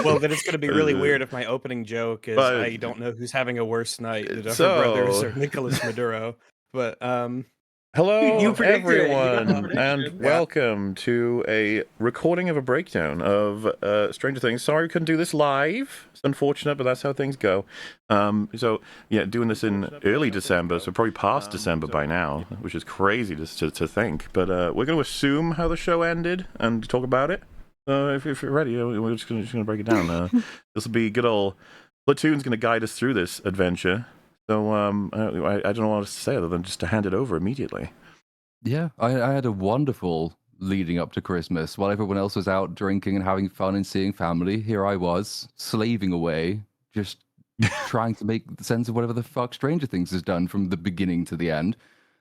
Well, then it's going to be really weird if my opening joke is But- I don't know who's having a worse night, the Duffer So- Brothers or Nicolas Maduro. But Hello, You predicted it. You got the everyone, prediction. and welcome to a recording of a breakdown of Stranger Things. Sorry we couldn't do this live. It's unfortunate, but that's how things go. So, yeah, doing this in early December, so probably past December by now, which is crazy to think. But we're going to assume how the show ended and talk about it. If you're ready, we're just going to break it down. This will be good old... Platoon's going to guide us through this adventure. So I don't know what else to say other than just to hand it over immediately. Yeah, I had a wonderful leading up to Christmas. While everyone else was out drinking and having fun and seeing family, here I was, slaving away, just trying to make sense of whatever the fuck Stranger Things has done from the beginning to the end.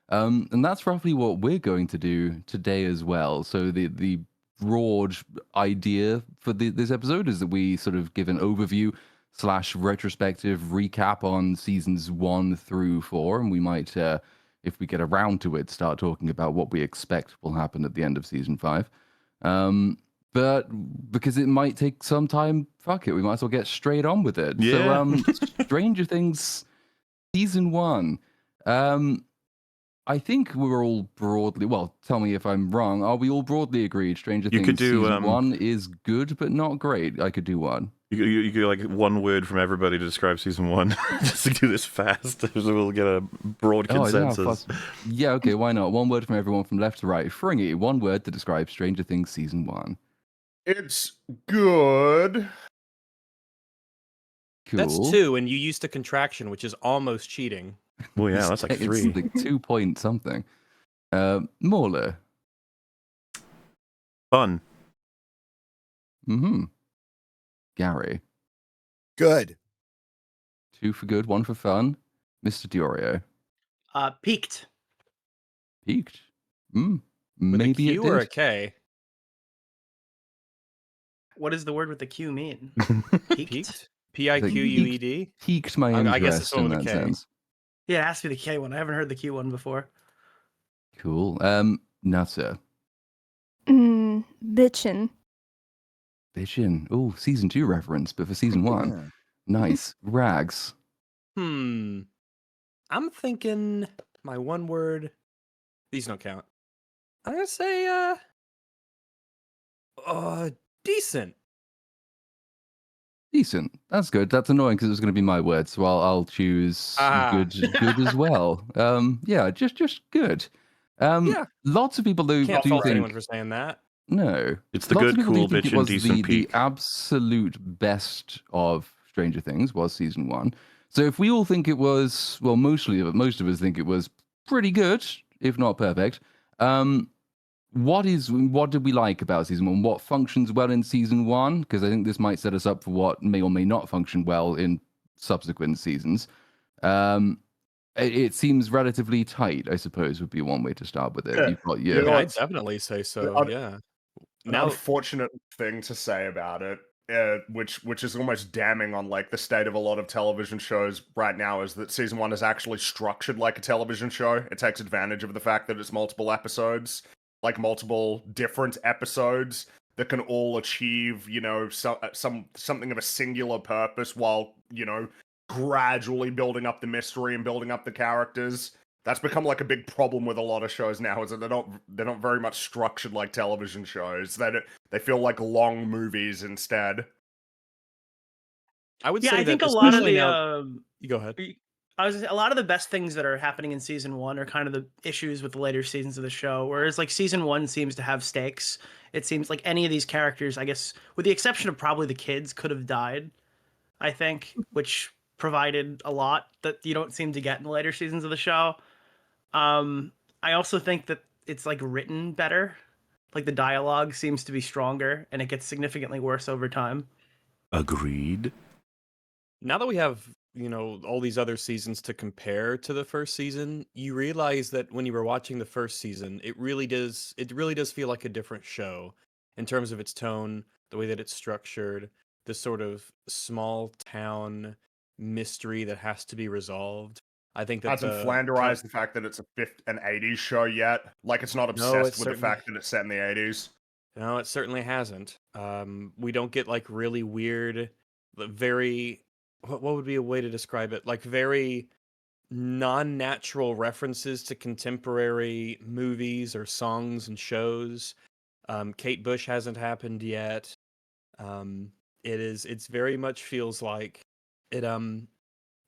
And that's roughly what we're going to do today as well. So the broad idea for this episode is that we sort of give an overview / retrospective recap on seasons 1 through 4, and we might, if we get around to it, start talking about what we expect will happen at the end of season 5. But because it might take some time, fuck it, we might as well get straight on with it. Yeah. So, Stranger Things season 1. I think we're all broadly, well, tell me if I'm wrong. Are we all broadly agreed? Stranger Things could do, season 1 is good, but not great. I could do one. You get like one word from everybody to describe season 1, just to do this fast, so we'll get a broad consensus. Yeah, okay, why not? One word from everyone from left to right. Fringy, one word to describe Stranger Things season 1. It's good. Cool. That's 2, and you used a contraction, which is almost cheating. Well, yeah, that's like 3. It's like 2 point something. Mauler. Fun. Mm-hmm. Gary. Good. 2 for good, 1 for fun. Mr. Diorio. Peaked. Peaked. With Maybe a Q it or a did. K? What does the word with the Q mean? Peaked? P-I-Q-U-E-D? Piqued my I guess it's interest in one with a that K. sense. Yeah, it has to be the K one. I haven't heard the Q one before. Cool. Nutter. Bitchin'. Bitchin'. Oh, season 2 reference, but for season 1. Yeah. Nice. Rags. I'm thinking my one word. These don't count. I'm gonna say decent. Decent. That's good. That's annoying because it was going to be my word, so I'll choose good as well. Yeah, just good. Yeah. Lots of people do Can't do fault think anyone for saying that. no. It's the Lots good, of people cool, do think it bitchin', was decent the peak. absolute best of Stranger Things was season 1. So if we all think it was, well, most of us think it was pretty good, if not perfect. What did we like about season 1? What functions well in season 1? Because I think this might set us up for what may or may not function well in subsequent seasons. It seems relatively tight, I suppose, would be one way to start with it. Yeah. You've got You know, I'd definitely say so. Yeah. An unfortunate thing to say about it, which is almost damning on like the state of a lot of television shows right now, is that season 1 is actually structured like a television show. It takes advantage of the fact that it's multiple episodes, like multiple different episodes that can all achieve, you know, something of a singular purpose while, you know, gradually building up the mystery and building up the characters. That's become like a big problem with a lot of shows now, is that they're not very much structured like television shows. They feel like long movies instead. I would Yeah, say I think that a lot of especially the now. You go ahead. a lot of the best things that are happening in season 1 are kind of the issues with the later seasons of the show. Whereas like season 1 seems to have stakes. It seems like any of these characters, I guess, with the exception of probably the kids, could have died. I think, which provided a lot that you don't seem to get in the later seasons of the show. I also think that it's like written better. Like the dialogue seems to be stronger, and it gets significantly worse over time. Agreed. Now that we have, you know, all these other seasons to compare to the first season, you realize that when you were watching the first season, it really does feel like a different show in terms of its tone, the way that it's structured, the sort of small town mystery that has to be resolved. I think that Hasn't flanderized the fact that it's an 80s show yet. Like, it's not obsessed with the fact that it's set in the 80s. No, it certainly hasn't. We don't get like really weird, very what would be a way to describe it? Like very non-natural references to contemporary movies or songs and shows. Kate Bush hasn't happened yet. Um, it's very much feels like it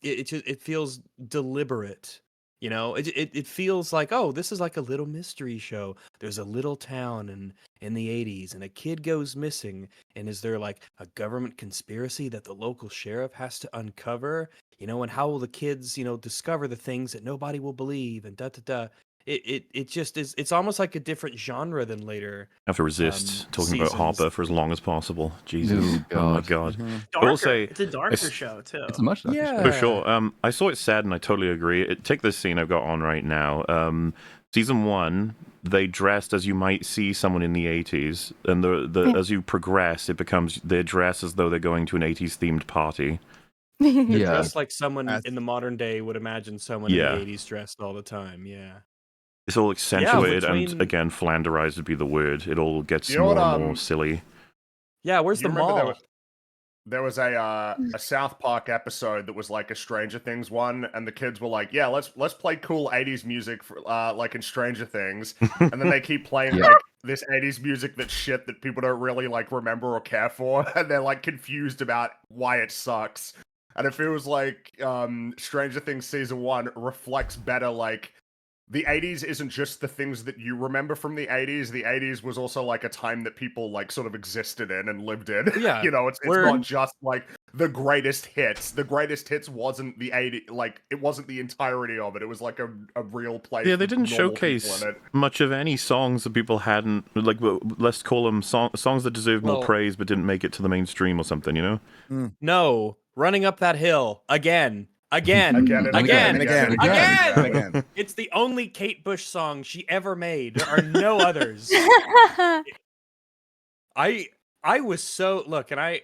it feels deliberate. It feels like, oh, this is like a little mystery show. There's a little town in the 80s and a kid goes missing, and is there like a government conspiracy that the local sheriff has to uncover? And how will the kids, discover the things that nobody will believe, and da da da. It just is. It's almost like a different genre than later I have to resist talking about seasons. Harper for as long as possible. Jesus. Oh, Oh my God. God. I Darker. will say, It's a darker show too. It's a much darker show. for sure. I saw it sad, and I totally agree. Take this scene I've got on right now. Season 1, they dressed as you might see someone in the 80s, and as you progress, it becomes they dress as though they're going to an 80s themed party. They're Yeah. dressed like someone That's- in the modern day would imagine someone Yeah. in the 80s dressed all the time. Yeah. It's all accentuated, between- and again, flanderized would be the word. It all gets You know more what, and more silly. Yeah, where's You the remember mall? there was a South Park episode that was like a Stranger Things one, and the kids were like, "Yeah, let's play cool '80s music for like in Stranger Things," and then they keep playing Yeah. like this '80s music that's shit that people don't really like remember or care for, and they're like confused about why it sucks. And it feels like Stranger Things season 1 reflects better like. The 80s isn't just the things that you remember from the 80s. The 80s was also like a time that people like sort of existed in and lived in. Yeah, It's we're- not just like the greatest hits. The greatest hits wasn't the 80s, like it wasn't the entirety of it. It was like a real place. Yeah, they with didn't normal people showcase in it. much of any songs that people hadn't, like, let's call them songs that deserve more Well- praise but didn't make it to the mainstream or something, you know? No, running up that hill again. Again and Again. again And again. Again! And again. It's the only Kate Bush song she ever made. There are no others. I was so look, and I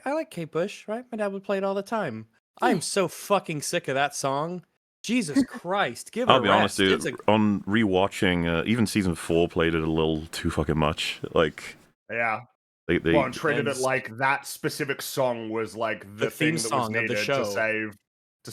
like Kate Bush, right? My dad would play it all the time. I'm so fucking sick of that song. Jesus Christ, give it I'll a be honest, rest. dude, on rewatching, even season 4 played it a little too fucking much. Like, Yeah. they Well, and treated it and- like that specific song was like the, The thing theme that was song of the needed show. to save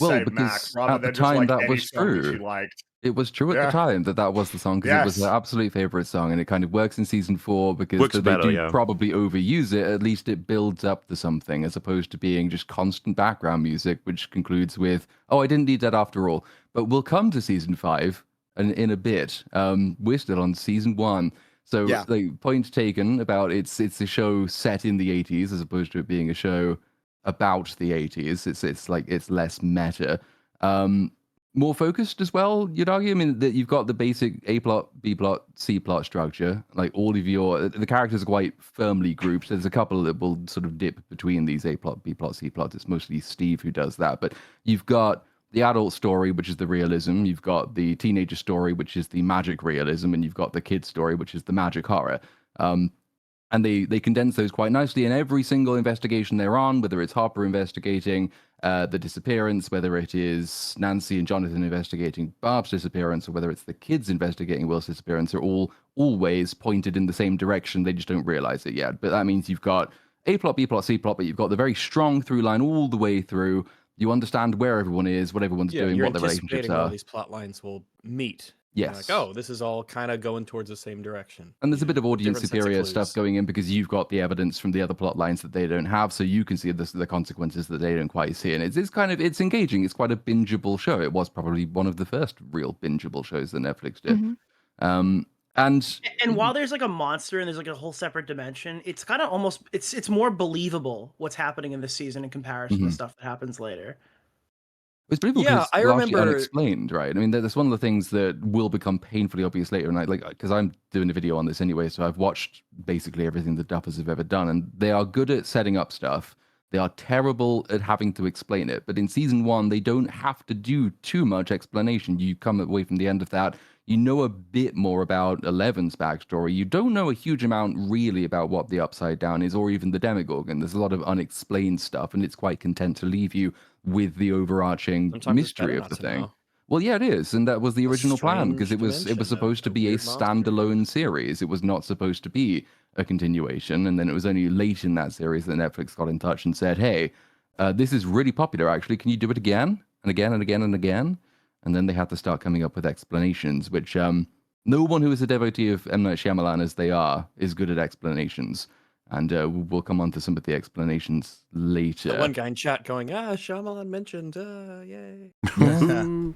Well, save because Max, rather at the than just time like that any was song that she true. liked. It was true at Yeah. the time that was the song, because it was Yes. her absolute favorite song, and it kind of works in season 4 because Works though they better, do yeah. probably overuse it. At least it builds up to something, as opposed to being just constant background music, which concludes with, "Oh, I didn't need that after all." But we'll come to season 5 and in a bit. We're still on season 1. So, Yeah. like, point taken about it's a show set in the 80s as opposed to it being a show about the 80s. It's like it's less meta. More focused as well, you'd argue. I mean, that you've got the basic A plot, B plot, C plot structure. Like all of the characters are quite firmly grouped. There's a couple that will sort of dip between these A plot, B plot, C plot. It's mostly Steve who does that. But you've got the adult story, which is the realism. You've got the teenager story, which is the magic realism, and you've got the kid story, which is the magic horror. And they condense those quite nicely in every single investigation they're on, whether it's Harper investigating the disappearance, whether it is Nancy and Jonathan investigating Barb's disappearance, or whether it's the kids investigating Will's disappearance, are all always pointed in the same direction. They just don't realize it yet. But that means you've got A plot, B plot, C plot, but you've got the very strong through line all the way through. You understand where everyone is, what everyone's doing, you're uh, what the relationships anticipating all are. these plot lines will meet. You're Yes. like, oh, this is all kind of going towards the same direction. And there's a bit of audience Different sets of superior clues. stuff going in because you've got the evidence from the other plot lines that they don't have, so you can see the consequences that they don't quite see. And it's engaging. It's quite a bingeable show. It was probably one of the first real bingeable shows that Netflix did. And while there's like a monster and there's like a whole separate dimension, it's kind of almost it's more believable what's happening in this season in comparison to stuff that happens later. It's believable Yeah, because I it's largely remember- unexplained, right? I mean, that's one of the things that will become painfully obvious later. And because I'm doing a video on this anyway, so I've watched basically everything the Duffers have ever done, and they are good at setting up stuff. They are terrible at having to explain it. But in season 1, they don't have to do too much explanation. You come away from the end of that, you know a bit more about Eleven's backstory. You don't know a huge amount really about what the Upside Down is, or even the Demogorgon. There's a lot of unexplained stuff, and it's quite content to leave you with the overarching Sometimes it's mystery better of not the to thing. know. Well, yeah, it is, and that was the A original plan because strange it was dimension supposed to of be a weird monsters. standalone series. It was not supposed to be a continuation, and then it was only late in that series that Netflix got in touch and said, "Hey, this is really popular. Actually, can you do it again and again and again and again?" And then they had to start coming up with explanations, which no one who is a devotee of M. Night Shyamalan as they are is good at explanations. And we'll come on to some of the explanations later. The one guy in chat going, Shyamalan mentioned, yay. Yeah.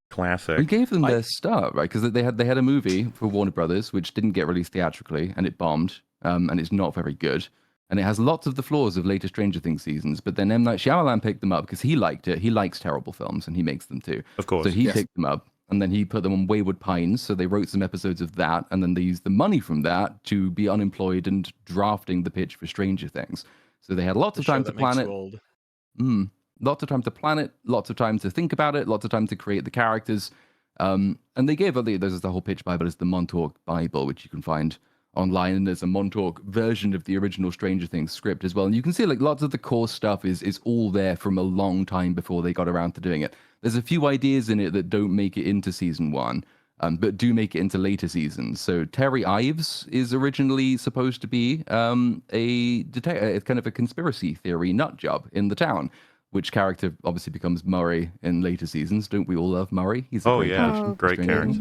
Classic. We gave them their start, right? Because they had a movie for Warner Brothers which didn't get released theatrically, and it bombed, and it's not very good. And it has lots of the flaws of later Stranger Things seasons. But then M. Night Shyamalan picked them up because he liked it. He likes terrible films, and he makes them too. Of course. So he Yes. picked them up, and then he put them on Wayward Pines. So they wrote some episodes of that, and then they used the money from that to be unemployed and drafting the pitch for Stranger Things. So they had lots The of show time to that makes plan you it. old. Lots of time to plan it, lots of time to think about it, lots of time to create the characters. And they gave there's the whole pitch Bible is the Montauk Bible, which you can find online, and there's a Montauk version of the original Stranger Things script as well. And you can see like lots of the core stuff is all there from a long time before they got around to doing it. There's a few ideas in it that don't make it into season one, but do make it into later seasons. So Terry Ives is originally supposed to be it's kind of a conspiracy theory nut job in the town. Which character obviously becomes Murray in later seasons? Don't we all love Murray? He's a Oh great yeah, addition to great Stranger Things.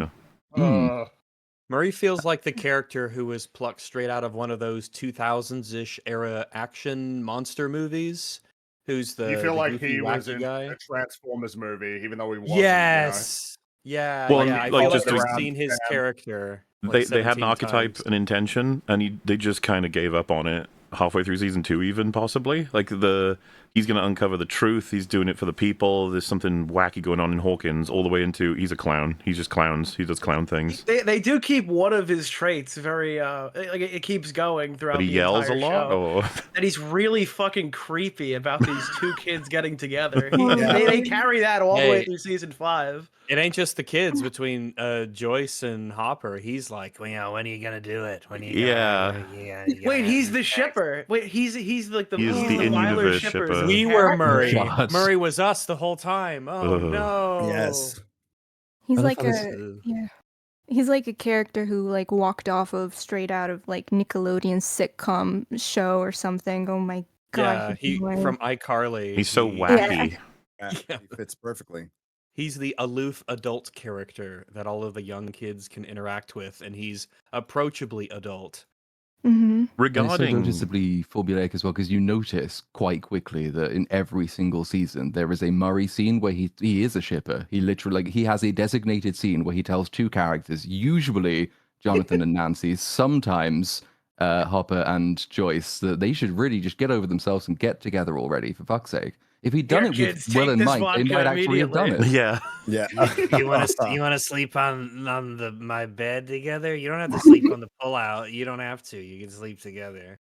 character. Murray feels like the character who was plucked straight out of one of those 2000s-ish era action monster movies. Who's the You feel like goofy, he was wacky in guy? a Transformers movie, even though he wasn't. Yes. Yeah, Well, yeah. I like, feel just like to- I've seen his character. They had an 17 archetype, times. an intention, and they just kind of gave up on it halfway through season 2, even possibly. Like he's going to uncover the truth. He's doing it for the people. There's something wacky going on in Hawkins, all the way into he's a clown. He just clowns. He does clown things. They do keep one of his traits very like it keeps going throughout But he the yells a entire lot. show. Or And he's really fucking creepy about these two kids getting together. Yeah. They carry that all the way Hey. through season 5. It ain't just the kids between Joyce and Hopper. He's like, when are you gonna do it? When are you Yeah. Wait, he's the shipper. Wait, he's like the He is he's the Wyler in-universe shippers shipper. as a We were character. Murray. God. Murray was us the whole time. Oh Ugh. no. Yes. He's I like thought this- a yeah. He's like a character who like walked off of straight out of like Nickelodeon's sitcom show or something. Oh my god. Yeah, he annoying. from iCarly. he's so he- wacky. Yeah, Yeah. He fits perfectly. He's the aloof adult character that all of the young kids can interact with, and he's approachably adult. Mhm. And it's so Regarding noticeably formulaic as well, because you notice quite quickly that in every single season there is a Murray scene where he is a shipper. He literally he has a designated scene where he tells two characters, usually Jonathan and Nancy, sometimes Hopper and Joyce, that they should really just get over themselves and get together already, for fuck's sake. If he'd done Here, it kids, with Will take and this Mike, they vodka might actually have done it. yeah, Yeah. You want to sleep on my bed together? You don't have to sleep on the pullout. You don't have to. You can sleep together.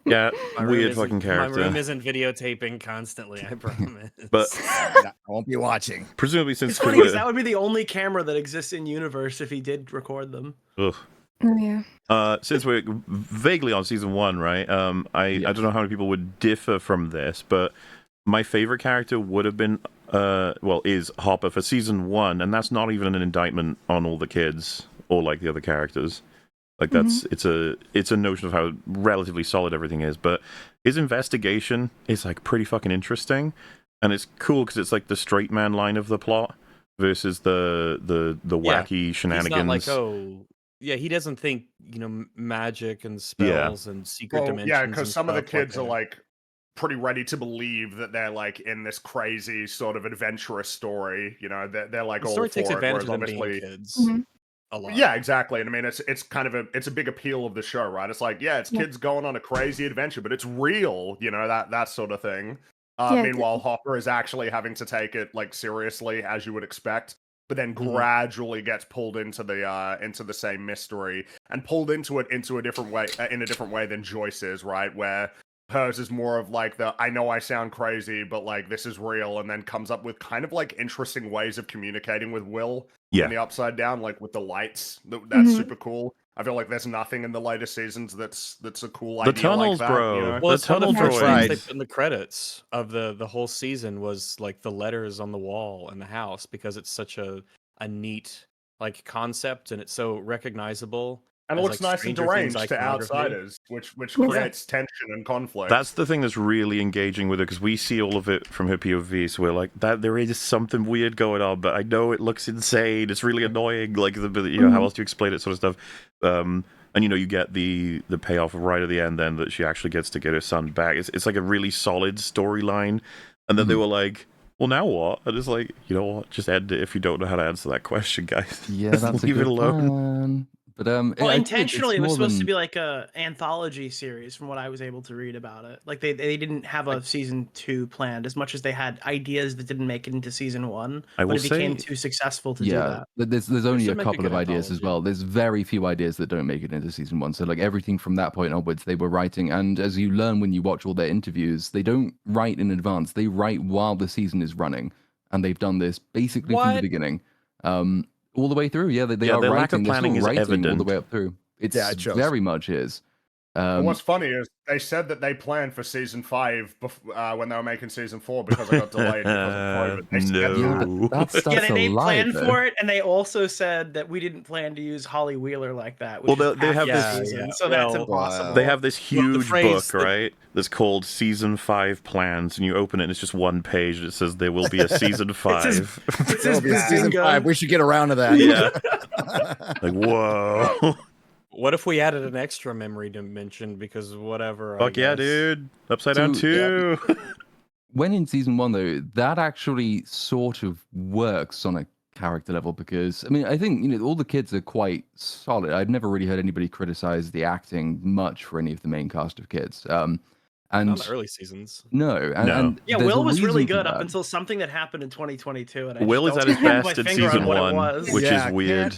yeah, My room weird isn't- fucking My room character. isn't videotaping constantly. I promise. But I won't be watching. presumably since It's funny because that would be the only camera that exists in universe if he did record them. ugh. Oh yeah. Since we're vaguely on season 1, right? I don't know how many people would differ from this, but my favorite character would have been, is Hopper for season 1, and that's not even an indictment on all the kids or like the other characters. Like that's it's a notion of how relatively solid everything is, but his investigation is like pretty fucking interesting, and it's cool because it's like the straight man line of the plot versus the Yeah, wacky shenanigans. He's not like, yeah, he doesn't think, magic and spells and secret dimensions. Yeah, because and some of the stuff kids like are that. like pretty ready to believe that they're like in this crazy sort of adventurous story. They're like The all story for takes it. advantage Whereas of them being obviously, kids Mhm. a lot. yeah, exactly. And I mean, it's kind of a big appeal of the show, right? It's like, yeah, it's Yeah. kids going on a crazy adventure, but it's real, that sort of thing. Yeah, Meanwhile, Hopper is actually having to take it like seriously, as you would expect, but then Mhm. gradually gets pulled into the same mystery and pulled into it into a different way, in a different way than Joyce is, right? Where hers is more of like I know I sound crazy, but like this is real, and then comes up with kind of like interesting ways of communicating with Will Yeah. in the Upside Down, like with the lights. That's Mhm. super cool. I feel like there's nothing in the later seasons that's a cool The idea like tunnels, that. bro. You know? Well, The it's one of tunnel the first things they droids. put in the credits of the whole season was like the letters on the wall in the house because it's such a neat like concept and it's so recognizable And it as looks like nice and Stranger Things deranged to iconography. outsiders, which Yes. creates tension and conflict. That's the thing that's really engaging with it, because we see all of it from her POV, so we're like, that there is something weird going on, but I know it looks insane. It's really annoying. Like, how else do you explain it, sort of stuff. And you get the payoff right at the end, then that she actually gets to get her son back. It's like a really solid storyline. And then they were like, well, now what? And it's like, you know what? Just end it if you don't know how to answer that question, guys. Yeah, Just that's a leave it good alone. plan. But Well, I think it's intentionally, it was more supposed to than- be like a anthology series, from what I was able to read about it. Like they didn't have a season 2 planned, as much as they had ideas that didn't make it into season 1. I But will it became say- too successful to do Yeah, that. but there's only a should make a couple of good ideas as anthology. well. There's very few ideas that don't make it into season 1. So like everything from that point onwards, they were writing. And as you learn when you watch all their interviews, they don't write in advance. They write while the season is running, and they've done this basically from the What? beginning, all the way through. Yeah, they Yeah, are their lack of writing. They're planning still is writing all the evident. way up through. It's Yeah, it shows. very much is. And what's funny is they said that they planned for season 5 when they were making season 4 because it got delayed because of COVID. They said that. No. That's Yeah, a they lie, planned though. for it, and they also said that we didn't plan to use Holly Wheeler like that. Well, Which they is have half this- the season, Yeah, so that's well, impossible. They have this huge phrase book, that- right? That's called Season 5 Plans, and you open it and it's just one page and it says there will be a Season 5. It There'll says be a season Bazinga. 5. We should get around to that. Yeah. Like, whoa. What if we added an extra memory dimension because whatever? I Fuck yeah, guess. dude. Upside down So, too. When in season 1 though, that actually sort of works on a character level, because I mean, I think all the kids are quite solid. I've never really heard anybody criticize the acting much for any of the main cast of kids. And Not in the early seasons. no, and, No. and Yeah, there's Will a was really reason for good up that. until something that happened in 2022, and I Will is just at don't his have my best in finger on season what it 1, was. which Yeah, is weird.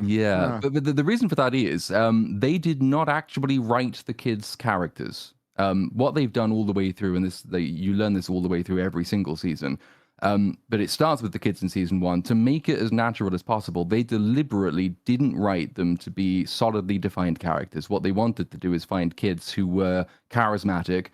Yeah, but the reason for that is they did not actually write the kids' characters. What they've done all the way through, and you learn this all the way through every single season. But it starts with the kids in season 1 to make it as natural as possible. They deliberately didn't write them to be solidly defined characters. What they wanted to do is find kids who were charismatic,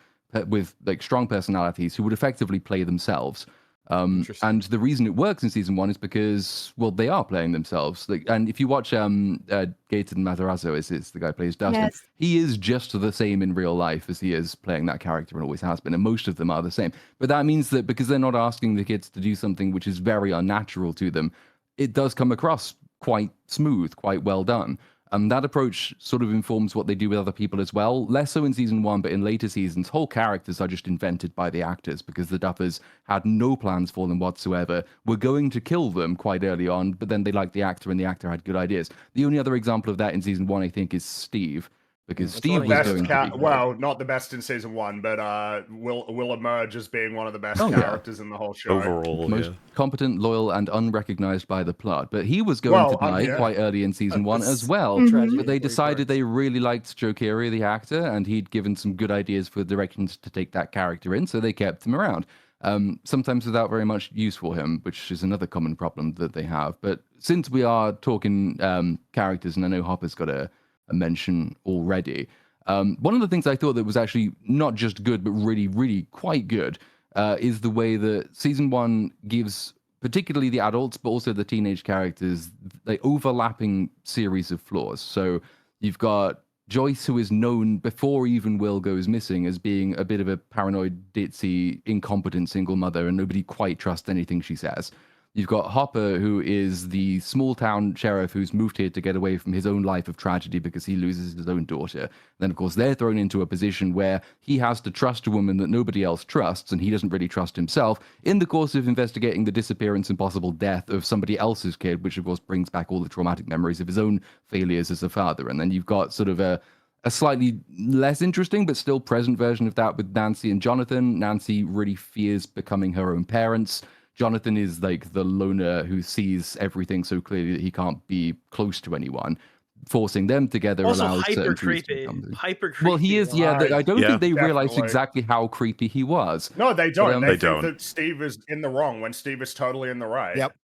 with like strong personalities, who would effectively play themselves. Interesting. And the reason it works in season 1 is because, well, they are playing themselves. Like, and if you watch Gaten Matarazzo, is the guy who plays Dustin, Yes. he is just the same in real life as he is playing that character and always has been. And most of them are the same. But that means that because they're not asking the kids to do something which is very unnatural to them, it does come across quite smooth, quite well done. And that approach sort of informs what they do with other people as well. Less so in season 1, but in later seasons, whole characters are just invented by the actors because the Duffers had no plans for them whatsoever. Were going to kill them quite early on, but then they liked the actor and the actor had good ideas. The only other example of that in season 1, I think, is Steve. Because Steve was Best going to be good. well, not the best in season 1, but will emerge as being one of the best Oh, yeah. characters in the whole show. Overall, Most yeah. competent, loyal, and unrecognized by the plot. But he was going to die yeah. quite early in season 1 as well. Mhm. But they decided they really liked Joe Keery, the actor, and he'd given some good ideas for directions to take that character in, so they kept him around. Sometimes without very much use for him, which is another common problem that they have. But since we are talking characters, and I know Hopper's got a mention already, one of the things I thought that was actually not just good, but really, really quite good, is the way that season 1 gives particularly the adults, but also the teenage characters, the overlapping series of flaws. So you've got Joyce, who is known before even Will goes missing as being a bit of a paranoid, ditzy, incompetent single mother, and nobody quite trusts anything she says. You've got Hopper, who is the small town sheriff who's moved here to get away from his own life of tragedy because he loses his own daughter. Then, of course, they're thrown into a position where he has to trust a woman that nobody else trusts, and he doesn't really trust himself, in the course of investigating the disappearance and possible death of somebody else's kid, which, of course, brings back all the traumatic memories of his own failures as a father. And then you've got sort of a slightly less interesting but still present version of that with Nancy and Jonathan. Nancy really fears becoming her own parents. Jonathan is like the loner who sees everything so clearly that he can't be close to anyone. Forcing them together Also allows hyper certain truths to creepy. become- Hyper creepy. Well, he is, yeah. I don't Yeah, think they realized definitely. exactly how creepy he was. No, they don't. But, they They think don't. that Steve is in the wrong when Steve is totally in the right. Yep.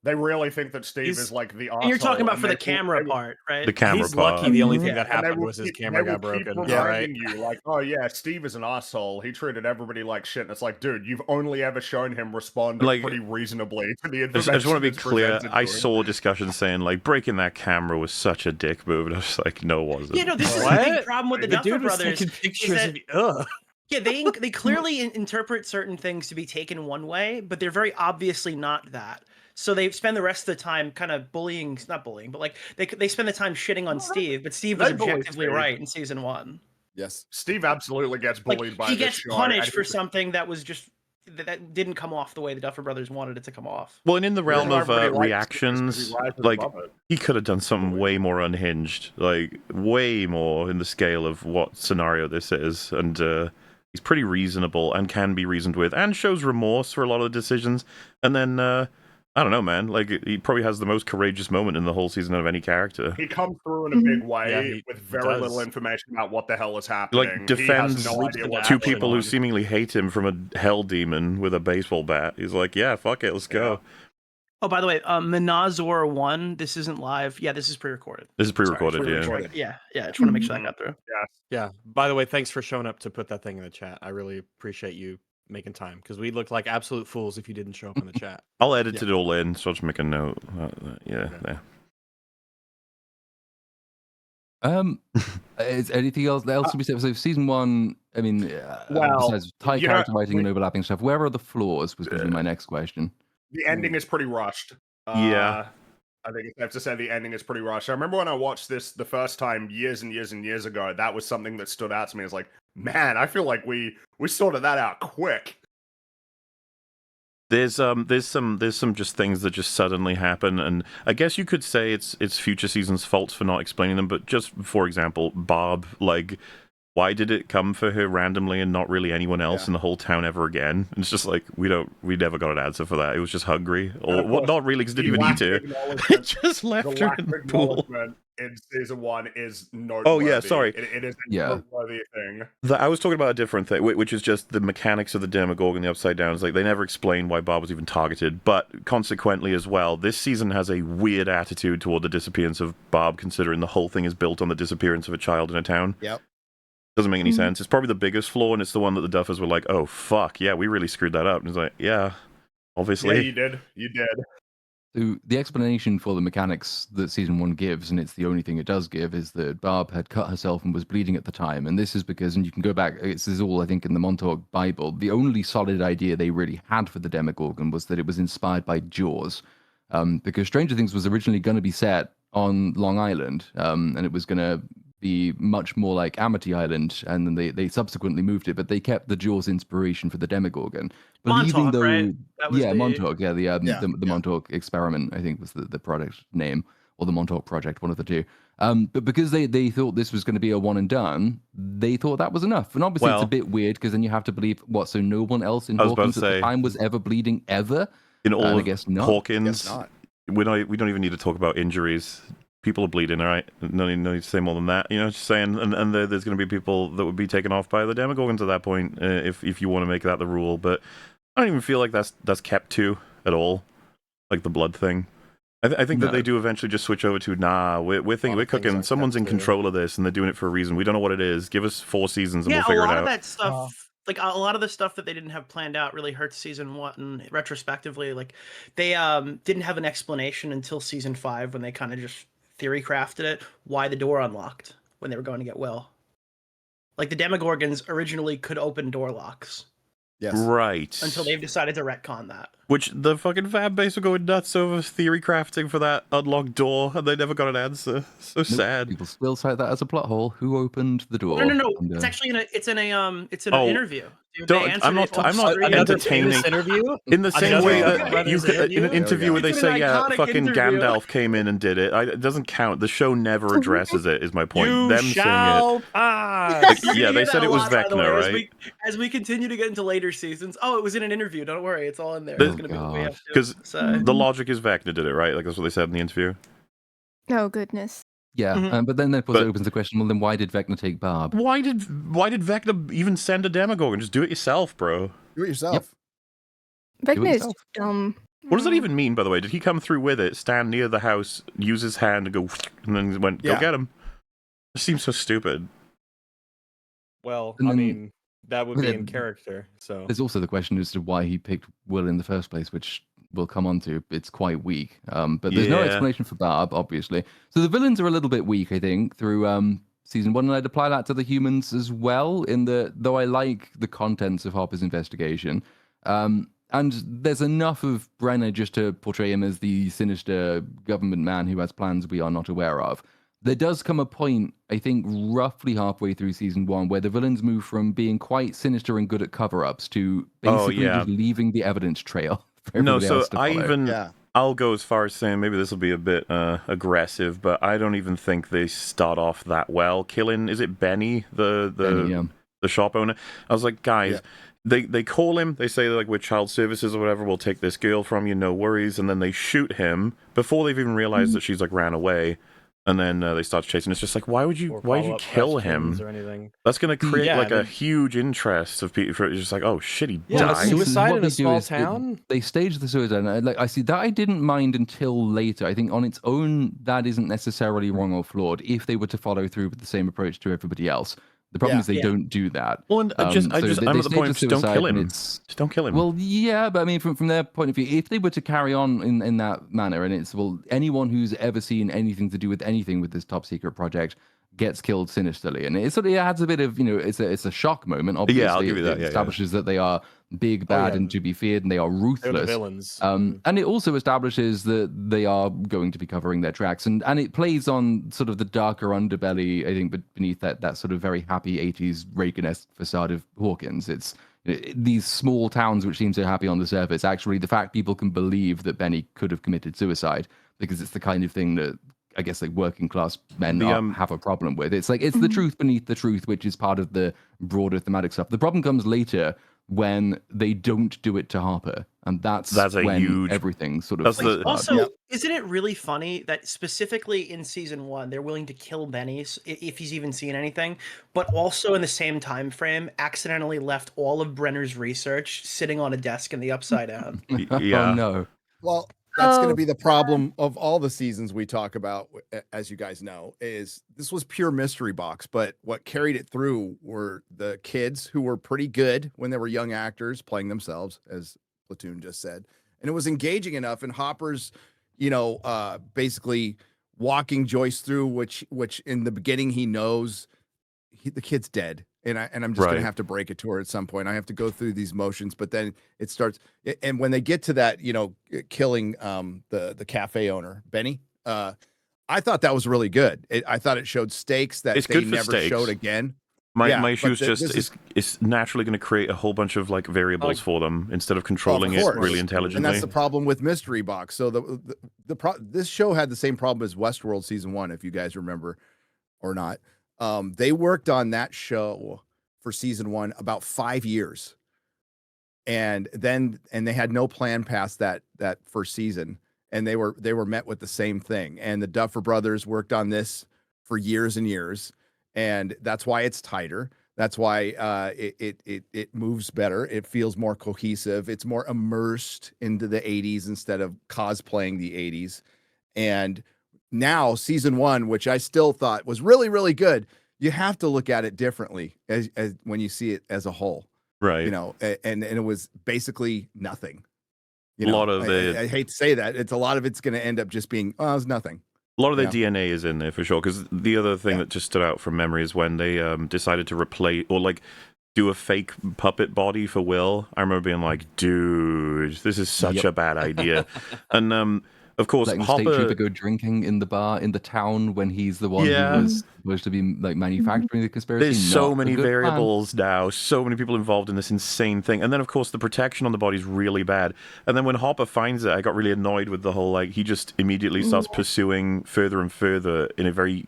They really think that Steve He's- is like the And you're talking arsehole, about for they the camera will- part, right? The camera He's part. lucky the only thing Yeah. that and they happened will was his keep- camera they will got broken. keep All reminding right. you, like, oh yeah, Steve is an asshole. He treated everybody like shit. And it's like, dude, you've only ever shown him respond Like- pretty reasonably to the I information. just want to be that's clear. presented to I him. saw discussions saying like breaking that camera was such a dick move, and I was like, no, it wasn't. Yeah, no, this is the What? big problem with the The Duffer dude was Brothers. taking is pictures that- of. Ugh. Yeah, they clearly interpret certain things to be taken one way, but they're very obviously not that. So they spend the rest of the time kind of bullying, not bullying, but like they spend the time shitting on Steve, but Steve was they bully objectively Steve. right in season 1. Yes. Steve absolutely gets Like bullied by he this gets show, punished and for he's- something that was just that didn't come off the way the Duffer Brothers wanted it to come off. Well, and in the realm why of everybody likes Steve is 'cause reactions, he rises like above it. he could have done something way more unhinged, like way more in the scale of what scenario this is, and he's pretty reasonable and can be reasoned with, and shows remorse for a lot of the decisions. And then I don't know, man. Like he probably has the most courageous moment in the whole season of any character. He comes through in a big way Yeah, he with very does. little information about what the hell is happening. Like He defends has no idea what's two going people who on. seemingly hate him from a hell demon with a baseball bat. He's like, yeah, fuck it, let's go. Oh, by the way, Minazor 1, this isn't live. Yeah, this is pre-recorded. This is pre-recorded, Sorry, yeah. pre-recorded. Yeah, I just want to make sure that got through. Yeah. By the way, thanks for showing up to put that thing in the chat. I really appreciate you making time because we looked like absolute fools if you didn't show up in the chat. I'll edit it all in, so I'll just make a note. Yeah, there. Is anything else to be said? So season 1, I mean, Well, besides high you know, character writing and overlapping stuff, where are the flaws? Was going to be my next question. The ending is pretty rushed. Yeah. I think I have to say the ending is pretty rushed. I remember when I watched this the first time years and years and years ago, that was something that stood out to me. It's like, man, I feel like we sorted that out quick. There's some just things that just suddenly happen, and I guess you could say it's future seasons' faults for not explaining them. But just for example, Barb, like, why did it come for her randomly and not really anyone else in the whole town ever again? And it's just like we never got an answer for that. It was just hungry, or of well, course, not really, because it didn't even eat her. It just left The her lack in of the pool. acknowledgement in season 1 is noteworthy. Oh, yeah, sorry. It is a Yeah. noteworthy thing. I was talking about a different thing, which is just the mechanics of the Demogorgon, the Upside Down. It's like they never explain why Bob was even targeted, but consequently as well, this season has a weird attitude toward the disappearance of Bob, considering the whole thing is built on the disappearance of a child in a town. Yep. Doesn't make any sense. It's probably the biggest flaw, and it's the one that the Duffers were like, oh, fuck, yeah, we really screwed that up. And it's like, yeah, obviously. Yeah, you did. You did. So the explanation for the mechanics that season 1 gives, and it's the only thing it does give, is that Barb had cut herself and was bleeding at the time. And this is because, and you can go back, this is all, I think, in the Montauk Bible, the only solid idea they really had for the Demogorgon was that it was inspired by Jaws. Because Stranger Things was originally going to be set on Long Island, and it was going to be much more like Amity Island, and then they subsequently moved it, but they kept the Jaws inspiration for the Demogorgon. Montauk, right? That was Yeah, the- Montauk, yeah, the yeah. Montauk experiment, I think was the project name, or the Montauk Project, one of the two. But because they thought this was going to be a one and done, they thought that was enough. And obviously it's Well- a bit weird, because then you have to believe, what, so no one else in I was about Hawkins to at the say- time was ever bleeding, ever? In all I of guess not. Hawkins, Guess not. we don't even need to talk about injuries. People are bleeding, all right? No need to say more than that. You know, just saying. And there's going to be people that would be taken off by the Demogorgons at that point, if you want to make that the rule. But I don't even feel like that's kept to at all, like the blood thing. I think that No. they do eventually just switch over to, nah, we're lot of things cooking. like Someone's that, in too. control of this, and they're doing it for a reason. We don't know what it is. Give us 4 seasons, and Yeah, we'll figure a it lot out. of that stuff, like a lot of the stuff that they didn't have planned out really hurt season 1 retrospectively. Like they didn't have an explanation until season 5 when they kind of just theory crafted it, why the door unlocked when they were going to get Will. Like the Demogorgons originally could open door locks Yes. Right. until they've decided to retcon that. Which the fucking fan base were going nuts over theory crafting for that unlocked door, and they never got an answer. So Nope, sad. People still cite that as a plot hole. Who opened the door? No. And, It's actually it's in an Oh, interview. Dude, don't- they answered I'm not- it on I'm not screen. Another entertaining- famous interview. In the same Another way Duffer that Brothers you could, in an interview? interview where they It's say, an yeah, iconic fucking interview. Gandalf came in and did it. It doesn't count. The show never addresses it, is my point. You Them saying shall pass. You're Yeah, gonna they hear said that it a was lot, by the Vecna, way, right? As we continue to get into later seasons. Oh, it was in an interview. Don't worry, it's all in there. The- It's gonna be what we God. have to Because say. the logic is Vecna did it, right? Like that's what they said in the interview. Oh goodness. yeah, Mhm. but then that But- opens the question, well, then why did Vecna take Barb? Why did Vecna even send a Demogorgon? Just do it yourself, bro. Do it yourself. Do it Vecna is yourself. dumb. What does that even mean, by the way? Did he come through with it, stand near the house, use his hand, and go, and then went, go Yeah. get him? It seems so stupid. Well, And I then- mean, that would be Yeah, in character. So There's also the question as to why he picked Will in the first place, which we'll come on to. It's quite weak. But there's no Yeah. explanation for Barb, obviously. So the villains are a little bit weak, I think, through season 1, and I'd apply that to the humans as well, though I like the contents of Harper's investigation. And there's enough of Brenner just to portray him as the sinister government man who has plans we are not aware of. There does come a point, I think, roughly halfway through season 1, where the villains move from being quite sinister and good at cover-ups to basically yeah. just leaving the evidence trail for No, everybody so else to follow. Yeah. I'll go as far as saying maybe this will be a bit aggressive, but I don't even think they start off that well. Killing, is it Benny, Benny, yeah. the shop owner? I was like, guys, they call him, they say like we're child services or whatever, we'll take this girl from you, no worries, and then they shoot him before they've even realized that she's like ran away. And then they start chasing. It's just like, why would you follow-up kill questions him? or anything. That's going to create Yeah, like a the- huge interest of people. It's just like, oh shit, he Yeah, died. suicide What in they a do small is town? They stage the suicide. And I see that I didn't mind until later. I think on its own, that isn't necessarily wrong or flawed if they were to follow through with the same approach to everybody else. The problem Yeah. is they don't do that. Well, and I'm So at they the stage point of just don't suicide kill and him. it's- Just don't kill him. Well, yeah, but I mean, from their point of view, if they were to carry on in that manner, and it's, well, anyone who's ever seen anything to do with anything with this top secret project gets killed sinisterly, and it sort of adds a bit of, it's a shock moment. Obviously, Yeah, I'll give you that, It yeah. establishes that they are big, bad, yeah. and to be feared, and they are They're the ruthless. villains. And it also establishes that they are going to be covering their tracks, and it plays on sort of the darker underbelly, I think, but beneath that sort of very happy 80s Reagan-esque facade of Hawkins. It's these small towns which seem so happy on the surface. Actually, the fact people can believe that Benny could have committed suicide, because it's the kind of thing that I guess like working class men have a problem with. It's like it's the truth beneath the truth, which is part of the broader thematic stuff. The problem comes later when they don't do it to Harper, and that's a when huge- everything sort of that's falls the- apart. Also, isn't it really funny that specifically in season 1 they're willing to kill Benny if he's even seen anything, but also in the same time frame accidentally left all of Brenner's research sitting on a desk in the Upside Down. Yeah. Oh no. Well, that's going Oh. to be the problem of all the seasons we talk about, as you guys know, is this was pure mystery box, but what carried it through were the kids who were pretty good when they were young actors playing themselves, as Platoon just said. And it was engaging enough, and Hopper's, basically walking Joyce through, which in the beginning he knows the kid's dead. And I'm just gonna Right. have to break it to her at some point. I have to go through these motions, but then it starts. And when they get to that, killing the cafe owner Benny, I thought that was really good. I thought it showed stakes that It's they good for never stakes. showed again. My Yeah, issue but is just this it's naturally going to create a whole bunch of like variables Like- for them instead of controlling it course. really And intelligently. that's the problem with Mystery Box. So this show had the same problem as Westworld season 1, if you guys remember or not. They worked on that show for season 1 about 5 years, and they had no plan past that first season, and they were met with the same thing. And the Duffer Brothers worked on this for years and years, and that's why it's tighter. That's why it moves better. It feels more cohesive. It's more immersed into the 80s instead of cosplaying the 80s. And now season 1, which I still thought was really, really good, you have to look at it differently as when you see it as a whole, Right. and it was basically nothing. A lot of I hate to say that. It's a lot of it's going to end up just being, oh, it's nothing. A lot of their Yeah. DNA is in there for sure. Because the other thing that just stood out from memory is when they decided to replace or like do a fake puppet body for Will. I remember being like, dude, this is such a bad idea. And of course, Letting the state Hopper. trooper go drinking in the bar in the town when he's the one Yeah. who was supposed to be like manufacturing the conspiracy. There's so Not a many good plan. variables now, so many people involved in this insane thing. And then, of course, the protection on the body is really bad. And then when Hopper finds it, I got really annoyed with the whole, like, he just immediately starts pursuing further and further in a very,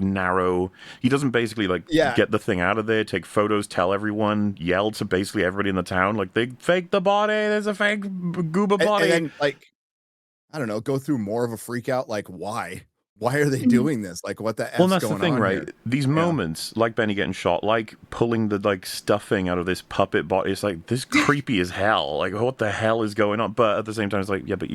narrow... He doesn't basically, get the thing out of there, take photos, tell everyone, yell to basically everybody in the town, like, they faked the body, there's a fake gooba body. And then, I don't know, go through more of a freak out. Like, why? Why are they Mhm. doing this? Like, what the Well, f's that's the going thing, on right? here? These Yeah. moments, like Benny getting shot, like pulling the like stuffing out of this puppet body, it's like this creepy as hell. Like, what the hell is going on? But at the same time, it's like, yeah, but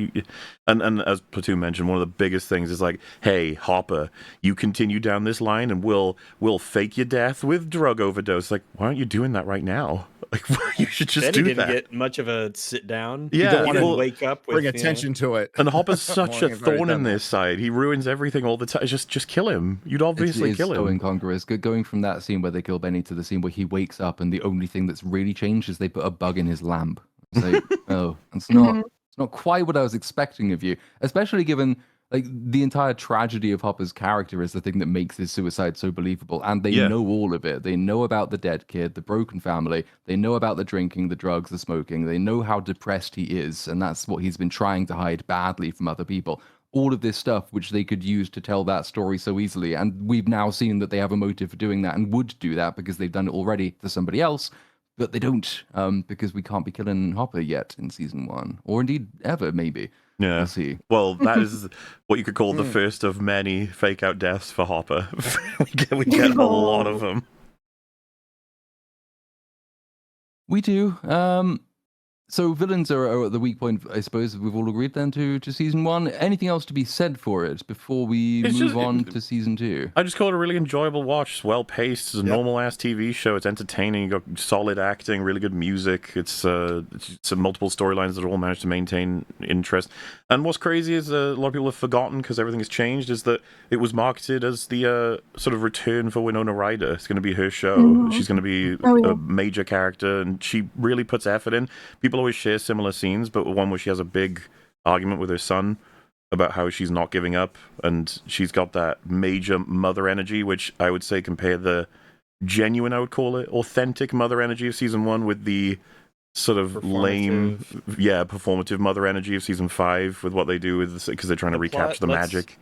and as Platoon mentioned, one of the biggest things is like, hey, Hopper, you continue down this line, and we'll fake your death with drug overdose. Like, why aren't you doing that right now? Like, you should just Benny do didn't that. get much of a sit down. You Yeah, don't He want didn't to wake up with bring attention to it. And Hopper's such a Well, you've already thorn in done that. this side. He ruins everything all the time. Just kill him. You'd It's obviously kill so him. incongruous. Going from that scene where they kill Benny to the scene where he wakes up and the only thing that's really changed is they put a bug in his lamp. It's like, oh, Mhm. it's not quite what I was expecting of you. Especially given like the entire tragedy of Hopper's character is the thing that makes his suicide so believable. And they Yeah. know all of it. They know about the dead kid, the broken family. They know about the drinking, the drugs, the smoking. They know how depressed he is, and that's what he's been trying to hide badly from other people. All of this stuff which they could use to tell that story so easily. And we've now seen that they have a motive for doing that and would do that because they've done it already for somebody else, but they don't, because we can't be killing Hopper yet in season 1, or indeed ever, maybe. Yeah. We'll see. Well, that is what you could call the Hmm. first of many fake out deaths for Hopper. we get a lot of them. We do. So villains are at the weak point, I suppose. We've all agreed then to season 1. Anything else to be said for it before we It's move just- on to season 2? I just call it a really enjoyable watch. It's well paced. It's a Yep. normal ass TV show. It's entertaining. You got solid acting, really good music. It's multiple storylines that all managed to maintain interest. And what's crazy is a lot of people have forgotten because everything has changed. Is that it was marketed as the sort of return for Winona Ryder. It's going to be her show. Mhm. She's going to be Oh, yeah. a major character, and she really puts effort in. People always share similar scenes, but one where she has a big argument with her son about how she's not giving up, and she's got that major mother energy, which I would say compare the genuine, I would call it, authentic mother energy of season 1 with the sort of lame, performative mother energy of season 5 with what they do with because they're trying to The plot, recapture the let's- magic.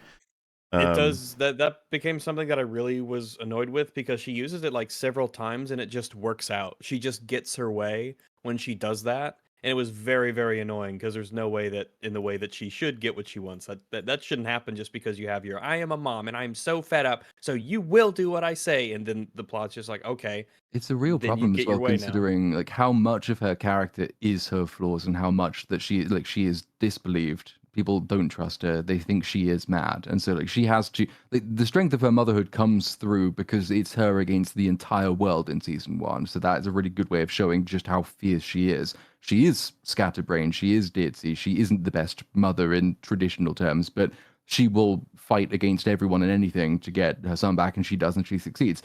It does that became something that I really was annoyed with because she uses it like several times and it just works out. She just gets her way when she does that. And it was very, very annoying because there's no way that in the way that she should get what she wants. That shouldn't happen just because you have your I am a mom and I'm so fed up, so you will do what I say, and then the plot's just like, okay. It's a real Then you problem as get your well, way now. considering like how much of her character is her flaws and how much that she is disbelieved. People don't trust her. They think she is mad, and so like she has to. The strength of her motherhood comes through because it's her against the entire world in season 1. So that is a really good way of showing just how fierce she is. She is scatterbrained. She is ditzy. She isn't the best mother in traditional terms, but she will fight against everyone and anything to get her son back, and she does, and she succeeds.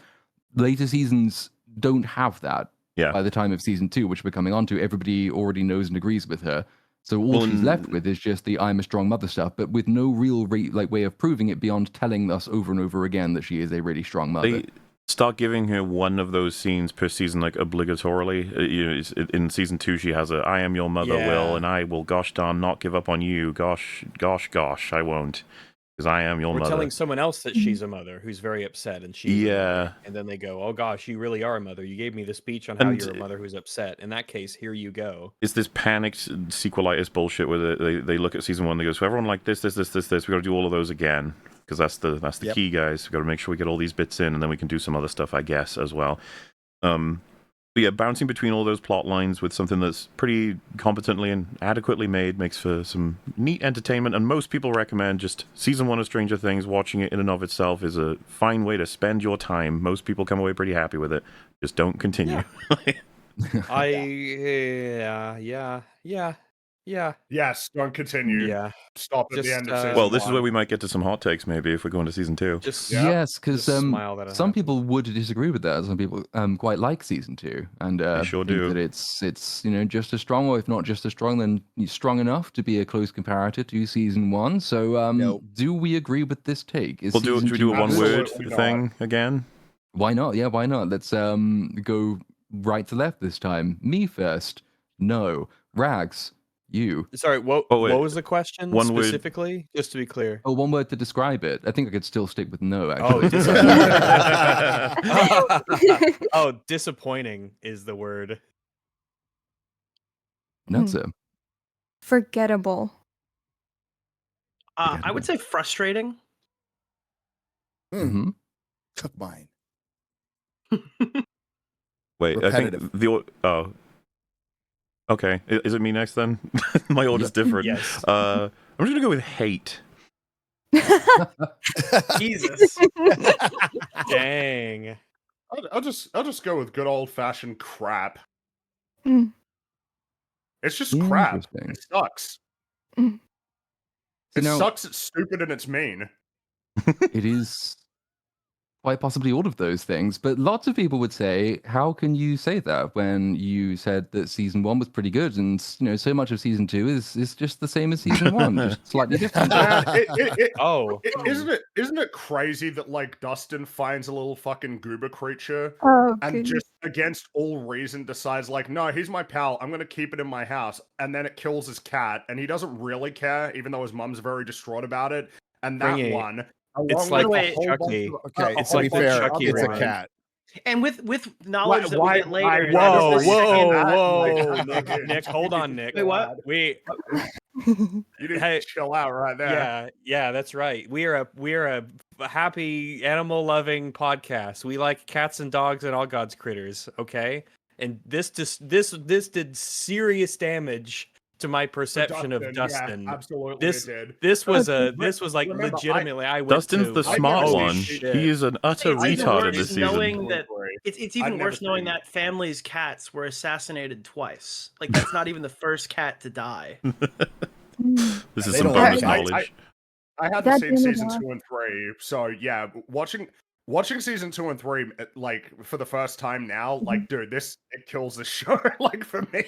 Later seasons don't have that. Yeah. By the time of season 2, which we're coming on to, everybody already knows and agrees with her. So all she's left with is just the I'm a strong mother stuff, but with no real way of proving it beyond telling us over and over again that she is a really strong mother. They start giving her one of those scenes per season, like obligatorily. In season 2, she has a "I am your mother, Will, and I will, gosh darn, not give up on you. Gosh, I won't, because I am your We're mother." telling someone else that she's a mother who's very upset, and she's a mother. And then they go, "Oh gosh, you really are a mother. You gave me the speech on how And- you're a mother who's upset. In that case, here you go." It's this panicked sequelitis bullshit where they look at season 1, they go, so everyone like this, we got to do all of those again, because that's the Yep. key, guys. We got to make sure we get all these bits in, and then we can do some other stuff, I guess, as well. But yeah, bouncing between all those plot lines with something that's pretty competently and adequately made makes for some neat entertainment, and most people recommend just season 1 of Stranger Things. Watching it in and of itself is a fine way to spend your time. Most people come away pretty happy with it. Just don't continue. Yeah. Yes, don't continue. Yeah. Stop at the Just, end of season Well, this is 1. where we might get to some hot takes, maybe, if we go into season 2. Just Yeah. Yes, because Just smile that it some happened. people would disagree with that. Some people quite like season 2, and sure think do. that it's just as strong, or if not just as strong, then strong enough to be a close comparator to season 1. So, Nope. do we agree with this take? Is Should we season do a 2 one-word Absolutely not. thing again? Why not? Yeah, why not? Let's go right to left this time. Me first. No. Rags. You. Sorry, what Oh, wait. was the question One word- specifically? Just to be clear. Oh, one word to describe it. I think I could still stick with no, Oh, actually. disappointing is the word. That's it. Forgettable. I would say frustrating. hmm Took mine. Wait, Repetitive. I think oh. Okay, is it me next then? My order's Yep. different. Yes. I'm just gonna go with hate. Jesus. Dang. I'll just go with good old fashioned crap. Mm, It's just crap. Interesting. It sucks. mm. It Now, sucks. It's stupid and it's mean. it is quite possibly all of those things, but lots of people would say, how can you say that when you said that season 1 was pretty good, and so much of season 2 is just the same as season 1, just slightly different? Man, Oh. isn't it crazy that like Dustin finds a little fucking goober creature Oh, and goodness. just against all reason decides like, no, he's my pal, I'm gonna keep it in my house, and then it kills his cat, and he doesn't really care, even though his mum's very distraught about it. And that Fringy, one, along it's with like a Wait. whole bunch Chucky. of Okay, It's to like be the fair, Chucky it's a remake. cat. And with knowledge that we get later. why that Whoa, this is the whoa, second- whoa. whoa, Like, Nick, dude, Nick, hold on, Nick. Wait, what? We, You need Hey, to chill out right there. yeah, that's right. We are a happy animal loving podcast. We like cats and dogs and all God's critters. Okay, and this did serious damage to my perception of Dustin. Yeah, absolutely This it did. this was But this was like remember, legitimately. I went Dustin's to the like, smart holy one. shit. He is an utter It's even retard in worse this season. knowing that it's even I've never worse knowing seen- that family's cats were assassinated twice. Like that's not even the first cat to die. Mm. This is They some don't bonus like knowledge. I had the That same season demo- 2 and 3, so yeah, watching season 2 and 3 like for the first time now, like dude, it kills the show like for me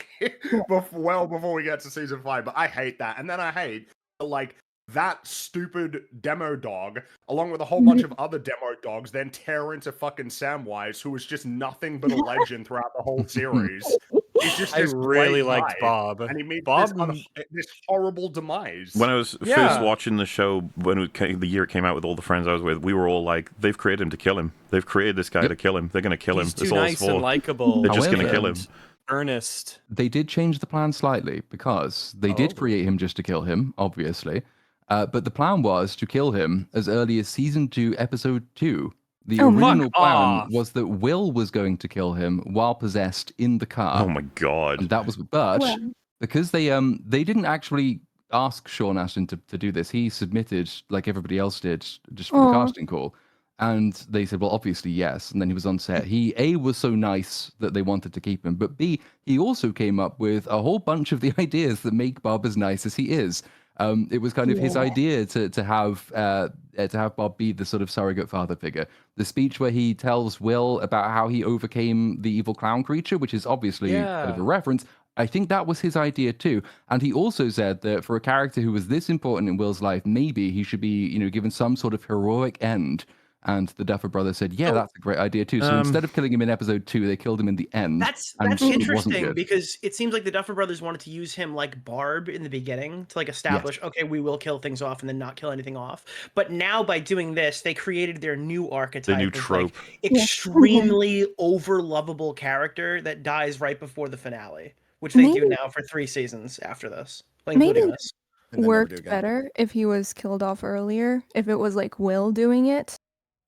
before we get to season 5. But I hate that, and then I hate like that stupid demo dog, along with a whole bunch of other demo dogs, then tear into fucking Samwise, who was just nothing but a legend throughout the whole series. He's just I this really great liked guy, Bob. and he made Bob, this horrible demise. When I was first Yeah. watching the show, the year it came out with all the friends I was with, we were all like, they've created him to kill him. They've created this guy to kill him. They're going to kill him. he's That's too all nice it's for. and likable. They're just going to However- kill him. and Earnest. They did change the plan slightly because they did Oh. create him just to kill him, obviously. But the plan was to kill him as early as season 2, episode 2. The Oh, fuck original plan off. was that Will was going to kill him while possessed in the car. Oh my god. And that was, but Well. because they didn't actually ask Sean Astin to do this. He submitted like everybody else did, just for the Aw. casting call. And they said, well, obviously, yes. And then he was on set. He, A, was so nice that they wanted to keep him. But B, he also came up with a whole bunch of the ideas that make Bob as nice as he is. It was kind of his idea to have Bob be the sort of surrogate father figure. The speech where he tells Will about how he overcame the evil clown creature, which is obviously kind of a Yeah. reference. I think that was his idea too. And he also said that for a character who was this important in Will's life, maybe he should be, given some sort of heroic end. And the Duffer Brothers said, yeah, that's a great idea too. So instead of killing him in episode 2, they killed him in the end. That's and it wasn't interesting good. because it seems like the Duffer Brothers wanted to use him like Barb in the beginning to like establish, okay, we will kill things off and then not kill anything off. But now by doing this, they created their new archetype, new of, trope. like, extremely over lovable character that dies right before the finale, which they do Maybe- now for 3 seasons after this, including Maybe- this. And then never do Worked again. better if he was killed off earlier. If it was like Will doing it,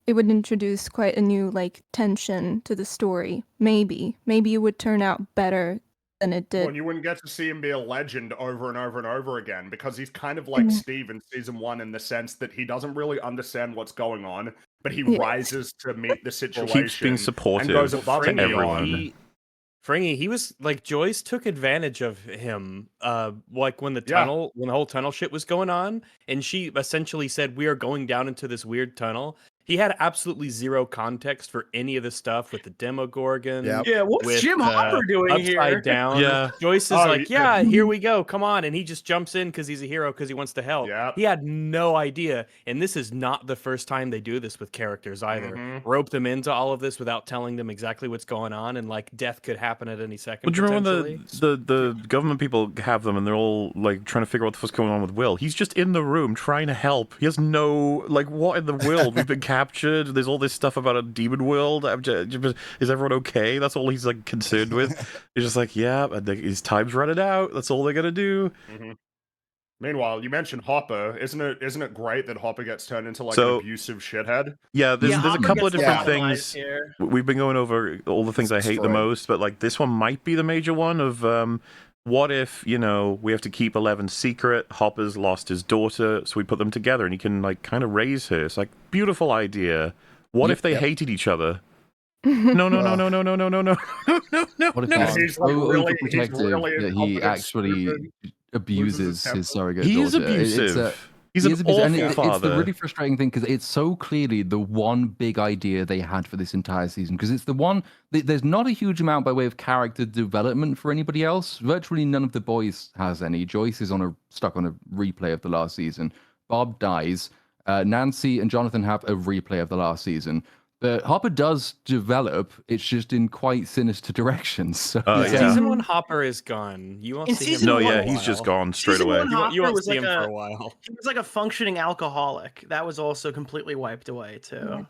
it would introduce quite a new like tension to the story. Maybe it would turn out better than it Well, did. and you wouldn't get to see him be a legend over and over and over again because he's kind of like Steve in season 1 in the sense that he doesn't really understand what's going on, but he Yeah. rises to meet the situation. Keeps being supportive and goes above to and beyond. everyone. Fringy, he was like Joyce took advantage of him. Like when the Yeah. whole tunnel shit was going on, and she essentially said, "We are going down into this weird tunnel." He had absolutely zero context for any of the stuff with the Demogorgon. Yep. Yeah, what's with, Jim Hopper doing upside here? down. Yeah. Joyce is Oh, like, yeah. yeah, here we go, come on, and he just jumps in because he's a hero because he wants to help. Yep. He had no idea, and this is not the first time they do this with characters either. Mhm. Rope them into all of this without telling them exactly what's going on, and like death could happen at any second. Well, do you remember potentially. the government people have them and they're all like trying to figure out what the fuck's going on with Will? He's just in the room trying to help. He has no like what in the world? We've been captured. There's all this stuff about a demon world. Is everyone okay? That's all he's like concerned with. He's just like, yeah, and his time's running out. That's all they're gonna do. Mhm. Meanwhile, you mentioned Hopper. Isn't it great that Hopper gets turned into like an So- abusive shithead? Yeah, there's a Hopper couple of gets different lobotomized things. here. We've been going over all the things I hate the destroyed. most, but like this one might be the major one of what if, we have to keep Eleven secret, Hopper's lost his daughter, so we put them together and he can like kind of raise her. It's like beautiful idea. What Yep. if they hated each other? No, no, no, no, no, no, no, no, no, no, no, What if no. he's He's, so like, really- he's overprotective really that he incompetent, actually stupid, abuses loses his his temper. surrogate He is daughter? abusive. He's He an is abusive, and awful it's the father. really frustrating thing because it's so clearly the one big idea they had for this entire season. Because it's the one there's not a huge amount by way of character development for anybody else. Virtually none of the boys has any. Joyce is stuck on a replay of the last season. Bob dies. Nancy and Jonathan have a replay of the last season. But Hopper does develop. It's just in quite sinister directions. So Yeah. Season 1 Hopper is gone. You won't In see him season No, for a one- yeah, he's just while. gone straight Season away. one, You won't Hopper was see like him for a a while. he was like a functioning alcoholic. That was also completely wiped away too.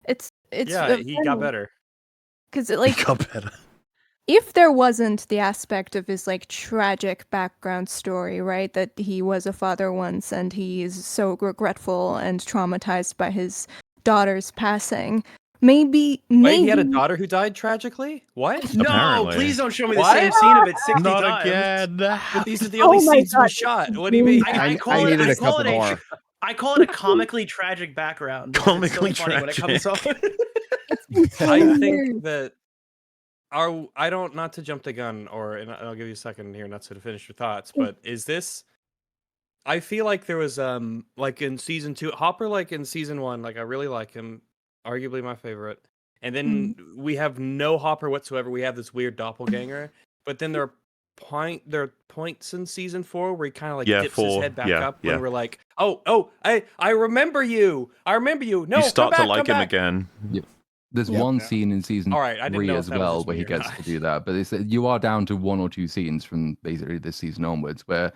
It's Yeah, he got better. because He like got better. if there wasn't the aspect of his like tragic background story, right, that he was a father once and he is so regretful and traumatized by his daughter's passing, maybe Wait, he had a daughter who died tragically? What? No, Apparently. please don't show me the What? same scene of it 60 Not times. again. But these are the Oh only my scenes we God. shot. What do you mean? I I call it- needed I a call couple it a- more. I call it a comically tragic background. because it's so Comically funny when it comes up. I think that I don't, not to jump the gun, and I'll give you a second here, not to finish your thoughts, but is this, I feel like there was like in season 2 Hopper, like in season 1, like I really like him, arguably my favorite, and then we have no Hopper whatsoever. We have this weird doppelganger, but then there are points in season 4 where he kind of like Yeah, dips his 4, head back yeah, up yeah. when we're like, oh, I remember you, no, You start come to back, like come him back. again. there's Yep. one Yeah. scene in season All right, I didn't 3 know if as that was well just where he me or gets not. to do that. But you are down to 1 or 2 scenes from basically this season onwards where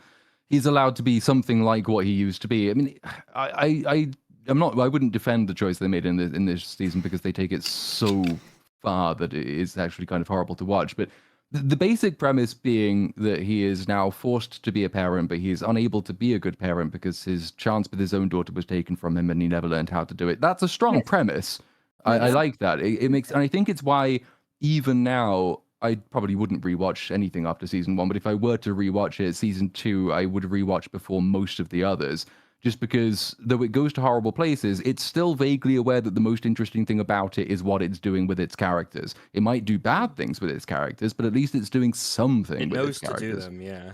he's allowed to be something like what he used to be. I mean, I wouldn't defend the choice they made in this season because they take it so far that it is actually kind of horrible to watch. But the basic premise being that he is now forced to be a parent, but he is unable to be a good parent because his chance with his own daughter was taken from him and he never learned how to do it. That's a strong Yes. premise. I like that. It makes, and I think it's why even now I probably wouldn't rewatch anything after season 1. But if I were to rewatch it, season 2 I would rewatch before most of the others, just because though it goes to horrible places, it's still vaguely aware that the most interesting thing about it is what it's doing with its characters. It might do bad things with its characters, but at least it's doing something It with knows its to characters. do them, yeah.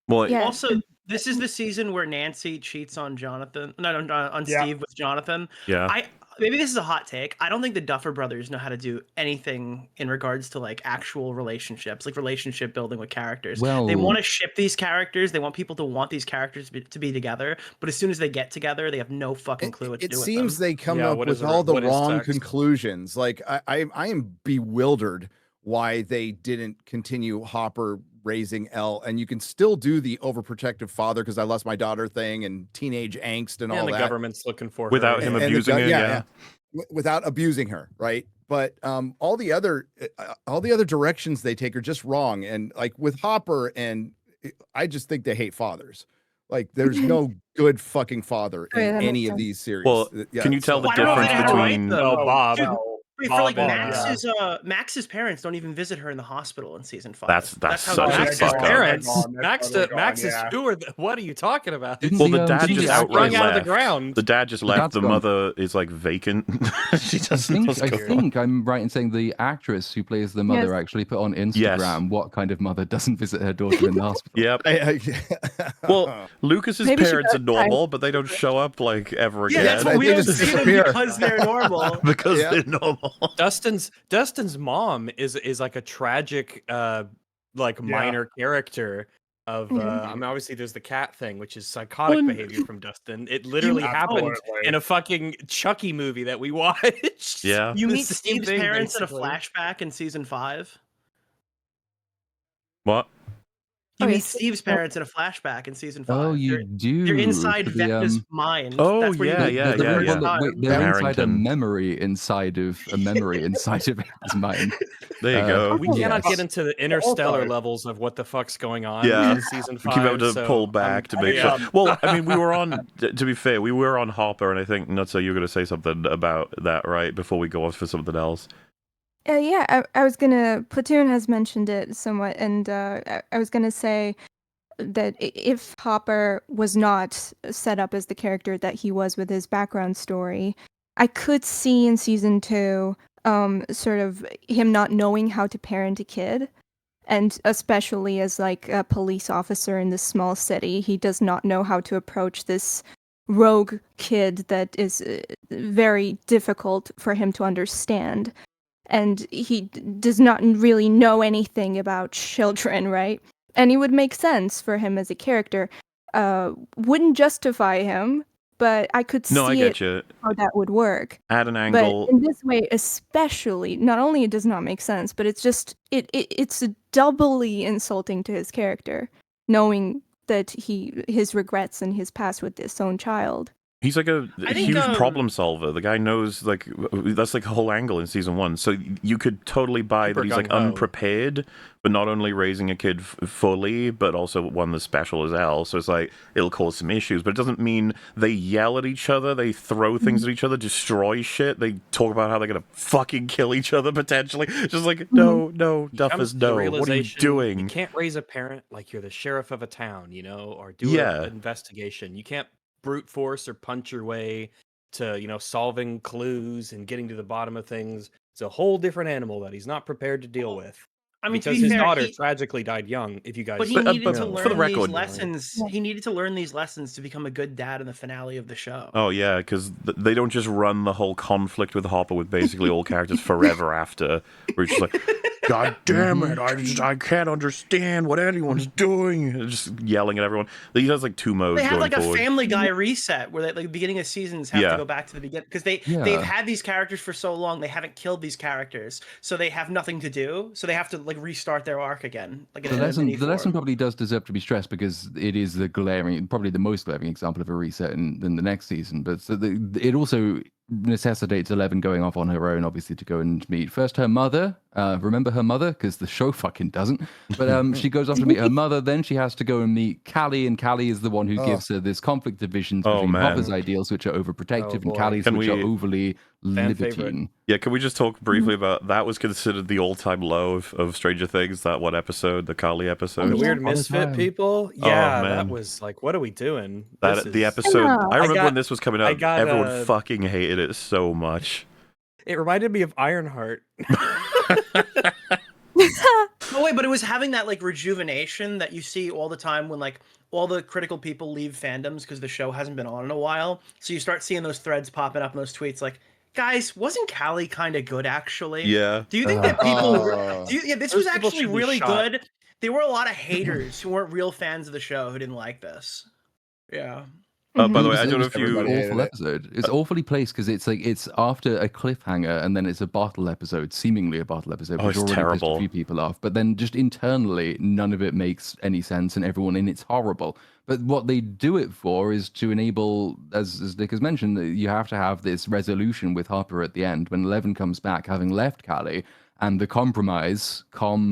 Well, Yeah. Also, this is the season where Nancy cheats on Jonathan. No, on Yeah. Steve with Jonathan. yeah. Maybe this is a hot take. I don't think the Duffer brothers know how to do anything in regards to like actual relationships, like relationship building with characters. Well, They want to ship these characters. They want people to want these characters to be together. But as soon as they get together, they have no fucking clue what to It do with seems them. they come Yeah, up what with is all the what is wrong sex? conclusions. Like I am bewildered why they didn't continue Hopper raising Elle, and you can still do the overprotective father because I lost my daughter thing and teenage angst and all And the that government's looking for her. Without him And the abusing her, yeah. without abusing her, right? But all the other directions they take are just wrong. And like with Hopper, and I just think they hate fathers. Like there's no good fucking father Oh, yeah, in that any makes of sense. these series. Well, Yeah, can you tell so- the I don't know if difference they had to write between? them. No, Bob. Dude, Wait, for like Bob, Max's parents don't even visit her in the hospital in season 5. That's how such bad a it Max's is. fuck up. parents. They're gone, Max, they're totally Max gone, is yeah. who what are you talking about? Didn't Well, the dad didn't just the actor- outright sprung out of the left. ground. The dad just The left. dad's The gone. mother is like vacant. She doesn't. I think I'm right in saying the actress who plays the mother Yes. actually put on Instagram what kind of mother doesn't visit her daughter in the hospital. Yep. Well, Lucas's Maybe she parents are does try. normal, but they don't show up like ever Yeah, again. that's what we They don't just see them disappear. because they're normal. because Yeah. they're normal. Dustin's mom is like a tragic minor character of Yeah. I mean, obviously there's the cat thing, which is psychotic behavior from Dustin. It literally happened Absolutely. in a fucking Chucky movie that we watched. Yeah. You The meet same Steve's thing, parents basically. in a flashback in season 5. What? You Oh, meet yes. Steve's parents in a flashback in season 5. Oh, you do. They're inside for the, Vecna's mind. Oh, That's where yeah, you yeah, meet yeah, them yeah. for the Wait, first they're time. inside a Harrington. memory inside of a memory inside of his mind. There you go. We cannot Yes. get into the interstellar Also- levels of what the fuck's going on Yeah. in season We 5. keep having to so pull back to make yeah. sure. Well, I mean, we were on. To be fair, we were on Hopper, and I think Nutso, you were going to say something about that, right? Before we go on for something else. Yeah, I was gonna. Platoon has mentioned it somewhat, and I was gonna say that if Hopper was not set up as the character that he was with his background story, I could see in season 2, sort of him not knowing how to parent a kid. And especially as like a police officer in this small city, he does not know how to approach this rogue kid that is very difficult for him to understand. And he does not really know anything about children, right? And it would make sense for him as a character. Wouldn't justify him, but I could No, I see get it you. how that would work. Add an But angle. in this way, especially, not only it does not make sense, but it's just it's doubly insulting to his character, knowing that his regrets and his past with this own child. He's like a I think, huge problem solver. The guy knows, like, that's like a whole angle in season 1. So you could totally buy Super that he's like gung-ho. unprepared, but not only raising a kid fully, but also one that's special as hell. So it's like it'll cause some issues, but it doesn't mean they yell at each other, they throw things at each other, destroy shit. They talk about how they're gonna fucking kill each other potentially. Just like no, Duffus, Comes to the no. What are you realization doing? You can't raise a parent like you're the sheriff of a town, or do Yeah. an investigation. You can't brute force or punch your way to, solving clues and getting to the bottom of things. It's a whole different animal that he's not prepared to deal with. I mean, to Because be his fair, daughter tragically died young, if you guys but he But, needed but to for learn the record- these lessons. He needed to learn these lessons to become a good dad in the finale of the show. Oh yeah, because they don't just run the whole conflict with Hopper with basically all characters forever after. We're just like, God damn it! I can't understand what anyone's doing. Just yelling at everyone. He has like 2 modes They have going like forward. a Family Guy reset where they, like, the beginning of seasons have Yeah. to go back to the beginning because they've Yeah. had these characters for so long, they haven't killed these characters, so they have nothing to do, so they have to like restart their arc again. Like The lesson probably does deserve to be stressed because it is probably the most glaring example of a reset in the next season. But it also necessitates Eleven going off on her own, obviously, to go and meet first her mother. Remember her mother? Because the show fucking doesn't. But she goes off to meet her mother. Then she has to go and meet Callie, and Callie is the one who gives her this conflict of visions Oh, between man. Hopper's ideals, which are overprotective, Oh, and boy. Callie's, Can which are we- overly Fan favorite. libertine. Yeah, can we just talk briefly about that? Was considered the all-time low of Stranger Things. That one episode, the Carly episode. The weird All the misfit time. people. Yeah, man. that was like, what are we doing? That This the is- episode. know. I remember got- when this was coming I out. got, Everyone fucking hated it so much. It reminded me of Ironheart. Oh wait, but it was having that like rejuvenation that you see all the time when like all the critical people leave fandoms because the show hasn't been on in a while. So you start seeing those threads popping up and those tweets like, guys, wasn't Callie kind of good actually? Yeah. Do you think that people? Oh. Yeah, this Those was people actually should be really shot. good. There were a lot of haters who weren't real fans of the show who didn't like this. Yeah. By the way, It I don't know was if an you. Everybody hated awful it. episode. It's awfully placed because it's like it's after a cliffhanger and then it's a bottle episode, seemingly a bottle episode, Oh, which it's already pissed terrible. a few people off. But then just internally, none of it makes any sense, and everyone in it's horrible. But what they do it for is to enable, as Dick has mentioned, that you have to have this resolution with Hopper at the end when Eleven comes back, having left Callie, and the compromise,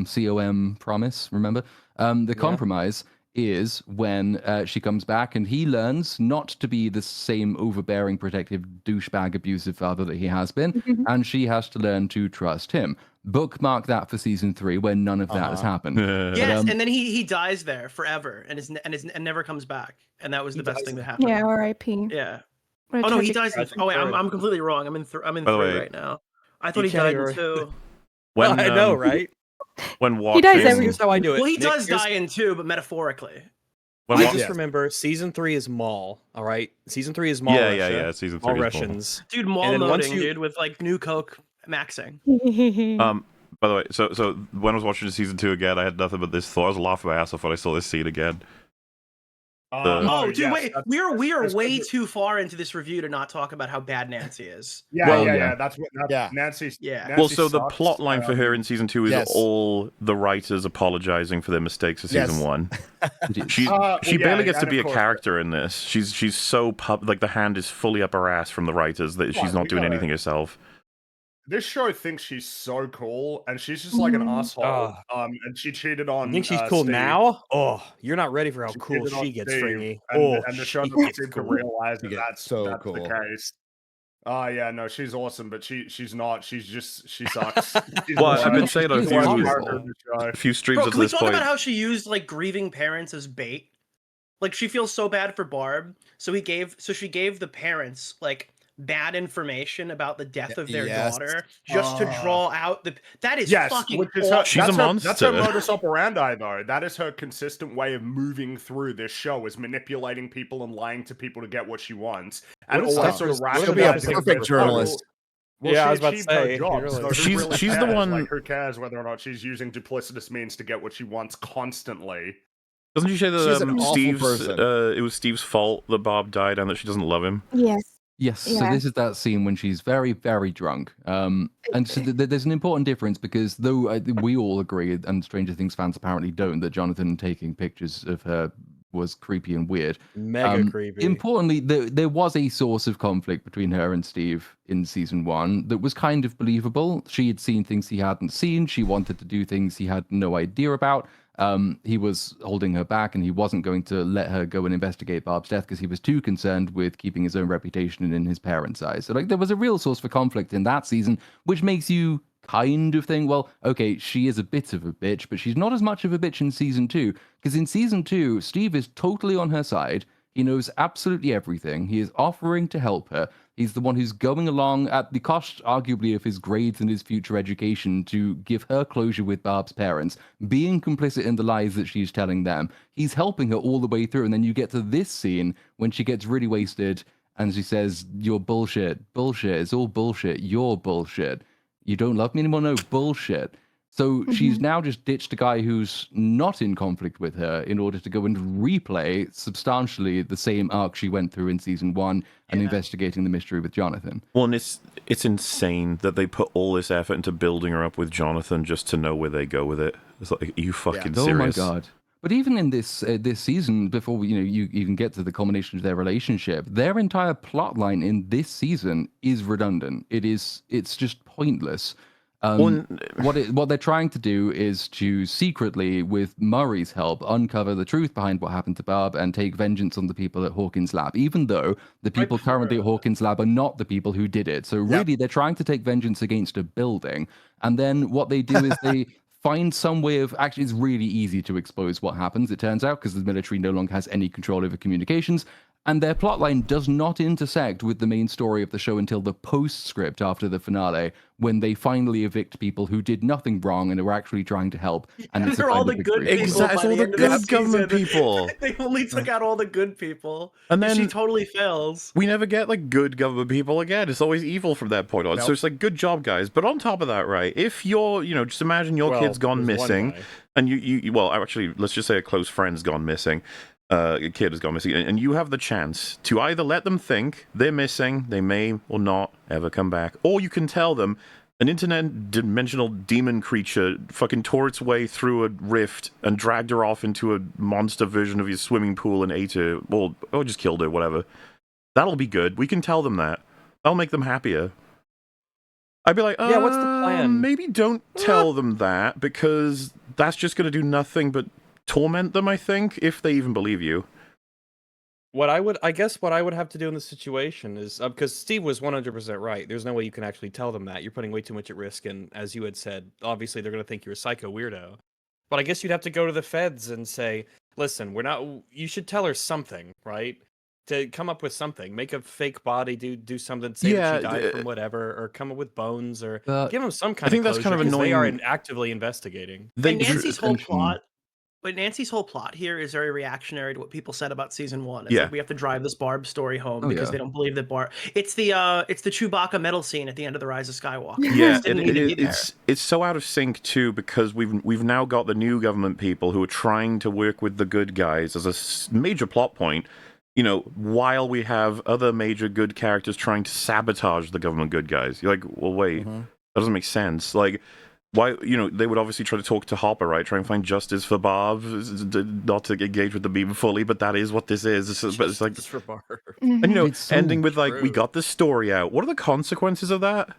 C-O-M promise, remember? The compromise is when she comes back and he learns not to be the same overbearing, protective, douchebag, abusive father that he has been, and she has to learn to trust him. Bookmark that for season 3, where none of that has happened. Yes, and then he dies there forever and never comes back. And that was the best thing that happened. Yeah, R.I.P. Yeah. What a Oh no, he tragic- dies. Oh wait, I'm completely wrong. I'm in By the 3 way, right now. I thought you he can't died in even- 2. When, I know, right? When He watching, dies every- Here's how I do it. Well, he Nick, does here's- die in 2, but metaphorically. when I wa- just Yeah. remember season 3 is Mall. All right, season 3 is Mall. Yeah, Russia, yeah, yeah. Season 3 Mall is Mall. Russians. Dude, mall And then once moding, you- dude, with like new Coke maxing. By the way, so when I was watching season 2 again, I had nothing but this thought. I was laughing my ass off when I saw this scene again. Oh, dude, yes, wait. that's We are that's way good. too far into this review to not talk about how bad Nancy is. Well, Yeah. yeah. That's Yeah. Nancy's. Yeah. Well, Nancy so the sucks. plot line for her in season 2 is Yes. all the writers apologizing for their mistakes of season Yes. 1. It is. She well, barely gets to and be of a course- character in this. She's so like the hand is fully up her ass from the writers that she's Right, not we doing gotta- anything herself. This show thinks she's so cool, and she's just like an asshole. And she cheated on. You think she's cool Steve. now? Oh, you're not ready for how She cool cheated on she gets, Steve, Stringy. And, Oh, and the show she doesn't gets seem to cool. realize She that gets that's so cool. the case. Yeah, no, she's awesome, but she's not. She sucks. She's Well, the I've been worst. saying it She's the worst a character in the show. a few streams Bro, at can we this talk point. about how she used like grieving parents as bait? Like she feels so bad for Barb, so she gave the parents like bad information about the death of their Yes. daughter just to draw out the. That is Yes, fucking which is awful. her, She's that's a her- That's her monster. modus operandi, though. That is her consistent way of moving through this show, is manipulating people and lying to people to get what she wants, and What is always that sort of for- She'll be a rationalizing. perfect journalist. Well, Yeah, I she was about to achieved her say, job, you're so like- who She's- really she's the cares? one- Like, who cares whether or not she's using duplicitous means to get what she wants constantly? Doesn't she say She's that an awful Steve's person. it was Steve's fault that Bob died and that she doesn't love him? Yes. Yes, so Yeah. this is that scene when she's very, very drunk. And so there's an important difference because though we all agree, and Stranger Things fans apparently don't, that Jonathan taking pictures of her was creepy and weird. Mega creepy. Importantly, there was a source of conflict between her and Steve in season 1 that was kind of believable. She had seen things he hadn't seen. She wanted to do things he had no idea about. He was holding her back and he wasn't going to let her go and investigate Barb's death because he was too concerned with keeping his own reputation and in his parents' eyes. So like there was a real source for conflict in that season, which makes you kind of think, well, okay, she is a bit of a bitch, but she's not as much of a bitch in season 2. Because in season 2, Steve is totally on her side. He knows absolutely everything. He is offering to help her. He's the one who's going along at the cost, arguably, of his grades and his future education to give her closure with Barb's parents, being complicit in the lies that she's telling them. He's helping her all the way through. And then you get to this scene when she gets really wasted and she says, "You're bullshit. Bullshit. It's all bullshit. You're bullshit. You don't love me anymore? No, bullshit." So she's now just ditched a guy who's not in conflict with her in order to go and replay substantially the same arc she went through in season 1 and investigating the mystery with Jonathan. Well, and it's insane that they put all this effort into building her up with Jonathan just to know where they go with it. It's like, are you fucking serious? Oh my god. But even in this season, before you even get to the culmination of their relationship, their entire plot line in this season is redundant. It's just pointless. What they're trying to do is to secretly, with Murray's help, uncover the truth behind what happened to Barb and take vengeance on the people at Hawkins Lab, even though the people currently at Hawkins Lab are not the people who did it. So really, they're trying to take vengeance against a building. And then what they do is they find some way of, actually, it's really easy to expose what happens, it turns out, because the military no longer has any control over communications. And their plotline does not intersect with the main story of the show until the postscript after the finale, when they finally evict people who did nothing wrong and were actually trying to help. And it's They're all the good people. Exactly, by all the the end of this good government season. people. They only took out all the good people. And then she totally fails. we never get like good government people again. It's always evil from that point on. So it's like, good job, guys. But on top of that, right? If you're, just imagine your kid's gone there's one missing, guy. and you well, actually, let's just say a close friend's gone missing. A kid has gone missing, and you have the chance to either let them think they're missing, they may or not ever come back, or you can tell them an interdimensional demon creature fucking tore its way through a rift and dragged her off into a monster version of your swimming pool and ate her, or just killed her, whatever. That'll be good. We can tell them that. That'll make them happier. I'd be like, Yeah, what's the plan? Maybe don't tell them that, because that's just going to do nothing but torment them, I think, if they even believe you. What I would have to do in this situation is, because Steve was 100% right. There's no way you can actually tell them that. You're putting way too much at risk, and as you had said, obviously they're going to think you're a psycho weirdo. But I guess you'd have to go to the feds and say, listen, you should tell her something, right? To come up with something, make a fake body, do something, say that she died from whatever, or come up with bones, or give them some kind of think that's kind of closure, 'cause they are annoying. Actively investigating. And Nancy's whole plot But Nancy's whole plot here is very reactionary to what people said about season 1. It's Yeah. like we have to drive this Barb story home Oh, because yeah. they don't believe that Barb. It's the Chewbacca medal scene at the end of the Rise of Skywalker. Yeah, Just didn't need to be there. it's so out of sync too, because we've now got the new government people who are trying to work with the good guys as a major plot point. You know, while we have other major good characters trying to sabotage the government good guys. You're like, well, wait, that doesn't make sense. Like, why? You know, they would obviously try to talk to Hopper, right? Try and find justice for Bob, not to engage with the Beam fully, but that is what this is. But it's like, Just for Barb. and you know, It's so ending with like, we true. got this story out. What are the consequences of that?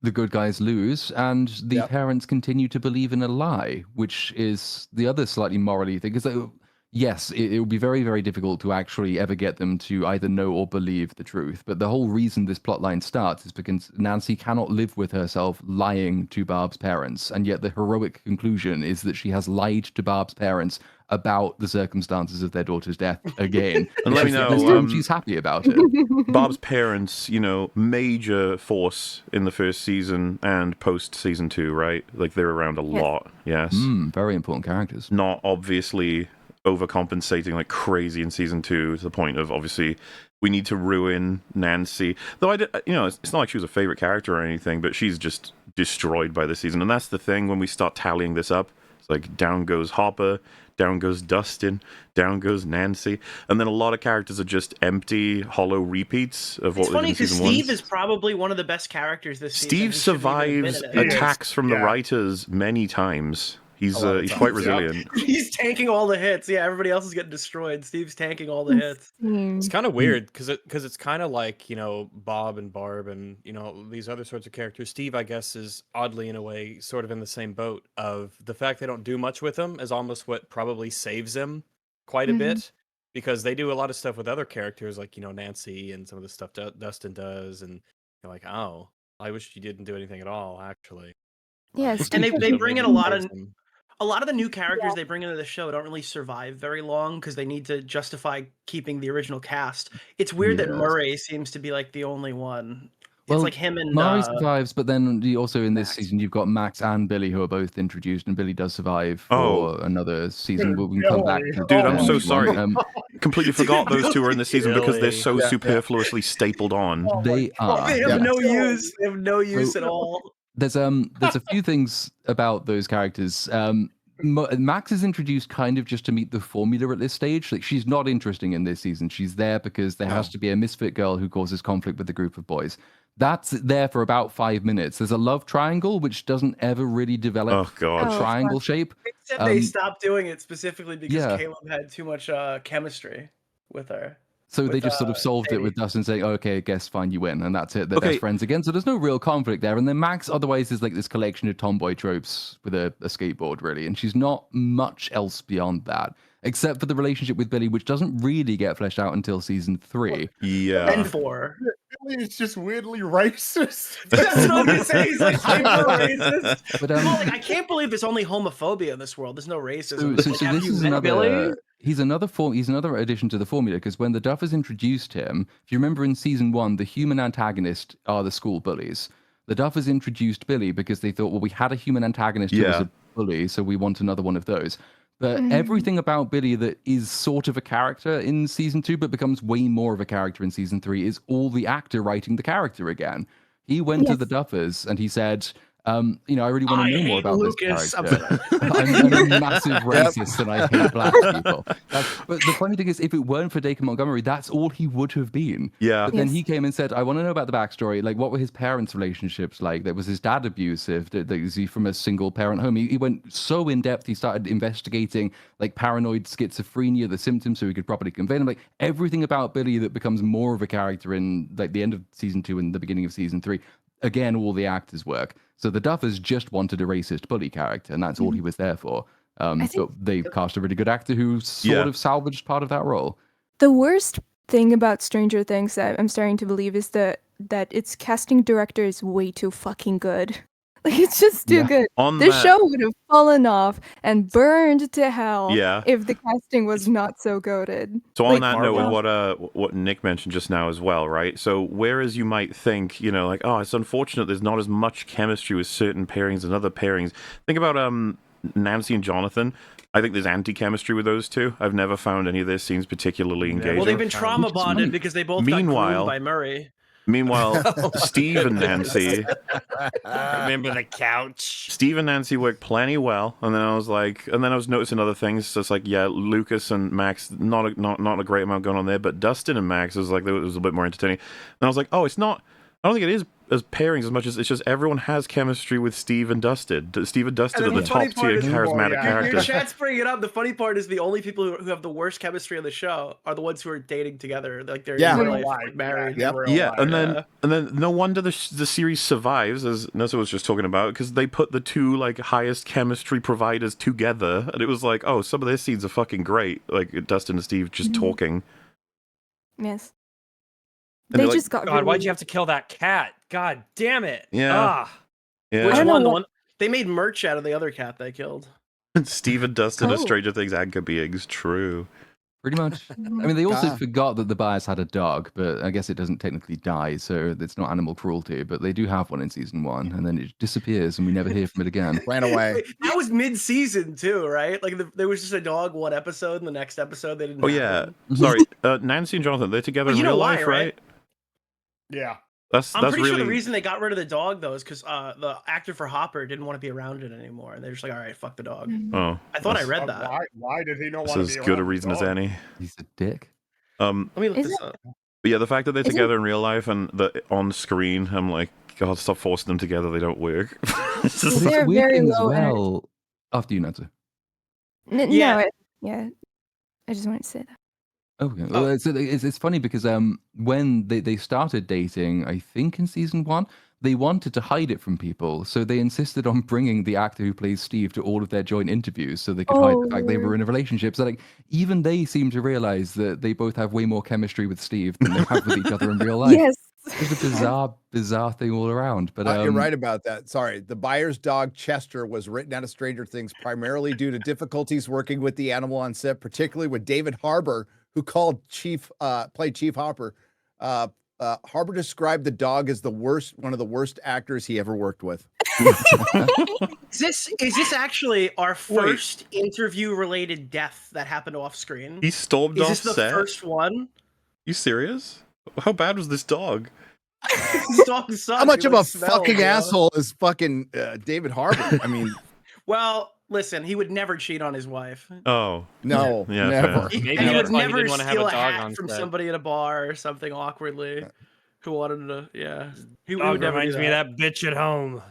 The good guys lose, and the Yep. parents continue to believe in a lie, which is the other slightly morally thing. Because yes, it would be very, very difficult to actually ever get them to either know or believe the truth. But the whole reason this plotline starts is because Nancy cannot live with herself lying to Barb's parents, and yet the heroic conclusion is that she has lied to Barb's parents about the circumstances of their daughter's death again. And let me She's- know, this time she's happy about it. Bob's parents, you know, major force in the first season and post season 2, right? Like they're around a lot. Yes. Very important characters. Not obviously overcompensating like crazy in season 2 to the point of obviously we need to ruin Nancy. Though you know, it's not like she was a favorite character or anything, but she's just destroyed by this season. And that's the thing when we start tallying this up. It's like down goes Hopper, down goes Dustin, down goes Nancy, and then a lot of characters are just empty, hollow repeats of what It's they did funny in because season 1. Steve is probably one of the best characters this season. Steve He shouldn't even have been survives in it. attacks from the Yeah. writers many times. He's A lot of he's times, quite yeah. resilient. He's tanking all the hits. Yeah, everybody else is getting destroyed. Steve's tanking all the hits. It's kind of weird because it's kind of like, you know, Bob and Barb and, you know, these other sorts of characters. Steve, I guess, is oddly in a way sort of in the same boat of the fact they don't do much with him is almost what probably saves him quite a bit, because they do a lot of stuff with other characters like, you know, Nancy and some of the stuff Dustin does, and you're like, oh, I wish you didn't do anything at all, actually. Yeah, And Steve they bring in a lot of Saves him. the new characters they bring into the show don't really survive very long because they need to justify keeping the original cast. It's weird that Yes. Murray seems to be like the only one. Well, It's like him and Murray survives, but then also in this Max. season you've got Max and Billy who are both introduced, and Billy does survive Oh. for another season. We can come back to Dude, I'm that so one. sorry. Completely forgot those two are in this season because they're so Yeah, yeah. superfluously stapled on. They are. they have Yeah. no use. They have no use at all. There's a few things about those characters. Max is introduced kind of just to meet the formula at this stage. Like, she's not interesting in this season. She's there because there has to be a misfit girl who causes conflict with a group of boys. That's there for about 5 minutes. There's a love triangle which doesn't ever really develop Oh god. a triangle shape. Except they stopped doing it specifically because yeah. Caleb had too much chemistry with her. So they with, just sort of solved it Sadie. with Dustin saying, okay, I guess fine, you win. And that's it. They're Okay. best friends again. So there's no real conflict there. And then Max otherwise is like this collection of tomboy tropes with a skateboard, really. And she's not much else beyond that, except for the relationship with Billy, which doesn't really get fleshed out until season 3. Yeah. And 4. Billy is just weirdly racist. That's what I'm gonna say. He's like hyper racist. But Well, like, I can't believe there's only homophobia in this world. There's no racism. So Like, have this you is met Billy? another. He's another addition to the formula, because when the Duffers introduced him, if you remember in season 1, the human antagonist are the school bullies. The Duffers introduced Billy because they thought, well, we had a human antagonist who was Yeah. a bully, so we want another one of those. But everything about Billy that is sort of a character in season 2, but becomes way more of a character in season 3, is all the actor writing the character again. He went to the Duffers and he said, you know, I really want to know more hate about Lucas. this character. I'm a massive racist and I hate black people. But the funny thing is, if it weren't for Dacre Montgomery, that's all he would have been. Yeah. But then Yes. he came and said, I want to know about the backstory. Like, what were his parents' relationships like? Was his dad abusive? Was he from a single parent home? He went so in depth. He started investigating like paranoid schizophrenia, the symptoms, so he could properly convey them. Like everything about Billy that becomes more of a character in like the end of season 2 and the beginning of season 3. Again, all the actors work. So the Duffers just wanted a racist bully character, and that's all he was there for. think- But they cast a really good actor who sort of salvaged part of that role. The worst thing about Stranger Things that I'm starting to believe is that its casting director is way too fucking good. Like, it's just too Yeah. good. On This that- show would have fallen off and burned to hell Yeah. if the casting was not so goated. So on Like, that note, Marvel. with what Nick mentioned just now as well, right? So whereas you might think, you know, like, oh, it's unfortunate there's not as much chemistry with certain pairings and other pairings. Think about Nancy and Jonathan, I think there's anti-chemistry with those two. I've never found any of their scenes particularly engaging. Well, they've been Found- trauma bonded because they both got Meanwhile- groomed by Murray. Meanwhile, Oh my Steve and goodness. Nancy, Remember the couch? Steve and Nancy worked plenty well, and then I was noticing other things. So it's like, yeah, Lucas and Max, not a great amount going on there, but Dustin and Max was like, it was a bit more entertaining. And I was like, oh, it's not. I don't think it is as pairings as much as it's just everyone has chemistry with Steve and Dustin. Steve and Dustin And are then the the funny top part tier is- charismatic Yeah. Your characters. chat's bringing it up. The funny part is the only people who have the worst chemistry on the show are the ones who are dating together. Like they're Yeah. in real Real life, life, like, married. Yep. Yeah, and Yeah. then no wonder the series survives, as Nessa was just talking about, because they put the two like highest chemistry providers together, and it was like, oh, some of their scenes are fucking great, like Dustin and Steve just talking. Yes. And They they're like, just got God, really why'd you have to kill that cat? God damn it. Yeah. Ah. Yeah, Which I don't know one? The what- one they made merch out of the other cat they killed. Steve and Dustin are Oh. Stranger Things anchor beings. True. Pretty much. I mean, they also Ah. forgot that the bias had a dog, but I guess it doesn't technically die, so it's not animal cruelty. But they do have one in season 1, and then it disappears, and we never hear from it again. Ran away. Wait, that was mid-season too, right? Like there was just a dog one episode, and the next episode they didn't. Oh have yeah. one. Sorry, Nancy and Jonathan, they're together Well, in you know real why, life, right? right? Yeah. That's I'm pretty really sure the reason they got rid of the dog though is because the actor for Hopper didn't want to be around it anymore, and they're just like, all right, fuck the dog. Oh, I thought I that's- read that. Why did he not That's want to as be good a around reason the as dog? any. He's a dick. Let me look Is this it- up. But yeah, the fact that they're Isn't- together in real life and that on screen, I'm like, God, stop forcing them together. They don't work. It's just They're like, Weird very thing as low energy. well. After you, Nancy. Yeah. No, yeah. I just wanted to say that. Okay. Well, it's funny because when they started dating, I think in season 1, they wanted to hide it from people, so they insisted on bringing the actor who plays Steve to all of their joint interviews, so they could hide the fact they were in a relationship. So like, even they seem to realize that they both have way more chemistry with Steve than they have with each other in real life. Yes. It's a bizarre thing all around. But You're right about that. Sorry. The buyer's dog, Chester, was written out of Stranger Things primarily due to difficulties working with the animal on set, particularly with David Harbour, who played Chief Hopper. Harbour described the dog as one of the worst actors he ever worked with. Is this actually our first interview-related death that happened off screen? he stormed Is off this the set. first one? You serious? How bad was this dog? This dog sucks. How much He, of a like, smells, fucking you know? asshole is fucking David Harbour? I mean, Well, listen, he would never cheat on his wife. Oh, no, Yeah, never. Maybe And he that's would why he never didn't wanna have steal a a dog hat on from set. somebody at a bar or something awkwardly. Who wanted to? Yeah, he Dog would never reminds do me of that bitch at home.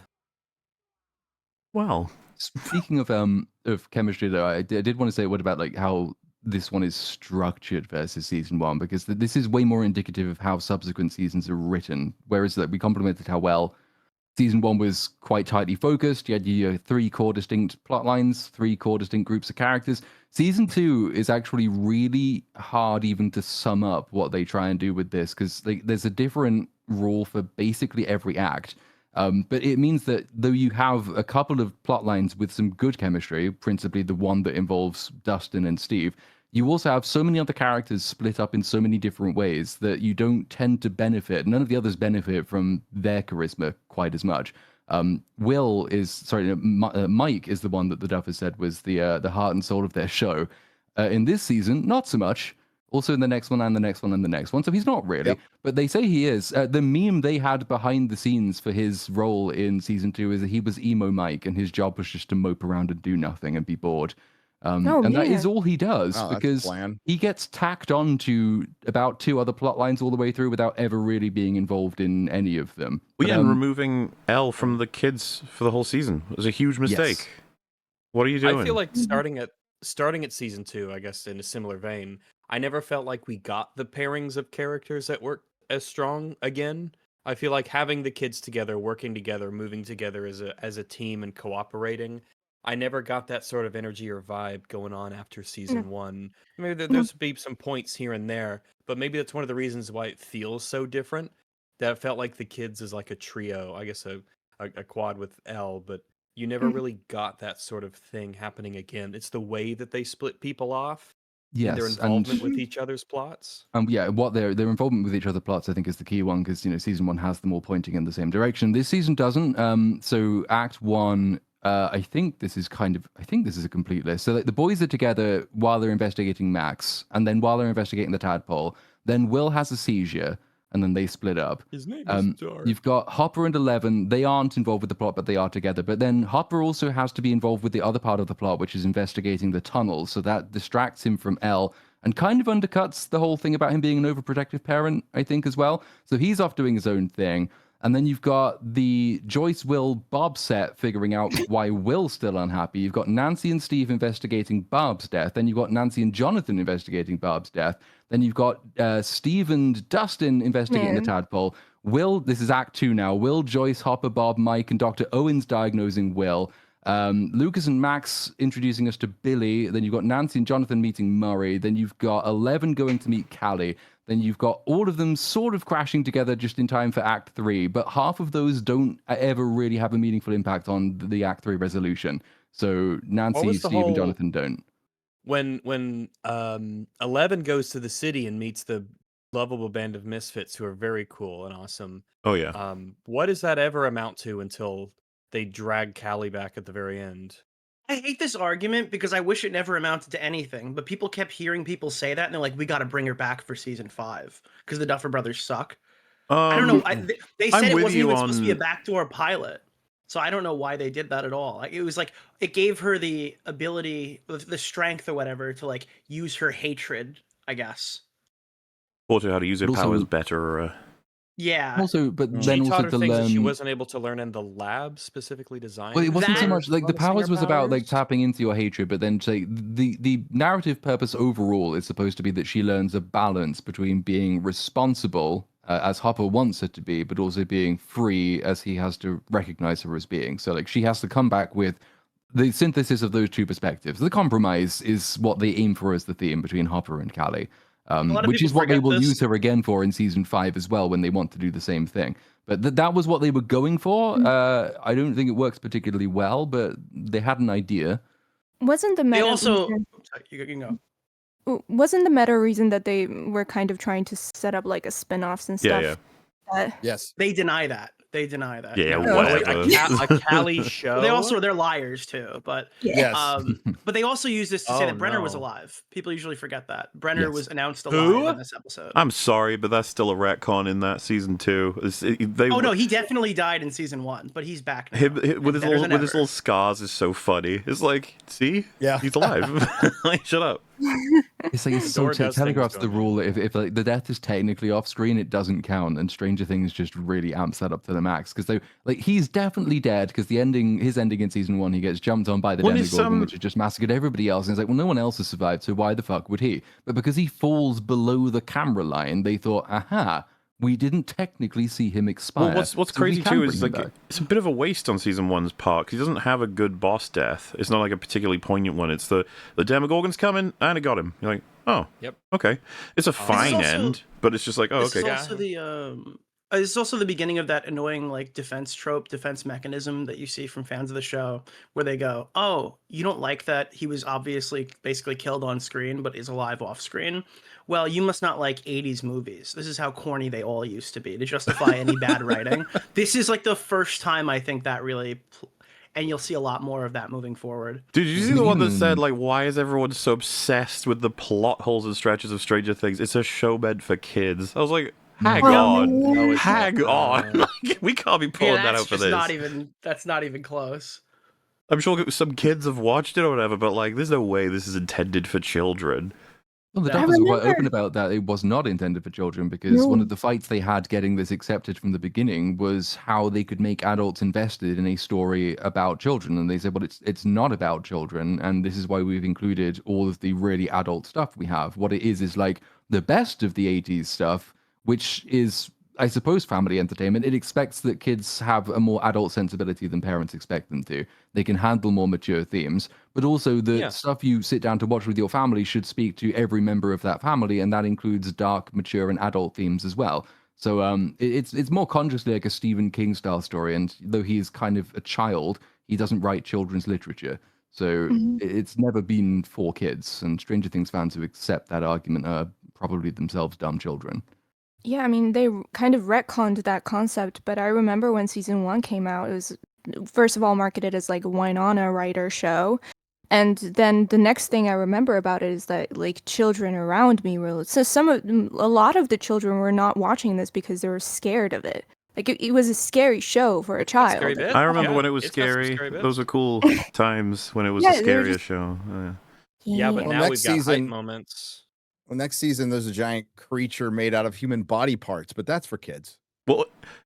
well, speaking of chemistry, though, I did want to say, what about like how this one is structured versus season 1? Because this is way more indicative of how subsequent seasons are written. Whereas like we complimented how well season 1 was quite tightly focused. You had your 3 core distinct plot lines, 3 core distinct groups of characters. Season 2 is actually really hard even to sum up what they try and do with this, because there's a different rule for basically every act. But it means that though you have a couple of plot lines with some good chemistry, principally the one that involves Dustin and Steve, you also have so many other characters split up in so many different ways that you don't tend to benefit. None of the others benefit from their charisma quite as much. Mike is the one that the Duffers said was the heart and soul of their show. In this season, not so much. Also in the next one and the next one and the next one. So he's not really, but they say he is. The meme they had behind the scenes for his role in season 2 is that he was emo Mike and his job was just to mope around and do nothing and be bored. And that is all he does, Oh, that's because bland. he gets tacked on to about 2 other plot lines all the way through without ever really being involved in any of them. well, But, yeah, and removing Elle from the kids for the whole season was a huge mistake. Yes. What are you doing? I feel like starting at season 2, I guess in a similar vein, I never felt like we got the pairings of characters that worked as strong again. I feel like having the kids together, working together, moving together as a team and cooperating. I never got that sort of energy or vibe going on after season 1. Maybe there's be some points here and there, but maybe that's one of the reasons why it feels so different. That it felt like the kids is like a trio, I guess a quad with Elle, but you never really got that sort of thing happening again. It's the way that they split people off. yes, And their involvement with each other's plots. What their involvement with each other plots, I think, is the key one, because season 1 has them all pointing in the same direction. This season doesn't. So Act 1 I think this is a complete list. So like, the boys are together while they're investigating Max, and then while they're investigating the tadpole, then Will has a seizure, and then they split up. His name is Shart. You've got Hopper and Eleven. They aren't involved with the plot, but they are together. But then Hopper also has to be involved with the other part of the plot, which is investigating the tunnels. So that distracts him from Elle and kind of undercuts the whole thing about him being an overprotective parent, I think, as well. So he's off doing his own thing. And then you've got the Joyce, Will, Bob set figuring out why Will's still unhappy. You've got Nancy and Steve investigating Barb's death. Then you've got Nancy and Jonathan investigating Barb's death. Then you've got Steve and Dustin investigating the tadpole. Will, this is Act 2 now. Will, Joyce, Hopper, Bob, Mike, and Dr. Owens diagnosing Will. Lucas and Max introducing us to Billy. Then you've got Nancy and Jonathan meeting Murray. Then you've got Eleven going to meet Callie. Then you've got all of them sort of crashing together just in time for Act 3, but half of those don't ever really have a meaningful impact on the Act 3 resolution. So Nancy, Steve, and Jonathan don't. When 11 goes to the city and meets the lovable band of misfits who are very cool and awesome. Oh yeah. What does that ever amount to until they drag Callie back at the very end? I hate this argument because I wish it never amounted to anything, but people kept hearing people say that, and they're like, we got to bring her back for season 5 because the Duffer Brothers suck. I don't know. They said it wasn't even supposed to be a backdoor pilot. So I don't know why they did that at all. Like, it was like, it gave her the ability, the strength or whatever to like use her hatred, I guess. Taught her how to use her Also- powers better. Yeah. Also, but She then taught also her to things that she learn. wasn't able to learn in the lab specifically designed. Well, it wasn't so That- much like the Focusing powers her was about like powers? tapping into your hatred, but then say the narrative purpose overall is supposed to be that she learns a balance between being responsible, as Hopper wants her to be, but also being free as he has to recognize her as being. So like she has to come back with the synthesis of those two perspectives. The compromise is what they aim for as the theme between Hopper and Callie. lot of Which is people what they forget will this. use her again for in season 5 as well when they want to do the same thing. But that was what they were going for. I don't think it works particularly well, but they had an idea. Wasn't the They meta also. reason, Sorry, you can go. wasn't the meta reason that they were kind of trying to set up like a spin-offs and Yeah, stuff? Yes. They deny that. They deny that. Yeah, No. whatever. a Callie show. They're liars too, but Yes. but they also use this to say Oh, that Brenner was no. alive. People usually forget that Brenner Yes. was announced Who? alive in this episode. I'm sorry, but that's still a retcon in that season 2. Oh no, he definitely died in season 1, but he's back now. Him with and his better than with his ever. little scars is so funny. It's like, see, Yeah. he's alive. Like, shut up. It's like it's so Door does telegraphs things the to him. rule that if like the death is technically off screen, it doesn't count, and Stranger Things just really amps that up to the max because they like he's definitely dead because his ending in season 1, he gets jumped on by the Well, it's, Demogorgon, which has just massacred everybody else, and it's like, well, no one else has survived, so why the fuck would he? But because he falls below the camera line, they thought, aha, we didn't technically see him expire. Well, what's so we crazy can too bring is him like back. it's a bit of a waste on season 1's part because he doesn't have a good boss death. It's not like a particularly poignant one. It's the Demogorgon's coming and it got him. You're like, oh, Yep. okay. It's a fine also- end, but it's just like, oh, This okay. is also this is also the beginning of that annoying like defense mechanism that you see from fans of the show, where they go, "Oh, you don't like that he was obviously basically killed on screen, but is alive off screen. Well, you must not like '80s movies. This is how corny they all used to be to justify any bad writing." This is like the first time I think that really, and you'll see a lot more of that moving forward. Did you see the one that said, like, why is everyone so obsessed with the plot holes and stretches of Stranger Things? It's a show meant for kids. I was like, hang on. No, it's Hang not. on. We can't be pulling that that's out for just this. that's not even close. I'm sure some kids have watched it or whatever, but, like, there's no way this is intended for children. Well, the I Duffers were quite remember- open about that. It was not intended for children because one of the fights they had getting this accepted from the beginning was how they could make adults invested in a story about children. And they said, well, it's not about children. And this is why we've included all of the really adult stuff we have. What it is like the best of the 80s stuff, which is, I suppose, family entertainment. It expects that kids have a more adult sensibility than parents expect them to. They can handle more mature themes, but also the stuff you sit down to watch with your family should speak to every member of that family, and that includes dark, mature, and adult themes as well. So it's more consciously like a Stephen King style story, and though he is kind of a child, he doesn't write children's literature. So it's never been for kids, and Stranger Things fans who accept that argument are probably themselves dumb children. Yeah, I mean, they kind of retconned that concept, but I remember when season 1 came out, it was first of all marketed as like a Winona Ryder show. And then the next thing I remember about it is that like children around me were so a lot of the children were not watching this because they were scared of it. Like it was a scary show for a It's got scary child. bits. I remember Yeah, when it was it's got some scary. scary bits. Those were cool times when it was Yeah, the they were scariest just show. Yeah, but Well, now we've next got hype season, moments. well, next season there's a giant creature made out of human body parts, but that's for kids. Well,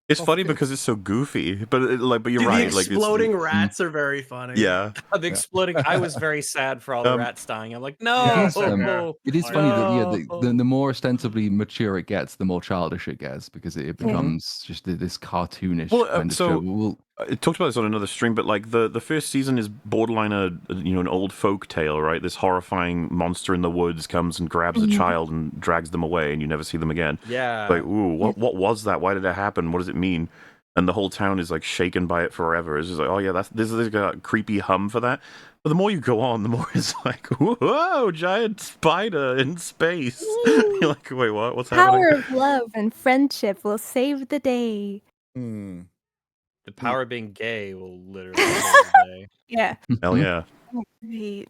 it's Oh, funny for because kids. it's so goofy, but but you're Dude, the right. Like exploding rats are very funny. yeah. The exploding. I was very sad for all the Um, rats dying. I'm like, Yeah, no. same here. It is funny that the more ostensibly mature it gets, the more childish it gets because it becomes just this cartoonish Well, kind of show. Well, I talked about this on another stream, but like the first season is borderline an old folk tale, right? This horrifying monster in the woods comes and grabs a child and drags them away, and you never see them again. Yeah. Like, ooh, what was that? Why did it happen? What does it mean? And the whole town is like shaken by it forever. It's just like, oh yeah, this is like a creepy hum for that. But the more you go on, the more it's like, whoa, giant spider in space. You're like, wait, what? What's happening? Power of love and friendship will save the day. Hmm. The power of being gay will literally save the day. Yeah. Hell yeah. Oh, great.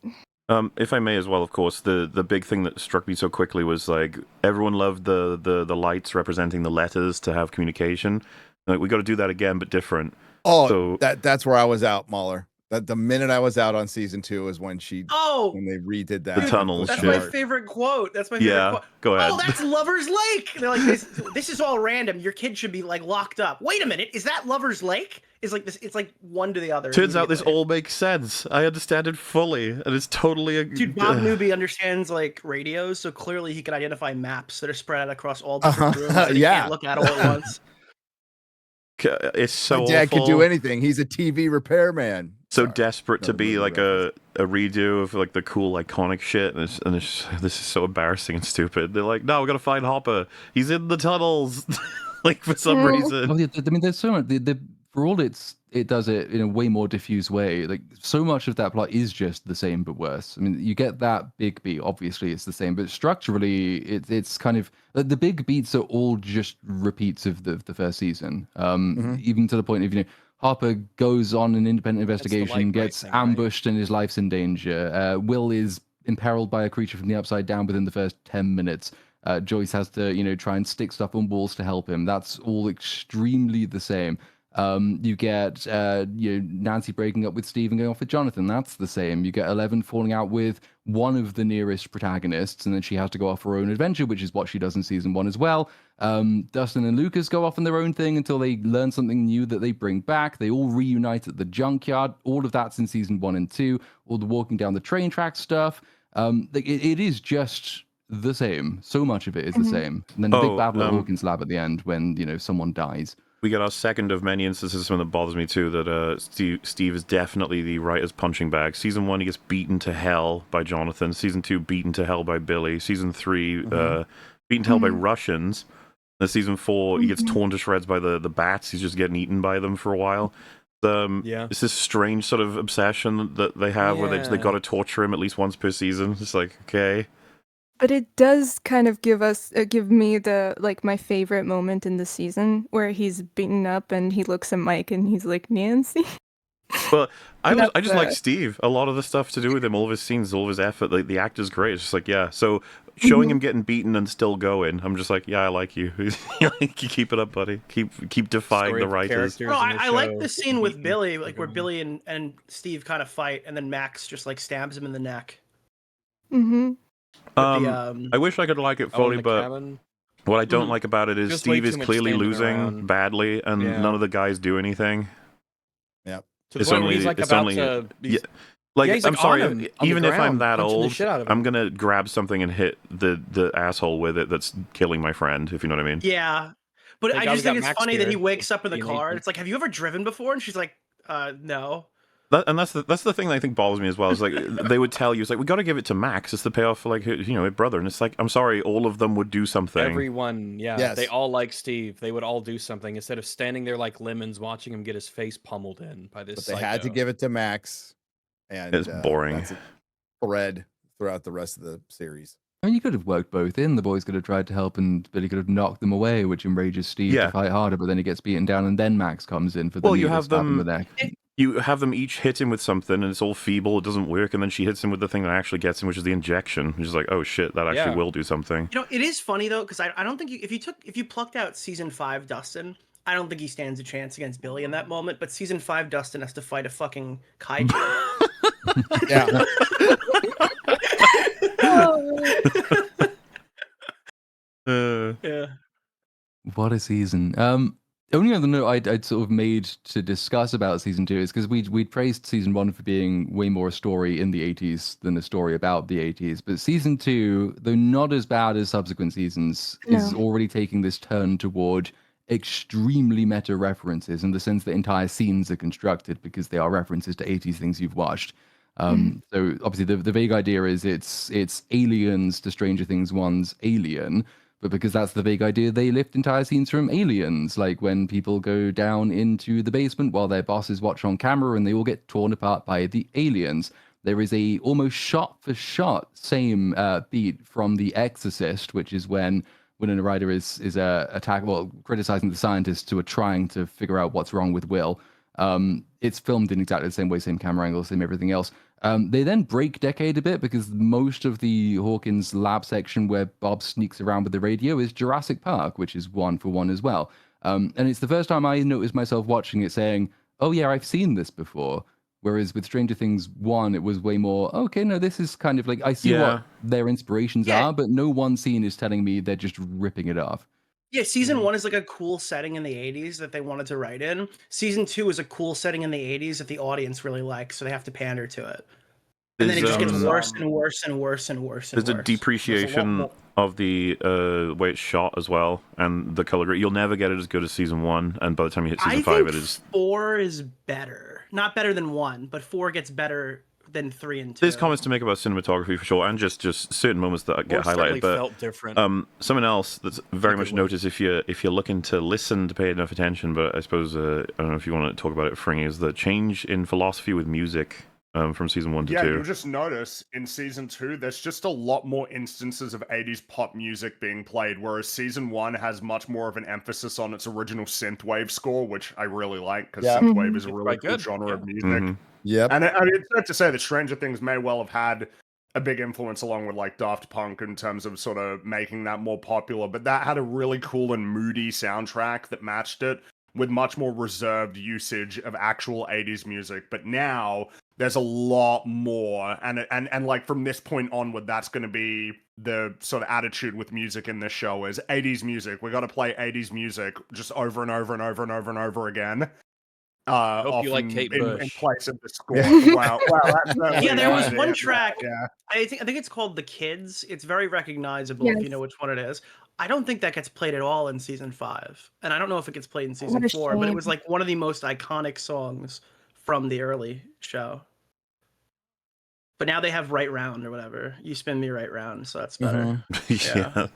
If I may as well, of course, the big thing that struck me so quickly was like everyone loved the lights representing the letters to have communication. Like we got to do that again, but different. Oh, So that's where I was out, Mahler. That the minute I was out on season 2 is when when they redid that. The tunnels That's shit. my favorite quote. That's my favorite Yeah, quote. go ahead. Oh, that's Lover's Lake. They're like, this is all random. Your kid should be like locked up. Wait a minute, is that Lover's Lake? It's like this. It's like one to the other. Turns out this immediately. all makes sense. I understand it fully, and it's totally a Dude, Bob Newby understands like radios, so clearly he can identify maps that are spread out across all different rooms that he Yeah. can't look at all at once. It's so My dad could awful. do anything. He's a TV repairman. So Sorry. desperate to Another be movie like reference. a redo of like the cool iconic shit, and this is so embarrassing and stupid. They're like, no, we gotta find Hopper. He's in the tunnels, like for some reason. oh, yeah, I mean, there's so much. For all it does it in a way more diffuse way. Like so much of that plot is just the same but worse. I mean, you get that big beat. Obviously, it's the same, but structurally, it's kind of the big beats are all just repeats of the first season. Even to the point of Harper goes on an independent investigation, light gets thing, right? ambushed, and his life's in danger. Will is imperiled by a creature from the upside down within the first 10 minutes. Joyce has to, try and stick stuff on walls to help him. That's all extremely the same. You get Nancy breaking up with Steve and going off with Jonathan. That's the same. You get Eleven falling out with one of the nearest protagonists, and then she has to go off her own adventure, which is what she does in season 1 as well. Dustin and Lucas go off on their own thing until they learn something new that they bring back. They all reunite at the junkyard. All of that's in season 1 and 2. All the walking down the train track stuff. It is just the same. So much of it is the same. And then the big battle at Hawkins Lab at the end when someone dies. We get our second of many instances, something that bothers me too, that Steve is definitely the writer's punching bag. Season 1, he gets beaten to hell by Jonathan. Season 2, beaten to hell by Billy. Season 3, beaten to hell by Russians. Then season 4, he gets torn to shreds by the bats. He's just getting eaten by them for a while. It's this strange sort of obsession that they have where they got to torture him at least once per season. It's like, okay. But it does kind of give me my favorite moment in the season where he's beaten up and he looks at Mike and he's like, Nancy. Well, I just like That's, Steve. A lot of the stuff to do with him, all of his scenes, all of his effort, like the actor's great. It's just like, yeah. So showing him getting beaten and still going, I'm just like, yeah, I like you. You keep it up, buddy. Keep defying Story the of writers. characters No, in I the like show. the scene with Billy, like where Billy and Steve kind of fight, and then Max just like stabs him in the neck. Mm-hmm. I wish I could like it Oh, in fully, the but cabin. what I don't like about it is Just way Steve is too much clearly standing losing around. badly, and Yeah. none of the guys do anything. Yep. To the It's point where only- he's like it's about only- to. yeah. Like, Yeah, he's, I'm like, sorry, on him, on the even if I'm ground, that punching the old, shit out of I'm him. gonna grab something and hit the asshole with it that's killing my friend, if you know what I mean. Yeah, but Thank I God just we got think it's Max funny that he here. wakes up in the He car. made- It's like, have you ever driven before? And she's like, no. And that's the thing that I think bothers me as well. Is like they would tell you, it's like, we got to give it to Max. It's the payoff for like her brother, and it's like, I'm sorry, all of them would do something. Everyone, yeah, Yes. they all like Steve. They would all do something instead of standing there like lemons, watching him get his face pummeled in by this. But they had to psycho. give it to Max. And It's boring. That's a thread throughout the rest of the series. I mean, you could have worked both in. The boys could have tried to help, and Billy could have knocked them away, which enrages Steve to fight harder. But then he gets beaten down, and then Max comes in for the you needle have stab in the them. neck. You have them each hit him with something, and it's all feeble. It doesn't work, and then she hits him with the thing that actually gets him, which is the injection. Which is like, oh shit, that actually will do something. You know, it is funny though, because I don't think if you plucked out season 5 Dustin, I don't think he stands a chance against Billy in that moment. But season 5 Dustin has to fight a fucking kaiju. Yeah. Yeah. What a season. Only other note I'd sort of made to discuss about season 2 is because we'd praised season 1 for being way more a story in the 80s than a story about the 80s. But season 2, though not as bad as subsequent seasons, is already taking this turn toward extremely meta references in the sense that entire scenes are constructed because they are references to 80s things you've watched. So obviously the vague idea is it's aliens to Stranger Things 1's Alien. But because that's the vague idea, they lift entire scenes from Aliens, like when people go down into the basement while their bosses watch on camera and they all get torn apart by the aliens. There is a almost shot-for-shot same beat from The Exorcist, which is when Winona Ryder is criticizing the scientists who are trying to figure out what's wrong with Will. It's filmed in exactly the same way, same camera angle, same everything else. They then break decade a bit because most of the Hawkins lab section where Bob sneaks around with the radio is Jurassic Park, which is 1-for-1 as well. And it's the first time I noticed myself watching it saying, oh yeah, I've seen this before. Whereas with Stranger Things 1, it was way more, okay, no, this is kind of like, I see what their inspirations are, but no one scene is telling me they're just ripping it off. Yeah, season 1 is like a cool setting in the 80s that they wanted to write in. Season 2 is a cool setting in the 80s that the audience really likes, so they have to pander to it. And then it just gets worse and worse and worse and worse and worse. There's a depreciation of the way it's shot as well, and the color. You'll never get it as good as season 1, and by the time you hit season 5, it is. 4 is better. Not better than 1, but 4 gets better than 3 and 2. There's comments to make about cinematography for sure, and just certain moments that get highlighted. But felt different. Something else that's very much noticed if you're looking to listen to pay enough attention. But I suppose I don't know if you want to talk about it, Fringy, is the change in philosophy with music. From season 1 to 2. Yeah, you'll just notice in season 2, there's just a lot more instances of 80s pop music being played, whereas season 1 has much more of an emphasis on its original synthwave score, which I really like, because synthwave is a really good genre of music. Yep. And it's fair to say that Stranger Things may well have had a big influence along with like Daft Punk in terms of sort of making that more popular, but that had a really cool and moody soundtrack that matched it with much more reserved usage of actual 80s music. But now there's a lot more, and like from this point onward, that's going to be the sort of attitude with music in this show is 80s music. We got to play 80s music just over and over and over and over and over again. Hope you like Kate Bush in place of the score. Wow, that's yeah, there was one track. Yeah, I think it's called "The Kids." It's very recognizable if you know which one it is. I don't think that gets played at all in season 5, and I don't know if it gets played in season 4. But it was like one of the most iconic songs from the early show. But now they have Right Round or whatever. You spin me right round, so that's better. Yeah.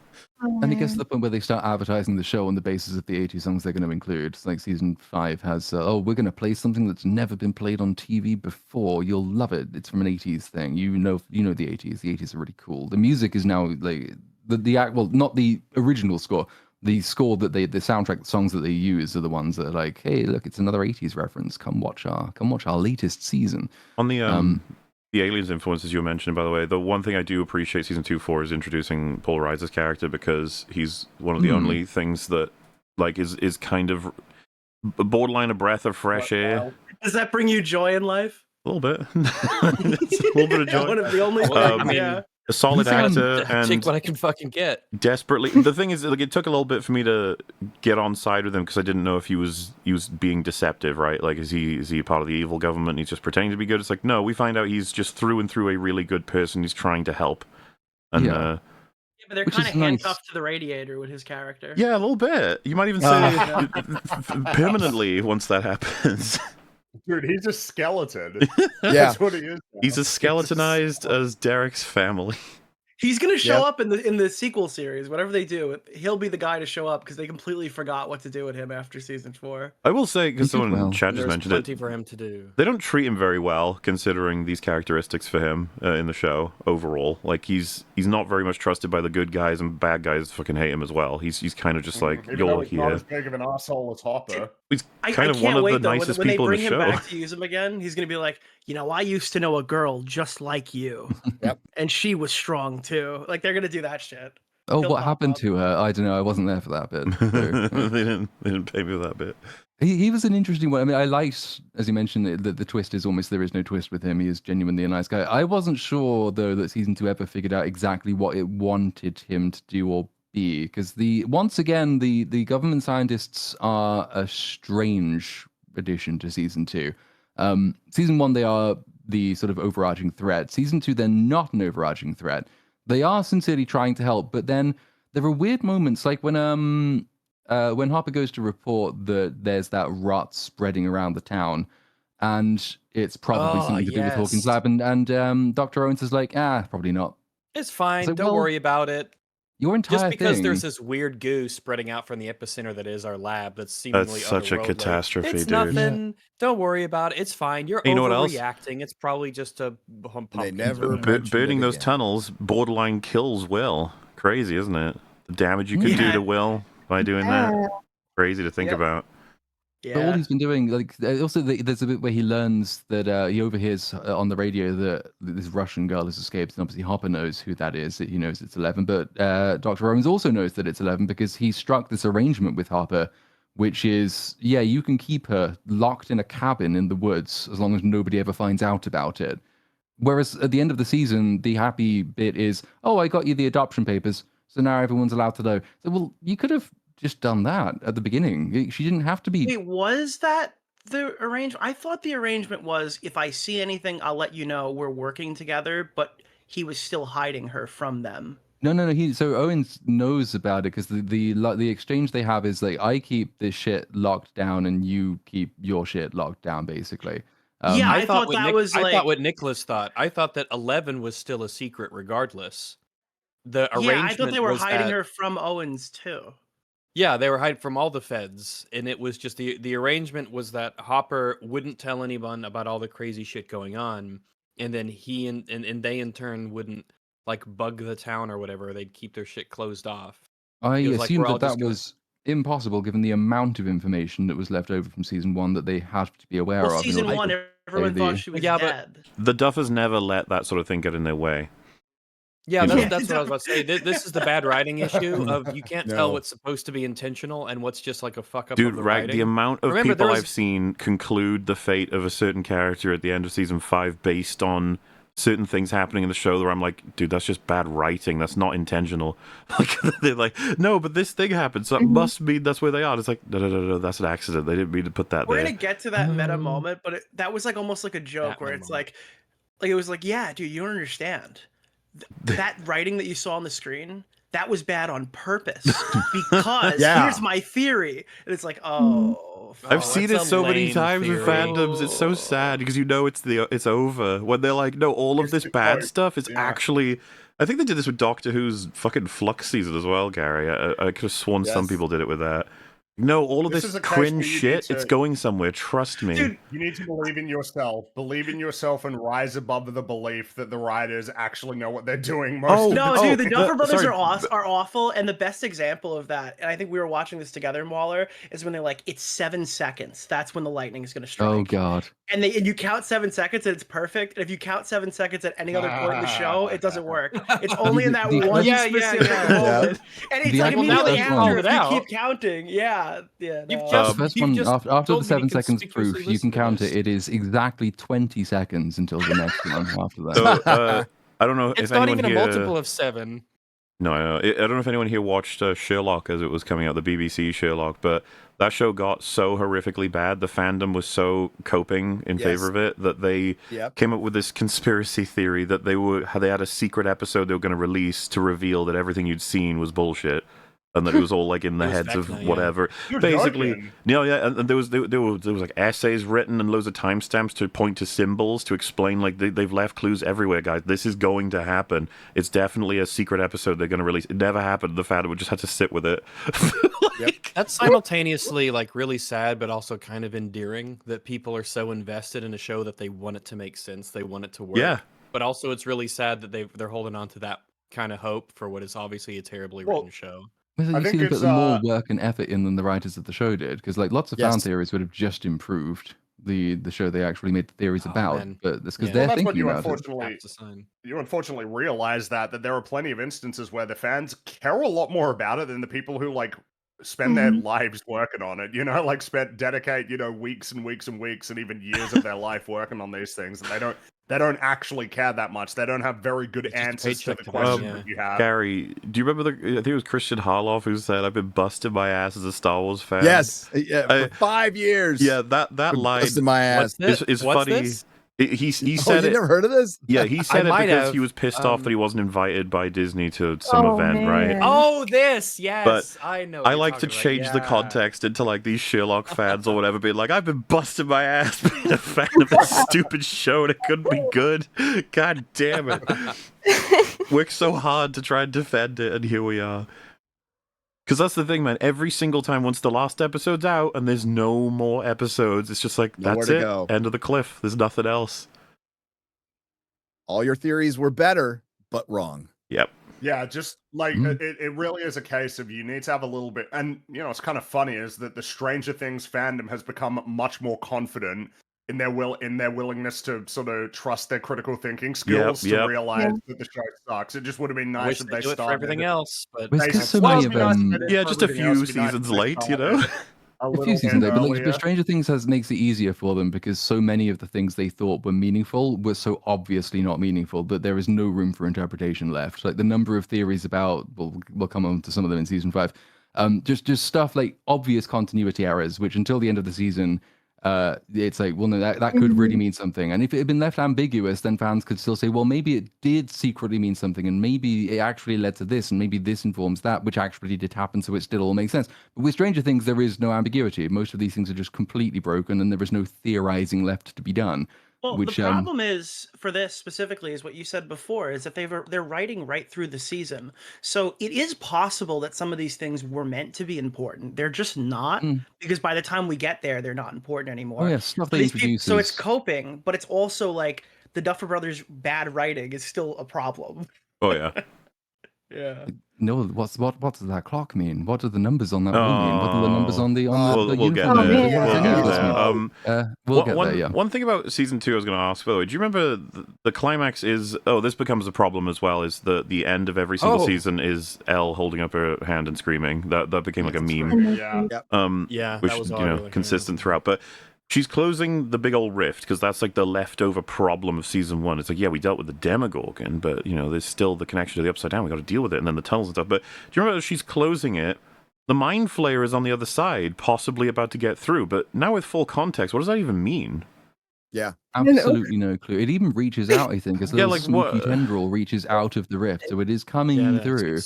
And it gets to the point where they start advertising the show on the basis of the 80 songs they're going to include. It's like season 5 has, we're going to play something that's never been played on TV before. You'll love it. It's from an 80s thing. You know the 80s. The 80s are really cool. The music is now like not the original score. The score that the soundtrack songs that they use are the ones that are like, hey, look, it's another 80s reference. Come watch our latest season. On the aliens influences you were mentioning, by the way, the one thing I do appreciate season 2 for is introducing Paul Reiser's character, because he's one of the only things that like is kind of borderline a breath of fresh air. Does that bring you joy in life? A little bit. It's a little bit of joy. One of the only things, a solid actor and take what I can fucking get. Desperately. The thing is, like, it took a little bit for me to get on side with him because I didn't know if he was being deceptive, right? Like, is he part of the evil government? And he's just pretending to be good. It's like, no, we find out he's just through and through a really good person. He's trying to help. And but they're kind of handcuffed to the radiator with his character. Yeah, a little bit. You might even say permanently once that happens. Dude, he's a skeleton. Yeah. That's what he is now. He's as skeletonized as Derek's family. He's gonna show Yep. up in the sequel series, whatever they do. He'll be the guy to show up because they completely forgot what to do with him after season 4. I will say, because He did someone in well. chat just There's mentioned plenty it, for him to do. they don't treat him very well, considering these characteristics for him in the show overall. Like he's not very much trusted by the good guys, and bad guys fucking hate him as well. He's kind of just like, Even though you're he's not here. as big of an asshole as Hopper. He's I kind of can't one of wait the though nicest when they people in bring the him show. back to use him again. He's gonna be like, I used to know a girl just like you. Yep. And she was strong too. Like they're gonna do that shit. Oh, He'll what pop happened up. to her? I don't know. I wasn't there for that bit. So, they didn't pay me for that bit. he was an interesting one. I mean, I liked, as you mentioned, that the twist is almost there is no twist with him. He is genuinely a nice guy. I wasn't sure though that season 2 ever figured out exactly what it wanted him to do or be, because once again the government scientists are a strange addition to season 2. Season 1 they are the sort of overarching threat. Season 2 they're not an overarching threat. They are sincerely trying to help, but then there are weird moments like when Harper goes to report that there's that rot spreading around the town, and it's probably Oh, something to do with Hawkins' yes. lab, and Dr. Owens is like, probably not. It's fine. like, Don't well, worry about it. Your entire Just because thing. there's this weird goo spreading out from the epicenter that is our lab that's seemingly That's such a otherworldly. catastrophe, It's dude. nothing. Don't worry about it. It's fine. You're You know what else? overreacting. It's probably just a pumpkin. never or whatever. mentioned Burning it those again. tunnels borderline kills Will. Crazy, isn't it? The damage you could do Yeah. to Will by doing that. Crazy to think Yep. about. But all Yeah. he's been doing, like, also there's a bit where he learns that he overhears on the radio that this Russian girl has escaped, and obviously Hopper knows who that is. He knows it's 11, but Dr. Owens also knows that it's 11 because he struck this arrangement with Hopper, which is, you can keep her locked in a cabin in the woods as long as nobody ever finds out about it. Whereas at the end of the season, the happy bit is, I got you the adoption papers, so now everyone's allowed to know. So, well, you could have just done that at the beginning. She didn't have to be. Wait, was that the arrangement? I thought the arrangement was if I see anything, I'll let you know. We're working together, but he was still hiding her from them. No. So Owens knows about it because the exchange they have is like, I keep this shit locked down and you keep your shit locked down, basically. Yeah, I thought what that was I like. thought what Nicholas thought. I thought that 11 was still a secret, regardless. The Yeah, arrangement I thought they were was hiding that- her from Owens too. Yeah, they were hiding from all the feds, and it was just the arrangement was that Hopper wouldn't tell anyone about all the crazy shit going on, and then he and they in turn wouldn't like bug the town or whatever. They'd keep their shit closed off. I It was like, assumed we're all that just gonna- was impossible given the amount of information that was left over from season 1 that they had to be aware Well, of. in season order 1, to everyone play thought the- she was Yeah, but- dead. The Duffers never let that sort of thing get in their way. Yeah, Yeah. that's what I was about to say. This is the bad writing issue of you can't tell No. what's supposed to be intentional and what's just like a fuck up Dude, of the right? writing. The amount of Remember, there people was- I've seen conclude the fate of a certain character at the end of season 5 based on certain things happening in the show where I'm like, dude, that's just bad writing. That's not intentional. Like they're like, no, but this thing happened, so it must mean that's where they are. It's like, no, that's an accident. They didn't mean to put that We're there. gonna get to that meta moment, but that was like almost like a joke That where meta it's moment. like it was like, yeah, dude, you don't understand. That writing that you saw on the screen, that was bad on purpose because Yeah. here's my theory, and it's like, oh, I've Oh, seen it's it a so many lame times with theory. fandoms. It's so sad because you know it's over when they're like, no, all of It's this too bad late. stuff is Yeah. actually. I think they did this with Doctor Who's fucking Flux season as well, Gary. I could have sworn some Yes. people did it with that. No, all of This this is a case cringe where you need shit, to- it's going somewhere. Trust me. dude. You need to believe in yourself. Believe in yourself and rise above the belief that the writers actually know what they're doing most Oh, of No, the dude, the the- Duffer Brothers sorry, are awful, and the best example of that, and I think we were watching this together, Waller, is when they're like, it's 7 seconds. That's when the lightning is gonna strike. Oh, God. And you count 7 seconds and it's perfect. And if you count 7 seconds at any other point in the show, it doesn't work. It's only in that The- one Yeah, specific yeah. moment. And it's The like actual immediately first after one. if you Out. keep counting. Yeah. You've No. just- The first you've one, just after told the me to 7 seconds conspicuously proof, you listen can to count this. it. It is exactly 20 seconds until the next one after that. So, I don't know It's if not anyone even here... a multiple of 7. No, I know. I don't know if anyone here watched Sherlock as it was coming out, the BBC Sherlock, but that show got so horrifically bad, the fandom was so coping in Yes. favor of it, that they Yep. came up with this conspiracy theory that they had a secret episode they were going to release to reveal that everything you'd seen was bullshit. and that it was all like in the It was heads of Vecna, yeah. whatever. You're Basically, joking. and there was like essays written and loads of timestamps to point to symbols to explain like they've left clues everywhere, guys. This is going to happen. It's definitely a secret episode they're going to release. It never happened. The fan would just have to sit with it. That's simultaneously like really sad, but also kind of endearing that people are so invested in a show that they want it to make sense, they want it to work. Yeah. But also, it's really sad that they're holding on to that kind of hope for what is obviously a terribly written show. Well, I you think see, they put it's, the more work and effort in than the writers of the show did, because like lots of fan Yes. theories would have just improved the show they actually made the theories Oh, about, man. but that's because Yeah. they're Well, that's what thinking you about it. unfortunately That's a sign. realize that there are plenty of instances where the fans care a lot more about it than the people who like spend their lives working on it. Like dedicate weeks and weeks and weeks and even years of their life working on these things, and they don't actually care that much. They don't have very good It's just a answers to paycheck the to them, question yeah. that you have. Gary, do you remember I think it was Christian Harloff who said, "I've been busting my ass as a Star Wars fan." Yes, yeah, for 5 years. Yeah, that Been line busting my ass. is What's funny. this? He Oh, said you it. never heard of this? Yeah, he said it might because have, he was pissed off that he wasn't invited by Disney to some event, right? Oh, this, yes, But I know. I like to change the context into like these Sherlock fans or whatever, being like, I've been busting my ass being a fan of this stupid show and it couldn't be good. God damn it. Worked so hard to try and defend it, and here we are. Because that's the thing, man. Every single time, once the last episode's out and there's no more episodes, it's just like, Nowhere that's to it. go. End of the cliff. There's nothing else. All your theories were better, but wrong. Yep. Yeah, just like it really is a case of you need to have a little bit, and it's kind of funny is that the Stranger Things fandom has become much more confident in their willingness to sort of trust their critical thinking skills to realize that the show sucks. It just would have been I nice wish if they they do it for started everything else, but Well, it's 'cause so many of them. Yeah, just a few seasons late, you know? A few seasons though, but Stranger Things makes it easier for them because so many of the things they thought were meaningful were so obviously not meaningful that there is no room for interpretation left. Like the number of theories about, we'll come on to some of them in season 5, just stuff like obvious continuity errors, which until the end of the season, it's like, well, no, that could really mean something. And if it had been left ambiguous, then fans could still say, well, maybe it did secretly mean something, and maybe it actually led to this, and maybe this informs that, which actually did happen, so it still all makes sense. But with Stranger Things, there is no ambiguity. Most of these things are just completely broken, and there is no theorizing left to be done. Well, Which, the problem is for this specifically is what you said before is that they're writing right through the season. So it is possible that some of these things were meant to be important. They're just not because by the time we get there, they're not important anymore. Oh yeah, stuff So they these introduce. so it's coping, but it's also like the Duffer Brothers' bad writing is still a problem. Oh, yeah. Yeah. No, what does that clock mean? What do the numbers on that wall mean? What are the numbers on the We'll get uniform? there. yeah. What does any of this Oh, mean? man. We'll get there, yeah. One thing about season 2 I was going to ask, by the way, do you remember the climax is, this becomes a problem as well, is the end of every single season is Elle holding up her hand and screaming. That became like a meme. Yeah. yeah, Which, that was consistent throughout. But she's closing the big old rift because that's like the leftover problem of season 1. It's like, yeah, we dealt with the Demogorgon, but there's still the connection to the Upside Down. We got to deal with it, and then the tunnels and stuff. But do you remember as she's closing it? The Mind Flayer is on the other side, possibly about to get through. But now with full context, what does that even mean? Yeah. Absolutely no clue. It even reaches out, I think, as a Yeah, little like sneaky what? tendril reaches out of the rift, so it is coming through.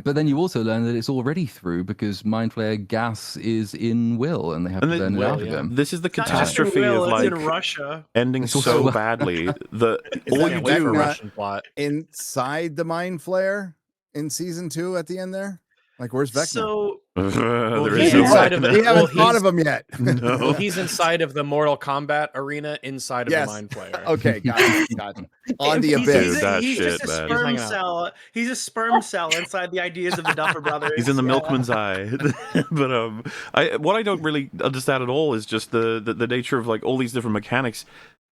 But then you also learn that it's already through because Mind Flayer gas is in Will, and they have to burn it out of him. This is the It's not just in catastrophe Will, of it's like in Russia. ending It's so also- badly that Is all that you wait do. for Russian plot. Inside the Mind Flayer in season 2 at the end there? Like, where's Vecna? So There he's is no inside of Vecna. we well, haven't thought he's- of him yet. No. Well, he's inside of the Mortal Kombat arena, inside of Yes. the Mind Flayer. Okay, gotcha. On the he's, abyss. he's, That he's shit, just a man. sperm Hanging out. cell. He's a sperm cell inside the ideas of the Duffer Brothers. He's in the Yeah. milkman's eye. But what I don't really understand at all is just the nature of like all these different mechanics.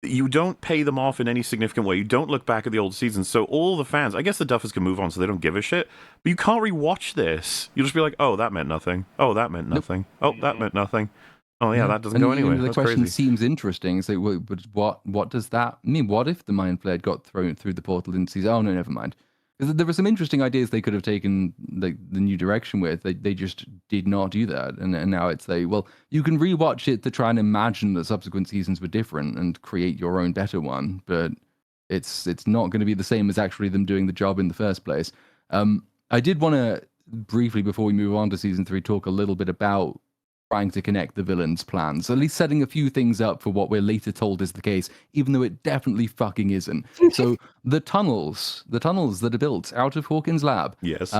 You don't pay them off in any significant way. You don't look back at the old seasons. So all the fans, I guess the Duffers can move on, so they don't give a shit. But you can't rewatch this. You'll just be like, oh, that meant nothing. Oh, that meant nothing. Oh, that meant nothing. Oh yeah, that doesn't go anywhere. The That's question crazy. seems interesting. So, but what does that mean? What if the Mind Flayer got thrown through the portal into season? Oh no, never mind. Because there were some interesting ideas they could have taken the new direction with. They just did not do that, and now it's like, well, you can rewatch it to try and imagine that subsequent seasons were different and create your own better one, but it's not going to be the same as actually them doing the job in the first place. I did want to briefly before we move on to season 3 talk a little bit about trying to connect the villains' plans, at least setting a few things up for what we're later told is the case, even though it definitely fucking isn't. So the tunnels that are built out of Hawkins' lab, Yes.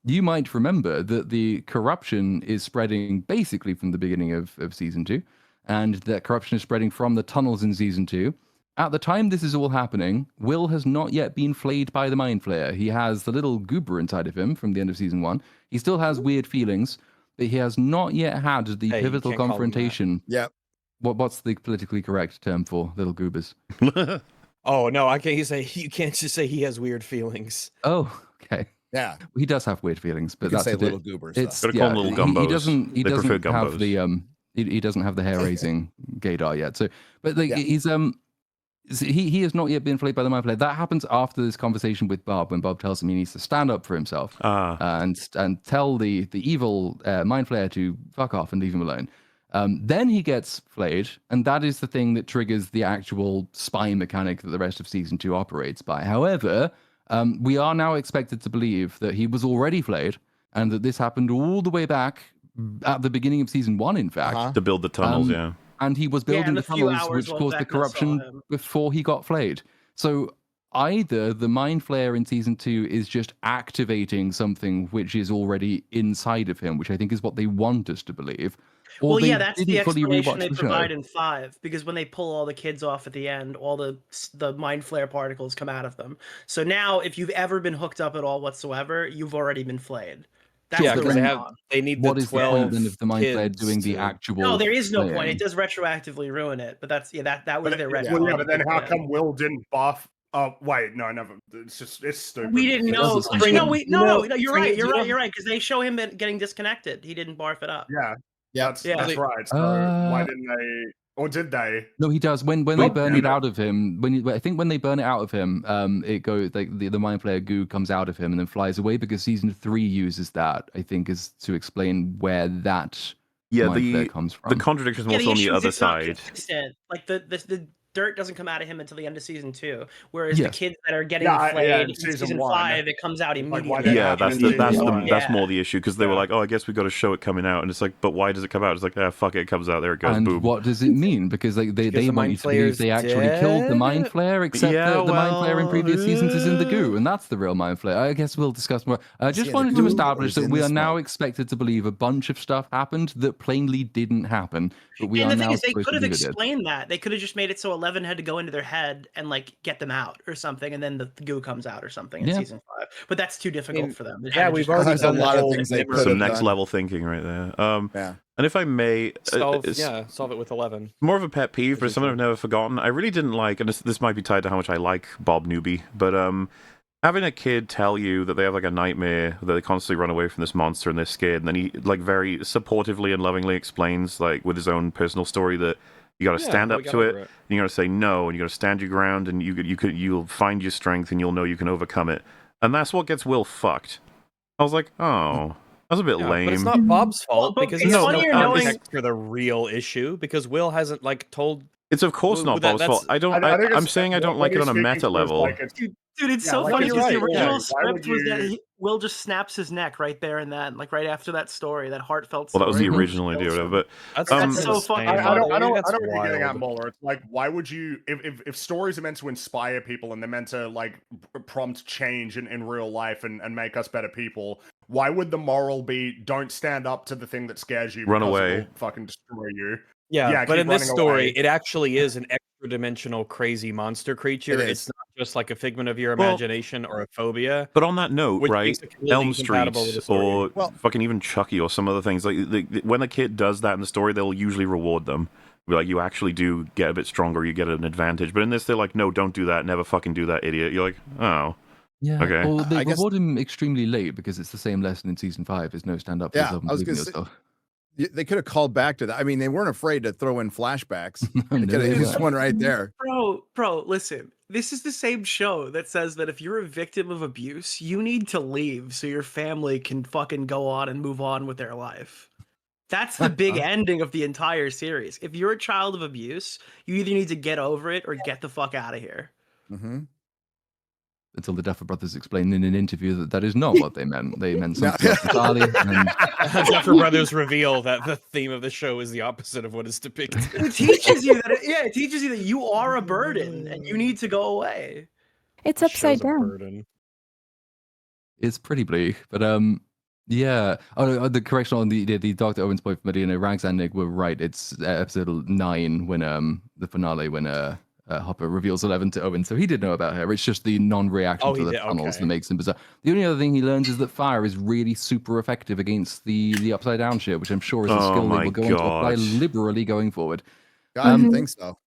you might remember that the corruption is spreading basically from the beginning of season 2, and that corruption is spreading from the tunnels in season 2. At the time this is all happening, Will has not yet been flayed by the Mind Flayer. He has the little goober inside of him from the end of season 1. He still has weird feelings, but he has not yet had the Hey, you pivotal can't call him that. confrontation. Yep. What's the politically correct term for little goobers? Oh no, I can't say you can't just say he has weird feelings. Oh, okay. Yeah. He does have weird feelings, but You can that's say a bit- little goobers. It's Gotta call them little gumbos. He doesn't. He They prefer doesn't have gumbos. the He doesn't have the hair raising gaydar yet. So, but like, Yeah. he's he has not yet been flayed by the Mind Flayer. That happens after this conversation with Bob, when Bob tells him he needs to stand up for himself and tell the evil Mind Flayer to fuck off and leave him alone. Then he gets flayed, and that is the thing that triggers the actual spy mechanic that the rest of season 2 operates by. However, we are now expected to believe that he was already flayed, and that this happened all the way back at the beginning of season 1, in fact. To build the tunnels, yeah. And he was building and the the few tunnels, hours which while caused the Vecna saw corruption him. before he got flayed. So either the Mind Flayer in season 2 is just activating something which is already inside of him, which I think is what they want us to believe. Or Well, they yeah, that's the didn't fully explanation rewatch they the show. provide in 5, because when they pull all the kids off at the end, all the Mind Flayer particles come out of them. So now, if you've ever been hooked up at all whatsoever, you've already been flayed. That's Yeah, the because retcon. they need What the is the point 12 then of the Mind Flayer kids doing the to- actual? No, there is no point. flaying? It does retroactively ruin it, but that's that was But, their well, retcon. yeah, but then how Yeah. come Will didn't buff? Oh, wait, no, never. It's stupid. We didn't know. doesn't Actually, no, sound no, you're right. You're right. Because they show him getting disconnected. He didn't barf it up. Yeah, Yep. that's right. So why didn't they? Or did they? No, he does. When they God burn damn it it. out of him, I think when they burn it out of him, it goes like the Mind Flayer goo comes out of him and then flies away, because season 3 uses that, I think, is to explain where that Mind Flayer comes from. The contradiction is Yeah, also on the issue is other it's not side. consistent. Like the dirt doesn't come out of him until the end of season 2, whereas Yes. the kids that are getting Yeah, flayed in in season season 1. 5, it comes out why immediately. that Yeah, happened that's in season the 1. that's Yeah. more the issue, because they were Yeah. like, oh, I guess we got to show it coming out, and it's like, but why does it come out? It's like, ah, fuck it, it comes out, there it goes, And boom. what does it mean? Because like they Because the want you Mind to believe Flayer's they actually killed the Mind dead? Flayer, except Yeah, that the Mind Flayer in well, previous seasons is in the goo, and that's the real Mind Flayer. I guess we'll discuss more. I just the wanted to goo establish is that in we the are now smoke. expected to believe a bunch of stuff happened that plainly didn't happen, but we And are the thing now is, they supposed could to have believe it did. explained that. They could have just made it so 11 had to go into their head and like get them out or something, and then the goo comes out or something in Yeah. season 5. But that's too difficult for them. It had yeah, to we've just- already There's a done the lot of whole things they memory- could Some have next done. level thinking right there. Yeah. And if I may, solve it's solve it with 11. more of a pet peeve, but Position. something I've never forgotten. I really didn't like, and this might be tied to how much I like Bob Newby, but having a kid tell you that they have like a nightmare, that they constantly run away from this monster and they're scared, and then he like very supportively and lovingly explains, like with his own personal story, that you got to stand up to it, and you got to say no, and you got to stand your ground, and you'll find your strength, and you'll know you can overcome it, and that's what gets Will fucked. I was like, oh, that's a bit Yeah, lame. but it's not Bob's fault, but because it's there's funnier no knowing- context for the real issue, because Will hasn't like told. It's of course Well, not Bob's fault. that's- I'm saying I don't like it on a meta level. Dude, it's Yeah, so like, funny you're because the right, original yeah. Why script would was that you- Will just snaps his neck right there and then, like right after that story, that heartfelt Well, story. that was the Mhm. original idea, whatever. But That's, That's so fucking insane. I don't know That's what you're getting at, wild. Moeller. It's like, why would you, if stories are meant to inspire people and they're meant to like prompt change in real life and make us better people, why would the moral be don't stand up to the thing that scares you? Run because away. It will fucking destroy you. Yeah, Yeah, but keep in this running story, away. it actually is an extra dimensional crazy monster creature. It is. It's not just like a figment of your Well- imagination or a phobia. But on that note, Which right, makes it completely Elm Street incompatible with the story. or Well- fucking even Chucky or some other things, like when a kid does that in the story, they'll usually reward them. Be like, you actually do get a bit stronger, you get an advantage. But in this, they're like, no, don't do that, never fucking do that, idiot. You're like, oh. Yeah. Okay. Well, they I guess- reward him extremely late because it's the same lesson in season 5. There's no stand up for Yeah, yourself and I was believe in gonna say- yourself. They could have called back to that. I mean, they weren't afraid to throw in flashbacks. They No, could have they used weren't. one right there. Bro, listen. This is the same show that says that if you're a victim of abuse, you need to leave so your family can fucking go on and move on with their life. That's the big ending of the entire series. If you're a child of abuse, you either need to get over it or get the fuck out of here. Mm-hmm. until the Duffer Brothers explained in an interview that that is not what they meant. They meant No. something else entirely. And Duffer Brothers reveal that the theme of the show is the opposite of what is depicted. It teaches you that it teaches you that you are a burden and you need to go away. It's The upside show's a down. burden. it's pretty bleak, but yeah. Oh, no, the correction on the Dr. Owens point from Medina, Rags and Nick were right. It's episode 9 when the finale when Hopper reveals 11 to Owen, so he did know about her. It's just the non-reaction Oh, to he the did? tunnels Okay. that makes him bizarre. The only other thing he learns is that fire is really super effective against the upside down shit, which I'm sure is a Oh skill they my will go on to apply God. liberally going forward. God, I didn't think so.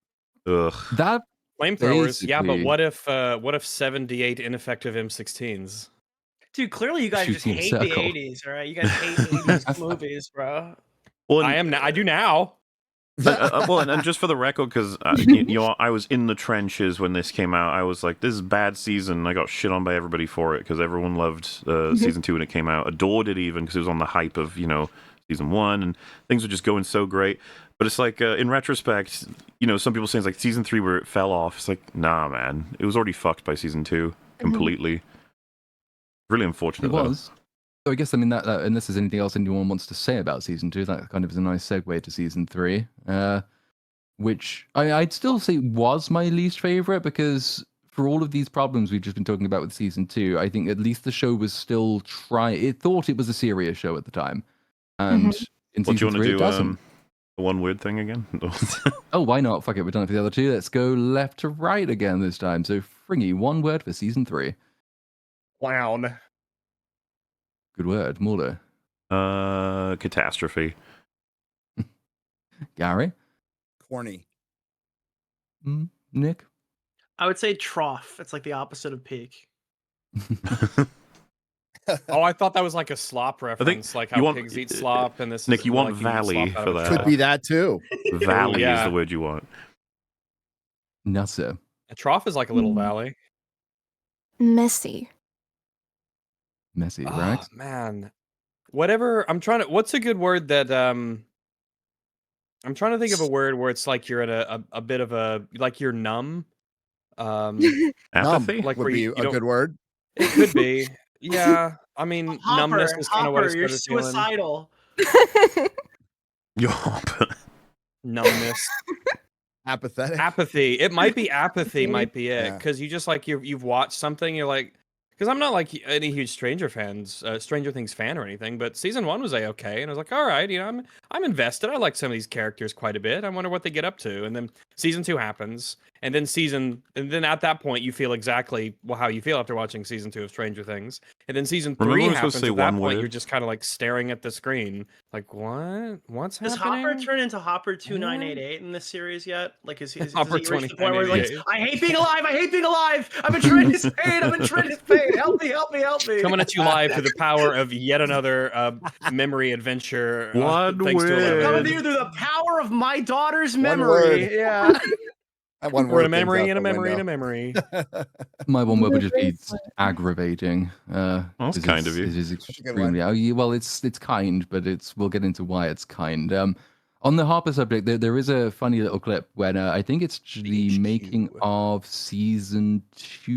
Ugh. That Flamethrowers, yeah, but basically- what if 78 ineffective M16s? Dude, clearly you guys just Shooting a hate the circle. 80s, all right? You guys hate 80s movies, bro. Well, I do now. and just for the record, because I was in the trenches when this came out. I was like, "This is a bad season." I got shit on by everybody for it because everyone loved season 2 when it came out, adored it even because it was on the hype of season 1, and things were just going so great. But it's like in retrospect, some people saying it's like season 3 where it fell off. It's like, nah, man, it was already fucked by season 2 completely. Really unfortunate. It was. So I guess that unless there's anything else anyone wants to say about season 2, that kind of is a nice segue to season 3, which I'd still say was my least favorite because for all of these problems we've just been talking about with season 2, I think at least the show was still it thought it was a serious show at the time, and in What do you season want to 3 do? it doesn't. The one weird thing again? Oh, why not? Fuck it, we've done it for the other 2. Let's go left to right again this time. So Fringy, one word for season 3. Clown. Good word, Mulder. Catastrophe. Gary? Corny. Nick? I would say trough. It's like the opposite of peak. Oh, I thought that was like a slop reference, like you how want- pigs eat slop, and this Nick, is you more want like eat Valley slop out for of a that. Could trough. be that too. Valley yeah. is the word you want. Nutter. A trough is like a little valley. Messy. Messy, Oh right? man, whatever. What's a good word that I'm trying to think of a word where it's like you're at a bit of a like you're numb. Apathy? Like would where be you a don't. good word. It could be. Yeah, I mean, numbness is kind of what I Hopper, you're started feeling. suicidal. Yup. Numbness. Apathetic. Apathy. It might be apathy. Might be it Yeah. because you just like you've watched something. You're like, because I'm not like any huge Stranger Things fan or anything. But season 1 was okay, and I was like, all right, I'm invested. I like some of these characters quite a bit. I wonder what they get up to. And then season 2 happens, and then at that point you feel exactly how you feel after watching season 2 of Stranger Things. And then season 3 Remember I was happens. supposed to say At that one point, word? you're just kind of like staring at the screen, like what's Does happening? Hopper turn into Hopper 2988 in this series yet? Like, does Hopper he reach the point where he's 2988. like, I hate being alive, I hate being alive, I'm in tremendous pain, I'm in tremendous pain, help me, help me, help me. Coming at you live through the power of yet another memory adventure. One thanks to word. Eleven. Coming to you through the power of my daughter's One memory. word. Yeah. That one We're word in a thing's memory, out in a the memory, in a window. memory. My one word would just be Bracelet. aggravating. That's kind of you. It is a good extremely. Well, it's kind, but we'll get into why it's kind. On the Harper subject, there is a funny little clip when I think it's the making of season 2.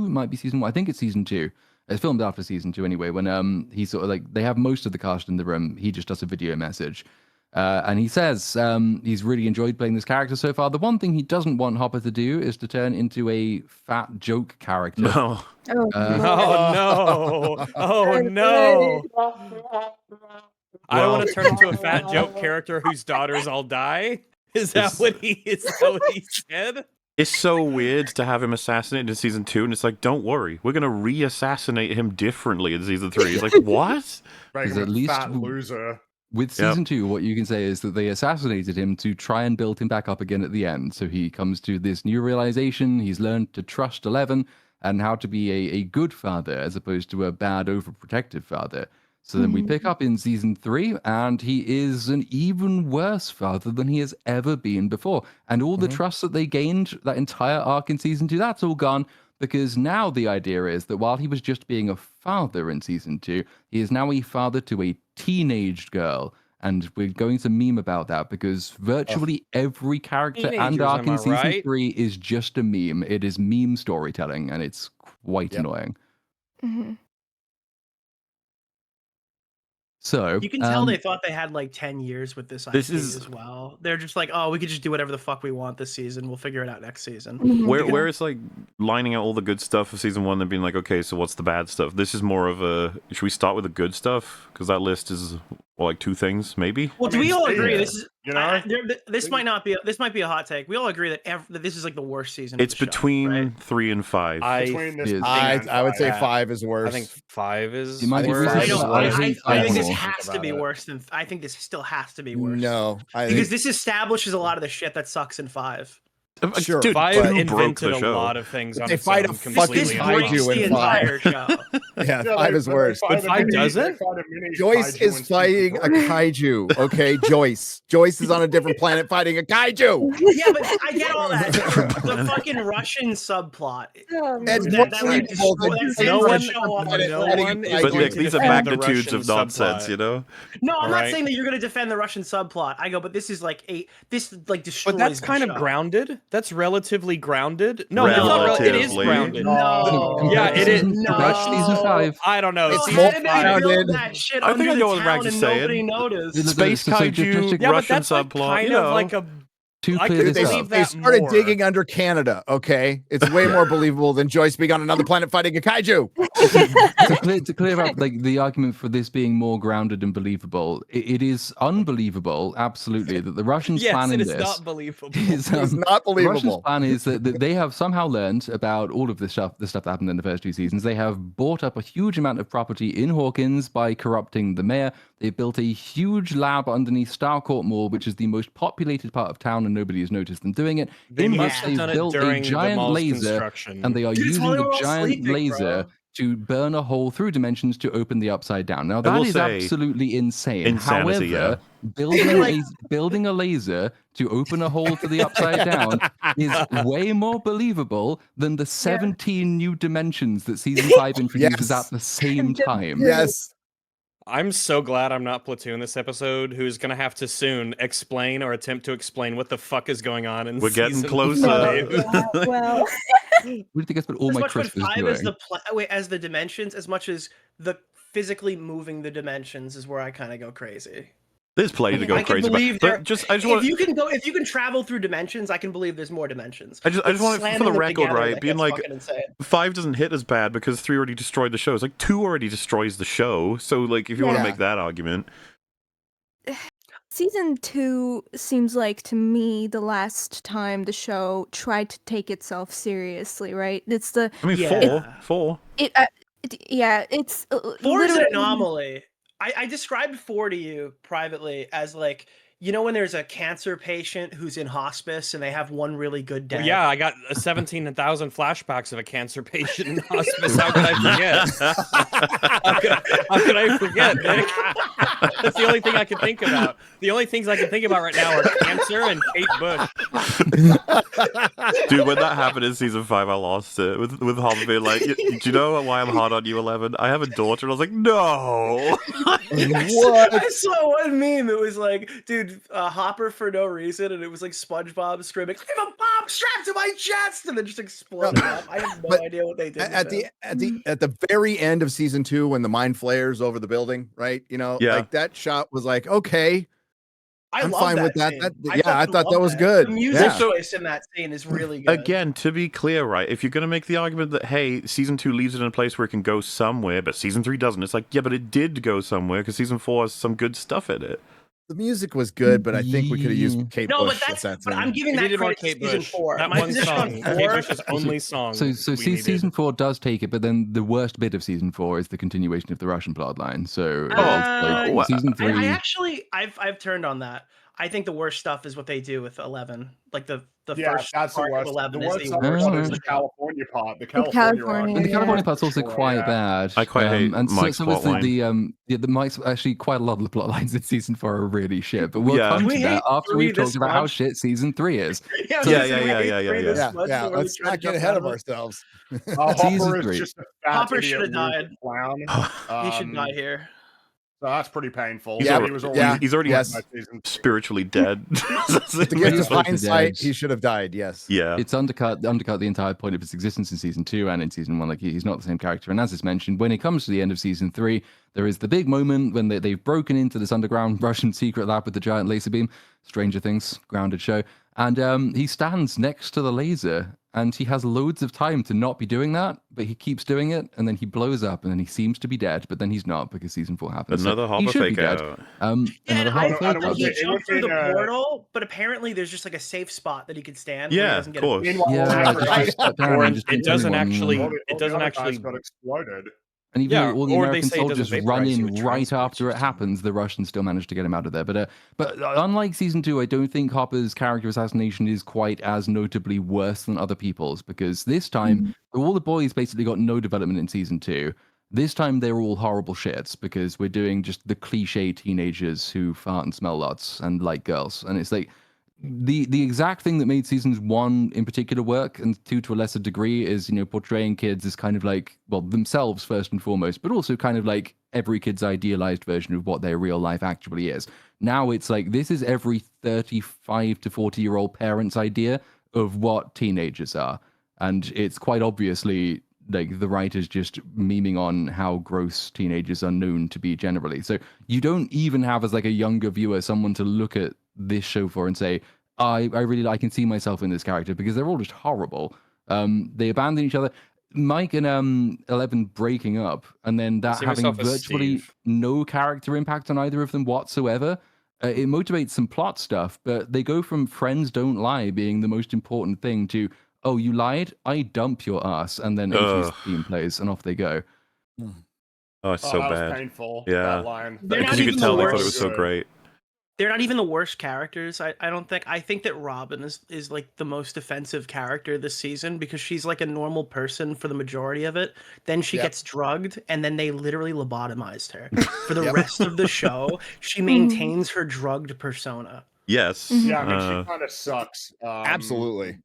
Might be season 1. I think it's season 2. It's filmed after season 2 anyway. When he sort of like they have most of the cast in the room. He just does a video message. And he says he's really enjoyed playing this character so far. The one thing he doesn't want Hopper to do is to turn into a fat joke character. No. Oh, Oh no! Oh no! I don't want to turn into a fat joke character whose daughters all die. Is that what he said? It's so weird to have him assassinated in season 2, and it's like, don't worry, we're gonna re-assassinate him differently in season 3. It's like, what? Make Is him at a least fat loser. With season 2, what you can say is that they assassinated him to try and build him back up again at the end. So he comes to this new realization. He's learned to trust 11 and how to be a good father as opposed to a bad, overprotective father. So then we pick up in season 3, and he is an even worse father than he has ever been before. And all the trust that they gained, that entire arc in season 2, that's all gone. Because now the idea is that while he was just being a father in season 2, he is now a father to a teenage girl. And we're going to meme about that because virtually every character and Teenagers, arc am I in season right? 3 is just a meme. It is meme storytelling, and it's quite annoying. Hmm. So You can tell they thought they had like 10 years with this IP This is- as well. They're just like, oh, we could just do whatever the fuck we want this season. We'll figure it out next season. Where it's like lining out all the good stuff of season 1 and being like, okay, so what's the bad stuff? This is more of a, should we start with the good stuff? Because that list is like 2 things, maybe. Well, do we all agree yeah. this is You know? this might not be a hot take. We all agree that that this is like the worst season. It's of the between show, right? 3 and 5. Between this Yes. I would say Yeah. 5 is worse. I think 5 is It might be worse. worse. I is don't. worse. I think more. this has to be About it. worse than. I think this still has to be worse. No, I because think this establishes a lot of the shit that sucks in 5. Sure, Dude, 5 but- broke the invented a show. lot of things on They its fight own a fucking This completely. kaiju breaks in the 5. entire show. yeah, 5 is worse. But 5 doesn't? Joyce is fighting a kaiju. Okay, Joyce. Joyce is on a different planet fighting a kaiju. Yeah, but I get all that. The fucking Russian subplot. It's That- more that, like, believable than that Joyce sends No the one, show off But the it- no rails. one is But But going Nick, to these are defend the magnitudes Russian of nonsense, subplot. you know? No, I'm not Alright. saying that you're going to defend the Russian subplot. I go, but this is like destroys. But that's the kind of show. grounded. That's relatively grounded. No, it's not it is Relatively. grounded. No. Yeah, it is. That's season 5. I don't know. It's No, Season more how did they 5. build grounded. that shit I think under I the know what town Rags is and saying. nobody noticed? Space kaiju, Yeah, but Russian that's like subplot, kind you know. of like a. To I clear could this believe up, They that started more. digging under Canada. Okay, it's way more believable than Joyce being on another planet fighting a kaiju. to clear up like the argument for this being more grounded and believable, it is unbelievable, absolutely, that the Russians Yes, plan it in is this not believable. is, It's not the Russians' believable. plan is that they have somehow learned about all of the stuff that happened in the first 2 seasons. They have bought up a huge amount of property in Hawkins by corrupting the mayor. They built a huge lab underneath Starcourt Mall, which is the most populated part of town, and nobody has noticed them doing it. They in which must have they've done it built a during the giant mall's laser, construction. and they are Dude, it's using while they the were all giant sleeping, laser bro. to burn a hole through dimensions to open the upside down. Now I that will is say, absolutely insane. insanity, However, building a laser to open a hole to the upside down is way more believable than the 17 new dimensions that season 5 introduces Yes. at the same time. Yes, I'm so glad I'm not Platoon this episode, who's gonna have to soon explain or attempt to explain what the fuck is going on in We're getting season closer. 5. Well, What do you think that's what all As my much when crisp is 5 doing? is as the dimensions, as much as the physically moving the dimensions is where I kind of go crazy. There's plenty to go I can crazy believe about. But just, I just want if you can travel through dimensions, I can believe there's more dimensions. I just But want it for slamming the them record, together, right? like, Being that's like, fucking insane. 5 doesn't hit as bad because 3 already destroyed the show. It's like 2 already destroys the show. So, like, if you want Yeah. to make that argument, season 2 seems like to me the last time the show tried to take itself seriously, right? It's the I mean, Yeah. 4. yeah, it's 4 is an literally- anomaly. I described 4 to you privately as like, you know, when there's a cancer patient who's in hospice and they have one really good day. Well, yeah, I got 17,000 flashbacks of a cancer patient in hospice. How could I forget? How could I forget, Nick? That's the only thing I can think about. The only things I can think about right now are cancer and Kate Bush. Dude, when that happened in season 5, I lost it. With Hopper being like, do you know why I'm hard on you, 11? I have a daughter. And I was like, no. What? I saw one meme. It was like, dude, Hopper for no reason, and it was like SpongeBob screaming, "I have a bomb strapped to my chest," and then just exploded up. I have no But idea what they did. at the very end of season 2, when the mine flares over the building, right? You know, Yeah. like that shot was like, okay, I'm love fine with that. scene. Yeah, I fucking thought that love was good. The music Yeah. choice in that scene is really good. Again, to be clear, right? If you're going to make the argument that, hey, season 2 leaves it in a place where it can go somewhere, but season 3 doesn't, it's like, yeah, but it did go somewhere because season 4 has some good stuff in it. The music was good, but I think we could have used Kate No, Bush but at that but scene. I'm giving We that needed more credit to Kate season Bush. 4. That My one position song. on Kate 4 Bush's only song. So we needed. season 4 does take it, but then the worst bit of season 4 is the continuation of the Russian plotline. So well, season 3. I've turned on that. I think the worst stuff is what they do with 11. Like the Yeah, first that's the part worst. of 11 The is worst the part worst. is the California part. The California California, And the yeah. California part's also Sure, quite yeah. bad. I quite hate and Mike's so is plotline. the Mike's actually quite a lot of the plot lines in season 4 are really shit. But we'll Yeah. come We to hate that after 3 we've this talked about how much. shit season 3 is. Yeah, Yeah, we yeah, hate yeah, yeah, 3 yeah. this Yeah, much, yeah. so we're Let's trying not to get jump ahead out of it. ourselves. Oh, Season Hopper is 3. just a fat Hopper idiot should have loser died. clown. He should die here. So that's pretty painful. He's Yeah, He was yeah. already He's already Yes. spiritually dead. With the gift He's of supposed to hindsight, dead. he should have died. Yes. Yeah. It's undercut the entire point of his existence in season 2 and in season 1. Like he's not the same character. And as is mentioned, when it comes to the end of season 3, there is the big moment when they've broken into this underground Russian secret lab with the giant laser beam. Stranger Things, grounded show. And he stands next to the laser, and he has loads of time to not be doing that, but he keeps doing it, and then he blows up, and then he seems to be dead, but then he's not because season 4 happens. Another so hopper he should be fake dead. out. Yeah, Another and hopper I fake don't out. want he it jumped through the would've been, portal, but apparently there's just like a safe spot that he could stand. where he Yeah, doesn't of get course. Meanwhile, Yeah, all the other just guys, step down Or and just it beat doesn't anyone. actually. all It the doesn't other guys actually. got exploded. And even Yeah, though all the or they American say it doesn't soldiers run vaporize you in with right transfer, after it it's just- happens, the Russians still manage to get him out of there. But unlike season 2, I don't think Hopper's character assassination is quite as notably worse than other people's, because this time all the boys basically got no development in season 2. This time they're all horrible shits because we're doing just the cliche teenagers who fart and smell lots and like girls, and it's like the exact thing that made seasons 1 in particular work, and 2 to a lesser degree, is portraying kids as kind of like, well, themselves first and foremost, but also kind of like every kid's idealized version of what their real life actually is. Now it's like this is every 35 to 40-year-old parent's idea of what teenagers are, and it's quite obviously like the writers just memeing on how gross teenagers are known to be generally. So you don't even have, as like a younger viewer, someone to look at this show for and say, I really can see myself in this character, because they're all just horrible. They abandon each other. Mike and 11 breaking up, and then that See having myself as virtually Steve. no character impact on either of them whatsoever. It motivates some plot stuff, but they go from friends don't lie being the most important thing to, oh, you lied? I dump your ass. And then 80s Ugh. theme plays, and off they go. Oh, it's so that was bad. painful. Yeah. That line. They're Because not you could even tell the they thought it worst. was so great. They're not even the worst characters. I don't think. I think that Robin is like the most offensive character this season, because she's like a normal person for the majority of it. Then she Yep. gets drugged, and then they literally lobotomized her. For the Yep. rest of the show, she maintains her drugged persona. Yes. Yeah, I mean, she kind of sucks. Absolutely.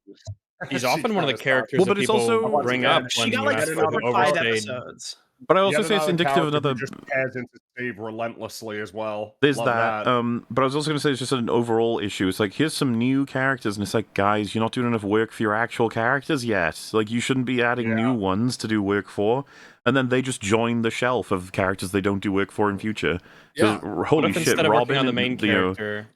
He's she often one of the kinda sucks. characters Well, that but it's people also- bring Yeah, up She when got you like ask add for 4 the or 5 overstayed. episodes. But I also Yet say it's another indicative of character another. who just tears into Steve relentlessly as well. There's Love that. But I was also going to say it's just an overall issue. It's like, here's some new characters, and it's like, guys, you're not doing enough work for your actual characters yet. Like, you shouldn't be adding new ones to do work for. And then they just join the shelf of characters they don't do work for in future. Yeah. What Holy if shit, instead of Robin working on the main and, character,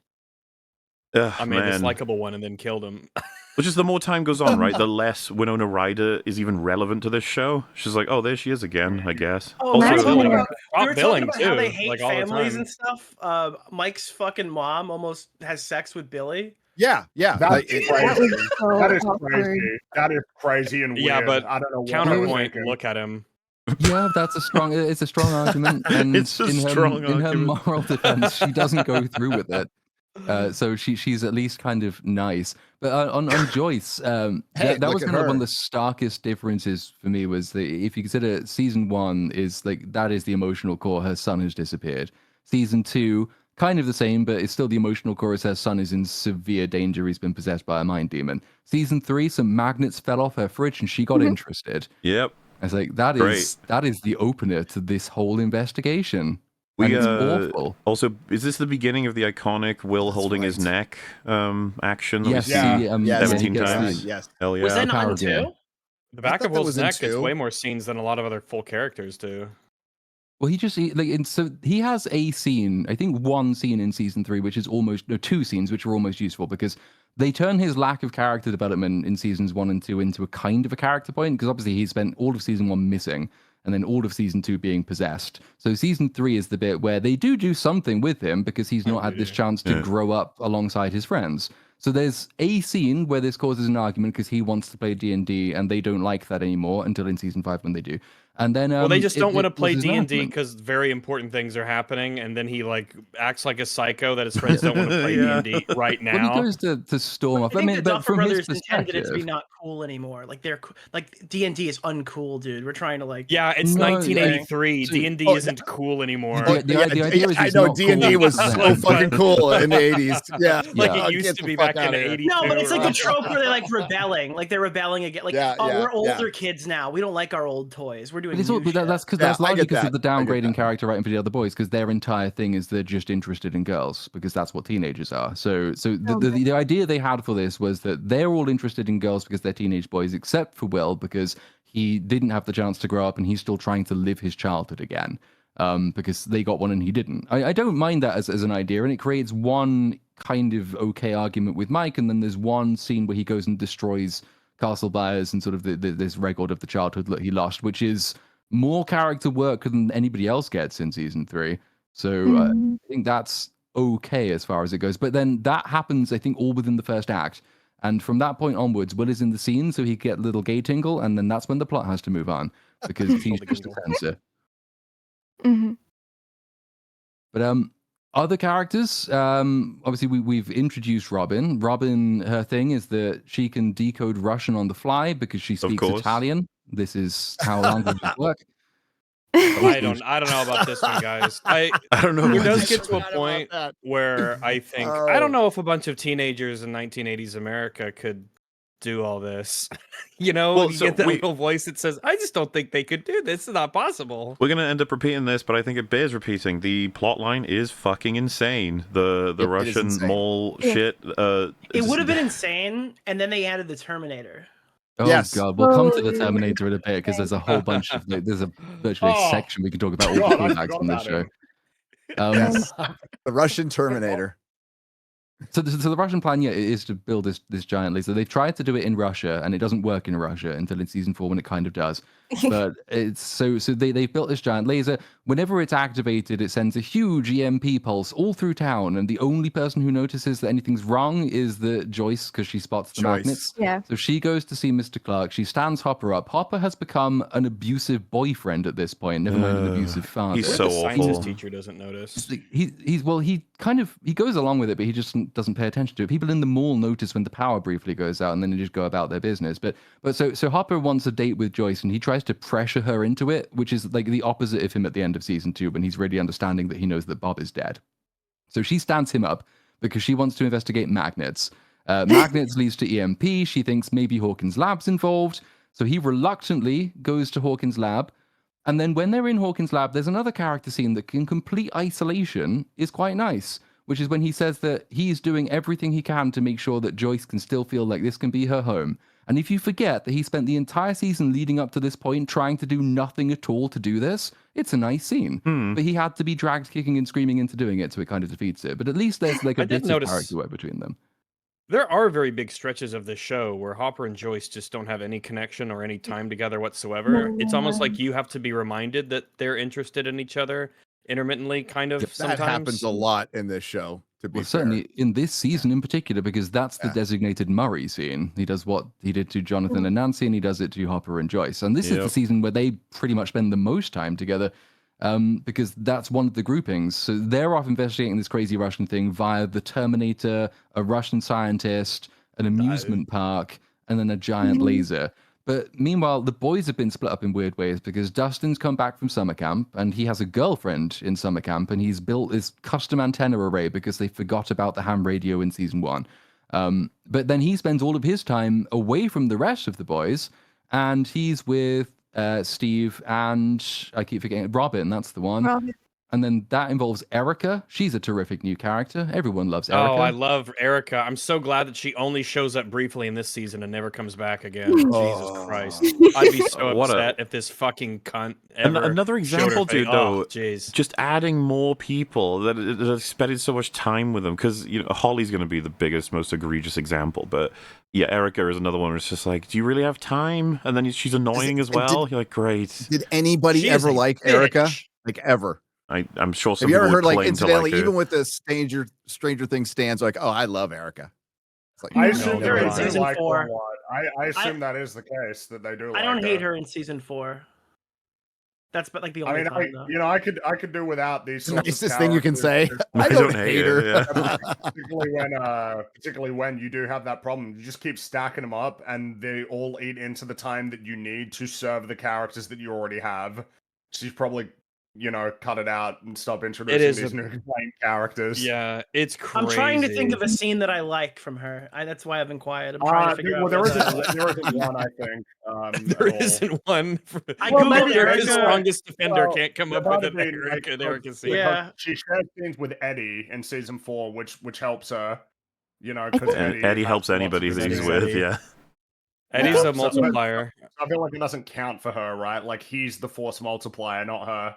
I made this man. likable one and then killed him? Which is, the more time goes on, right, the less Winona Ryder is even relevant to this show. She's like, oh, there she is again, I guess. Oh, Also, we were Imagine talking what- about, we were talking billing, about how they too, hate like, all the families time. and stuff. Mike's fucking mom almost has sex with Billy. Yeah. That's Like, crazy. That was so That is awkward. crazy. That is crazy and weird. Yeah, but I don't know what Counterpoint, they're look at him. Yeah, it's a strong argument. And It's a in her, strong in her argument. moral defense, she doesn't go through with it. So she's at least kind of nice. But on Joyce, Hey, that look was at kind of one of her. the starkest differences for me, was that if you consider season 1 is like, that is the emotional core, her son has disappeared. Season 2, kind of the same, but it's still the emotional core as her son is in severe danger. He's been possessed by a mind demon. Season 3, some magnets fell off her fridge and she got interested. Yep. I was like, that is the opener to this whole investigation. And it's awful. Also, is this the beginning of the iconic Will holding his right. neck action? that we Yes, see Yeah. he, Yes, 17 he gets times. the- Yes. Hell yeah. Was that Power not in gear. 2? The back thought of that Will's was in neck gets 2. way more scenes than a lot of other full characters do. Well, so he has a scene, I think one scene in season 3, which is almost, no, 2 scenes, which are almost useful, because they turn his lack of character development in seasons 1 and 2 into a kind of a character point, because obviously he spent all of season 1 missing, and then all of season 2 being possessed. So season 3 is the bit where they do something with him, because he's not had this chance to grow up alongside his friends. So there's a scene where this causes an argument because he wants to play D&D, and they don't like that anymore until in season 5 when they do. And then Well, they just don't want to play was his D&D announcement. because very important things are happening, and then he like acts like a psycho that his friends don't want to play Yeah. D&D right When he now. goes to storm off, I think the but Duffer from his Brothers intended it to be perspective, not cool anymore. Like like D&D is uncool, dude. We're trying to like. Yeah, it's No, 1983. so- D&D Oh, isn't cool anymore. The idea is I it's know not D&D cool was then. so fucking cool in the 80s. Yeah. Like Yeah. it used Get to the be fuck back in outta here. 82. No, but it's like the right? trope where they're like rebelling. Like they're rebelling again. Like, Yeah, oh, yeah, we're older yeah. kids now. We don't like our old toys. We're doing But it's all, new but shit. that's because Yeah, that's I largely get because of that. the I get downgrading that. character writing for the other boys, because their entire thing is they're just interested in girls because that's what teenagers are. So the idea they had for this was that they're all interested in girls because they're teenage boys, except for Will because he didn't have the chance to grow up and he's still trying to live his childhood again. Because they got one and he didn't. I don't mind that as an idea, and it creates one kind of okay argument with Mike, and then there's one scene where he goes and destroys Castle Byers and sort of this record of the childhood that he lost, which is more character work than anybody else gets in season 3. So I think that's okay as far as it goes. But then that happens, I think, all within the first act. And from that point onwards, Will is in the scene, so he get a little gay tingle, and then that's when the plot has to move on because he's the just a gingle. censor. Mhm. But other characters, obviously we've introduced Robin. Robin, her thing is that she can decode Russian on the fly because she speaks course. Italian. This is how languages work. I don't know about this one, guys. I don't know. It about does this get to a Forgot about point that. where I think I don't know if a bunch of teenagers in 1980s America could do all this. You know, Well, you so get that we- little voice that says, "I just don't think they could do this. It's not possible." We're gonna end up repeating this, but I think it bears repeating. The plot line is fucking insane. The It is Russian insane. mall Yeah. shit. It would have been insane, and then they added the Terminator. Oh Yes. god, we'll come to the Oh, Terminator in a bit because there's a whole bunch of there's a virtually a Oh, section we can talk about all the God, I callbacks forgot on this about show. him. Yes. The Russian Terminator. So the Russian plan, yeah, is to build this giant laser. They've tried to do it in Russia, and it doesn't work in Russia until in season 4 when it kind of does. But it's so they've built this giant laser. Whenever it's activated, it sends a huge EMP pulse all through town, and the only person who notices that anything's wrong is the Joyce because she spots the Joyce. magnets. Yeah. So she goes to see Mr. Clark. She stands Hopper up. Hopper has become an abusive boyfriend at this point. Never mind an abusive father. he's What if so the science awful. teacher doesn't notice. He goes along with it, but he just doesn't pay attention to it. People in the mall notice when the power briefly goes out, and then they just go about their business. But so Hopper wants a date with Joyce, and he tries to pressure her into it, which is like the opposite of him at the end of season 2, when he's really understanding that he knows that Bob is dead. So she stands him up because she wants to investigate magnets. Magnets leads to EMP. She thinks maybe Hawkins' lab's involved, so he reluctantly goes to Hawkins' lab. And then when they're in Hawkins' lab, there's another character scene that in complete isolation is quite nice, which is when he says that he's doing everything he can to make sure that Joyce can still feel like this can be her home. And if you forget that he spent the entire season leading up to this point trying to do nothing at all to do this, it's a nice scene. But he had to be dragged kicking and screaming into doing it, so it kind of defeats it. But at least there's like I a did bit of notice- character work between them. There are very big stretches of the show where Hopper and Joyce just don't have any connection or any time together whatsoever. It's almost like you have to be reminded that they're interested in each other intermittently, kind of. Yep. That Sometimes happens a lot in this show, to be Well, fair. certainly in this season in particular, because that's the Yeah. designated Murray scene. He does what he did to Jonathan and Nancy, and he does it to Hopper and Joyce. And this is the Yep. season where they pretty much spend the most time together, because that's one of the groupings. So they're off investigating this crazy Russian thing via the Terminator, a Russian scientist, an amusement park, and then a giant laser. But meanwhile, the boys have been split up in weird ways because Dustin's come back from summer camp and he has a girlfriend in summer camp, and he's built this custom antenna array because they forgot about the ham radio in season 1. But then he spends all of his time away from the rest of the boys, and he's with Steve and I keep forgetting Robin. That's the one. Robin. And then that involves Erica. She's a terrific new character. Everyone loves Erica. Oh, I love Erica. I'm so glad that she only shows up briefly in this season and never comes back again. Jesus Christ. I'd be so What a- upset if this fucking cunt ever Another showed her example, face. dude, though. Oh, jeez. Just adding more people that have spent so much time with them, because Holly's going to be the biggest, most egregious example. But yeah, Erica is another one where it's just like, do you really have time? And then she's annoying as well. You're like, great. Did anybody She is ever a like Erica? bitch. Like ever? I'm sure some Have you ever people heard would like claim to incidentally, like even it. with the Stranger Things stands, like, oh, I love Erica. It's like, I No, assume they're they in do season like her 4. a lot. I assume that is the case, that they do. I like don't hate her in season 4. That's but like the I only mean, time though. I could do without these. the sorts of nicest thing you can say. characters, I don't hate her. Yeah. particularly when you do have that problem. You just keep stacking them up, and they all eat into the time that you need to serve the characters that you already have. So you've probably cut it out and stop introducing is these new main characters. Yeah, it's crazy. I'm trying to think of a scene that I like from her. That's why I've been quiet. I'm trying to figure out. There isn't one, I think. There isn't one. I googled America's Erica. strongest defender Well, can't come there up with might an have been, Erica scene. Yeah. She shares scenes with Eddie in season 4, which helps her. Because Eddie helps anybody that he's with. Yeah. Eddie's Yeah. a multiplier. I feel like it doesn't count for her, right? Like he's the force multiplier, not her.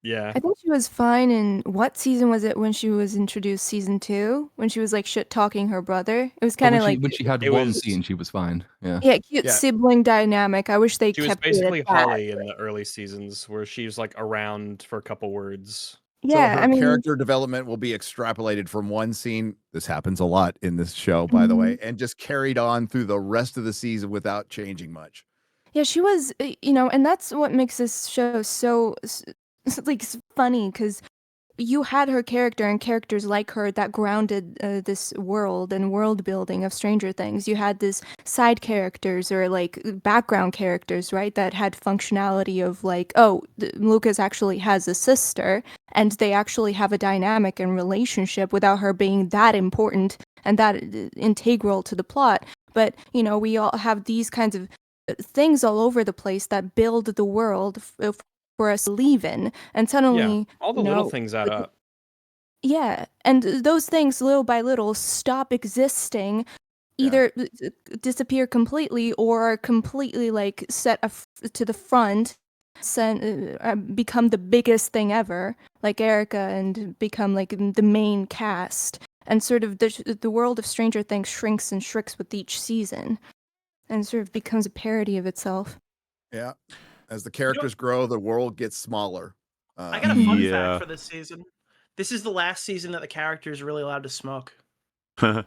Yeah. I think she was fine in what season was it when she was introduced? Season 2, when she was like shit talking her brother. It was kind of like when she had it one was- scene, she was fine. Yeah. cute Yeah. sibling dynamic. I wish they She was kept basically it at that. Holly in the early seasons, where she was like around for a couple words. Yeah, so her I mean, character development will be extrapolated from one scene. This happens a lot in this show, by the way, and just carried on through the rest of the season without changing much. yeah, she was, and that's what makes this show so like funny, because you had her character and characters like her that grounded this world and world building of Stranger Things. You had this side characters or like background characters, right, that had functionality of like, oh, Lucas actually has a sister and they actually have a dynamic and relationship without her being that important and that integral to the plot. But, we all have these kinds of things all over the place that build the world for us to believe in, and suddenly All the little things add up. yeah, and those things little by little stop existing, either disappear completely or are completely like set to the front, become the biggest thing ever, like Erica, and become like the main cast, and sort of the world of Stranger Things shrinks and shrinks with each season, and sort of becomes a parody of itself. Yeah. As the characters grow, the world gets smaller. I got a fun Yeah. fact for this season. This is the last season that the characters are really allowed to smoke. Oh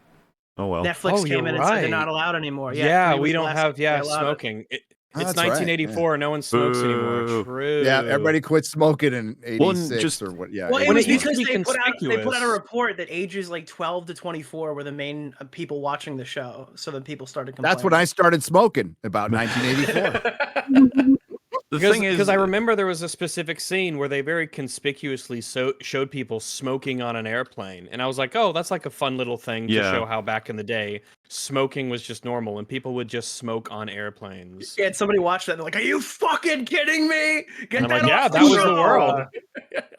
well. Netflix came you're in and said they're right. not allowed anymore. Yeah, 3 was we the don't last have season they allowed it. smoking. Oh, It's that's right, 1984. No one smokes anymore. Boo. True. Yeah, everybody quit smoking in Well, 86 just- or what? Yeah. Well, it When was it used to because be they put out a conspicuous. report that ages like 12 to 24 were the main people watching the show, so then people started complaining. That's when I started smoking, about 1984. The thing is, Because I remember there was a specific scene where they very conspicuously showed people smoking on an airplane, and I was like, "Oh, that's like a fun little thing to Yeah. show how back in the day smoking was just normal, and people would just smoke on airplanes." Yeah, and somebody watched that and they're like, "Are you fucking kidding me? Get And I'm that like, yeah, off that was the show!" world.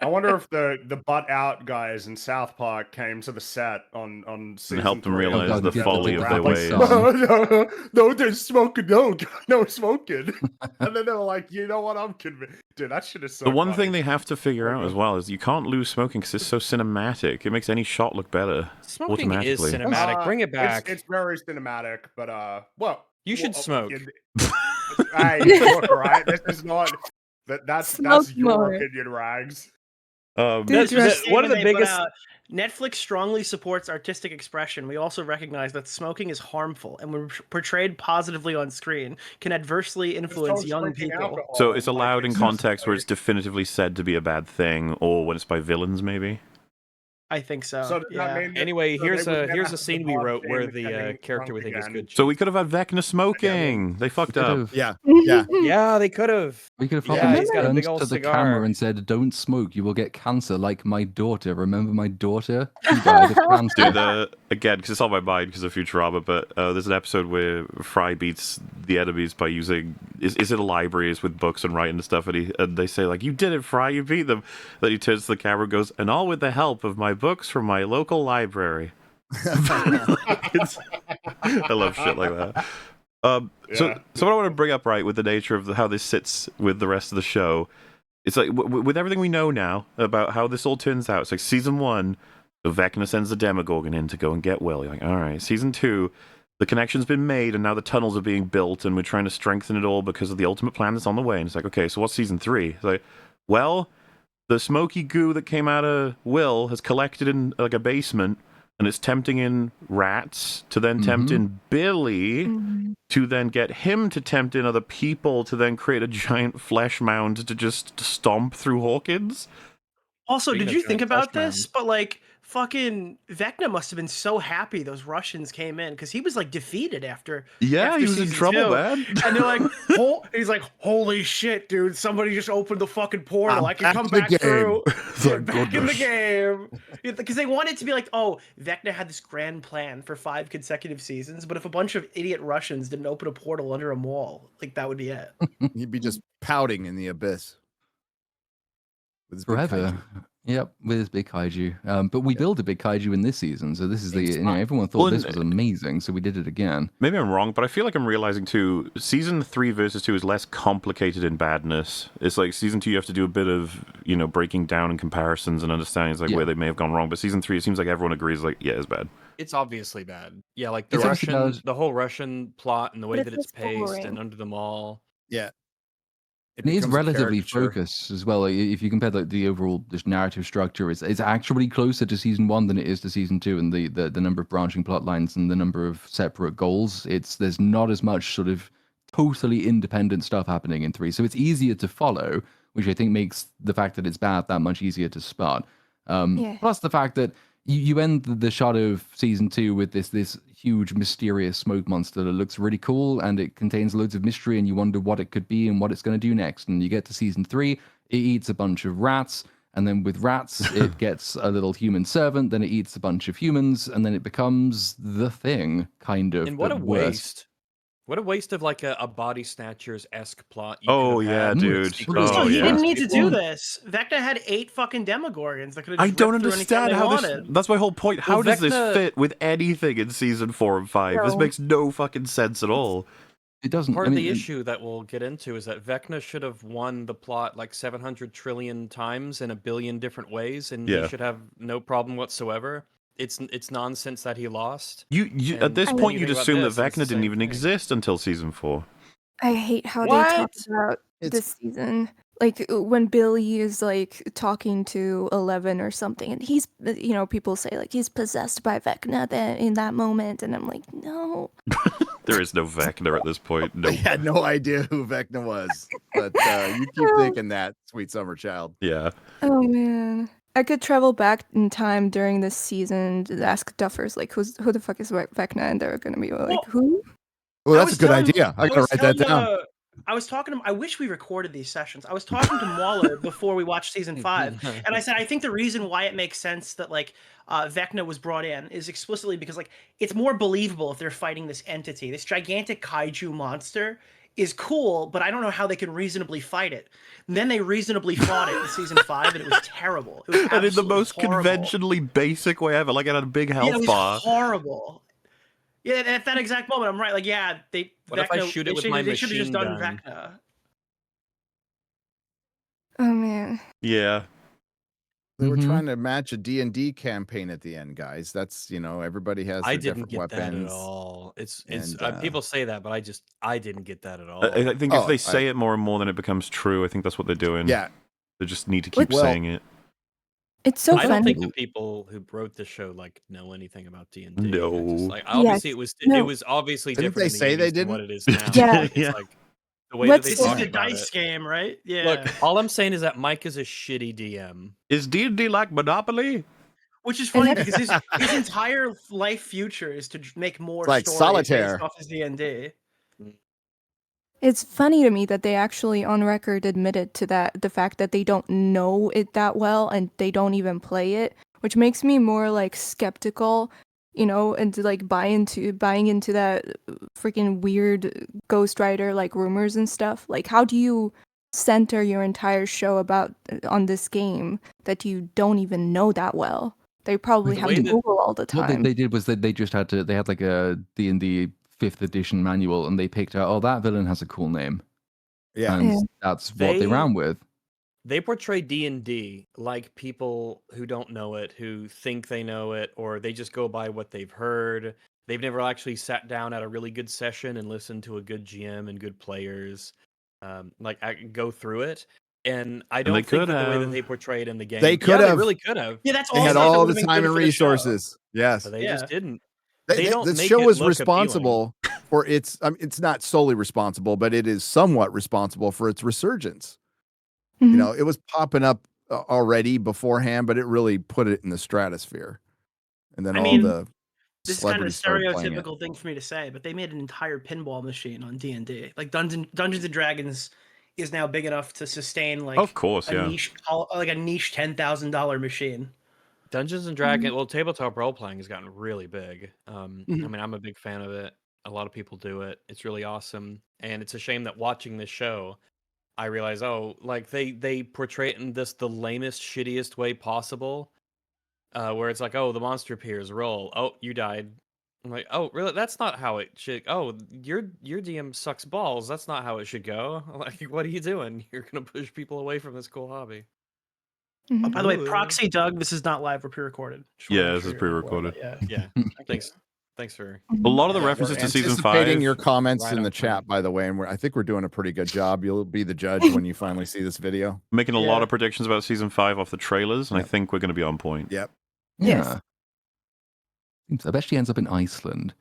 I wonder if the butt out guys in South Park came to the set on season and helped them 3. realize God, the get folly the of their rap ways. song. No, they're smoking. No smoking. And then they were like, you know what? I'm convinced. Dude, that shit is so The one funny. thing they have to figure out as well is you can't lose smoking because it's so cinematic. It makes any shot look better Smoking is automatically. cinematic. Bring it back. It's very cinematic, but well, You should smoke. Hey, look, right? This is not that's Smoke your more. opinion, Rags. Dude, That's Just one of the Statement they put biggest. out, Netflix strongly supports artistic expression. We also recognize that smoking is harmful and when portrayed positively on screen can adversely influence young people. So it's allowed in context where it's definitively said to be a bad thing, or when it's by villains, maybe. I think so. So does that yeah. mean that- Anyway, so here's they would a never here's have a scene the we Bond wrote where family the getting character we drunk think is again. good. So we could have had Vecna smoking. They fucked up. Yeah. Yeah, they could have. We could have Yeah, probably he's got a turned big old to the cigar. camera and said, "Don't smoke, you will get cancer like my daughter. Remember my daughter? She died of cancer." Dude, again, because it's on my mind because of Futurama, but there's an episode where Fry beats the enemies by using is it a library is with books and writing and stuff, and they say like, "You did it, Fry, you beat them." Then he turns to the camera and goes, "And all with the help of my books from my local library." I love shit like that. So what I want to bring up, right, with the nature of how this sits with the rest of the show, it's like with everything we know now about how this all turns out. It's like season 1, so Vecna sends the Demogorgon in to go and get Will. You're like, all right. Season 2, the connection's been made, and now the tunnels are being built, and we're trying to strengthen it all because of the ultimate plan that's on the way. And it's like, okay, so what's season 3? It's like, well, the smoky goo that came out of Will has collected in like a basement, and it's tempting in rats to then tempt in Billy to then get him to tempt in other people to then create a giant flesh mound to just stomp through Hawkins. Also, Speaking did of you giant think about flesh this? But like fucking Vecna must have been so happy those Russians came in because he was like defeated after Yeah, he was in season trouble, 2. man. And they're like, he's like, holy shit, dude! Somebody just opened the fucking portal. I'm I can back come in the back game. through. Thank Back in the goodness. game. Because they wanted to be like, oh, Vecna had this grand plan for 5 consecutive seasons, but if a bunch of idiot Russians didn't open a portal under a mall, like that would be it. He'd be just pouting in the abyss. With his big Forever. kaiju. Yep, with his big kaiju. But we built a big kaiju in this season, so this is Same the spot. everyone thought Well, this and- was amazing, so we did it again. Maybe I'm wrong, but I feel like I'm realizing too, season 3 versus 2 is less complicated in badness. It's like season 2 you have to do a bit of, breaking down and comparisons and understanding like Yeah. where they may have gone wrong. But season 3, it seems like everyone agrees like, yeah, it's bad. It's obviously bad. Yeah, like It's obviously bad. the whole Russian plot and the way But that it's it's paced boring. and under the mall. Yeah. It And it is becomes a relatively caricature. focused as well. Like, if you compare like the overall just narrative structure, it's actually closer to season 1 than it is to season 2, and the number of branching plot lines and the number of separate goals. There's not as much sort of totally independent stuff happening in 3, so it's easier to follow, which I think makes the fact that it's bad that much easier to spot. Yeah. Plus the fact that you end the shot of season 2 with this huge mysterious smoke monster that looks really cool, and it contains loads of mystery, and you wonder what it could be and what it's going to do next. And you get to season 3, it eats a bunch of rats, and then with rats it gets a little human servant, then it eats a bunch of humans, and then it becomes the Thing, kind of. And what a but worse. waste. What a waste of like a body snatchers-esque plot. You Oh, could have yeah, had dude. secretly Oh, he yeah. didn't need to do people. this. Vecna had 8 fucking Demogorgons that could have I just don't ripped through anytime understand they how wanted. that's my whole point. How Well, does this Vecna- fit with anything in season 4 and 5? This No. makes no fucking sense at all. It doesn't. Part I of mean, the issue that we'll get into is that Vecna should have won the plot like 700 trillion times in a billion different ways, and Yeah. he should have no problem whatsoever. It's nonsense that he lost. You at And this I point mean- you'd Think about assume that this, it's the Vecna didn't same even thing. exist until season 4. I hate how What? they talk about It's- this season. Like when Billy is like talking to 11 or something, and he's, people say like he's possessed by Vecna in that moment, and I'm like, no. There is no Vecna at this point. I No. had no idea who Vecna was, but you keep thinking that, sweet summer child. Yeah. Oh man. I could travel back in time during this season to ask Duffers like who the fuck is Vecna, and they're gonna be like, Well, who? Well, I that's a was good telling- idea. I gotta was write that telling, down. I was talking to. I wish we recorded these sessions. I was talking to Mauler before we watched season 5, and I said I think the reason why it makes sense that like Vecna was brought in is explicitly because like it's more believable if they're fighting this entity, this gigantic kaiju monster. Is cool, but I don't know how they can reasonably fight it. And then they reasonably fought it in season 5, and it was terrible. It was And in the absolutely most horrible. conventionally basic way ever, like it had a big Yeah, health it was bar. horrible. Yeah, at that exact moment, I'm right. Like, yeah, they. What if I shoot it with my They should have just machine done gun? Vecna. Oh man. Yeah. They were Mhm. trying to match a D&D campaign at the end, guys. That's, everybody has I their didn't different get that at weapons. all. It's and, people say that, but I didn't get that at all. I think if Oh, they say it more and more, then it becomes true. I think that's what they're doing. Yeah, They just need to keep Well- saying it. It's so I don't funny. think the people who wrote the show like know anything about D&D. No. Like obviously Yes. it No. was obviously Didn't different they in say the they 80s than what didn't? it is now. Yeah. It's Yeah. like the way Let's that they This is talk the about dice it. game, right? Yeah. Look, all I'm saying is that Mike is a shitty DM. Is D&D like Monopoly? Which is funny because his entire life future is to make more It's like stories solitaire. based off his D&D. It's funny to me that they actually on record admitted to the fact that they don't know it that well and they don't even play it, which makes me more like skeptical, and to like buying into that freaking weird ghostwriter like rumors and stuff. Like how do you center your entire show about on this game that you don't even know that well? They probably The have way to that- Google all the What time. they did was they just had like a D&D 5th edition manual, and they picked out, oh, that villain has a cool name, yeah. and Yeah. that's what they They- ran with. They portray D&D like people who don't know it, who think they know it, or they just go by what they've heard. They've never actually sat down at a really good session and listened to a good GM and good players, go through it. And I don't they think could that the way that have. they portray it in the game. They could They have. really could have, Yeah, that's They all had stuff that all would've the been time good and for the show. resources. Yes. but they Yeah. just didn't. They don't This make show it was look appealing. responsible for its. It's not solely responsible, but it is somewhat responsible for its resurgence. Mhm. It was popping up already beforehand, but it really put it in the stratosphere. And then I all mean, the this is kind of a celebrities started playing it. stereotypical thing for me to say, but they made an entire pinball machine on D&D. Like Dungeons and Dragons is now big enough to sustain like Of course, a yeah. niche $10,000 machine. Dungeons and Dragons, well, tabletop role playing has gotten really big. I Mhm. mean, I'm a big fan of it. A lot of people do it. It's really awesome, and it's a shame that watching this show, I realize, oh, like they portray it in this the lamest, shittiest way possible, where it's like, oh, the monster appears, roll, oh, you died. I'm like, oh, really? That's not how it should. Oh, your DM sucks balls. That's not how it should go. Like, what are you doing? You're gonna push people away from this cool hobby. Oh, by the way, Ooh. Proxy Doug, this is not live or pre-recorded. Just wanna Yeah, make this sure is you're aware of pre-recorded. that, Yeah. Yeah. Thanks for. A lot of the Yeah, references we're to season anticipating 5. your comments Right in on the plan. chat, by the way, and I think we're doing a pretty good job. You'll be the judge when you finally see this video. Making a lot Yeah. of predictions about season 5 off the trailers, and I Yep. think we're going to be on point. Yep. Yes. Yeah. I bet she ends up in Iceland.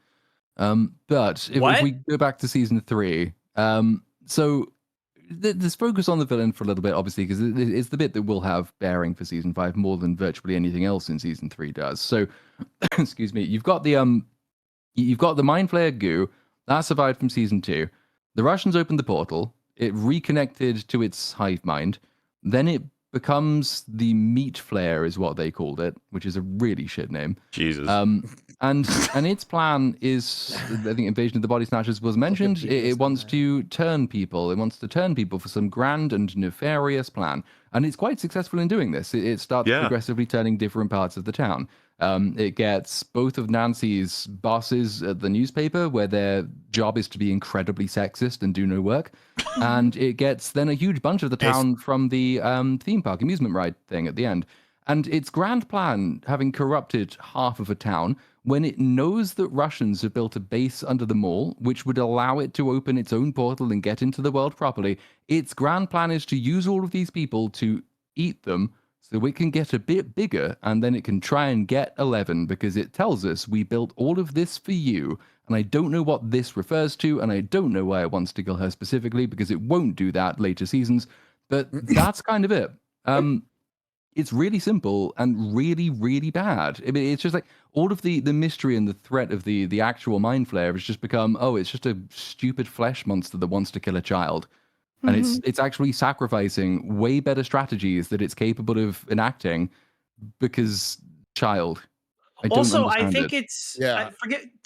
But if What? we go back to season 3, so there's focus on the villain for a little bit, obviously, because it's the bit that will have bearing for season 5 more than virtually anything else in season 3 does. So, excuse me, you've got the Mind Flayer goo that survived from season 2. The Russians opened the portal. It reconnected to its hive mind. Then it becomes the Meat Flare, is what they called it, which is a really shit name. Jesus. And its plan is, I think Invasion of the Body Snatchers was mentioned. It wants to turn people. It wants to turn people for some grand and nefarious plan. And it's quite successful in doing this. It starts Yeah. progressively turning different parts of the town. It gets both of Nancy's bosses at the newspaper, where their job is to be incredibly sexist and do no work. And it gets then a huge bunch of the town from the theme park amusement ride thing at the end. And its grand plan, having corrupted half of a town, when it knows that Russians have built a base under the mall, which would allow it to open its own portal and get into the world properly, its grand plan is to use all of these people to eat them so it can get a bit bigger, and then it can try and get 11, because it tells us, we built all of this for you, and I don't know what this refers to, and I don't know why it wants to kill her specifically, because it won't do that later seasons, but that's kind of it. It's really simple and really, really bad. I mean, it's just like all of the mystery and the threat of the actual Mind Flayer has just become, oh, it's just a stupid flesh monster that wants to kill a child. And it's actually sacrificing way better strategies that it's capable of enacting because child. I don't Also, I understand think it. it's Yeah.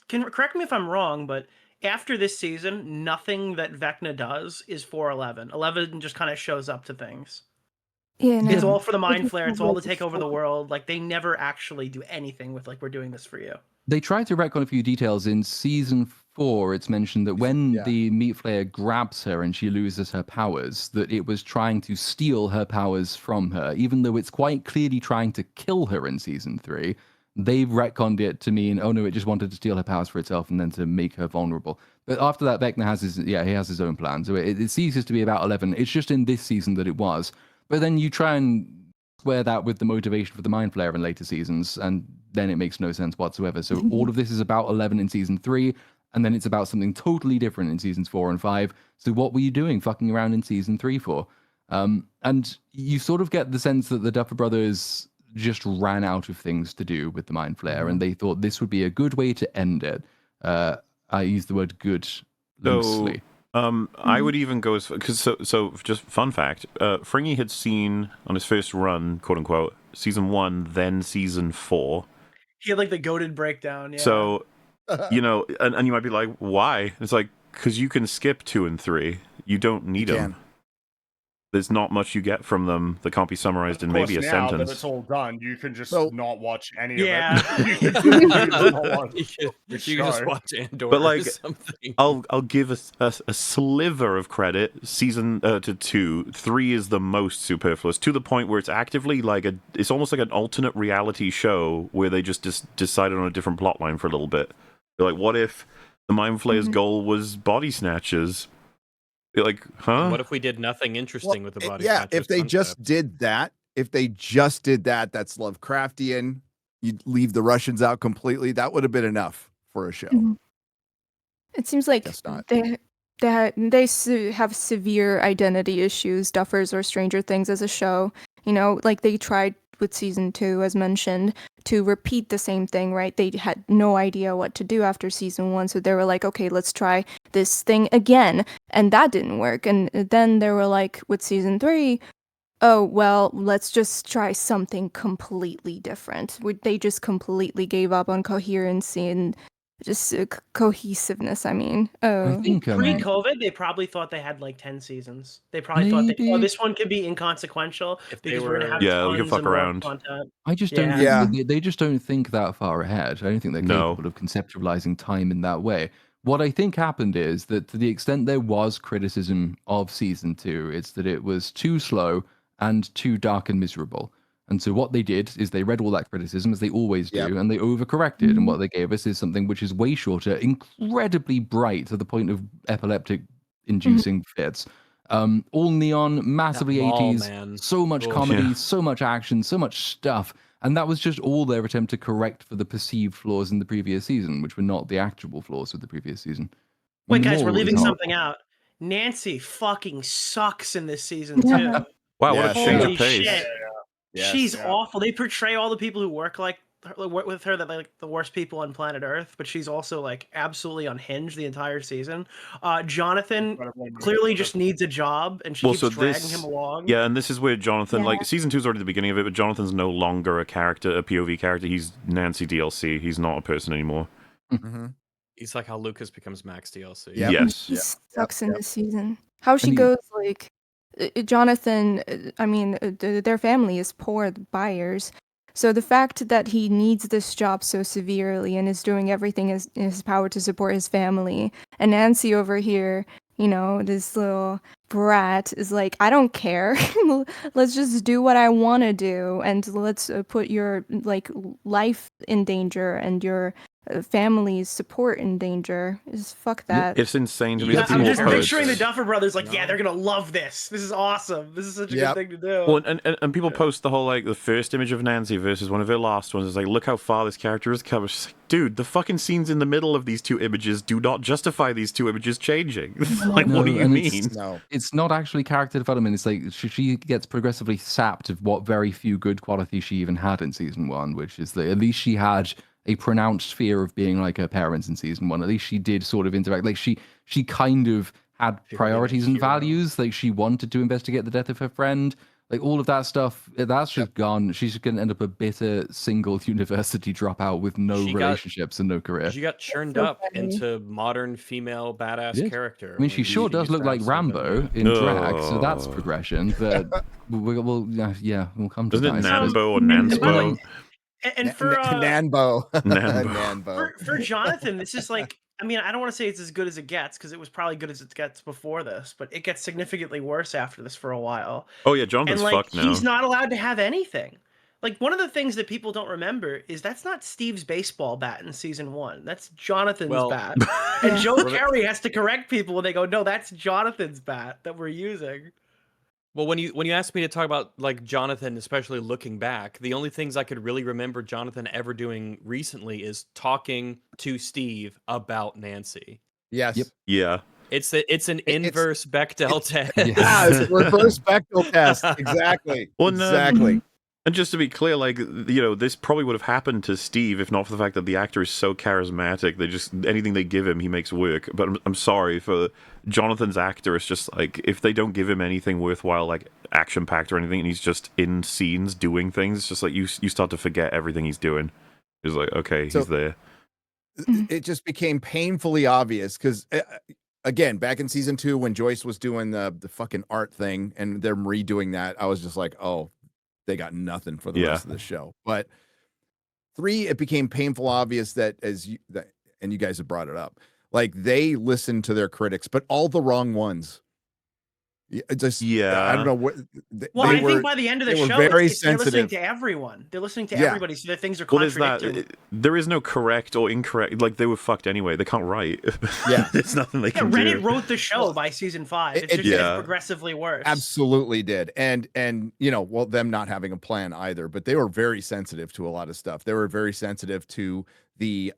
correct me if I'm wrong, but after this season, nothing that Vecna does is for 11. 11 just kind of shows up to things. Yeah, no. It's all for the Mind just Flayer. It's all to really take over the fun. world. Like they never actually do anything with like we're doing this for you. They tried to retcon a few details in season 4. It's mentioned that when Yeah. the Meat Flayer grabs her and she loses her powers, that it was trying to steal her powers from her, even though it's quite clearly trying to kill her in season 3. They've retconned it to mean, oh no, it just wanted to steal her powers for itself and then to make her vulnerable. But after that, Vecna has he has his own plan. So it ceases to be about 11. It's just in this season that it was. But then you try and square that with the motivation for the Mind Flayer in later seasons, and then it makes no sense whatsoever. So all of this is about 11 in season 3, and then it's about something totally different in seasons 4 and 5. So what were you doing fucking around in season 3 for? And you sort of get the sense that the Duffer Brothers just ran out of things to do with the Mind Flayer, and they thought this would be a good way to end it. I use the word good loosely. I would even go as because so just fun fact, Fringy had seen on his first run, quote unquote, season 1, then season 4. He had like the goated breakdown. Yeah. So you know, and you might be like, why? It's like because you can skip 2 and 3. You don't need You them. can. There's not much you get from them that can't be summarized in Of course, maybe a now sentence. that it's all done, you can just So- not watch any Yeah. of it. You can not watch You the can just show. watch Andor But, like, or something. I'll give a sliver of credit. Season to 2, 3 is the most superfluous, to the point where it's actively like it's almost like an alternate reality show where they just decided on a different plotline for a little bit. They're like, what if the Mind Flayer's goal was body snatchers? You're like, huh? What if we did nothing interesting with the body? Yeah, snatchers if they just concept? did that, that's Lovecraftian. You'd leave the Russians out completely. That would have been enough for a show. It seems like Guess not. they have severe identity issues, Duffers or Stranger Things as a show, You know, like they tried with season 2, as mentioned, to repeat the same thing, right? They had no idea what to do after season 1, so they were like, okay, let's try this thing again, and that didn't work. And then they were like, with season 3, oh, well, let's just try something completely different. They just completely gave up on coherency and just cohesiveness, I mean. I think Pre-COVID, they probably thought they had like 10 seasons. They probably thought that, oh, maybe this one could be inconsequential If they because we're gonna have were Yeah, we can tons fuck and more around. content. I just don't Yeah. think they just don't think that far ahead. I don't think they're No. capable of conceptualizing time in that way. What I think happened is that to the extent there was criticism of season 2, it's that it was too slow and too dark and miserable. And so what they did is they read all that criticism, as they always do, Yep. and they overcorrected. And what they gave us is something which is way shorter, incredibly bright to the point of epileptic inducing fits. All neon, massively That mall, 80s, man. so much Ugh. comedy, Yeah. so much action, so much stuff. And that was just all their attempt to correct for the perceived flaws in the previous season, which were not the actual flaws of the previous season. Wait, And the guys, we're moral is leaving not- something out. Nancy fucking sucks in this season too. Wow, Yeah, what a she change does. Holy of pace. shit. Yes. She's Yeah. awful. They portray all the people who work with her that like the worst people on planet Earth, but she's also like absolutely unhinged the entire season. Jonathan clearly just needs a job, and she Well, keeps so dragging this, him along. yeah, and this is where Jonathan, Yeah. like, season 2 is already the beginning of it, but Jonathan's no longer a character, a POV character. He's Nancy DLC. He's not a person anymore. Mhm. He's like how Lucas becomes Max DLC. Yep. Yes. She Yep, sucks in yep. this season. How she And he- goes like, Jonathan. I mean, their family is poor buyers, so the fact that he needs this job so severely and is doing everything in his power to support his family, and Nancy over here, you know, this little brat is like, I don't care. Let's just do what I want to do, and let's put your like life in danger and your family's support in danger. Just fuck that. It's insane to me. Yeah, that I'm people just post- picturing the Duffer Brothers like, yeah, No. they're gonna love this. This is awesome. This is such a Yep. good thing to do. Well, and people post the whole, like, the first image of Nancy versus one of her last ones. It's like, look how far this character has come. It's just like, dude, the fucking scenes in the middle of these two images do not justify these two images changing. Like, No, what do you and mean? No. It's not actually character development. It's like she gets progressively sapped of what very few good qualities she even had in season 1, which is that at least she had a pronounced fear of being like her parents in season 1. At least she did sort of interact. Like she kind of had She priorities really and a hero. values. Like she wanted to investigate the death of her friend. Like all of that stuff, that's just gone. She's going to end up a bitter single university dropout with no She got- relationships and no career. She got churned so up funny. into modern female badass Yeah. character. I mean, she when sure does used look to like have something, Rambo yeah. in drag, so that's No. progression. But we'll come to Isn't it that. Nambo or And by the Nanspo? way, and for Nanbo. Nambo. Nanbo. for Jonathan, this is like, I mean, I don't want to say it's as good as it gets because it was probably good as it gets before this, but it gets significantly worse after this for a while. Oh, yeah, And Jonathan's like, fucked now. he's not allowed to have anything. Like, one of the things that people don't remember is that's not Steve's baseball bat in season 1. That's Jonathan's Well- bat. And Joe Well, Carey has to correct people when they go, no, that's Jonathan's bat that we're using. Well, when you asked me to talk about like Jonathan, especially looking back, the only things I could really remember Jonathan ever doing recently is talking to Steve about Nancy. Yes. Yep. Yeah. It's an It's- inverse Bechdel test. Yeah, it's a reverse Bechdel test. Exactly. Well, no, exactly. And just to be clear, like, you know, this probably would have happened to Steve if not for the fact that the actor is so charismatic. They just, anything they give him, he makes work. But I'm sorry, for Jonathan's actor, it's just like, if they don't give him anything worthwhile, like action-packed or anything, and he's just in scenes doing things, it's just like, you start to forget everything he's doing. It's like, okay, So- he's there. It just became painfully obvious because, again, back in season 2, when Joyce was doing the fucking art thing and them redoing that, I was just like, oh, they got nothing for the Yeah. rest of the show. But 3, it became painful obvious that and you guys have brought it up, like they listened to their critics, but all the wrong ones. I don't know what. Well, they I were, think by the end of the they were show, very they're listening sensitive. to everyone. They're listening to Yeah. everybody, so their things are What is that? contradicting. There is no correct or incorrect. Like, they were fucked anyway. They can't write. Yeah. There's nothing they Yeah, can Reddit do. wrote the show by season 5. It just Yeah. gets progressively worse. Absolutely did. And you know, well, them not having a plan either, but they were very sensitive to a lot of stuff. They were very sensitive to the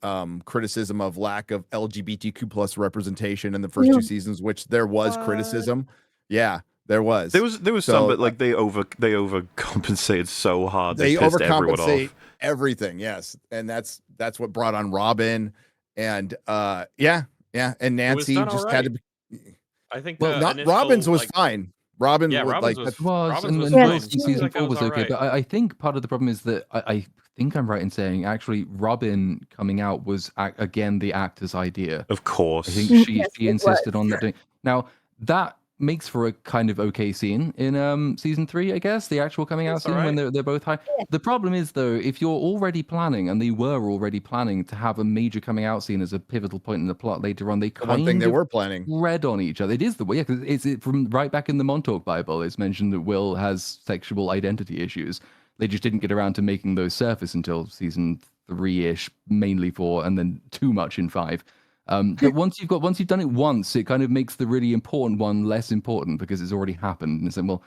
criticism of lack of LGBTQ plus representation in the first Yeah. 2 seasons, which there was What? criticism. Yeah. There was. There was some, So, but like they overcompensated so hard. they pissed everyone overcompensate off. everything, yes, and that's what brought on Robin, and yeah, and It was Nancy done just had to alright. be. I think Well, not initial Robin's was like fine. Robin yeah, would Robin's like was that. was, Robin's was and Yeah, fine. Will's in I season think that 4 was was okay, alright. but I think part of the problem is that I think I'm right in saying actually Robin coming out was again the actor's idea. Of course. I think Mm, she yes, she it insisted was. on that doing. Now that makes for a kind of okay scene in season 3, I guess, the actual coming out It's scene when alright. they're both high. The problem is though, if you're already planning, and they were already planning to have a major coming out scene as a pivotal point in the plot later on, they The one thing kind they of were planning. read on each other. It is the way, yeah, 'cause it's from right back in the Montauk Bible. It's mentioned that Will has sexual identity issues. They just didn't get around to making those surface until season 3-ish, mainly 4, and then too much in 5. But once you've done it once, it kind of makes the really important one less important because it's already happened. And it's like, well,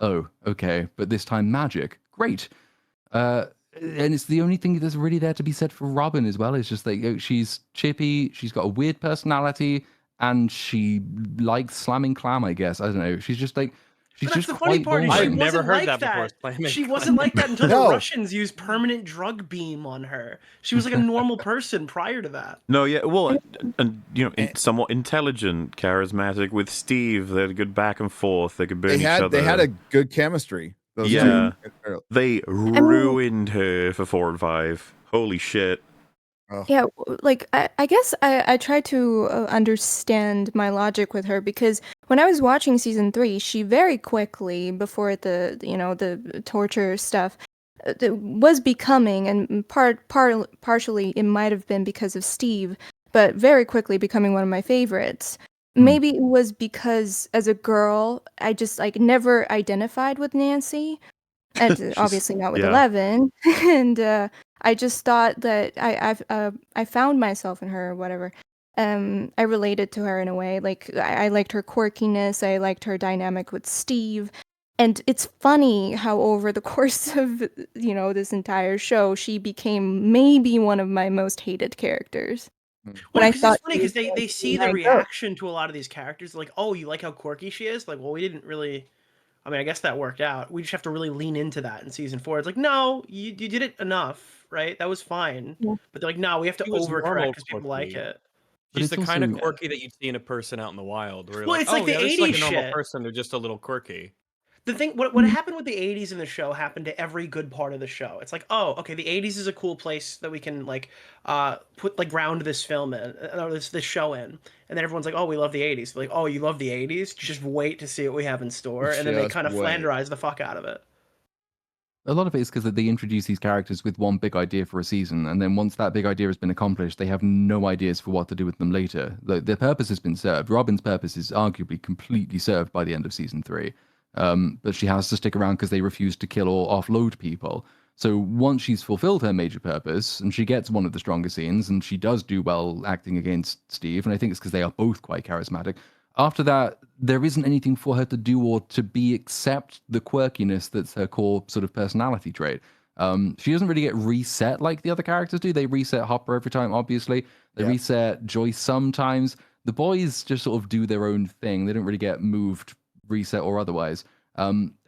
oh, okay, but this time magic, great. And it's the only thing that's really there to be said for Robin as well. It's just like she's chippy, she's got a weird personality, and she likes slamming clam. I guess I don't know. She's just like she's But that's just the funny quite part is she I've boring. never wasn't heard like that before, that. slamming She clam. wasn't like that until the No. Russians used permanent drug beam on her. She was like a normal person prior to that. No, yeah, well, and Eh. somewhat intelligent, charismatic with Steve. They had a good back and forth. They could burn They each had other. a good chemistry. Those Yeah. two. They ruined her for 4 and 5. Holy shit. Oh. Yeah, like I guess I try to understand my logic with her because when I was watching season 3, she very quickly before the torture stuff was becoming, and partially it might have been because of Steve, but very quickly becoming one of my favorites. Maybe it was because as a girl I just like never identified with Nancy, and She's- obviously not with yeah. 11, and I just thought that I found myself in her or whatever. I related to her in a way. Like I liked her quirkiness. I liked her dynamic with Steve. And it's funny how over the course of this entire show, she became maybe one of my most hated characters. Hmm. When Well, I because thought it's funny she because was going they to see be the my goat. reaction to a lot of these characters. Like, oh, you like how quirky she is? Like, well, we didn't really. I mean, I guess that worked out. We just have to really lean into that in season 4. It's like, no, you did it enough, right? That was fine. Yeah. But they're like, no, we have to She was overcorrect normal because people like quirky. it. But She's it's the kind of also- quirky that you'd see in a person out in the wild. Where you're Well, like, it's like oh the yeah, this is like a 80s normal shit. person. They're just a little quirky. The thing, what happened with the 80s in the show happened to every good part of the show. It's like, oh, okay, the 80s is a cool place that we can like put like ground this film in, or this show in, and then everyone's like, oh, we love the 80s. Like, oh, you love the 80s? Just wait to see what we have in store, and then they Just kind of wait. flanderize the fuck out of it. A lot of it is because they introduce these characters with one big idea for a season, and then once that big idea has been accomplished, they have no ideas for what to do with them later. Their purpose has been served. Robin's purpose is arguably completely served by the end of season 3, but she has to stick around because they refuse to kill or offload people. So once she's fulfilled her major purpose, and she gets one of the stronger scenes, and she does do well acting against Steve, and I think it's because they are both quite charismatic. After that, there isn't anything for her to do or to be except the quirkiness that's her core sort of personality trait. She doesn't really get reset like the other characters do. They reset Hopper every time, obviously. They Yeah. reset Joyce sometimes. The boys just sort of do their own thing. They don't really get moved, reset, or otherwise.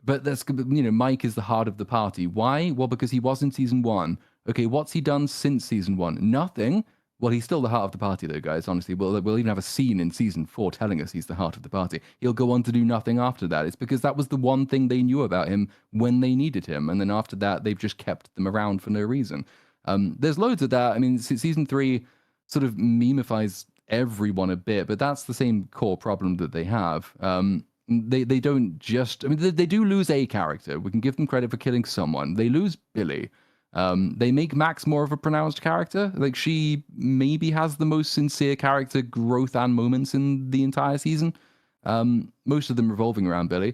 But that's, Mike is the heart of the party. Why? Well, because he was in season 1. Okay, what's he done since season 1? Nothing. Well, he's still the heart of the party, though, guys. Honestly, we'll even have a scene in season 4 telling us he's the heart of the party. He'll go on to do nothing after that. It's because that was the one thing they knew about him when they needed him, and then after that, they've just kept them around for no reason. There's loads of that. I mean, season 3 sort of memifies everyone a bit, but that's the same core problem that they have. They don't just. I mean, they do lose a character. We can give them credit for killing someone. They lose Billy. They make Max more of a pronounced character. Like, she maybe has the most sincere character growth and moments in the entire season. Most of them revolving around Billy.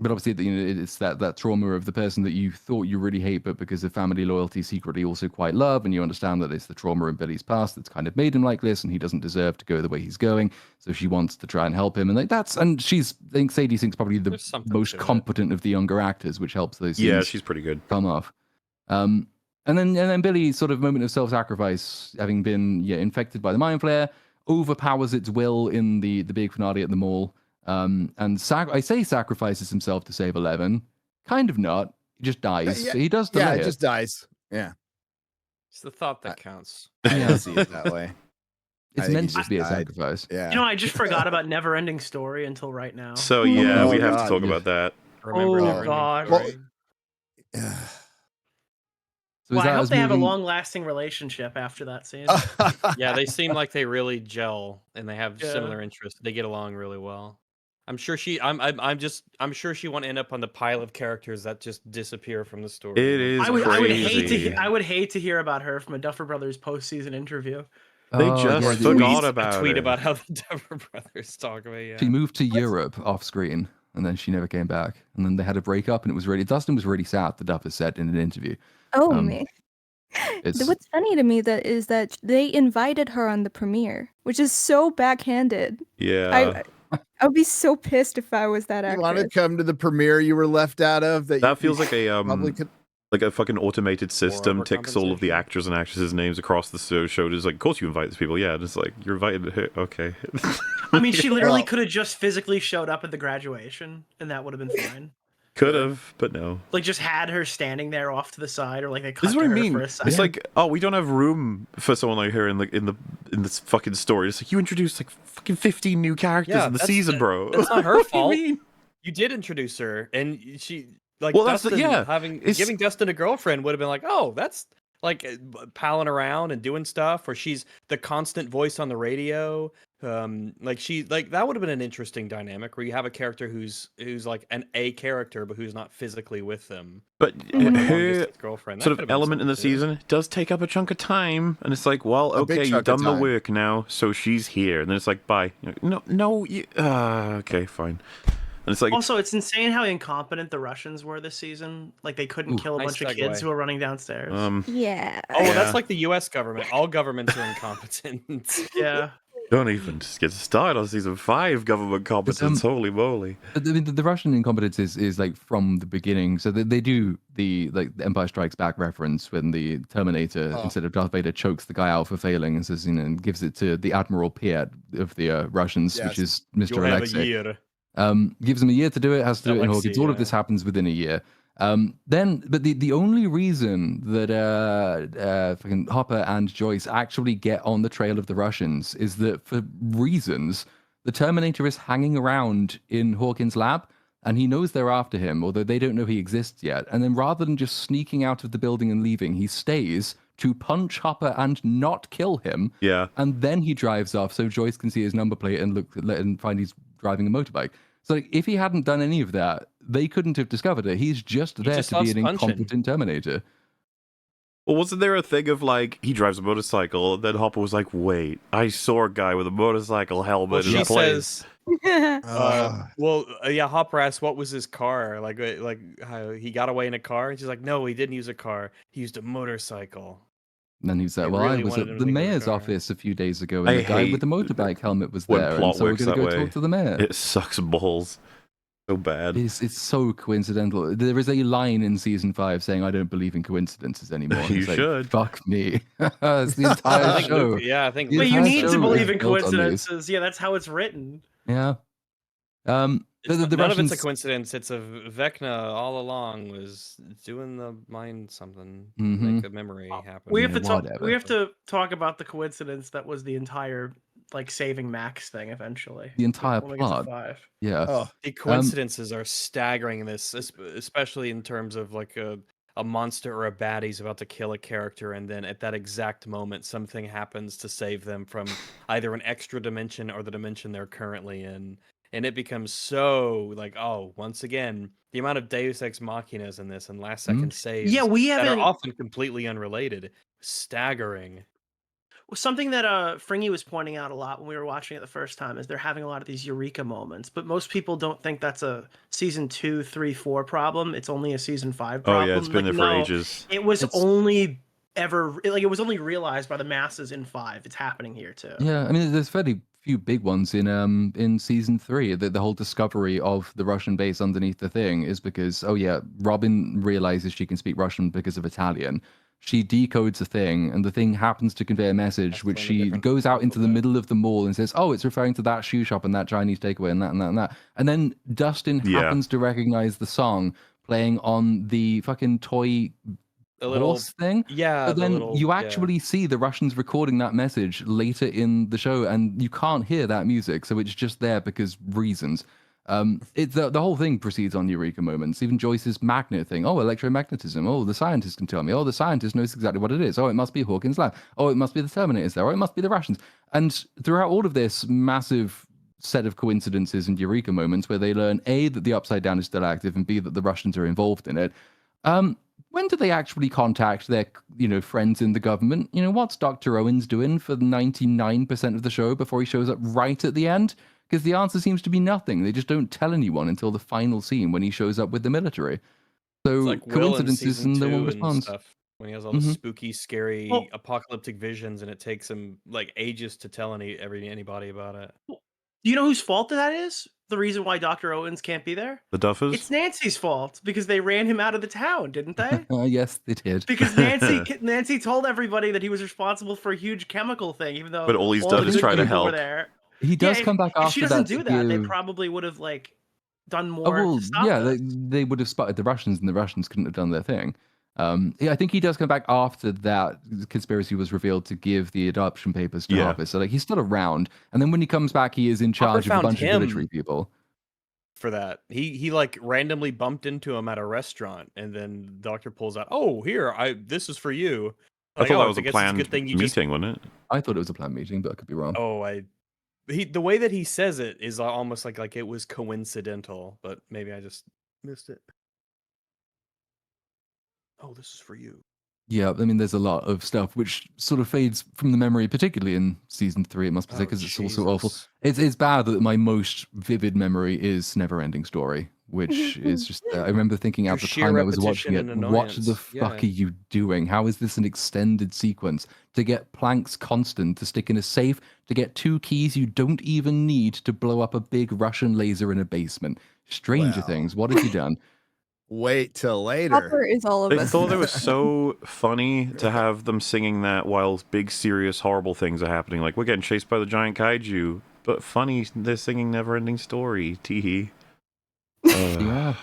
But obviously, it's that trauma of the person that you thought you really hate, but because of family loyalty, secretly also quite love, and you understand that it's the trauma in Billy's past that's kind of made him like this, and he doesn't deserve to go the way he's going. So she wants to try and help him, and I think Sadie Sink's probably the There's something most to it. competent of the younger actors, which helps those scenes Yeah, she's pretty good. come off. And then Billy's sort of moment of self-sacrifice, having been infected by the mind flare, overpowers its will in the big finale at the mall. And I say sacrifices himself to save Eleven. Kind of not. He just dies. Yeah, But he does yeah, delay it it. just dies. Yeah, It's the thought that counts. I Yeah. didn't see it that way. It's think meant he to just be a died. sacrifice. Yeah. You know, I just forgot about Never Ending Story until right now. So yeah, Oh, we have God. to talk about that. Remember Oh, Neverending God. Story? Yeah. So Well, is I that hope us they have a moving- long-lasting relationship after that scene. Yeah, they seem like they really gel and they have Yeah. similar interests. They get along really well. I'm sure I'm sure she won't end up on the pile of characters that just disappear from the story. It is I would hate crazy. I would hate to hear about her from a Duffer Brothers postseason interview. They Oh, just yeah, forgot a about tweet it. about how the Duffer Brothers talk about She yeah. moved to Europe off screen, and then she never came back. And then they had a breakup, and it was really Dustin was really sad. The Duffer said in an interview. Oh Um, man. It's What's funny to me is that they invited her on the premiere, which is so backhanded. Yeah, I would be so pissed if I was that You want to actress. come to the premiere you were left out of? that feels like a probably could. like a fucking automated system ticks all of the overcompensation. actors and actresses' names across the show. Just like, of course you invite these people. Yeah, just like you're invited. Okay. I mean, she literally Well- could have just physically showed up at the graduation, and that would have been fine. Could have, but no. Like, just had her standing there off to the side, or like they cut This is to what I her mean. for a It's second. like, oh, we don't have room for someone like her in this fucking story. It's like you introduced like fucking 15 new characters in the that's- season, bro. That's not her What do you fault. mean? You did introduce her, and she like Well, that's Dustin yeah, it's- giving Dustin a girlfriend would have been like, oh, that's like palling around and doing stuff, or she's the constant voice on the radio. Like that would have been an interesting dynamic where you have a character who's like a character, but who's not physically with them. But Like a her long-distance girlfriend. That sort could of have been element in the something too. season does take up a chunk of time, and it's like, well, A big okay, you've chunk of done the time. work now, so she's here, and then it's like, bye. No, okay, fine. And it's like, Also, it's insane how incompetent the Russians were this season. Like, they couldn't kill a nice bunch of segue. kids who were running downstairs. Yeah. Oh, Yeah. that's like the U.S. government. All governments are incompetent. Yeah. don't even just get started on season 5 government competence. Holy moly! But the Russian incompetence is like from the beginning. So they do the Empire Strikes Back reference when the Terminator instead of Darth Vader chokes the guy out for failing and says, and gives it to the Admiral Piet of the Russians, which is Mr. You have a Alexei. year. Gives him a year to do it, has to do it in Alexei, Hawkins. All of yeah. this happens within a year. But the only reason that fucking Hopper and Joyce actually get on the trail of the Russians is that for reasons the Terminator is hanging around in Hawkins' lab, and he knows they're after him, although they don't know he exists yet. And then rather than just sneaking out of the building and leaving, he stays to punch Hopper and not kill him. Yeah, And then he drives off so Joyce can see his number plate and look and find he's driving a motorbike. So like, if he hadn't done any of that, they couldn't have discovered it. He's just there just to be loves an punching. incompetent Terminator. Well, wasn't there a thing of like he drives a motorcycle, and then Hopper was like, "Wait, I saw a guy with a motorcycle helmet Well, in she a plane." says, Uh, yeah, Hopper asks, what was his car? Like how he got away in a car? And she's like, no, he didn't use a car. He used a motorcycle. And then he's like, They well, really I was wanted at him the to get a mayor's car. office a few days ago, and I the guy hate with the motorbike helmet was when there, and plot so we're works going to that go way. talk to the mayor. It sucks balls. So bad. It's so coincidental. There is a line in season 5 saying, I don't believe in coincidences anymore. And You it's like, should. Fuck me. It's the I entire think show. Luke, yeah, I think The But Luke you entire need show to is believe in built on these. coincidences. Yeah, that's how it's written. Yeah. The none Russians, of it's a coincidence. It's a Vecna all along was doing the mind something, to make the memory happen. We have Yeah, to talk. whatever. We have to talk about the coincidence that was the entire like saving Max thing. Eventually, The entire when we get to plot. 5. Yeah. oh, The coincidences are staggering in this, especially in terms of like a monster or a baddie's about to kill a character, and then at that exact moment, something happens to save them from either an extra dimension or the dimension they're currently in. And it becomes so like, oh, once again, the amount of Deus Ex Machinas in this and last second saves Yeah, we that are haven't. often completely unrelated, staggering. Something that Fringy was pointing out a lot when we were watching it the first time is they're having a lot of these eureka moments, but most people don't think that's a season 2, 3, 4 problem. It's only a season 5 Oh problem. yeah, it's been Like, there for no, ages. It was It's- only ever like it was only realized by the masses in 5. It's happening here too. Yeah, I mean, there's fairly few big ones in season 3. The whole discovery of the Russian base underneath the thing is because, oh yeah, Robin realizes she can speak Russian because of Italian. She decodes a thing, and the thing happens to convey a message, Has to which learn a she different goes out into the alphabet. middle of the mall and says, "Oh, it's referring to that shoe shop and that Chinese takeaway and that and that and that." And then Dustin Yeah. happens to recognize the song playing on the fucking toy The little horse thing. yeah, But the then little you yeah. actually see the Russians recording that message later in the show, and you can't hear that music, so it's just there because reasons. It's the whole thing proceeds on eureka moments. Even Joyce's magnet thing. Oh, electromagnetism. Oh, the scientist can tell me. Oh, the scientist knows exactly what it is. Oh, it must be Hawkins' lab. Oh, it must be the Terminators there. Oh, it must be the Russians. And throughout all of this massive set of coincidences and eureka moments where they learn A, that the Upside Down is still active, and B, that the Russians are involved in it. When do they actually contact their, friends in the government? What's Dr. Owens doing for 99% of the show before he shows up right at the end? Because the answer seems to be nothing. They just don't tell anyone until the final scene when he shows up with the military. It's So like Will in coincidences season and no one 2 and responds. stuff when he has all the Mhm. spooky, scary, Well- apocalyptic visions, and it takes him like ages to tell anybody about it. Do you know whose fault that is? The reason why Dr. Owens can't be there? The Duffers? It's Nancy's fault because they ran him out of the town, didn't they? Yes, they did. Because Nancy told everybody that he was responsible for a huge chemical thing, even though But all he's the done is good try to people were help. there. He does Yeah, come back if after she doesn't that. do that, they probably would have done Oh, more well, to stop yeah, this. they would have spotted the Russians, and the Russians couldn't have done their thing. Yeah, I think he does come back after that conspiracy was revealed to give the adoption papers to Yeah. Hopper. So he's still around, and then when he comes back, he is in charge of a found bunch of military him. people. For that, he like randomly bumped into him at a restaurant, and then the doctor pulls out, "Oh, here, this is for you." I Like, thought oh, that was I a guess it's planned good thing you meeting, just. wasn't it? I thought it was a planned meeting, but I could be wrong. Oh, the way that he says it is almost like it was coincidental, but maybe I just missed it. Oh, this is for you. Yeah, I mean, there's a lot of stuff which sort of fades from the memory, particularly in season 3, it must be said, Oh, because it's also awful. Jesus. It's bad that my most vivid memory is Neverending Story, which is just, I remember thinking Through at the sheer time I was watching it, repetition and what the annoyance, fuck yeah. are you doing? How is this an extended sequence? To get Planck's constant to stick in a safe, to get 2 keys you don't even need to blow up a big Russian laser in a basement. Stranger Well. Things, what have you done? Wait till later. Hopper is all of I us. thought it was so funny to have them singing that while big, serious, horrible things are happening. Like, we're getting chased by the giant kaiju. But funny, they're singing Never-Ending Story. Teehee. Yeah.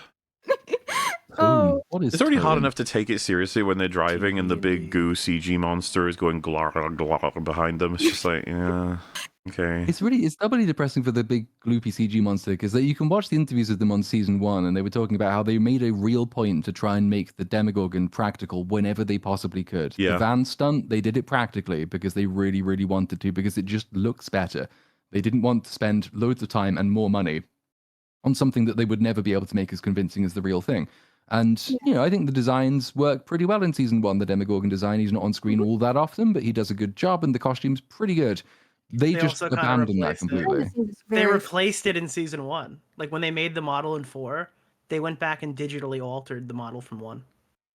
Oh, What is It's already hard tone? enough to take it seriously when they're driving and the big goo CG monster is going glar glar behind them. It's just like, yeah, okay. It's doubly depressing for the big gloopy CG monster because you can watch the interviews with them on season 1, and they were talking about how they made a real point to try and make the Demogorgon practical whenever they possibly could. Yeah. The van stunt, they did it practically because they really, really wanted to, because it just looks better. They didn't want to spend loads of time and more money on something that they would never be able to make as convincing as the real thing. And, I think the designs work pretty well in season 1. The Demogorgon design, he's not on screen all that often, but he does a good job, and the costume's pretty good. They just also kinda abandoned that replaced it. completely. They replaced it in season 1. Like when they made the model in 4, they went back and digitally altered the model from 1.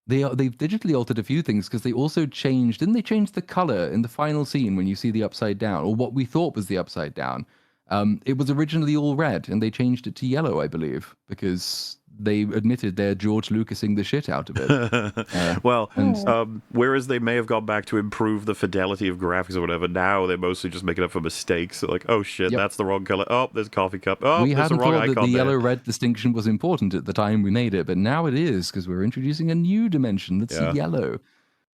They've digitally altered a few things because they also changed. Didn't they change the color in the final scene when you see the Upside Down, or what we thought was the Upside Down? It was originally all red, and they changed it to yellow, I believe, because they admitted they're George Lucasing the shit out of it. Well, and- whereas they may have gone back to improve the fidelity of graphics or whatever, now they're mostly just making up for mistakes. So like, oh shit, Yep. that's the wrong color. Oh, there's a coffee cup. Oh, we there's a hadn't wrong thought that the icon there. yellow-red distinction was important at the time we made it, but now it is because we're introducing a new dimension that's Yeah. yellow.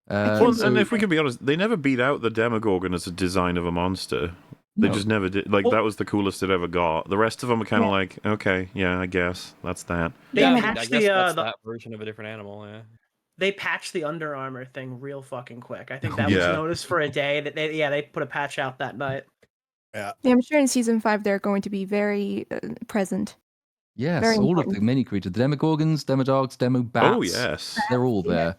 Well, So- and if we can be honest, they never beat out the Demogorgon as a design of a monster. They No. just never did. Like, that was the coolest it ever got. The rest of them are kind of like, okay, yeah, I guess that's that. They Yeah, I patched guess that's the that version of a different animal. Yeah. they patched the Under Armour thing real fucking quick. I think that was Yeah. noticed for a day. That they put a patch out that night. yeah, I'm sure in season 5 they're going to be very present. Yes, Very all of important. the many creatures, the Demogorgons, Demodogs, Demobats. Oh yes. They're all there.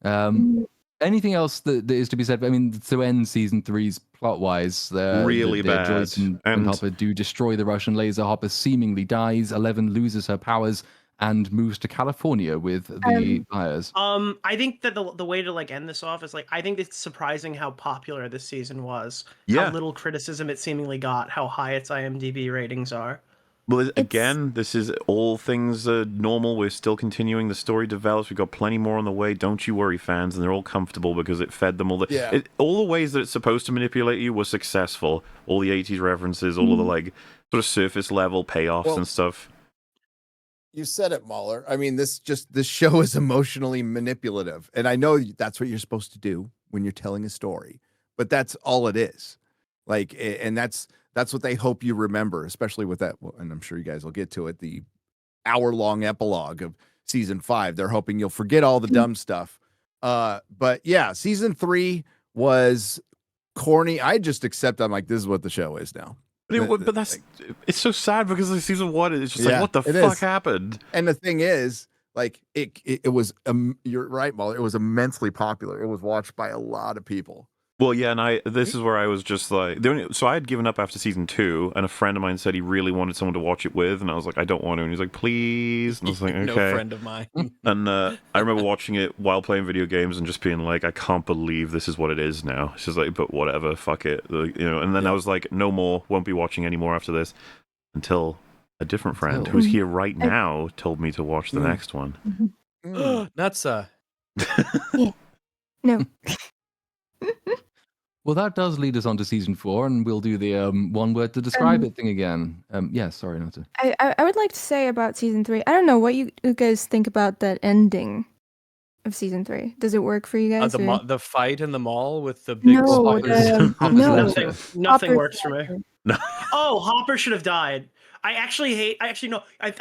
Mm. Anything else that is to be said? I mean, to end season 3's plot-wise, Really Joyce bad. and And- Hopper do destroy the Russian laser. Hopper seemingly dies. 11 loses her powers, and moves to California with the buyers. I think that the way to like end this off is like I think it's surprising how popular this season was, how Yeah. little criticism it seemingly got, how high its IMDb ratings are. Well, again, this is all things normal. We're still continuing. The story develops. We've got plenty more on the way. Don't you worry, fans. And they're all comfortable because it fed them all the all the ways that it's supposed to manipulate you were successful. All the 80s references, all of the like sort of surface level payoffs and stuff. You said it, Mahler. I mean, this show is emotionally manipulative, and I know that's what you're supposed to do when you're telling a story, but that's all it is. Like, and that's what they hope you remember, especially with that. And I'm sure you guys will get to it. The hour-long epilogue of season 5. They're hoping you'll forget all the dumb stuff. But yeah, season 3 was corny. I just accept. I'm like, this is what the show is now. But that's it's so sad because the season 1 is just like, what the fuck happened? And the thing is, like, it was you're right, Mahler. It was immensely popular. It was watched by a lot of people. Well, yeah, and this is where I was just like, so I had given up after season 2, and a friend of mine said he really wanted someone to watch it with, and I was like, I don't want to, and he's like, please, and I was like, okay. No friend of mine. And I remember watching it while playing video games and just being like, I can't believe this is what it is now. It's just like, but whatever, fuck it, like, you know. And then I was like, no more, won't be watching any more after this, until a different friend who's here right now told me to watch the next one. Nuts. Yeah. No. Well, that does lead us on to season 4, and we'll do the one word to describe it thing again. Yeah, sorry, Nata. I would like to say about season 3. I don't know what you guys think about that ending of season 3. Does it work for you guys? The fight in the mall with the big no, spiders. Nothing works for me. Oh, Hopper should have died. I'm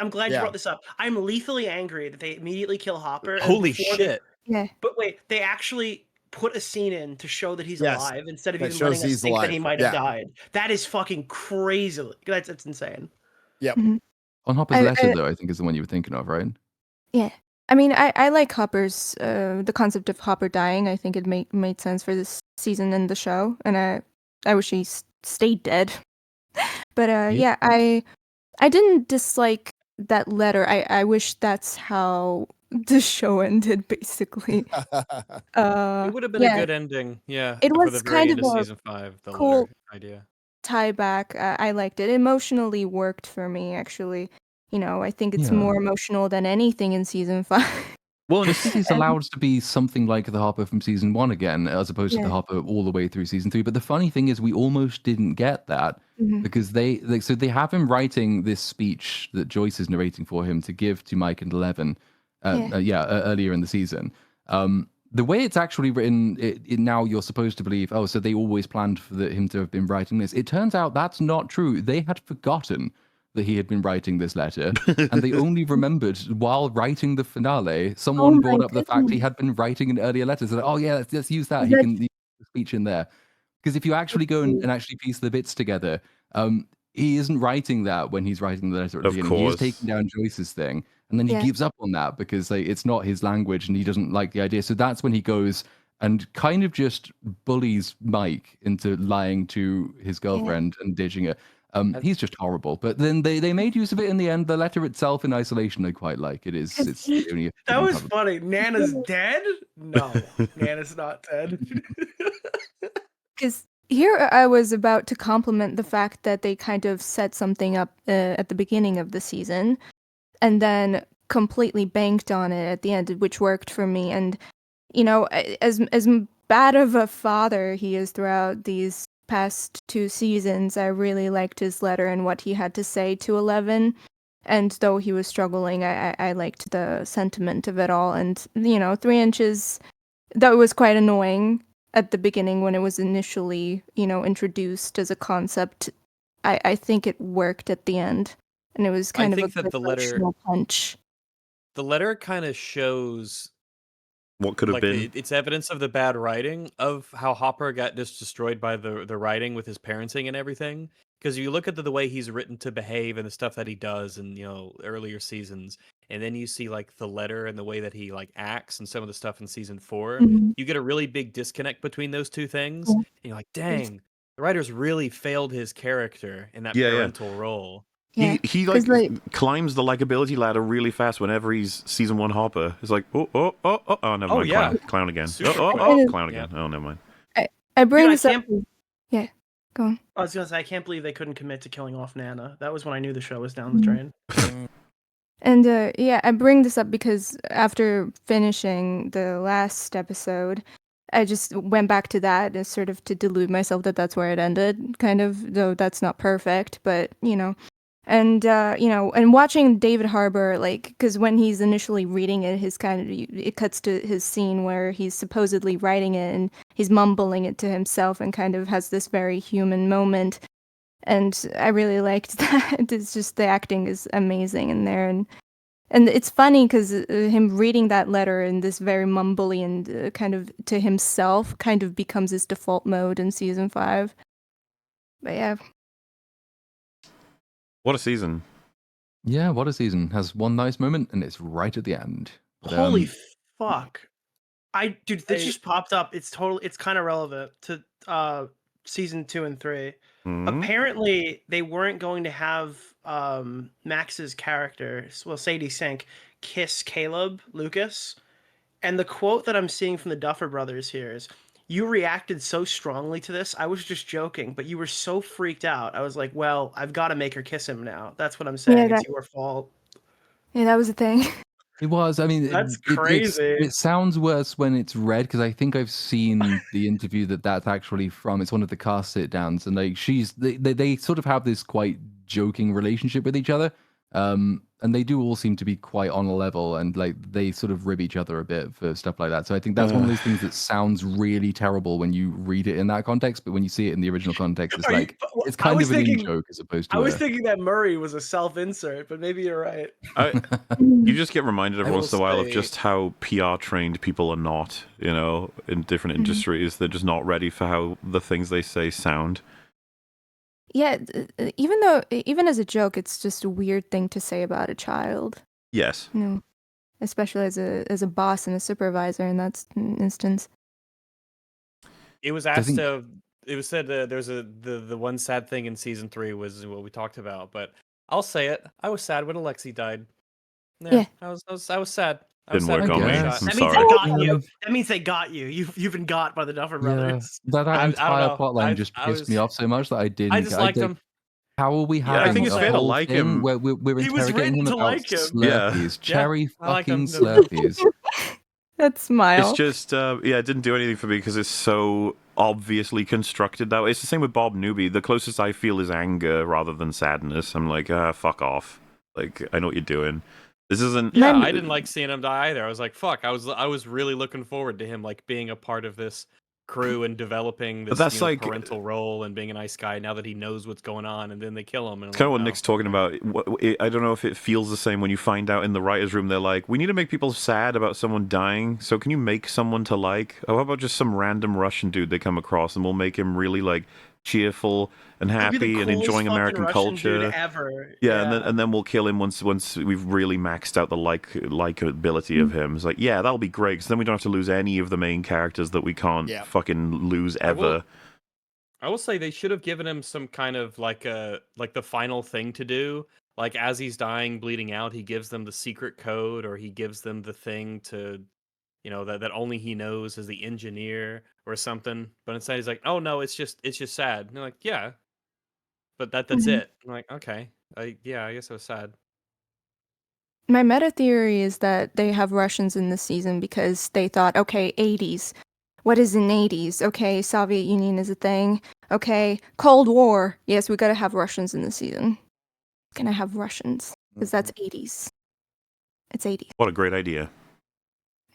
glad you brought this up. I'm lethally angry that they immediately kill Hopper. Holy shit. Yeah. But wait, they actually put a scene in to show that he's alive instead of even shows letting us he's think alive. that he might have died. That is fucking crazy. That's insane. Yep. On Hopper's letter, though, I think is the one you were thinking of, right? Yeah. I mean, I like Hopper's, the concept of Hopper dying. I think it made sense for this season in the show, and I wish he stayed dead. But yeah, I didn't dislike that letter. I wish that's how the show ended, basically. It would have been a good ending, yeah. It for was the very kind end of a season 5, the cool letter idea. tie back. I liked it. Emotionally worked for me, actually. You know, I think it's more emotional than anything in season 5. Well, it's allowed to be something like the Hopper from season 1 again, as opposed to the Hopper all the way through season 3. But the funny thing is, we almost didn't get that because they have him writing this speech that Joyce is narrating for him to give to Mike and Eleven. Earlier in the season. The way it's actually written, now you're supposed to believe, so they always planned for him to have been writing this. It turns out that's not true. They had forgotten that he had been writing this letter, and they only remembered while writing the finale. Someone brought up the fact he had been writing an earlier letter. So, let's use that. He can use the speech in there. Because if you actually go and actually piece the bits together, he isn't writing that when he's writing the letter at the beginning. He's taking down Joyce's thing. And then he gives up on that because it's not his language and he doesn't like the idea. So that's when he goes and kind of just bullies Mike into lying to his girlfriend and ditching her. He's just horrible. But then they made use of it in the end. The letter itself in isolation I quite like. It's the only that was funny. Nana's dead? No, Nana's not dead. Because here I was about to compliment the fact that they kind of set something up at the beginning of the season and then completely banked on it at the end, which worked for me. And, you know, as bad of a father he is throughout these past 2 seasons, I really liked his letter and what he had to say to Eleven. And though he was struggling, I liked the sentiment of it all. And, you know, 3 inches, that was quite annoying at the beginning when it was initially, you know, introduced as a concept. I think it worked at the end. And it was kind of a good emotional punch. The letter kind of shows what could have been. It's evidence of the bad writing, of how Hopper got just destroyed by the writing with his parenting and everything. Because you look at the way he's written to behave and the stuff that he does in, you know, earlier seasons, and then you see like the letter and the way that he like acts and some of the stuff in season 4, you get a really big disconnect between those two things. And you're like, dang, the writers really failed his character in that parental role. Yeah, He 'cause, like climbs the likability ladder really fast whenever he's season 1 Hopper. It's like oh never Oh, mind, yeah. clown again. Super Oh quick. clown Yeah. again. Oh never mind. I bring Dude, I this up. can't. Yeah, go on. I was gonna say I can't believe they couldn't commit to killing off Nana. That was when I knew the show was down the drain. And yeah, I bring this up because after finishing the last episode, I just went back to that as sort of to delude myself that that's where it ended, kind of, though that's not perfect, but and and watching David Harbour, like, because when he's initially reading it, it cuts to his scene where he's supposedly writing it and he's mumbling it to himself and kind of has this very human moment. And I really liked that. It's just the acting is amazing in there, and it's funny because him reading that letter in this very mumbly and kind of to himself kind of becomes his default mode in season 5. But yeah, What a season. Yeah, what a season. Has one nice moment, and it's right at the end. But, Holy fuck! Dude, this I- just popped up. It's kind of relevant to season 2 and 3. Mhm. Apparently, they weren't going to have Max's character, well, Sadie Sink, kiss Caleb Lucas. And the quote that I'm seeing from the Duffer Brothers here is, "You reacted so strongly to this. I was just joking, but you were so freaked out. I was like, well, I've got to make her kiss him now. That's what I'm saying. Yeah, It's your fault." yeah, that was a thing. It was. I mean, That's it's- crazy. it sounds worse when it's read because I think I've seen the interview that's actually from. It's one of the cast sit downs, and like they sort of have this quite joking relationship with each other. And they do all seem to be quite on a level, and like they sort of rib each other a bit for stuff like that. So I think that's one of those things that sounds really terrible when you read it in that context, but when you see it in the original context, it's Are you- like well, it's I kind was of an thinking- in-joke as opposed to I was thinking that Murray was a self-insert, but maybe you're right. You just get reminded every I once in a will while of say- just how PR trained people are not, in different industries. They're just not ready for how the things they say sound. Yeah, even as a joke, it's just a weird thing to say about a child. Yes. Especially as a boss and a supervisor in that instance. It was I asked think- it was said there's the one sad thing in season 3 was what we talked about, but I'll say it. I was sad when Alexi died. Yeah. I was sad. I Didn't was sad work when on he me. got guess. shot. I'm That means sorry. they got you. That means they got you. You've been got by the Duffer Yeah, Brothers. that I don't entire know. plotline just I pissed me was- off so much that I didn't. I just liked him. How are we Yeah, I having think it's a fair to whole like thing him. where we're He was interrogating written him to about like him. Slurpees, Yeah, cherry I like fucking him. Slurpees? That smile. It's just, it didn't do anything for me because it's so obviously constructed that way. It's the same with Bob Newby. The closest I feel is anger rather than sadness. I'm like, fuck off. Like, I know what you're doing. This isn't. Yeah, I didn't like seeing him die either. I was like, fuck. I was really looking forward to him like being a part of this crew and developing this That's like- parental role and being a nice guy now that he knows what's going on, and then they kill him. And It's kind of what Nick's talking about. I don't know if it feels the same when you find out in the writer's room, they're like, we need to make people sad about someone dying, so can you make someone to like? Oh, how about just some random Russian dude they come across, and we'll make him really, like, cheerful and He'll be the happy and coolest enjoying fucking American Russian dude culture. ever. Yeah, and then we'll kill him once we've really maxed out the likability of him. It's like, yeah, that'll be great, because then we don't have to lose any of the main characters that we can't Yeah. fucking lose ever. I will say they should have given him some kind of like the final thing to do. Like as he's dying, bleeding out, he gives them the secret code, or he gives them the thing to, that only he knows as the engineer or something. But instead, he's like, "Oh no, it's just sad." And they're like, "Yeah, but that's Mhm. it." I'm like, "Okay, I guess I was sad." My meta theory is that they have Russians in this season because they thought, okay, 80s. What is in 80s? Okay, Soviet Union is a thing. Okay, Cold War. Yes, we gotta have Russians in the season. Gonna have Russians because that's 80s. It's 80s. What a great idea.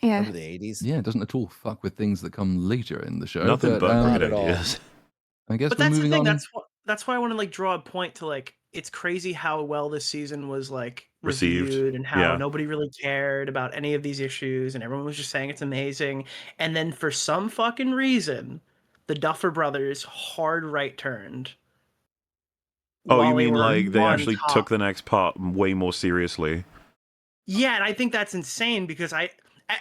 Yeah. Remember the 80s? Yeah, it doesn't at all fuck with things that come later in the show. Nothing but Not great at all. ideas. I guess But we're that's the moving thing. on. That's why I want to like draw a point to like it's crazy how well this season was like Received. reviewed and how Yeah. nobody really cared about any of these issues and everyone was just saying it's amazing. And then for some fucking reason, the Duffer Brothers hard right turned. Oh, while you mean were like they on actually top. took the next part way more seriously? Yeah, and I think that's insane because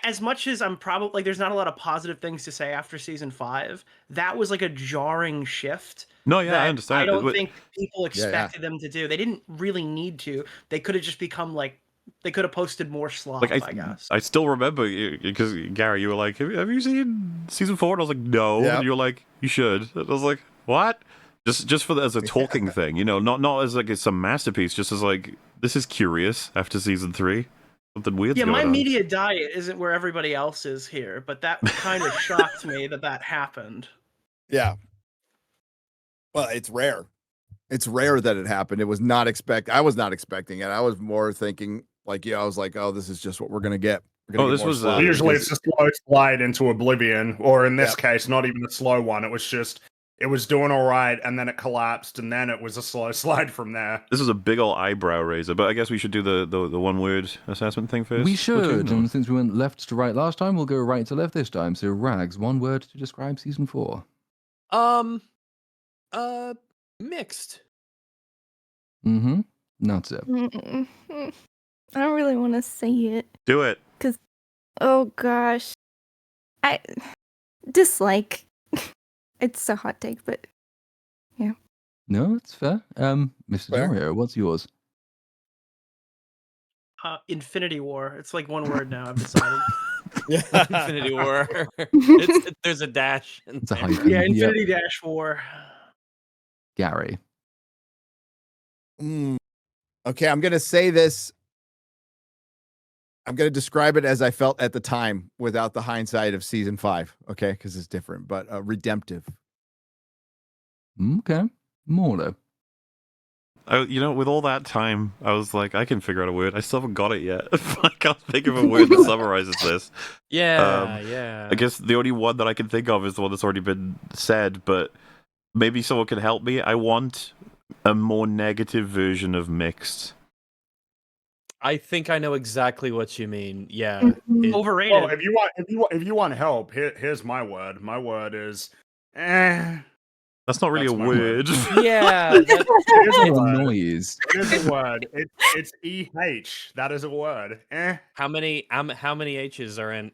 as much as I'm probably like, there's not a lot of positive things to say after season 5. That was like a jarring shift. No, yeah, I That I understand. don't think people Yeah, yeah. expected them to do. They didn't really need to. They could have just become like, they could have posted more slop, Like I guess. I still remember because Gary, you were like, have you seen season 4? And I was like, no. Yeah. And you were like, you should. And I was like, what? Just for as a talking thing, not as like it's some masterpiece. Just as like this is curious after season 3. Something weird's Yeah, going my on. media diet isn't where everybody else is here, but that kind of shocked me that happened. Yeah. Well, it's rare. It's rare that it happened. It was not I was not expecting it. I was more thinking like, I was like, oh, this is just what we're gonna get. We're gonna Oh, get this more was, slop Usually because- it's a slow slide into oblivion, or in this Yep. case, not even a slow one. It was just, it was doing all right, and then it collapsed, and then it was a slow slide from there. This is a big old eyebrow raiser, but I guess we should do the one word assessment thing first. We Splatoon, should, or- and since we went left to right last time, we'll go right to left this time. So, Rags, one word to describe season 4. Mixed. Mm-hmm. That's it. Mm-mm. I don't really want to say it. Do it. Oh gosh. I dislike. It's a hot take, but No, it's fair. Mr. Fair. Dario, what's yours? Infinity War. It's like one word now. I've decided. Infinity War. There's a dash. In It's a there. hyphen. Yeah, Yep. Infinity Dash War. Gary. Okay, I'm gonna say this. I'm gonna describe it as I felt at the time without the hindsight of season 5. Okay, because it's different, but redemptive. Okay. Mordo. With all that time, I was like, I can figure out a word. I still haven't got it yet. I can't think of a word that summarizes this. Yeah, yeah. I guess the only one that I can think of is the one that's already been said, but maybe someone can help me. I want a more negative version of mixed. I think I know exactly what you mean. Yeah. Mhm. Overrated. Well, if you want help, here's my word. My word is, That's not really That's a my word. Yeah. It is a It's a word. noise. It is a word. It's EH. That is a word. How many H's are in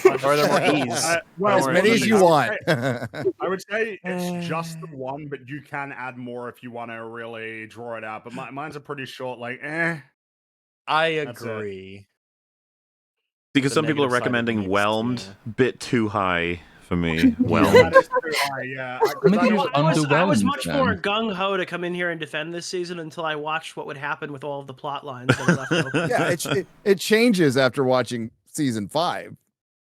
Or are there more E's? As Or many as you E's. want. I would say it's just the one, but you can add more if you want to really draw it out. But mine's a pretty short, like, I That's it. agree. Because The some people are negative side of recommending mixed, whelmed. yeah. Bit too high for me. Yeah, Whelmed. that is too high, yeah. 'Cause Maybe I it know- was I was underwhelmed much more then. gung ho to come in here and defend this season until I watched what would happen with all of the plot lines that are left open. Yeah, it changes after watching season 5,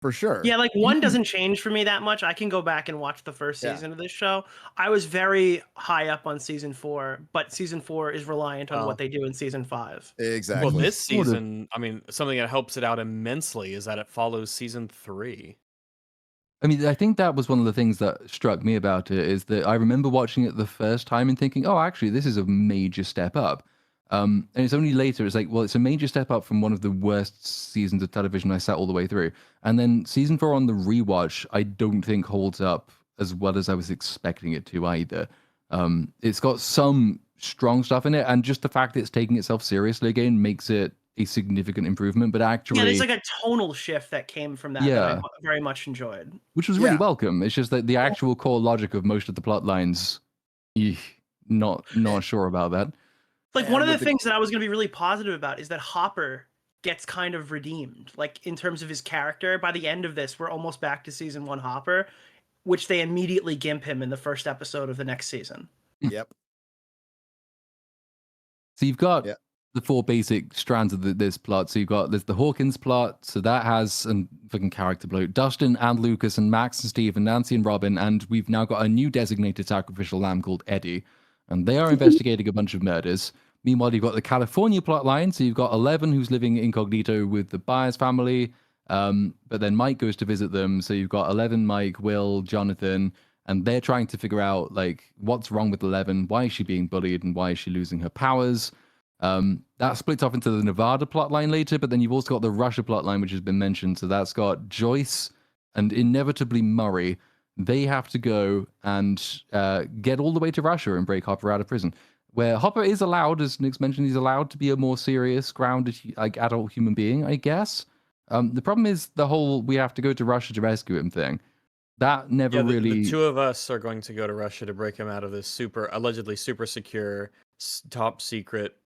for sure. Yeah, like one doesn't change for me that much. I can go back and watch the first Yeah. season of this show. I was very high up on season 4, but season 4 is reliant on Oh. what they do in season 5. Exactly. Well, this Sort of. season, I mean, something that helps it out immensely is that it follows season 3. I mean, I think that was one of the things that struck me about it is that I remember watching it the first time and thinking, oh, actually, this is a major step up. And it's only later, it's like, well, it's a major step up from one of the worst seasons of television I sat all the way through. And then season 4 on the rewatch, I don't think holds up as well as I was expecting it to either. It's got some strong stuff in it, and just the fact that it's taking itself seriously again makes it a significant improvement. But actually, Yeah, there's like a tonal shift that came from that that I Yeah. very much enjoyed. which was really Yeah. welcome. It's just that the actual core logic of most of the plot lines, not sure about that. Like And one of the with the- things that I was going to be really positive about is that Hopper gets kind of redeemed. Like in terms of his character, by the end of this, we're almost back to season 1 Hopper, which they immediately gimp him in the first episode of the next season. Yep. So you've got Yeah. the 4 basic strands of this plot. So there's the Hawkins plot. So that has a fucking character bloat. Dustin and Lucas and Max and Steve and Nancy and Robin. And we've now got a new designated sacrificial lamb called Eddie. And they are investigating a bunch of murders. Meanwhile, you've got the California plot line. So you've got 11 who's living incognito with the Byers family. But then Mike goes to visit them. So you've got 11, Mike, Will, Jonathan. And they're trying to figure out, like, what's wrong with 11? Why is she being bullied? And why is she losing her powers? That splits off into the Nevada plotline later, but then you've also got the Russia plotline, which has been mentioned. So that's got Joyce and inevitably Murray. They have to go and get all the way to Russia and break Hopper out of prison. Where Hopper is allowed, as Nick's mentioned, he's allowed to be a more serious, grounded, like adult human being, I guess. The problem is the whole "we have to go to Russia to rescue him" thing. That never Yeah, really. the two of us are going to go to Russia to break him out of this allegedly super secure, top secret,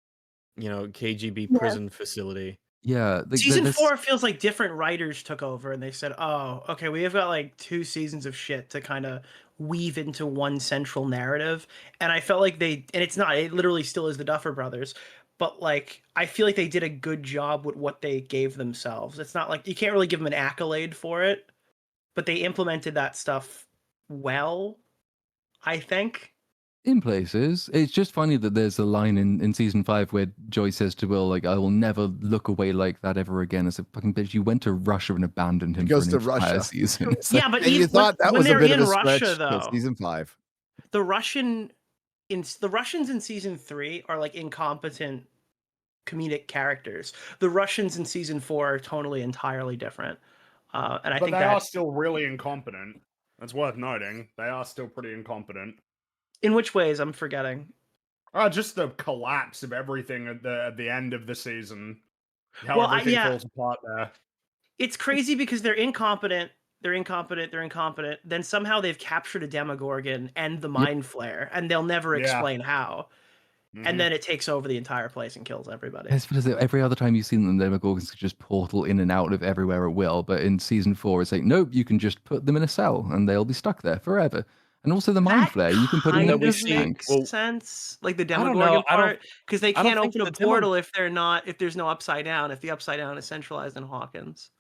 KGB Yeah. prison facility. Yeah, Season 4 feels like different writers took over and they said, "Oh, okay, we have got like 2 seasons of shit to kind of weave into one central narrative." And I felt like and it's not, it literally still is the Duffer Brothers, but like I feel like they did a good job with what they gave themselves. It's not like you can't really give them an accolade for it, but they implemented that stuff well, I think. In places, it's just funny that there's a line in season 5 where Joy says to Will, like, "I will never look away like that ever again." As a fucking bitch, you went to Russia and abandoned him He goes for an to entire Russia. season. It's Yeah, like, but And you thought that when was a they're bit of in a stretch Russia, till though, season 5. the Russians in season 3 are like incompetent comedic characters. The Russians in season 4 are totally entirely different. And I But think they that are still really incompetent. That's worth noting. They are still pretty incompetent. in which ways I'm forgetting. Just the collapse of everything at the end of the season. How Well, everything falls apart there. it's crazy because they're incompetent. They're incompetent. Then somehow they've captured a Demogorgon and the Mind Flare, and they'll never Yeah. explain how. Mhm. And then it takes over the entire place and kills everybody. it's because every other time you've seen them, the Demogorgons could just portal in and out of everywhere at will. But in season 4, it's like, nope, you can just put them in a cell and they'll be stuck there forever. And also the Mind Flare, you can put them in a kind we of see- makes well, sense, like the I don't Demogorgon know, I don't- part, because they I don't can't think open a the demo- portal if there's no Upside Down. If the Upside Down is centralized in Hawkins.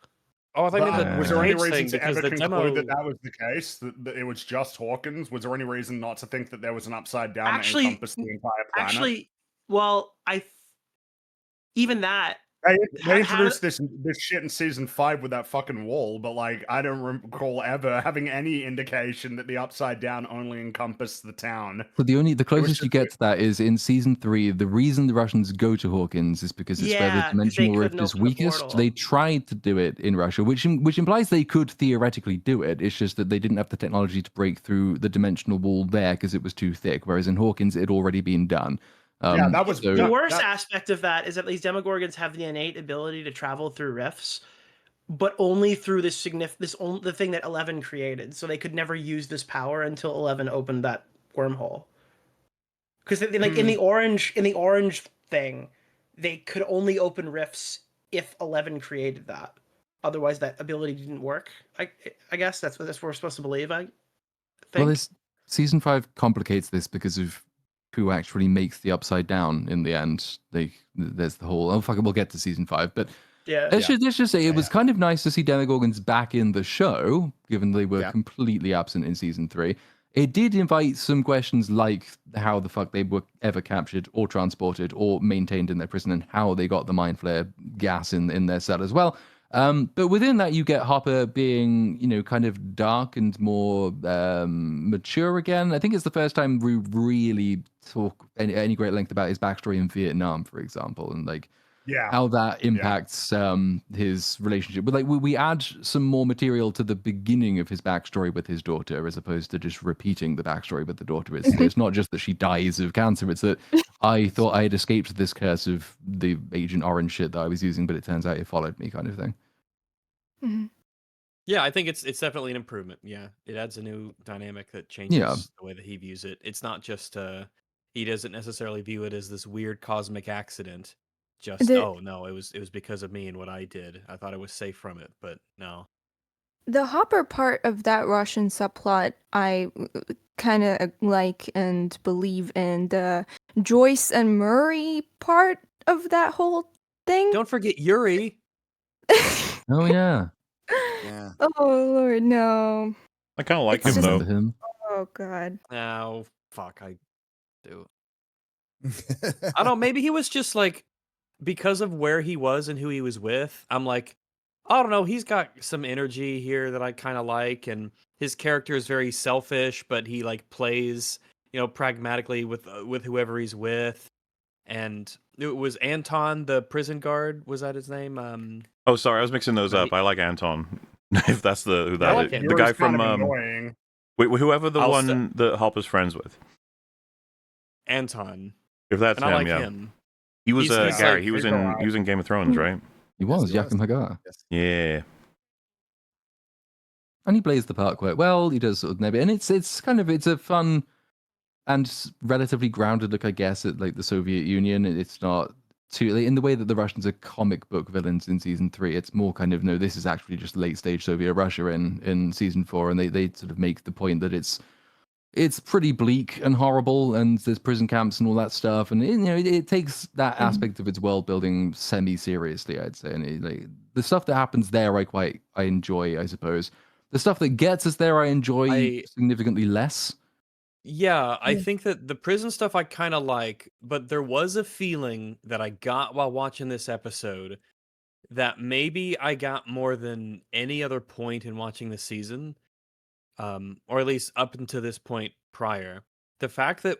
Oh, I thought you meant But the was there any cage reason thing to because ever the conclude demo. that was the case? That it was just Hawkins? Was there any reason not to think that there was an upside down Actually- that encompassed the entire planet? Actually, well, even that. They introduced this shit in season 5 with that fucking wall, but like I don't recall ever having any indication that the upside down only encompassed the town. So the closest just you get to that is in season 3. The reason the Russians go to Hawkins is because it's where the 'cause they dimensional rift couldn't is open the weakest. portal. They tried to do it in Russia, which implies they could theoretically do it. It's just that they didn't have the technology to break through the dimensional wall there because it was too thick. Whereas in Hawkins, it had already been done. Yeah, that was The that- worst that- aspect of that is that these Demogorgons have the innate ability to travel through rifts, but only through the thing that 11 created. So they could never use this power until 11 opened that wormhole. Because like in the orange thing, they could only open rifts if 11 created that. Otherwise, that ability didn't work. I guess that's what we're supposed to believe. I think. Well, season 5 complicates this because of who actually makes the upside down in the end. There's the whole, fuck it, we'll get to season 5, but yeah. let's just say it was kind of nice to see Demogorgons back in the show, given they were completely absent in season 3. It did invite some questions like how the fuck they were ever captured or transported or maintained in their prison and how they got the Mind Flare gas in their cell as well. But within that, you get Hopper being, kind of dark and more mature again. I think it's the first time we really talk any great length about his backstory in Vietnam, for example, and like how that impacts his relationship. But like we add some more material to the beginning of his backstory with his daughter, as opposed to just repeating the backstory with the daughter. It's not just that she dies of cancer; it's that I thought I had escaped this curse of the Agent Orange shit that I was using, but it turns out it followed me, kind of thing. Mm-hmm. Yeah, I think it's definitely an improvement. Yeah, it adds a new dynamic that changes the way that he views it. It's not just he doesn't necessarily view it as this weird cosmic accident. Just oh no, it was because of me and what I did. I thought I was safe from it, but no. The Hopper part of that Russian subplot, I kind of like and believe in. The Joyce and Murray part of that whole thing. Don't forget Yuri. Oh yeah. Yeah. Oh Lord, no. I kind of like It's him just- though. Remember him. Oh God. Oh fuck, I do. I don't know. Maybe he was just like, because of where he was and who he was with. I'm like, I don't know. He's got some energy here that I kind of like, and his character is very selfish, but he like plays, pragmatically with whoever he's with. And it was Anton, the prison guard. Was that his name? Oh, sorry, I was mixing those up. I like Anton. If that's who I that like is. him. The guy Yuri's kind from of annoying. whoever the I'll one that Hopper's friends with. Anton. If that's And I him, like yeah. him. He was He's Gary. like- He was he's in alright. Game of Thrones, right? He was Yakum Hagar. Yes. Yeah. And he plays the part quite well. He does sort of and it's a fun and relatively grounded look, I guess, at like the Soviet Union. It's not too in the way that the Russians are comic book villains in season 3. It's more kind of no, this is actually just late stage Soviet Russia in season 4, and they sort of make the point that it's pretty bleak and horrible, and there's prison camps and all that stuff, and it takes that aspect of its world building semi seriously, I'd say. And like the stuff that happens there, I enjoy, I suppose. The stuff that gets us there, I enjoy significantly less. Yeah, I think that the prison stuff I kind of like, but there was a feeling that I got while watching this episode that maybe I got more than any other point in watching the season, or at least up until this point prior. The fact that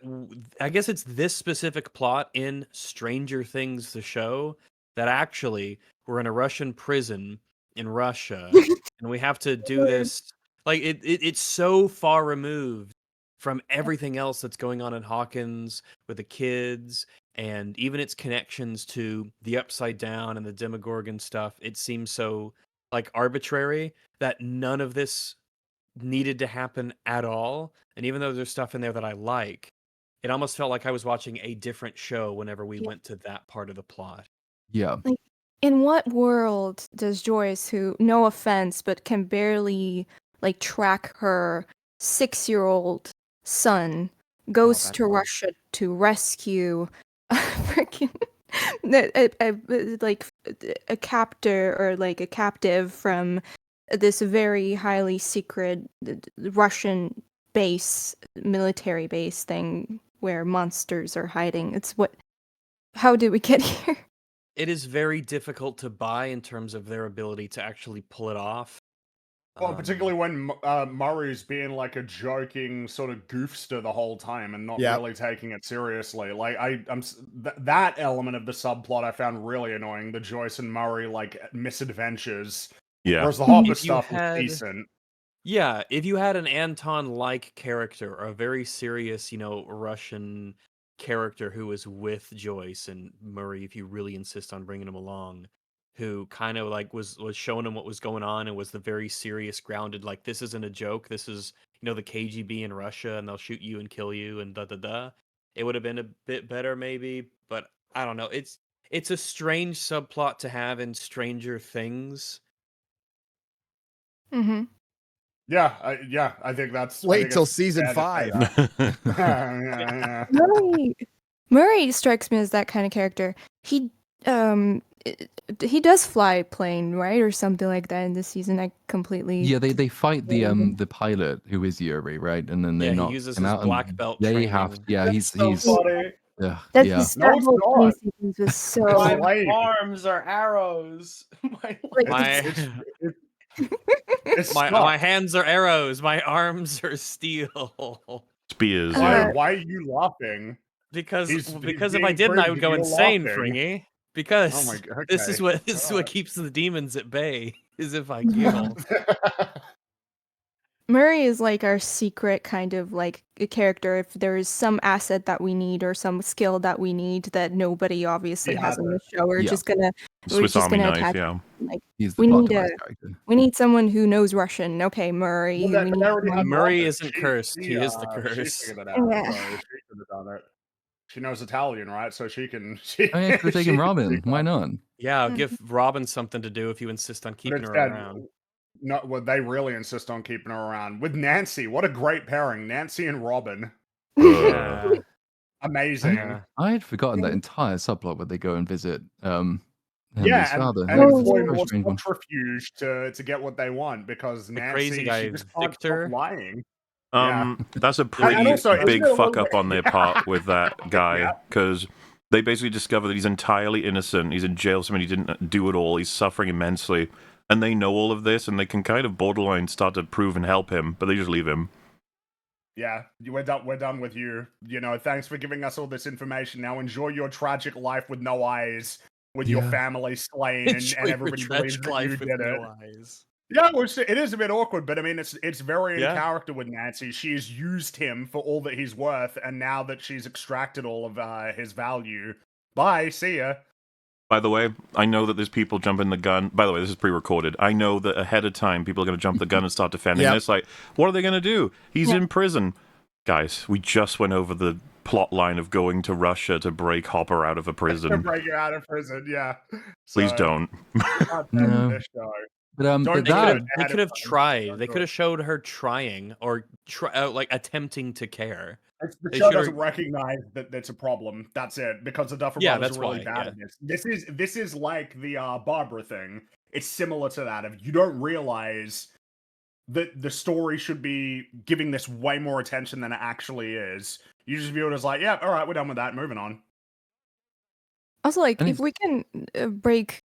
I guess it's this specific plot in Stranger Things, the show, that actually we're in a Russian prison in Russia, and we have to do this. Like it's so far removed from everything else that's going on in Hawkins with the kids, and even its connections to the Upside Down and the Demogorgon stuff. It seems so like arbitrary that none of this needed to happen at all. And even though there's stuff in there that I like, it almost felt like I was watching a different show whenever we went to that part of the plot. Yeah. Like, in what world does Joyce, who, no offense, but can barely like track her 6-year-old son, goes that's to hard. Russia to rescue a freaking like a captor or like a captive from this very highly secret Russian base, military base thing where monsters are hiding? How did we get here? It is very difficult to buy in terms of their ability to actually pull it off. Well, particularly when Murray's being like a joking sort of goofster the whole time and not really taking it seriously. Like that element of the subplot I found really annoying. The Joyce and Murray like misadventures. Yeah. Whereas the Hopper If you stuff had- was decent. Yeah, if you had an Anton-like character, or a very serious, Russian character who was with Joyce and Murray, if you really insist on bringing him along, who kind of like was showing him what was going on and was the very serious, grounded, like, this isn't a joke, this is, the KGB in Russia and they'll shoot you and kill you and da-da-da. It would have been a bit better maybe, but I don't know. It's a strange subplot to have in Stranger Things. Mm-hmm. I think that's. Wait till season 5. Murray strikes me as that kind of character. He does fly a plane, right, or something like that in this season. I completely They fight the pilot who is Yuri, right, and then they he knock uses him his out. black belt Yeah, training. he's funny. yeah. That No, it's whole not. sequence was so. My lame. arms are arrows. My hands are arrows. My arms are steel. Spears. Why are you laughing? Because He's if I being didn't, I proved would that go you're insane, laughing. Fringy. Because Oh my god. this is what keeps the demons at bay. Is if I kill. Murray is like our secret kind of like a character. If there is some asset that we need or some skill that we need that nobody obviously has in the show, we're just gonna Swiss Army knife, attack. yeah. Like, He's the we plot need device a character. we need someone who knows Russian. Okay, Murray. Well, we they need already someone- have Murray Robin. isn't cursed. He is the She curse. figured it out. Yeah. So she could have done it. She knows Italian, right? So she can. I mean, we're taking Robin. Why not? Yeah, I'll give Robin something to do if you insist on keeping her around. No, well, they really insist on keeping her around with Nancy. What a great pairing, Nancy and Robin. Yeah. Amazing. Yeah. I had forgotten that entire subplot where they go and visit Henry's Yeah, father. and It's a employ very more strange one. subterfuge to get what they want because Nancy, crazy guy, she just can't Victor. stop lying. That's a pretty And also, isn't big it a fuck little up on their part with that guy, because they basically discover that he's entirely innocent. He's in jail, somebody didn't do it all. He's suffering immensely, and they know all of this, and they can kind of borderline start to prove and help him, but they just leave him. Yeah, we're done with you. Thanks for giving us all this information. Now enjoy your tragic life with no eyes, with your family slain, and everybody believes that you did it. Eyes. Yeah, well, it is a bit awkward, but I mean, it's very in character with Nancy. She's used him for all that he's worth, and now that she's extracted all of his value, bye, see ya. By the way, I know that there's people jumping the gun. By the way, this is pre-recorded. I know that ahead of time, people are going to jump the gun and start defending Yep. this. Like, what are they going to do? He's Yeah. in prison. Guys, we just went over the plot line of going to Russia to break Hopper out of a To prison. break you out of prison, yeah. Please So, don't. not No. this show. But Don't but do that it. They Ahead could of have time. tried. Don't They do could it. have showed her trying or like attempting to care. The They show should've- doesn't recognize that that's a problem. That's it. Because the Duffer Yeah, Brothers that's are really why, bad yeah. at this. This is like the Barbara thing. It's similar to that. If you don't realize that the story should be giving this way more attention than it actually is, you just view it as like, yeah, all right, we're done with that. Moving on. Also, like, And if we can break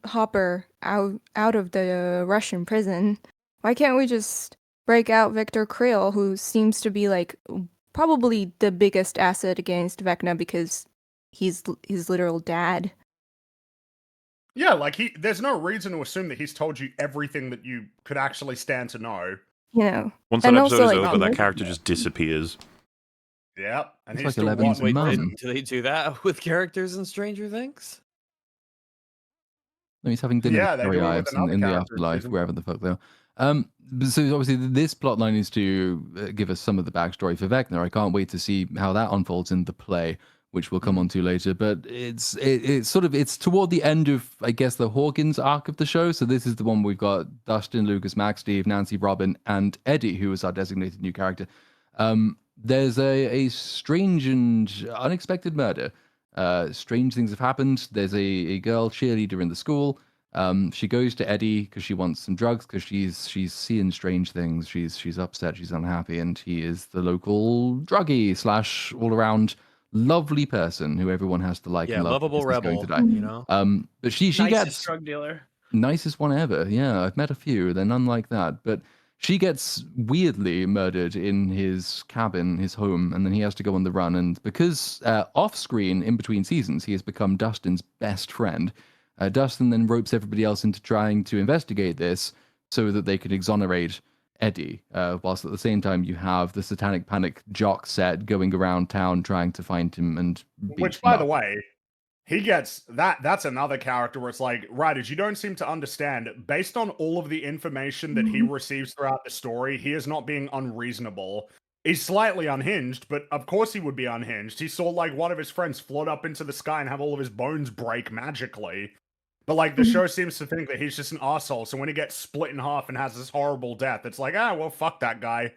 Hopper out of the Russian prison, why can't we just break out Victor Krill, who seems to be like probably the biggest asset against Vecna because he's his literal dad. Yeah, like there's no reason to assume that he's told you everything that you could actually stand to know. You know, Once that and episode also, is like, over, that the- character just disappears. Yep, and It's he's like still Eleven's rotting in mum. prison. Do they do that with characters in Stranger Things? he's having dinner Yeah, with they Harry do it with Ives another in the character in afterlife, season wherever the fuck they are. So obviously this plotline is to give us some of the backstory for Vecna. I can't wait to see how that unfolds in the play, which we'll come on to later. But it's toward the end of, I guess, the Hawkins arc of the show. So this is the one we've got Dustin, Lucas, Max, Steve, Nancy, Robin, and Eddie, who is our designated new character. There's a strange and unexpected murder. Strange things have happened. There's a girl cheerleader in the school. She goes to Eddie because she wants some drugs because she's seeing strange things. She's upset. She's unhappy, and he is the local druggie / all around lovely person who everyone has to like Yeah, and love. lovable because he's going rebel. to die. You know. But she Nicest gets drug dealer. nicest one ever. Yeah, I've met a few. They're none like that. But she gets weirdly murdered in his cabin, his home, and then he has to go on the run. And because off screen, in between seasons, he has become Dustin's best friend. Dustin then ropes everybody else into trying to investigate this so that they can exonerate Eddie. Whilst at the same time, you have the Satanic Panic jock set going around town trying to find him and beat Which, him by up. the way, he gets that's another character where it's like, Riders, you don't seem to understand. Based on all of the information that he receives throughout the story, he is not being unreasonable. He's slightly unhinged, but of course he would be unhinged. He saw like one of his friends float up into the sky and have all of his bones break magically. But like the show seems to think that he's just an asshole. So when he gets split in half and has this horrible death, it's like, well, fuck that guy.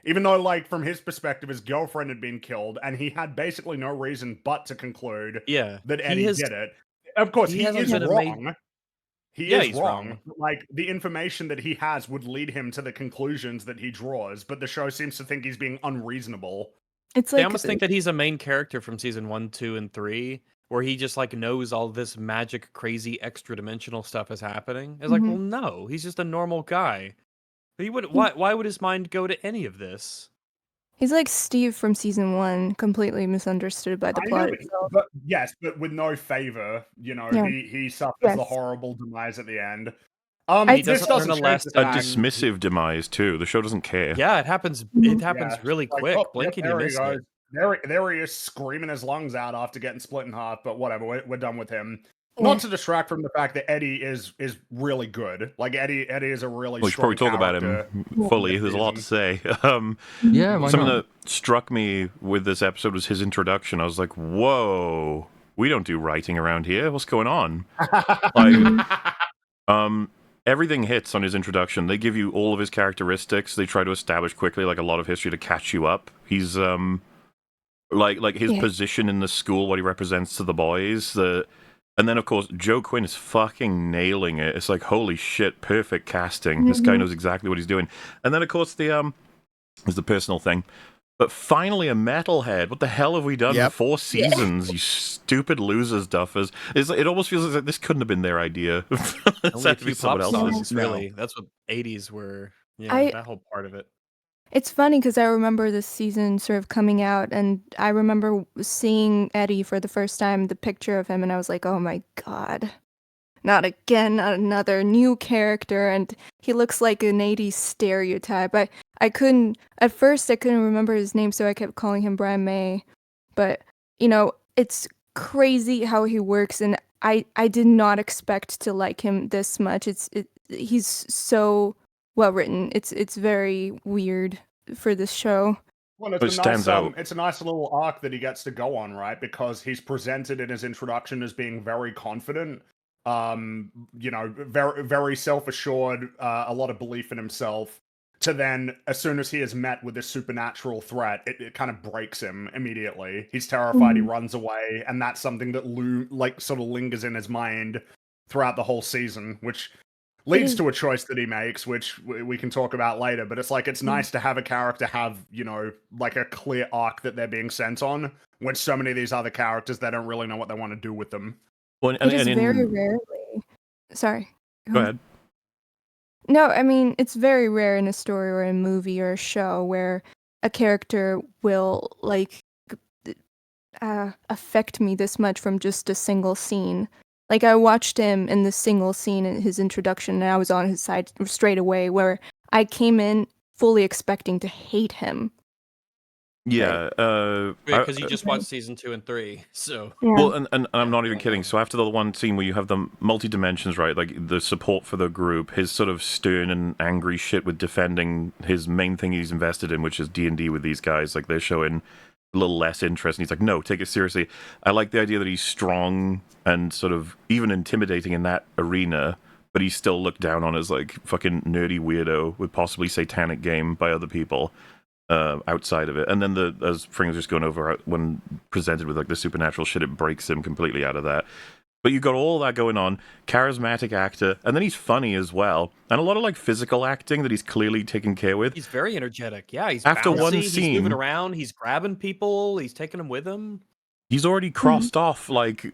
Even though, like, from his perspective, his girlfriend had been killed, and he had basically no reason but to conclude Yeah, that he Eddie has- did it. Of course, he he hasn't is been a wrong. Yeah, He he's is wrong. wrong. Like, the information that he has would lead him to the conclusions that he draws, but the show seems to think he's being unreasonable. it's They like almost think that he's a main character from season 1, 2, and 3, where he just like knows all this magic, crazy, extra dimensional stuff is happening. It's like, Mhm. well, no, he's just a normal guy. He would why would his mind go to any of this? he's like Steve from season 1, completely misunderstood by the I plot know, itself. but yes, but with no favor. You know, Yeah. he suffers the Yes. horrible demise at the end. He This doesn't learn doesn't a change lesson. the A fact- dismissive demise too. The show doesn't care. Yeah, it happens. Mhm. It happens Yeah, really like, quick. oh, Blink and you there he miss goes. it. There he is screaming his lungs out after getting split in half, but whatever, we're done with him. Yeah. Not to distract from the fact that Eddie is really good. Like Eddie is a really We should strong probably talk about character. him fully. There's a lot to say. Yeah, why Something not? that struck me with this episode was his introduction. I was like, whoa, we don't do writing around here. What's going on? Like, everything hits on his introduction. They give you all of his characteristics. They try to establish quickly, like, a lot of history to catch you up. He's, like his Yeah. position in the school, what he represents to the boys, and then, of course, Joe Quinn is fucking nailing it. It's like, holy shit, perfect casting. This guy knows exactly what he's doing. And then, of course, there's the personal thing. But finally, a metalhead. What the hell have we done Yep. for 4 seasons, you stupid losers, duffers? It almost feels like this couldn't have been their idea. This Only a had to few be someone pop else's. songs, really. That's what 80s were. Yeah, I- that whole part of it. It's funny because I remember this season sort of coming out, and I remember seeing Eddie for the first time, the picture of him, and I was like, oh my god. Not again, not another new character, and he looks like an 80s stereotype. At first I couldn't remember his name, so I kept calling him Brian May. But, it's crazy how he works, and I did not expect to like him this much. He's so well written. It's very weird for this show. Well, It stands out. it's a nice little arc that he gets to go on, right? Because he's presented in his introduction as being very confident, very very self-assured, a lot of belief in himself. To then, as soon as he is met with this supernatural threat, it kind of breaks him immediately. He's terrified. He runs away, and that's something that sort of lingers in his mind throughout the whole season, which leads to a choice that he makes, which we can talk about later. But it's like, it's nice to have a character have, like a clear arc that they're being sent on, when so many of these other characters, they don't really know what they want to do with them. Well, It is very rarely. Sorry. Go ahead. No, I mean, it's very rare in a story or a movie or a show where a character will, like, affect me this much from just a single scene. Like, I watched him in the single scene in his introduction, and I was on his side straight away, where I came in fully expecting to hate him. Yeah, because you just watched season 2 and 3, so Yeah. well, and I'm not even kidding. So after the one scene where you have the multi-dimensions, right, like the support for the group, his sort of stern and angry shit with defending his main thing he's invested in, which is D&D with these guys, like they're showing a little less interest, and he's like, no, take it seriously. I like the idea that he's strong and sort of even intimidating in that arena, but he's still looked down on as like fucking nerdy weirdo with possibly satanic game by other people. Outside of it, and then as Fring was just going over, when presented with like the supernatural shit, it breaks him completely out of that. But you got all that going on, charismatic actor, and then he's funny as well, and a lot of like physical acting that he's clearly taken care with. he's very energetic. Yeah, he's After bouncy, one he's scene- moving around, he's grabbing people, he's taking them with him. He's already crossed off like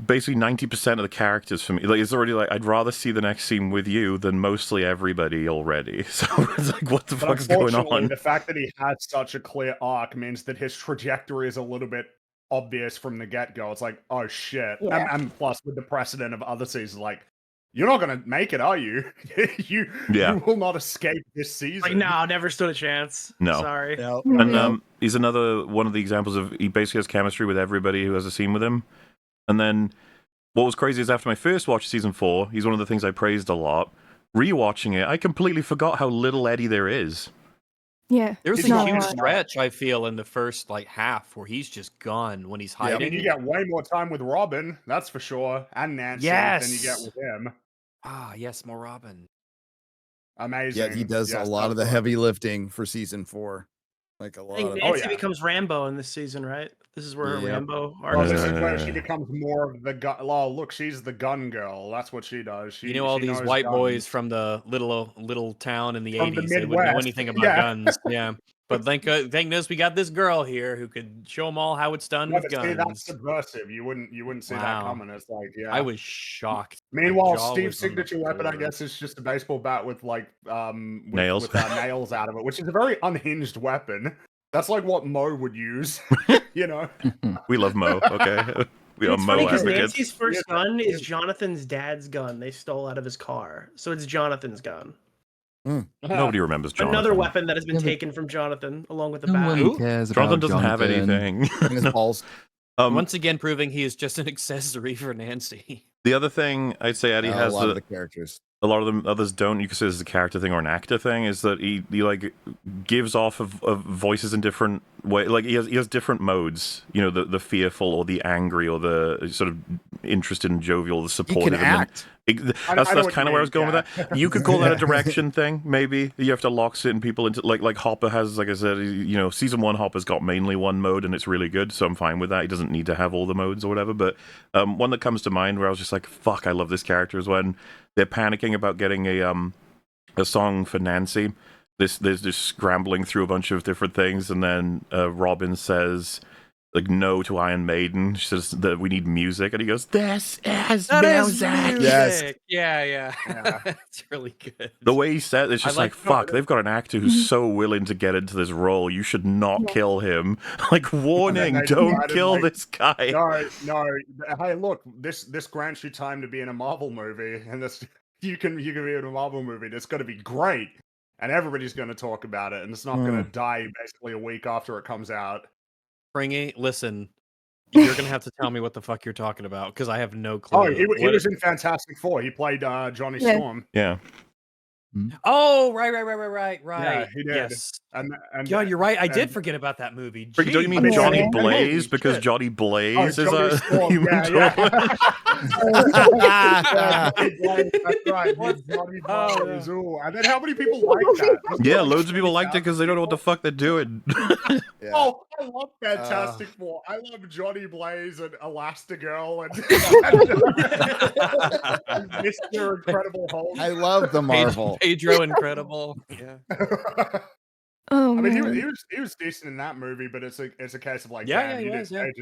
basically 90% of the characters for me. Like it's already like, I'd rather see the next scene with you than mostly everybody already. So it's like, what the But fuck's going unfortunately, on? the fact that he has such a clear arc means that his trajectory is a little bit obvious from the get-go. It's like, oh shit. Yeah. And plus, with the precedent of other seasons, like, you're not going to make it, are you? you will not escape this season. Like, no, never stood a chance. No. Sorry. No. And he's another one of the examples of he basically has chemistry with everybody who has a scene with him. And then what was crazy is after my first watch of season 4, he's one of the things I praised a lot. Rewatching it, I completely forgot how little Eddie there is. Yeah. There's He's a not huge lying. stretch, I feel, in the first like half where he's just gone when he's I hiding. mean, you get way more time with Robin, that's for sure, and Nancy than you get Yes. with him. Ah, yes, more Robin. Amazing. Yeah, he does a Yes, lot of the that's heavy lifting for season 4. Like a I lot think of Nancy yeah. becomes Rambo in this season, right? This is where her Yep. Rambo arc Well, is. this is where she becomes more of the gun. Oh, look, she's the gun girl. That's what she does. You know all she these knows white guns. boys from the little town in the From the 80s. They wouldn't know Midwest, anything about yeah. guns. Yeah. But thank goodness we got this girl here who could show them all how it's done Yeah, with but see, that's guns. subversive. You wouldn't see that Wow. coming. It's like, yeah. I was shocked. My Meanwhile, jaw Steve's was on the signature weapon, I floor. guess, is just a baseball bat with like Nails. with nails out of it, which is a very unhinged weapon. That's like what Mo would use, you know. We love Mo, okay? We are It's Mo funny because advocates. Nancy's first Yeah. gun is Jonathan's dad's gun they stole out of his car. So it's Jonathan's gun. Nobody remembers Jonathan. Another weapon that has been Yeah, but- taken from Jonathan along with the No bat. one Who? cares Jonathan about doesn't have Jonathan. anything. in his balls. Once again, proving he is just an accessory for Nancy. The other thing I'd say Eddie A has lot of that the characters. a lot of them others don't, you could say this is a character thing or an actor thing, is that he like gives off of voices in different way. Like he has different modes, you know, the fearful or the angry or the sort of interested and jovial, the He supportive. can and then- act. I That's know what kind you of where I was mean, going with yeah. that. You could call that a direction thing, maybe. You have to lock certain people into like Hopper has, like I said, you know, season 1 Hopper's got mainly one mode and it's really good, so I'm fine with that. He doesn't need to have all the modes or whatever. But one that comes to mind where I was just like, fuck, I love this character, is when they're panicking about getting a song for Nancy. There's just scrambling through a bunch of different things, and then Robin says like no to Iron Maiden. She says that we need music, and he goes, "This is That is music." Yes. music. Yeah. Yeah. It's really good. The way he said it's I just like- like, fuck, they've got an actor who's so willing to get into this role. You should not kill him. Like, warning, they don't decided, kill like, this guy. No. Hey, look, this grants you time to be in a Marvel movie, and this you can be in a Marvel movie. That's going to be great, and everybody's going to talk about it, and it's not going to die basically a week after it comes out. Springy, listen, You're gonna have to tell me what the fuck you're talking about because I have no clue. Oh, he What was in Fantastic Four. He played Johnny Yeah. Storm. Yeah. Oh, right. Yeah, he did. Yes. And God, you're right. I did and- forget about that movie. Freaking, don't you mean Jeez. Johnny Yeah. Blaze? Holy Because shit. Johnny Blaze is Johnny a Storm, human torch. Yeah, Johnny Blaze, that's right. He's Johnny Oh, Blaze. Ooh, and then how many people like that? Wasn't Yeah, there, like, loads of people liked it because they don't know what the fuck they're doing. Yeah. Oh, I love Fantastic Four. I love Johnny Blaze and Elastigirl and Mr. Incredible Hulk. I love the Marvel. Pedro Incredible. Yeah. Oh I mean, man. he was decent in that movie, but it's a case of like, Yeah, damn, yeah, he you was, didn't,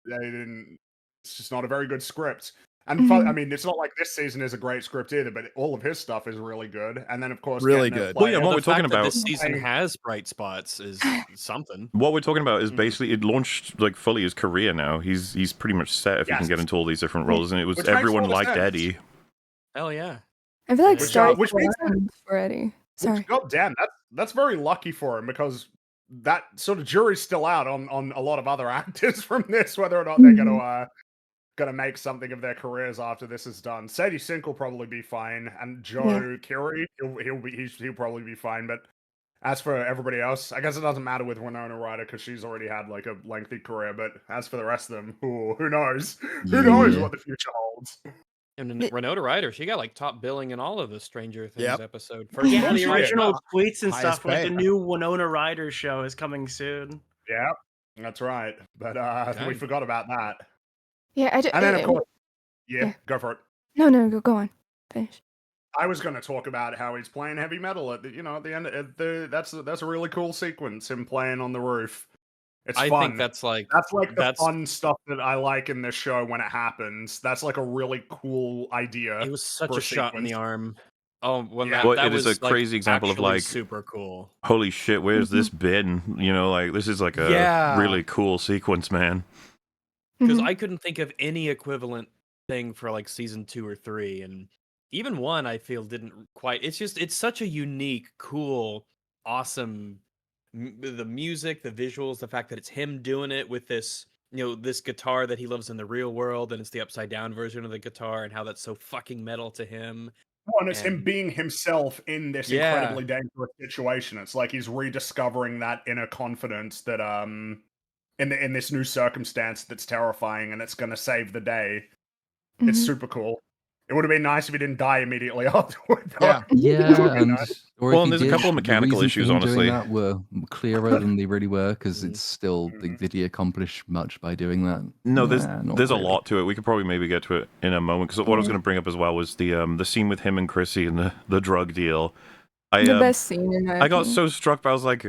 yeah. they didn't. It's just not a very good script. And Mhm. I mean, it's not like this season is a great script either, but all of his stuff is really good. And then of course, Really getting to good. Well, yeah, play- what The we're talking fact that about- this season Playing- has bright spots is something. What we're talking about is Mhm. basically it launched like fully his career now. He's pretty much set if he can Yes. get into all these different roles, and it was Which makes a everyone lot of liked sense. Eddie. Hell yeah. I feel like Which, stars which means that- around already. Sorry. God damn, that's very lucky for him because that sort of jury's still out on a lot of other actors from this, whether or not they're gonna make something of their careers after this is done. Sadie Sink will probably be fine, and Joe Keery, he'll probably be fine. But as for everybody else, I guess it doesn't matter with Winona Ryder because she's already had like a lengthy career. But as for the rest of them, who knows? Who knows Yeah. what the future holds? And then Winona Ryder, she got like top billing in all of the Stranger Things Yep. episode. First Yeah, one the she did. original tweets and Highest stuff. Like pay. the new Winona Ryder show is coming soon. Yeah, that's right. But we Dang. forgot about that. Yeah, I And then of course, yeah, yeah. go for it. No, go on. Finish. I was going to talk about how he's playing heavy metal at the at the end. That's a really cool sequence. Him playing on the roof. It's I fun. think that's like the fun stuff that I like in this show when it happens. That's like a really cool idea. it was such for a a shot in the sequence. arm. Oh, when Yeah. that, Well, that it is was a crazy example of, actually like, super cool. Holy shit, where's this been? You know, like this is like a Yeah. really cool sequence, man. Because Mhm. I couldn't think of any equivalent thing for like season 2 or 3, and even 1 I feel didn't quite. It's such a unique, cool, awesome. The music, the visuals, the fact that it's him doing it with this, this guitar that he loves in the real world, and it's the upside down version of the guitar, and how that's so fucking metal to him. And it's him And- being himself in this Yeah. incredibly dangerous situation. It's like he's rediscovering that inner confidence that in this new circumstance that's terrifying and it's going to save the day. It's Mhm. super cool. It would have been nice if he didn't die immediately afterward. though. Yeah. Yeah, and or if Well, and he there's a did, couple of the mechanical reasons issues, for him doing honestly. that were clearer than they really were because Mhm. it's still did he accomplish much by doing that? No, Nah, there's not a really. lot to it. We could probably maybe get to it in a moment. Because what I was going to bring up as well was the scene with him and Chrissy and the drug deal. The best scene in my I got opinion. so struck by, I was like,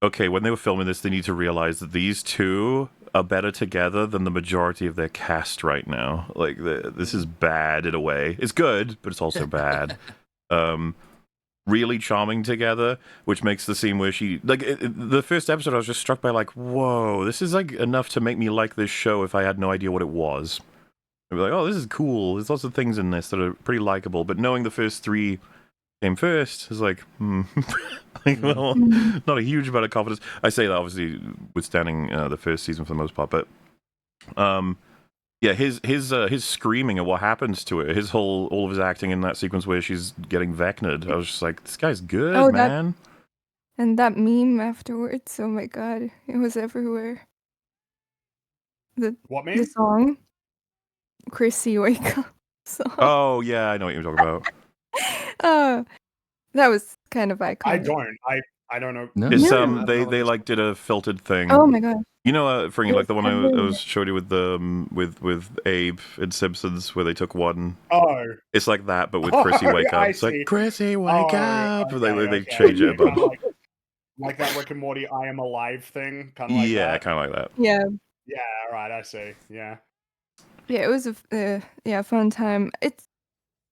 okay, when they were filming this, they need to realize that these two are better together than the majority of their cast right now. Like, this is bad in a way. It's good, but it's also bad. Really charming together, which makes the scene where she, like, the first episode, I was just struck by, like, whoa, this is, like, enough to make me like this show if I had no idea what it was. I'd be like, oh, this is cool. There's lots of things in this that are pretty likable, but knowing the first 3 came first is like, like, well, not a huge amount of confidence. I say that obviously withstanding the first season for the most part, but yeah, his screaming at what happens to it, all of his acting in that sequence where she's getting Vecna'd, I was just like, this guy's good, Oh, man. And that meme afterwards, oh my god, it was everywhere. What The mean? song, Chrissy Wake Up song. Oh yeah, I know what you're talking about. That was kind of iconic. I don't know. No? It's Yeah. I don't know they this- like did a filtered thing. Oh my god. You know, for It like the was one I everywhere. was showed you with with Abe and Simpsons, where they took one. Oh, It's like that, but with Oh, Chrissy Wake yeah, Up. I It's like see. Chrissy Wake Oh, Up. okay, They okay. change it a Kinda bunch. like that Rick and Morty "I am alive" thing, kind of like Yeah, that. kind of like that. Yeah. Yeah, all right, I see. Yeah. Yeah, it was a fun time. It's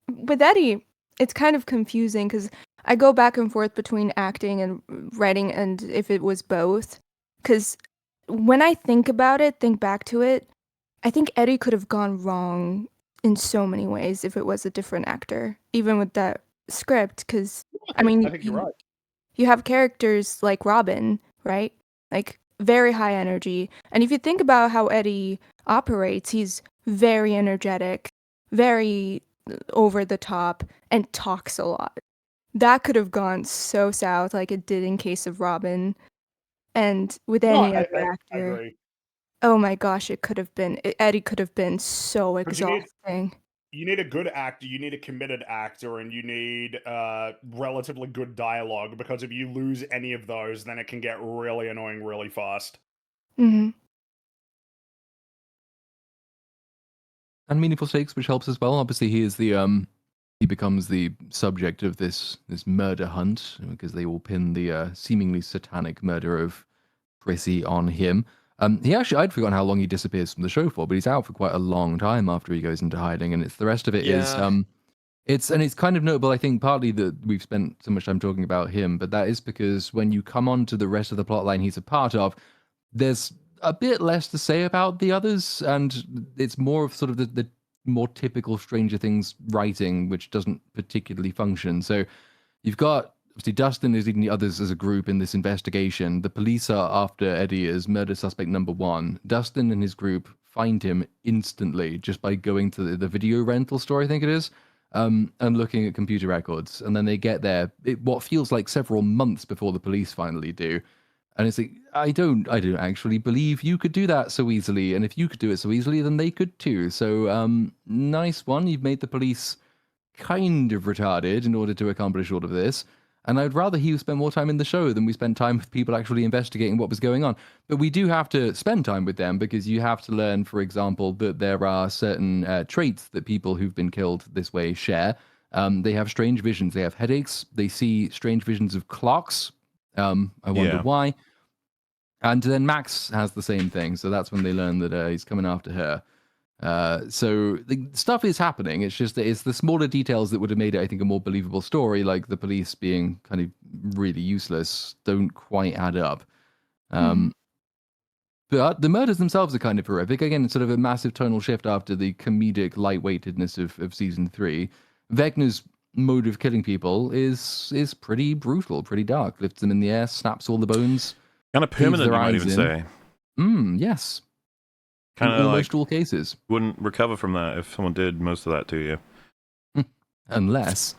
with Eddie, it's kind of confusing because I go back and forth between acting and writing, and if it was both. Because when I think back to it, I think Eddie could have gone wrong in so many ways if it was a different actor, even with that script. Because I mean, I think you're right. you have characters like Robin, right? Like very high energy. And if you think about how Eddie operates, he's very energetic, very over the top, and talks a lot. That could have gone so south like it did in case of Robin. And with No, any I other actor, agree. oh my gosh, it could have been, Eddie could have been so Because you need exhausting. you need a good actor, you need a committed actor, and you need relatively good dialogue. Because if you lose any of those, then it can get really annoying really fast. Hmm. And meaningful stakes, which helps as well. Obviously, he is the he becomes the subject of this murder hunt because they will pin the seemingly satanic murder of Chrissy on him. I'd forgotten how long he disappears from the show for, but he's out for quite a long time after he goes into hiding, and it's the rest of it is Yeah. it's kind of notable, I think, partly that we've spent so much time talking about him, but that is because when you come on to the rest of the plotline he's a part of, there's a bit less to say about the others, and it's more of sort of the more typical Stranger Things writing, which doesn't particularly function. So you've got, obviously, Dustin is leading the others as a group in this investigation. The police are after Eddie as murder suspect number 1. Dustin and his group find him instantly just by going to the video rental store, I think it is, and looking at computer records. And then they get there, what feels like several months before the police finally do. And it's like, I don't actually believe you could do that so easily. And if you could do it so easily, then they could too. So, nice one. You've made the police kind of retarded in order to accomplish all of this. And I'd rather he spent more time in the show than we spent time with people actually investigating what was going on. But we do have to spend time with them because you have to learn, for example, that there are certain traits that people who've been killed this way share. They have strange visions. They have headaches. They see strange visions of clocks. I wonder why. And then Max has the same thing. So that's when they learn that he's coming after her. So the stuff is happening. It's just that it's the smaller details that would have made it, I think, a more believable story, like the police being kind of really useless, don't quite add up. But the murders themselves are kind of horrific. Again, it's sort of a massive tonal shift after the comedic lightweightedness of season 3. Vecna's mode of killing people is pretty brutal, pretty dark. Lifts them in the air, snaps all the bones. Kind of permanent, you might even say. Yes. Kind in of almost like all cases. Wouldn't recover from that if someone did most of that to you. Unless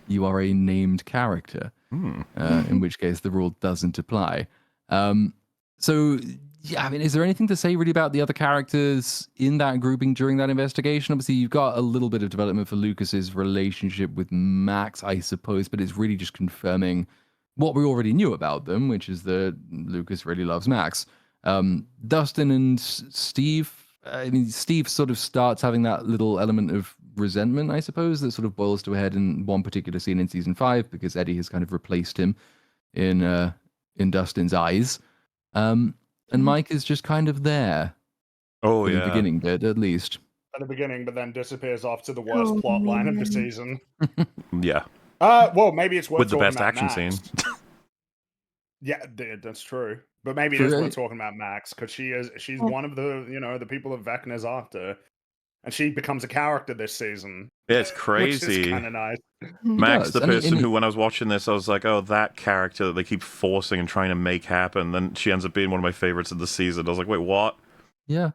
you are a named character, in which case the rule doesn't apply. So, yeah, I mean, is there anything to say really about the other characters in that grouping during that investigation? Obviously, you've got a little bit of development for Lucas's relationship with Max, I suppose, but it's really just confirming what we already knew about them, which is that Lucas really loves Max. Dustin and Steve, I mean, Steve sort of starts having that little element of resentment, I suppose, that sort of boils to a head in one particular scene in season 5 because Eddie has kind of replaced him in Dustin's eyes. And Mike is just kind of there. Oh, in the beginning bit, at least. At the beginning, but then disappears off to the worst plot line of the season. Yeah. Well, maybe it's worth with the talking best about action Max. scene. Yeah, that's true. But maybe it is worth talking about Max because she's one of the the people that Vecna's after, and she becomes a character this season. Yeah, it's crazy. Which is kind of nice. Max, the person who, when I was watching this, I was like, oh, that character that they keep forcing and trying to make happen. Then she ends up being one of my favorites of the season. I was like, wait, what? Yeah.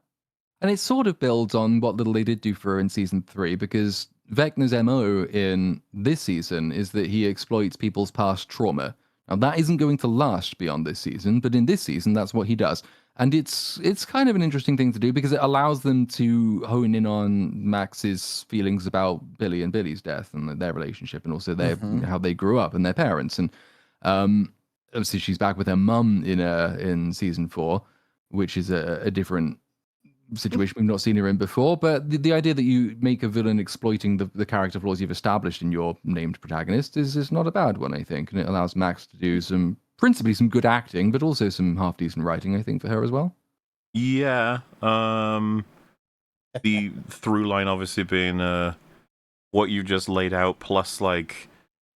And it sort of builds on what little they did do for her in season 3, because Vecna's MO in this season is that he exploits people's past trauma. Now, that isn't going to last beyond this season, but in this season, that's what he does. And it's kind of an interesting thing to do because it allows them to hone in on Max's feelings about Billy and Billy's death and their relationship, and also how they grew up and their parents. And obviously, she's back with her mum in season 4, which is a different situation we've not seen her in before. But the idea that you make a villain exploiting the character flaws you've established in your named protagonist is not a bad one, I think. And it allows Max to do principally some good acting, but also some half-decent writing, I think, for her as well. Yeah. The through line obviously being what you just laid out, plus like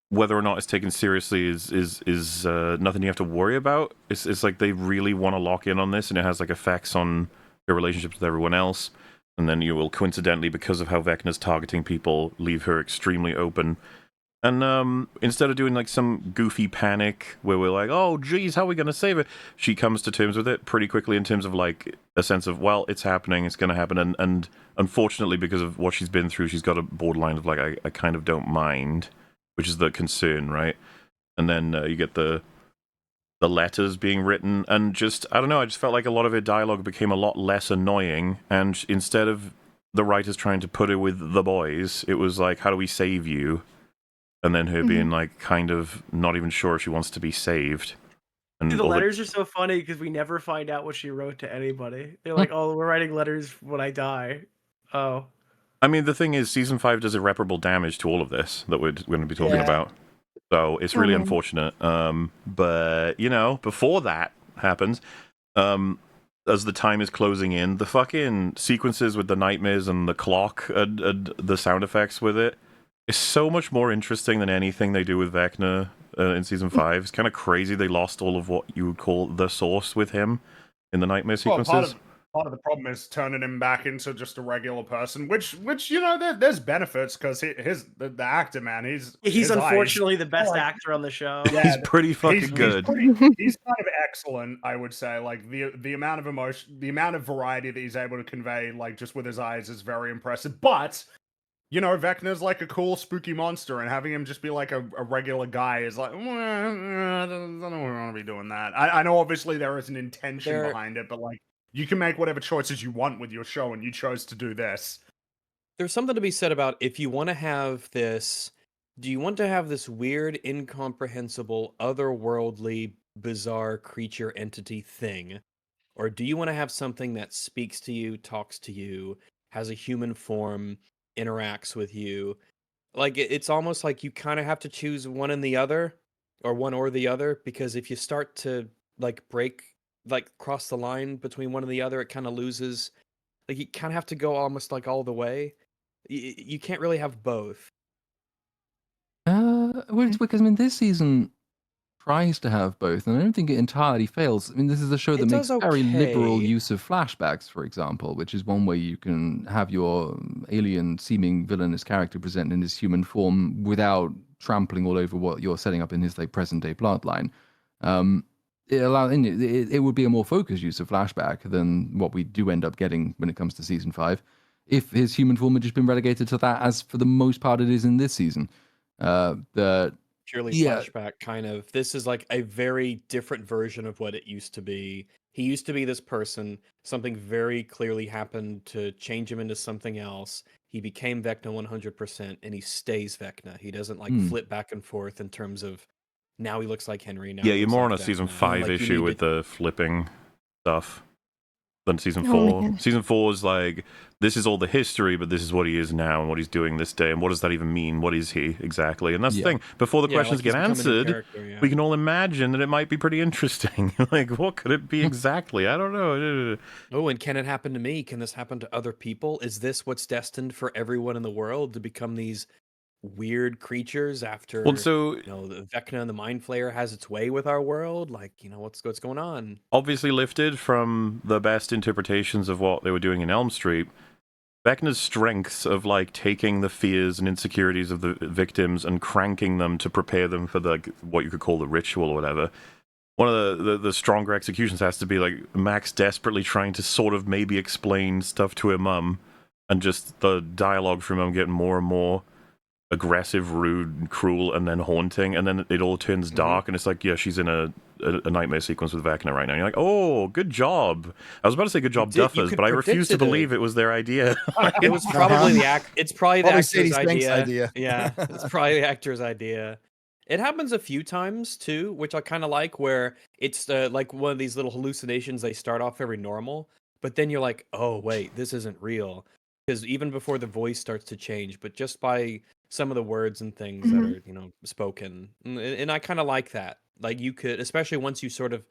whether or not it's taken seriously is nothing you have to worry about. It's like they really want to lock in on this, and it has like effects on their relationships with everyone else, and then you will coincidentally, because of how Vecna's targeting people, leave her extremely open And instead of doing like some goofy panic where we're like, oh, geez, how are we going to save it? She comes to terms with it pretty quickly in terms of like a sense of, well, it's happening, it's going to happen. And unfortunately, because of what she's been through, she's got a borderline of like, I kind of don't mind, which is the concern, right? And then you get the letters being written, and just, I don't know, I just felt like a lot of her dialogue became a lot less annoying. And instead of the writers trying to put her with the boys, it was like, how do we save you? And then her being like kind of not even sure if she wants to be saved. And The all letters are so funny because we never find out what she wrote to anybody. They're like, "Oh, we're writing letters when I die." Oh, I mean, the thing is, season 5 does irreparable damage to all of this that we're going to be talking Yeah. about. So it's Oh, really man. unfortunate. But you know, before that happens, as the time is closing in, the fucking sequences with the nightmares and the clock and the sound effects with it is so much more interesting than anything they do with Vecna in season 5. It's kind of crazy they lost all of what you would call the source with him in the nightmare Well, sequences. part of the problem is turning him back into just a regular person, which you know there's benefits because the actor, man, he's his eyes- unfortunately the best like, actor on the show. Yeah, He's pretty fucking good. He's kind of excellent, I would say. Like the amount of emotion, the amount of variety that he's able to convey, like just with his eyes, is very impressive. But you know, Vecna's like a cool, spooky monster, and having him just be like a regular guy is like, I don't want to be doing that. I know, obviously, there is an intention behind it, but like, you can make whatever choices you want with your show, and you chose to do this. There's something to be said about if you want to have this, do you want to have this weird, incomprehensible, otherworldly, bizarre creature entity thing? Or do you want to have something that speaks to you, talks to you, has a human form, interacts with you? Like it's almost like you kind of have to choose one and the other, or one or the other, because if you start to cross the line between one and the other, it kind of loses. Like you kind of have to go almost like all the way. You can't really have both. Well, it's because I mean, this season tries to have both, and I don't think it entirely fails. I mean, this is a show that It makes does very liberal okay. use of flashbacks, for example, which is one way you can have your alien-seeming villainous character present in his human form without trampling all over what you're setting up in his like present-day plotline. It would be a more focused use of flashback than what we do end up getting when it comes to season 5. If his human form had just been relegated to that, as for the most part it is in this season. The Purely yeah, flashback kind of. This is like a very different version of what it used to be. He used to be this person. Something very clearly happened to change him into something else. He became Vecna 100%, and he stays Vecna. He doesn't like flip back and forth in terms of now he looks like Henry. Now Yeah, he you're looks more like on a season Vecna. 5 Like, you issue need with to- the flipping stuff than season Oh, 4. man. Season 4 is like, this is all the history, but this is what he is now and what he's doing this day, and what does that even mean? What is he exactly? And that's Yeah. the thing. Before the Yeah, questions like he's get become a new answered, character, yeah. we can all imagine that it might be pretty interesting. Like, what could it be exactly? I don't know. Oh, and can it happen to me? Can this happen to other people? Is this what's destined for everyone in the world to become these weird creatures after Well, so the Vecna and the Mind Flayer has its way with our world? Like, what's going on? obviously lifted from the best interpretations of what they were doing in Elm Street, Vecna's strengths of like taking the fears and insecurities of the victims and cranking them to prepare them for the what you could call the ritual or whatever. One of the stronger executions has to be like Max desperately trying to sort of maybe explain stuff to her mum, and just the dialogue from him getting more and more aggressive, rude, cruel, and then haunting, and then it all turns dark, and it's like, yeah, she's in a nightmare sequence with Vecna right now. And you're like, oh, good job. I was about to say good job, You Duffers, could but I refuse to predicted it. believe it was their idea. It was probably it's probably the Probably actor's Sadie Spank's idea. idea. Yeah, it's probably the actor's idea. It happens a few times too, which I kind of like, where it's like one of these little hallucinations. They start off very normal, but then you're like, oh wait, this isn't real, because even before the voice starts to change, but just by some of the words and things that are spoken, and I kind of like that. Like you could, especially once you sort of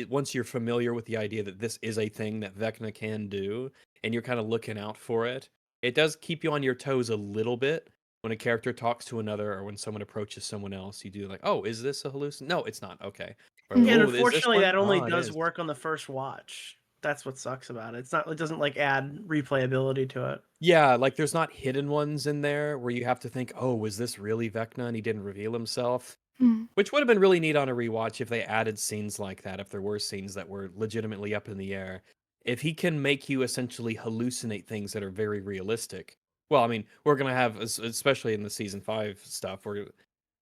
once you're familiar with the idea that this is a thing that Vecna can do, and you're kind of looking out for it. It does keep you on your toes a little bit when a character talks to another, or when someone approaches someone else. You do like, oh, is this a hallucination? No, it's not. Okay. Or, And oh, is this unfortunately, one? that only Oh, it does is. work on the first watch. That's what sucks about it. It doesn't like add replayability to it. Yeah, like there's not hidden ones in there where you have to think, oh, was this really Vecna and he didn't reveal himself? Mm. Which would have been really neat on a rewatch if they added scenes like that, if there were scenes that were legitimately up in the air. If he can make you essentially hallucinate things that are very realistic. Well, I mean, we're going to have, especially in the season 5 stuff, we're gonna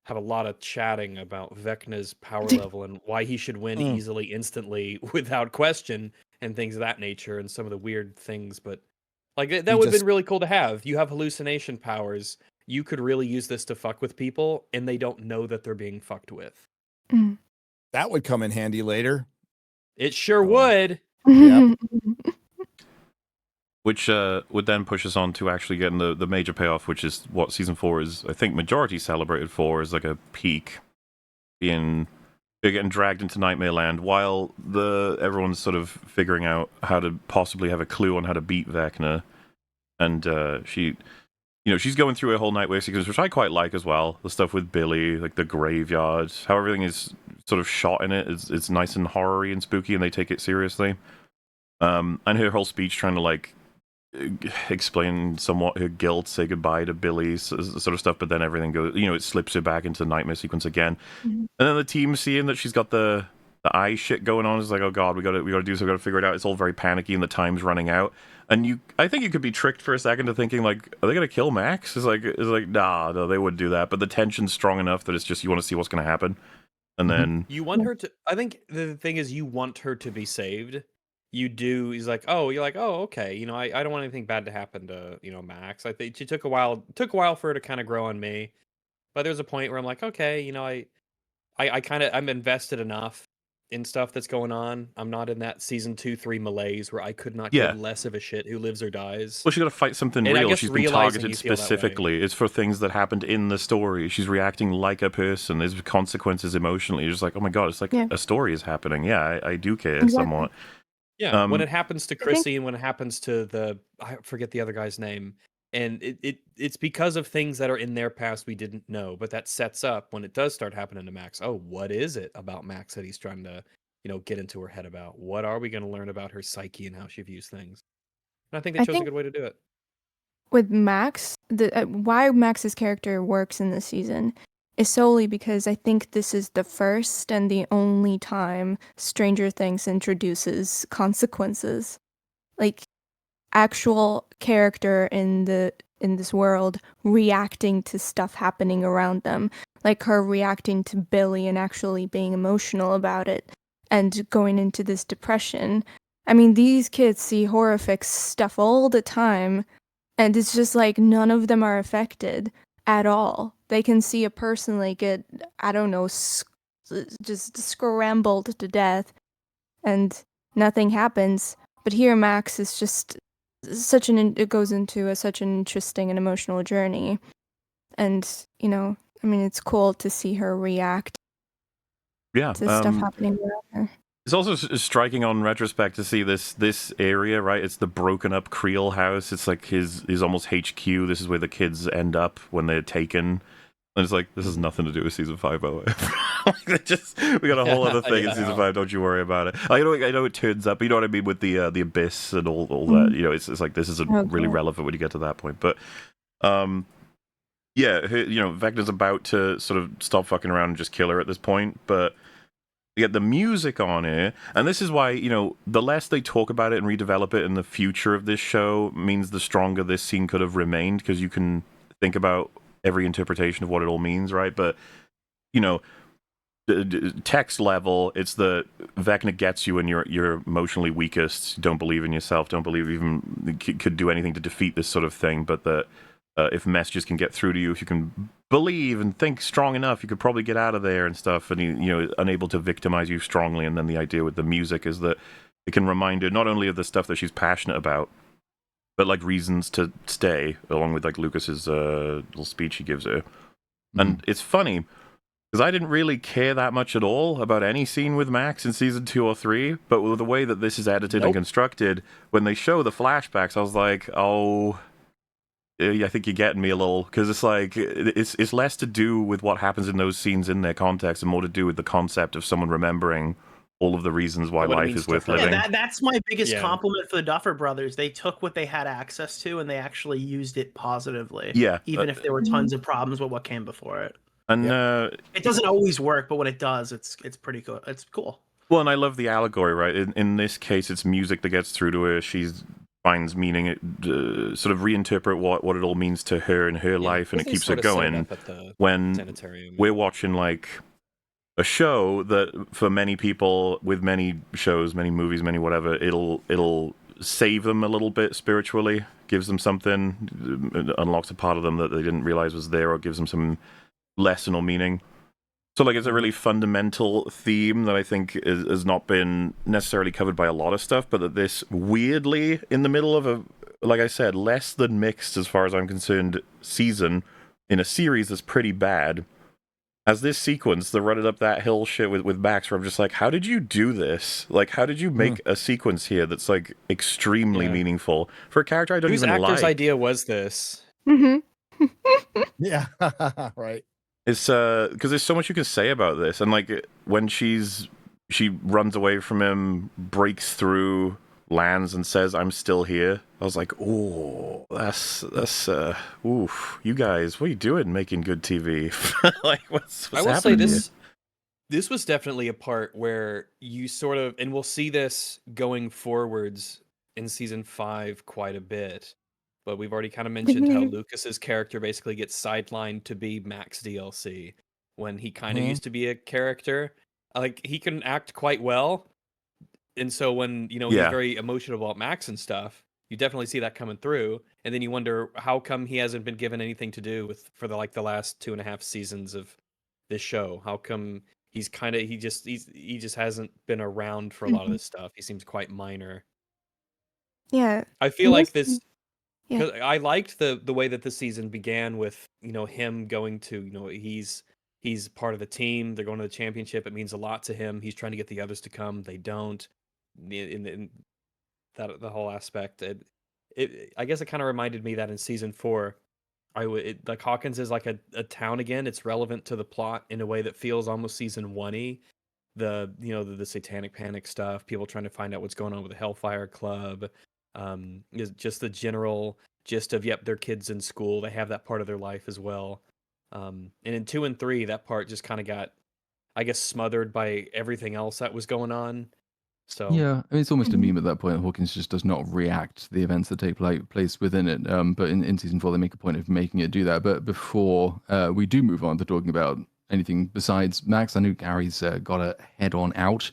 have a lot of chatting about Vecna's power level and why he should win Mm. easily, instantly, without question, and things of that nature, and some of the weird things. But like that He would have just been really cool to have. You have hallucination powers. You could really use this to fuck with people, and they don't know that they're being fucked with. Mm. that would come in handy later. It sure Oh. would. Yep. Which would then push us on to actually getting the major payoff, which is what season 4 is, I think, majority celebrated for, is like a peak, being they're getting dragged into Nightmare Land while everyone's sort of figuring out how to possibly have a clue on how to beat Vecna, and she's going through a whole Nightmare sequence, which I quite like as well. The stuff with Billy, like the graveyard, how everything is sort of shot in it, it's nice and horror-y and spooky, and they take it seriously. And her whole speech trying to like explain somewhat her guilt, say goodbye to Billy, sort of stuff, but then everything goes, it slips her back into Nightmare sequence again. Mhm. And then the team seeing that she's got the eye shit going on is like, oh god, we gotta do something, we gotta figure it out. It's all very panicky and the time's running out. And I think you could be tricked for a second to thinking like, are they gonna kill Max? It's like nah, no, they wouldn't do that. But the tension's strong enough that it's just you want to see what's gonna happen. And then You want her to. I think the thing is, you want her to be saved. You do. He's like, oh, you're like, oh, okay. I don't want anything bad to happen to Max. I think she took a while. Took a while for her to kind of grow on me, but there's a point where I'm like, okay, I kind of I'm invested enough in stuff that's going on. I'm not in that season 2, 3 malaise where I could not Yeah. give less of a shit who lives or dies. well, she's got to fight something And I real. guess She's been realizing targeted you feel that way. specifically. It's for things that happened in the story. She's reacting like a person. There's consequences emotionally. You're just like, oh my god, it's like Yeah. a story is happening. Yeah, I do care Exactly. somewhat. Yeah, when Um, it happens to I think- Chrissy and when it happens to I forget the other guy's name, and it's because of things that are in their past we didn't know, but that sets up when it does start happening to Max. Oh, what is it about Max that he's trying to, get into her head about? What are we going to learn about her psyche and how she views things? And I think they I chose a think- good way to do it. With Max, why Max's character works in this season is solely because I think this is the first and the only time Stranger Things introduces consequences, like actual character in this world reacting to stuff happening around them, like her reacting to Billy and actually being emotional about it and going into this depression. I mean, these kids see horrific stuff all the time. And it's just like none of them are affected at all. They can see a person like get, I don't know, just scrambled to death and nothing happens. But here, Max is just it goes into such an interesting and emotional journey. And, I mean, it's cool to see her react yeah, to stuff happening around her. it's also striking on retrospect to see this area, right? It's the broken up Creel house. It's like his almost HQ. This is where the kids end up when they're taken. And it's like, this has nothing to do with season 5, by the way. We got a whole other thing in season 5. Don't you worry about it. I know it turns up. You know what I mean with the abyss and all that. It's like this isn't really relevant when you get to that point. But yeah, Vecna's about to sort of stop fucking around and just kill her at this point. But you get the music on it, and this is why the less they talk about it and redevelop it in the future of this show means the stronger this scene could have remained, because you can think about every interpretation of what it all means, right? But text level, it's the Vecna gets you when you're emotionally weakest, don't believe in yourself, don't believe even could do anything to defeat this sort of thing, but that if messages can get through to you, if you can believe and think strong enough, you could probably get out of there and stuff, and unable to victimize you strongly. And then the idea with the music is that it can remind her not only of the stuff that she's passionate about, but like reasons to stay, along with like Lucas's little speech he gives her. And it's funny because I didn't really care that much at all about any scene with Max in season 2 or 3, but with the way that this is edited and constructed, when they show the flashbacks, I was like, oh, I think you're getting me a little, because it's like it's less to do with what happens in those scenes in their context and more to do with the concept of someone remembering all of the reasons why What it life means is to worth her. Yeah, living. that's my biggest Yeah. compliment for the Duffer Brothers. They took what they had access to and they actually used it positively. Yeah, Even if there were tons of problems with what came before it. and It doesn't always work, but when it does, it's pretty cool. It's cool. well, and I love the allegory, right? In this case, it's music that gets through to her. She finds meaning, sort of reinterpret what it all means to her in her life, and it They keeps her sort of set it going. up at the When sanitarium. we're watching like a show that, for many people, with many shows, many movies, many whatever, it'll save them a little bit spiritually, gives them something, unlocks a part of them that they didn't realize was there, or gives them some lesson or meaning. So, like, it's a really fundamental theme that I think has not been necessarily covered by a lot of stuff, but that this weirdly, in the middle of a, like I said, less than mixed as far as I'm concerned, season in a series that's pretty bad, as this sequence, the running up that hill shit with Max, where I'm just like, how did you do this? Like, how did you make a sequence here that's like extremely meaningful for a character I don't Whose even actor's like? idea was this? Yeah, right. It's because there's so much you can say about this, and like when she runs away from him, breaks through, lands, and says, "I'm still here." I was like, "Oh, that's oof, you guys, what are you doing making good TV?" Like, what's I will say happening here? this was definitely a part where you sort of, and we'll see this going forwards in season 5 quite a bit, but we've already kind of mentioned how Lucas's character basically gets sidelined to be Max DLC when he kind of used to be a character. Like, he can act quite well, and so when he's Yeah. very emotional about Max and stuff, you definitely see that coming through, and then you wonder how come he hasn't been given anything to do with for the last 2.5 seasons of this show. How come he's kind of he just hasn't been around for a lot of this stuff. He seems quite minor. Yeah. I feel like Listen- this Yeah. because I liked the way that the season began with him going to he's part of the team. They're going to the championship. It means a lot to him. He's trying to get the others to come. They don't. In that the whole aspect. I guess it kind of reminded me that in season 4, like Hawkins is like a town again. It's relevant to the plot in a way that feels almost season 1-y. The satanic panic stuff, people trying to find out what's going on with the Hellfire Club, is just the general gist of their kids in school. They have that part of their life as well. And in 2 and 3, that part just kind of got, I guess, smothered by everything else that was going on. So Yeah, I mean, it's almost a meme at that point. Hawkins just does not react to the events that take place within it. But in season 4, they make a point of making it do that. But before we do move on to talking about anything besides Max, I know Gary's got a head on out.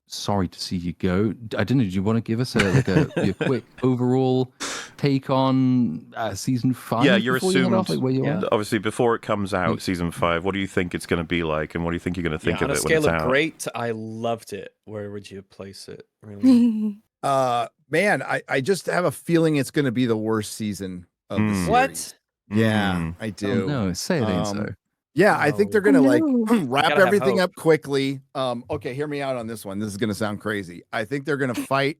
Sorry to see you go. I don't know. Do you want to give us a quick overall take on season 5? Yeah, you're before you head off, assumed. like where you are? Obviously, before it comes out, season 5, what do you think it's going to be like, and what do you think you're going to think on of a it when it's scale of out? great to I loved it, where would you place it? Really? Man, I just have a feeling it's going to be the worst season of the series. What? Yeah, I Oh, do. no, say it ain't so. Yeah, I think they're No. gonna like No. wrap gotta have everything hope. up quickly. Okay, hear me out on this one. This is gonna sound crazy. I think they're gonna fight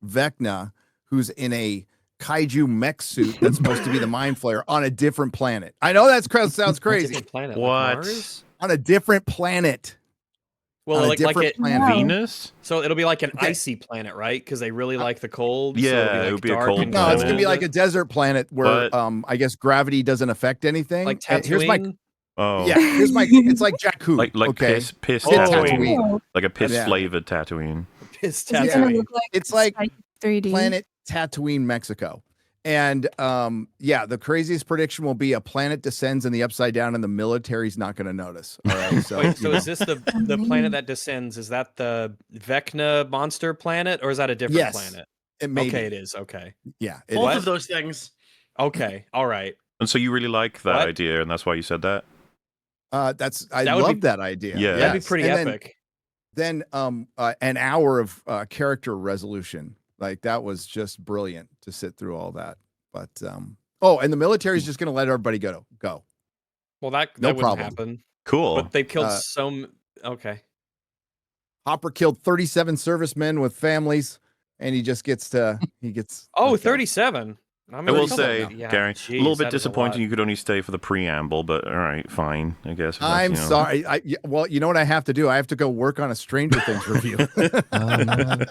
Vecna, who's in a kaiju mech suit that's supposed to be the mind flayer on a different planet. I know sounds crazy. Different planet, What? like Mars? On a different planet. Well, On a like different it. planet. Venus? So it'll be like an Okay. icy planet, right? Because they really like the cold. Yeah, so it'll be it like would be a dark cold and No, it's gonna be cold. like a desert planet where But- I guess gravity doesn't affect anything. like And here's my Tatooine. Oh, yeah, here's my it's like Jakku. like okay. piss Oh. Tatooine, Oh, like a piss Yeah. flavored Tatooine. It's is it gonna Tatooine. look like It's like Psychic 3D? planet Tatooine, Mexico. And yeah, the craziest prediction will be a planet descends in the upside down and the military's not going to notice. All right. So, Wait, so you is know. this the planet that descends? Is that the Vecna monster planet, or is that a different Yes, planet? it may Okay, be. it is. Okay. Yeah. It Both What? of those things. Okay. All right. And so you really like that What? idea, and that's why you said that? I That would love be- that idea. Yeah. That'd be Yes. pretty And epic. Then an hour of character resolution. Like that was just brilliant to sit through all that. But and the military's just going to let everybody go. Well, that no wouldn't problem. happen. Cool. But they've killed Uh, Okay. Hopper killed 37 servicemen with families and he just gets Oh, let go. 37. I I will a couple- say, yeah, Gary, jeez, a little bit that is a lot. disappointing you could only stay for the preamble, but all right, fine, I guess. if that's, I'm you know. sorry. Well, you know what I have to do? I have to go work on a Stranger Things review. Oh, man.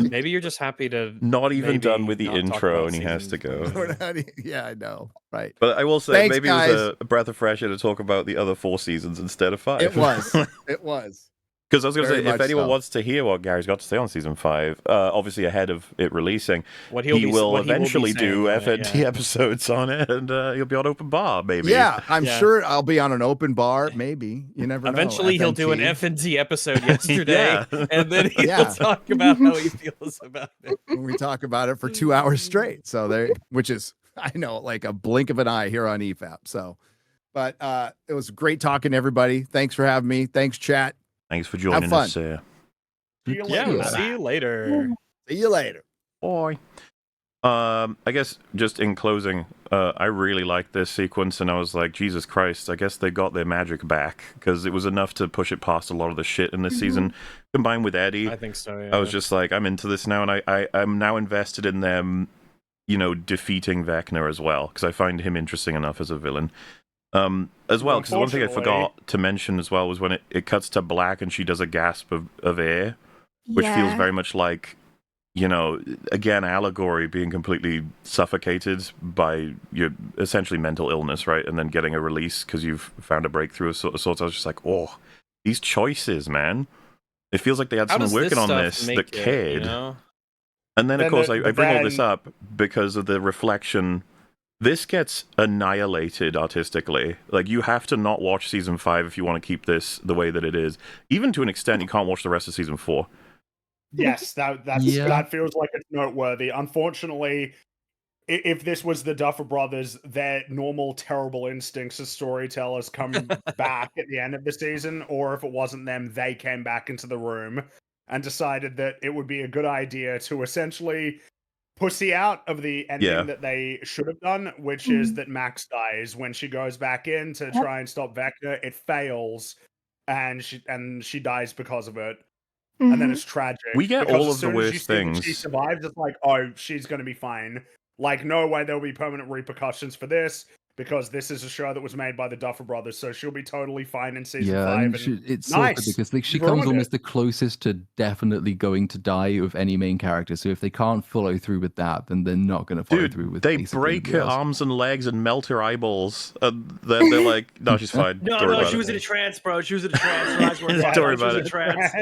Maybe you're just happy to Not even maybe done with the not talk intro, about and he has to season go. one. Yeah, I know. Right. But I will say, Thanks, maybe guys. it was a breath of fresh air to talk about the other 4 seasons instead of 5. It was. It was. Because I was going to Very say, if much anyone so. wants to hear what Gary's got to say on season 5, obviously ahead of it releasing, What he will what he eventually be do saying on it, FNT episodes on it, and he'll be on open bar, maybe. Yeah, I'm Yeah. sure I'll be on an open bar. Maybe you never know. Eventually, he'll do an FNT. FNT episode yesterday, Yeah. and then he'll Yeah. talk about how he feels about it. When we talk about it for 2 hours straight. So there, which is I know like a blink of an eye here on EFAP. So, but it was great talking to everybody. Thanks for having me. Thanks, chat. Thanks for joining fun. us. See you Yeah, later. we'll see you later. See you later. Bye. I guess just in closing, I really liked this sequence, and I was like, Jesus Christ, I guess they got their magic back, because it was enough to push it past a lot of the shit in this season, combined with Eddie. I think so. Yeah. I was just like, I'm into this now, and I'm now invested in them, you know, defeating Vecna as well, because I find him interesting enough as a villain. As well, because the one thing I forgot to mention as well was when it cuts to black and she does a gasp of air, which feels very much like, you know, again, allegory being completely suffocated by your essentially mental illness, right? And then getting a release because you've found a breakthrough of sorts. I was just like, oh, these choices, man. It feels like they had How someone does working on stuff this make that it, you cared. know? And then, of Then course, the- I bring all this then- up because of the reflection. This gets annihilated artistically. Like, you have to not watch season 5 if you want to keep this the way that it is. Even to an extent, you can't watch the rest of season 4. Yes, Yeah. that feels like it's noteworthy. Unfortunately, if this was the Duffer Brothers, their normal terrible instincts as storytellers come back at the end of the season, or if it wasn't them, they came back into the room and decided that it would be a good idea to essentially pussy out of the ending Yeah. that they should have done, which is that Max dies when she goes back in to try and stop Vecna. It fails, and she dies because of it. And then it's tragic. We get because all as of the soon as you worst see that things. She survives. It's like, oh, she's going to be fine. Like, no way there'll be permanent repercussions for this, because this is a show that was made by the Duffer Brothers, so she'll be totally fine in season 5. And It's so good nice. because like, she You've ruined comes almost it. the closest to definitely going to die of any main character. So if they can't follow through with that, then they're not going to follow through Dude, with. they basically break her anybody else. arms and legs and melt her eyeballs. They're like, no, she's fine. No, Don't worry no, about she it. was in a trance, bro. She was in a trance. Her eyes weren't Don't fine. worry She was about in a it. trance.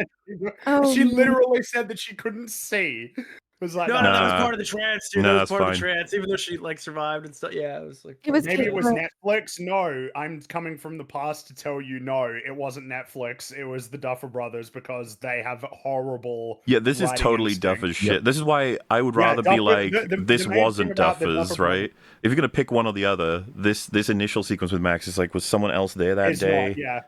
Oh, She man. literally said that she couldn't see. It was like, No, that was Nah. part of the trance, dude. Nah, That was that's part of the fine. trance, even though she like survived and stuff. Yeah, it was like It was maybe it was different. Netflix. No, I'm coming from the past to tell you, no, it wasn't Netflix. It was the Duffer Brothers, because they have horrible. Yeah, this is writing totally instinct. Duffer's shit. This is why I would Yeah, rather be Duffer- like, the this main thing wasn't about the Duffer's, Duffer Brothers- right? If you're gonna pick one or the other, this initial sequence with Max is like, was someone else there that It's day? not, yeah.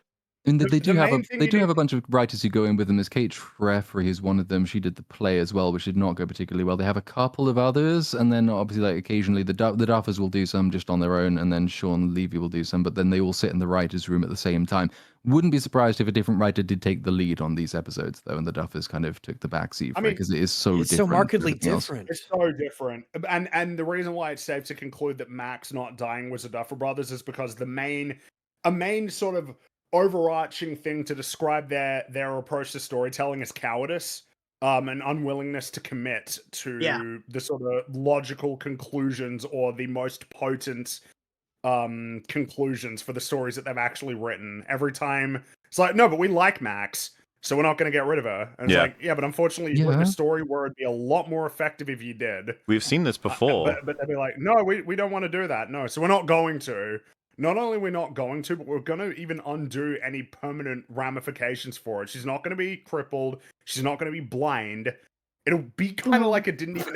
And The- they do the have main thing they you do need have a to- bunch of writers who go in with them. As Kate Treffry is one of them. She did the play as well, which did not go particularly well. They have a couple of others, and then obviously like occasionally the Duffers will do some just on their own, and then Sean Levy will do some. But then they all sit in the writers' room at the same time. Wouldn't be surprised if a different writer did take the lead on these episodes, though, and the Duffers kind of took the backseat I for it mean, because it is so It's so different. to markedly everything else. different. It's so different, and the reason why it's safe to conclude that Max not dying was the Duffer Brothers is because a main sort of overarching thing to describe their approach to storytelling is cowardice, an unwillingness to commit to Yeah. the sort of logical conclusions or the most potent conclusions for the stories that they've actually written. Every time it's like, no, but we like Max, so we're not going to get rid of her. And it's Yeah. like, yeah, but unfortunately, you wrote Yeah. a story where it'd be a lot more effective if you did. We've seen this before. But they'd be like, no, we don't want to do that. No, so we're not going to. Not only are we not going to, but we're going to even undo any permanent ramifications for it. She's not going to be crippled. She's not going to be blind. It'll be kind of like it didn't even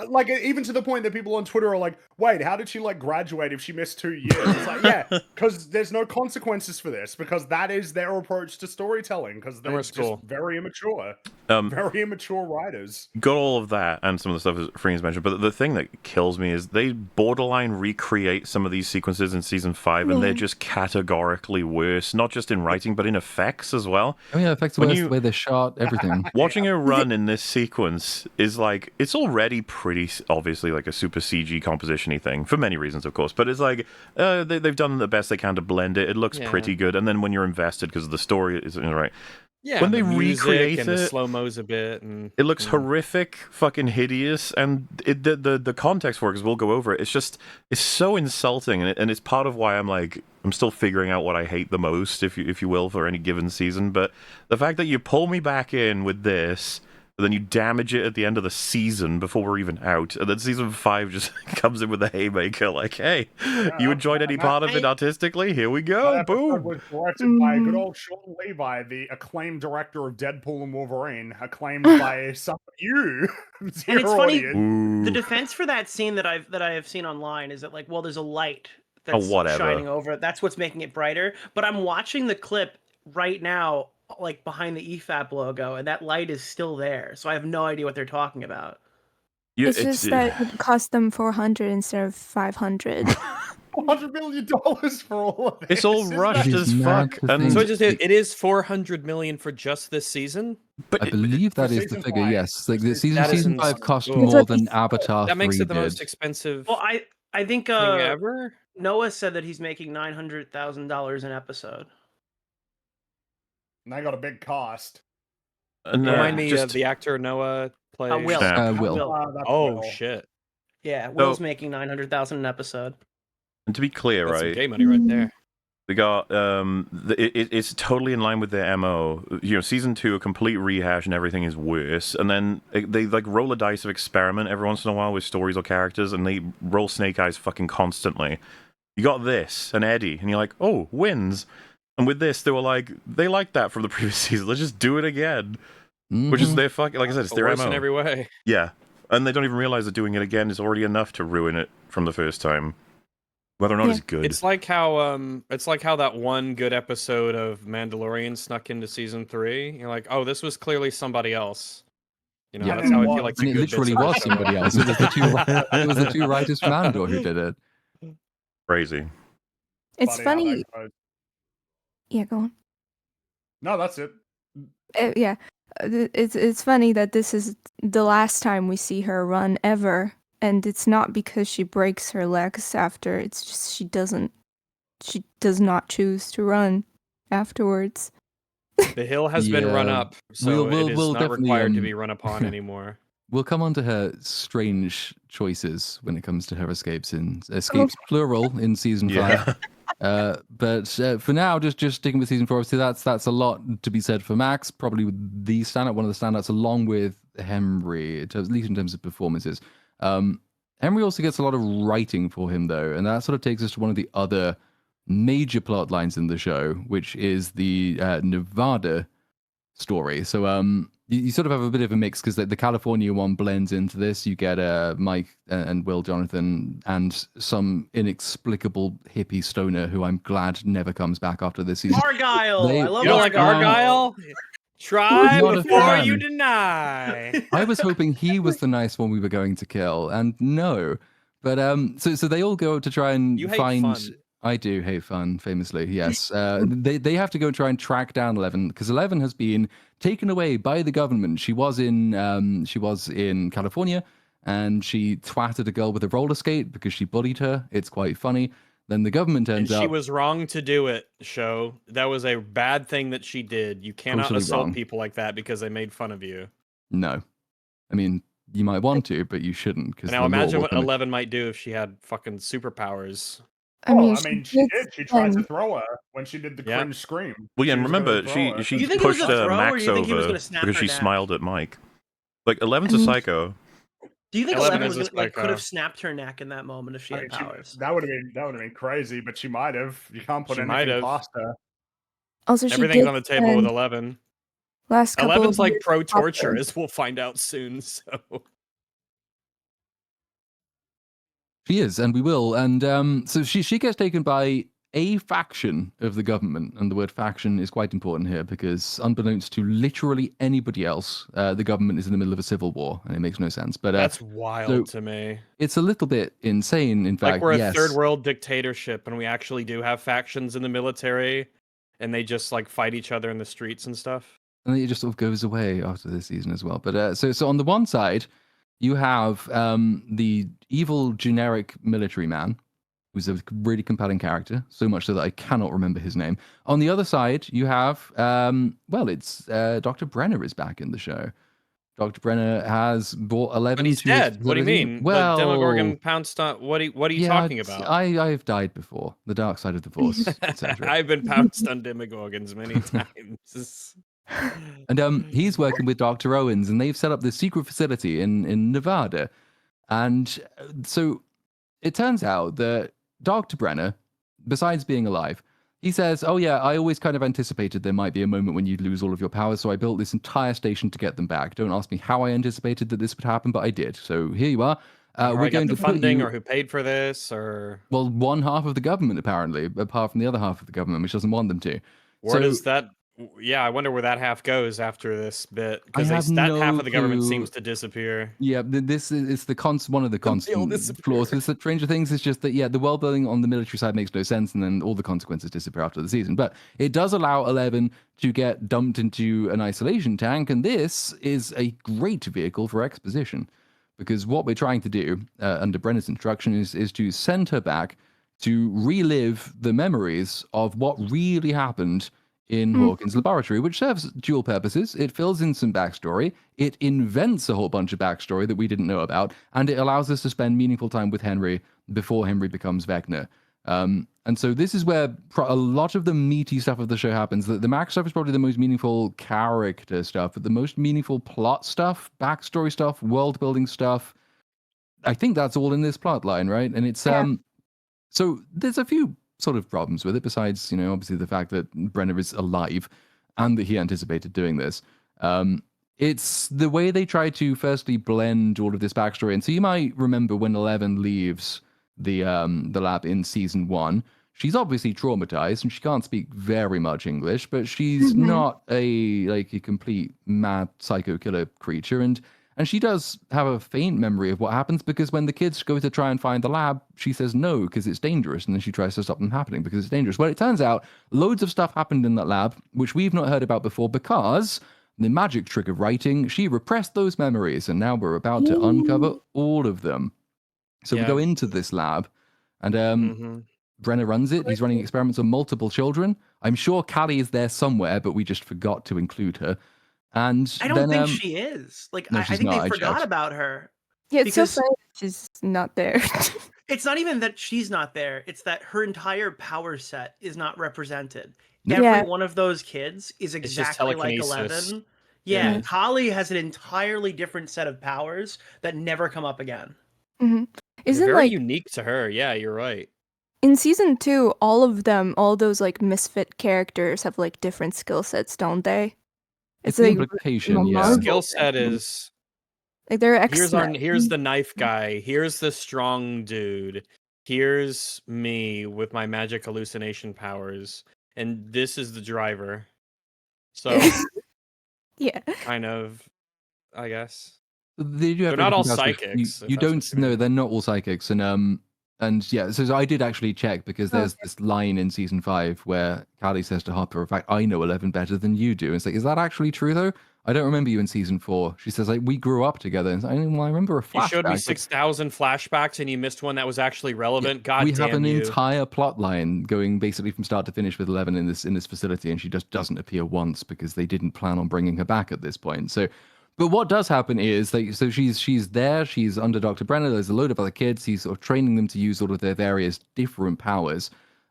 like, even to the point that people on Twitter are like, wait, how did she like graduate if she missed 2 years? It's like, yeah, because there's no consequences for this, because that is their approach to storytelling, because they're Summer just school. very immature. Um, Very immature writers. got all of that and some of the stuff that Freen's mentioned, but the thing that kills me is they borderline recreate some of these sequences in season 5, and they're just categorically worse, not just in writing but in effects as well. Oh yeah, effects When the you- way they're shot, everything. Watching her run in this sequence sequence is like, it's already pretty obviously like a super CG composition-y thing, for many reasons, of course, but it's like, they've done the best they can to blend it. It looks pretty good, and then when you're invested, because the story is, right, Yeah, when and they the music recreate and the it, slow-mos a bit, and it looks horrific, fucking hideous, and the context for it, because we'll go over it, it's so insulting, and it's part of why I'm still figuring out what I hate the most, if you will, for any given season. But the fact that you pull me back in with this, and then you damage it at the end of the season before we're even out, and then season 5 just comes in with a haymaker, like, hey, you enjoyed any part of it artistically? Here we go, That episode boom. was directed by good old Sean Levi, the acclaimed director of Deadpool and Wolverine, acclaimed by some of you. And it's funny, Ooh. the defense for that scene that I have seen online is that, like, well, there's a light Oh, that's whatever. shining over it. That's what's making it brighter. But I'm watching the clip right now, like behind the EFAP logo, and that light is still there. So I have no idea what they're talking about. Yeah, It's just that it cost them 400 instead of 500. $100 million for all of this. It's all Isn't rushed that- as mad fuck. to And think. so it is 400 million for just this season. but I believe that for is the season figure. 5. Yes, like the For season That season isn't- 5 cost oh. more what than they said. Avatar That makes 3 it the most did. expensive Well, I think thing ever. Noah said that he's making $900,000 an episode. And I got a big cost. and, Remind me just of the actor Noah plays. Will. Snap. Will. That's Oh Will. shit! Yeah, Will's making $900,000 an episode. And to be clear, That's some right, gay money right there. we got it's totally in line with their MO. You know, season 2, a complete rehash, and everything is worse. And then they like roll a dice of experiment every once in a while with stories or characters, and they roll Snake Eyes fucking constantly. You got this and Eddie, and you're like, oh, wins. And with this, they were like, they liked that from the previous season. Let's just do it again, which is their fucking, like I said, it's But their worse MO. in every way. Yeah, and they don't even realize that doing it again is already enough to ruin it from the first time. Whether or not Yeah. it's good. It's like how that one good episode of Mandalorian snuck into season 3. You're like, oh, this was clearly somebody else. You know, Yeah, that's how I and feel like And the it good bits literally of the was show somebody are. else. It was the two writers from Andor who did it. Crazy. It's how funny. that goes. Yeah, go on. No, that's it. Yeah, it's funny that this is the last time we see her run ever, and it's not because she breaks her legs after. It's just she does not choose to run afterwards. The hill has been run Yeah. up, so We'll it is not definitely, required to be run upon anymore. We'll come on to her strange choices when it comes to her escapes plural in season 5. But for now, just sticking with season 4. Obviously, that's a lot to be said for Max. Probably one of the standouts, along with Henry, at least in terms of performances. Henry also gets a lot of writing for him, though, and that sort of takes us to one of the other major plot lines in the show, which is the Nevada story. So you sort of have a bit of a mix, because the California one blends into this. You get Mike and Will Jonathan and some inexplicable hippie stoner who I'm glad never comes back after this season. Argyle! I love You don't like Argyle. Argyle? Try Not a before fan. you deny. I was hoping he was the nice one we were going to kill, and no. But so they all go to try and You hate find. fun. I do hate fun, famously. Yes, they have to go try and track down 11, because 11 has been taken away by the government. She was in California, and she twatted a girl with a roller skate because she bullied her. It's quite funny. Then the government And ends she up. was wrong to do it, show. That was a bad thing that she did. You cannot Totally assault wrong. people like that because they made fun of you. No, I mean, you might want to, but you shouldn't. Because Now imagine what 11 might do if she had fucking superpowers. I Well, mean, I mean, she did. She tried to them. throw her when she did the Yeah. cringe scream. Well, yeah, and was gonna remember, throw her. she You think it was pushed a throw, or Max you think he was over gonna snap because her she neck? smiled at Mike. Like, 11's a I mean- psycho. Do you think 11 11 is a could psycho. have snapped her neck in that moment if she I had mean, powers? that would have been crazy, but she might have. You can't put She might anything have. past her. Also, she Everything's did on the table with spend 11. last couple 11's of like years pro torture, after. as we'll find out soon. So She is, and we will. And so she gets taken by a faction of the government, and the word faction is quite important here, because unbeknownst to literally anybody else, the government is in the middle of a civil war, and it makes no sense. But that's wild to me. it's a little bit insane, in fact. Like we're a yes. third world dictatorship, and we actually do have factions in the military, and they just like fight each other in the streets and stuff. and then it just sort of goes away after this season as well. But so on the one side, you have the evil generic military man, who's a really compelling character, so much so that I cannot remember his name. On the other side, you have it's Dr. Brenner is back in the show. Dr. Brenner has brought 11 But he's to his dead. What do you facility. mean? Well, the Demogorgon pounced on. What are you yeah, talking about? I've died before. The dark side of the Force, etc. I've been pounced on Demogorgons many times. And he's working with Dr. Owens, and they've set up this secret facility in Nevada. And so it turns out that Dr. Brenner, besides being alive, he says, "Oh yeah, I always kind of anticipated there might be a moment when you'd lose all of your powers, so I built this entire station to get them back. Don't ask me how I anticipated that this would happen, but I did. So here you are. We're going to put funding, you." or who paid for this, or Well, one half of the government apparently, apart from the other half of the government, which doesn't want them to. where does that? Yeah, I wonder where that half goes after this bit, because that half of the government seems to disappear. Yeah, this is one of the constant flaws with Stranger Things is just that, the world building on the military side makes no sense, and then all the consequences disappear after the season. But it does allow 11 to get dumped into an isolation tank, and this is a great vehicle for exposition, because what we're trying to do under Brenner's instruction is to send her back to relive the memories of what really happened in Hawkins' laboratory, which serves dual purposes. It fills in some backstory, it invents a whole bunch of backstory that we didn't know about, and it allows us to spend meaningful time with Henry before Henry becomes Vecna. And so this is where a lot of the meaty stuff of the show happens. The Max stuff is probably the most meaningful character stuff, but the most meaningful plot stuff, backstory stuff, world-building stuff, I think that's all in this plot line, right? And it's so there's a few sort of problems with it, besides, obviously the fact that Brenner is alive and that he anticipated doing this. It's the way they try to firstly blend all of this backstory. And so you might remember when 11 leaves the lab in season 1, she's obviously traumatized and she can't speak very much English, but she's not a complete mad psycho killer creature. And she does have a faint memory of what happens, because when the kids go to try and find the lab, she says no, because it's dangerous. And then she tries to stop them happening because it's dangerous. Well, it turns out loads of stuff happened in that lab, which we've not heard about before, because the magic trick of writing, she repressed those memories. And now we're about to uncover all of them. So we go into this lab, and Brenner runs it. He's running experiments on multiple children. I'm sure Callie is there somewhere, but we just forgot to include her. And I don't think she is. Like, no, I think not. they forgot about her. Yeah, it's so Because- funny that she's not there. It's not even that she's not there. It's that her entire power set is not represented. Yeah. Every one of those kids is just exactly like telekinesis. 11. Yeah, Yeah. Kali has an entirely different set of powers that never come up again. hmm They're Isn't very like unique to her. Yeah, you're right. in season 2, all of them, all those like misfit characters have like different skill sets, don't they? It's the like implication, Marvel yeah. Marvel Skill set thing. is Like they're X-Men. here's the knife guy. Here's the strong dude. Here's me with my magic hallucination powers, and this is the driver. So Yeah. kind of, I guess. They do have They're not all different powers, but psychics, if You that's what don't you mean. know, they're not all psychics, and yeah. So I did actually check, because there's this line in season 5 where Callie says to Hopper, "In fact, I know 11 better than you do." And it's like, is that actually true though? I don't remember you in season 4. She says, like, we grew up together. And it's like, well, I remember a flashback. You showed me but 6,000 flashbacks, and you missed one that was actually relevant. God we damn have an you! entire plot line going basically from start to finish with 11 in this facility, and she just doesn't appear once because they didn't plan on bringing her back at this point. So, but what does happen is, so she's there, she's under Dr. Brenner. There's a load of other kids. He's sort of training them to use all of their various different powers,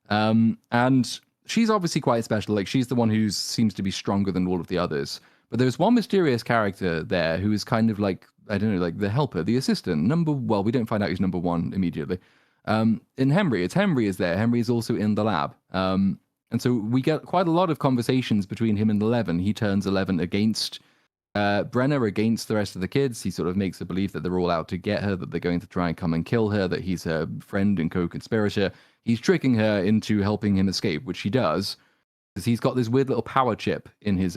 and she's obviously quite special. Like, she's the one who seems to be stronger than all of the others. But there's one mysterious character there who is kind of like, I don't know, like the helper, the assistant. Well, we don't find out he's number 1 immediately. In Henry, Henry is there. Henry is also in the lab. And so we get quite a lot of conversations between him and 11. He turns 11 against Brenner, against the rest of the kids. He sort of makes her believe that they're all out to get her, that they're going to try and come and kill her, that he's her friend and co-conspirator. He's tricking her into helping him escape, which he does, because he's got this weird little power chip in his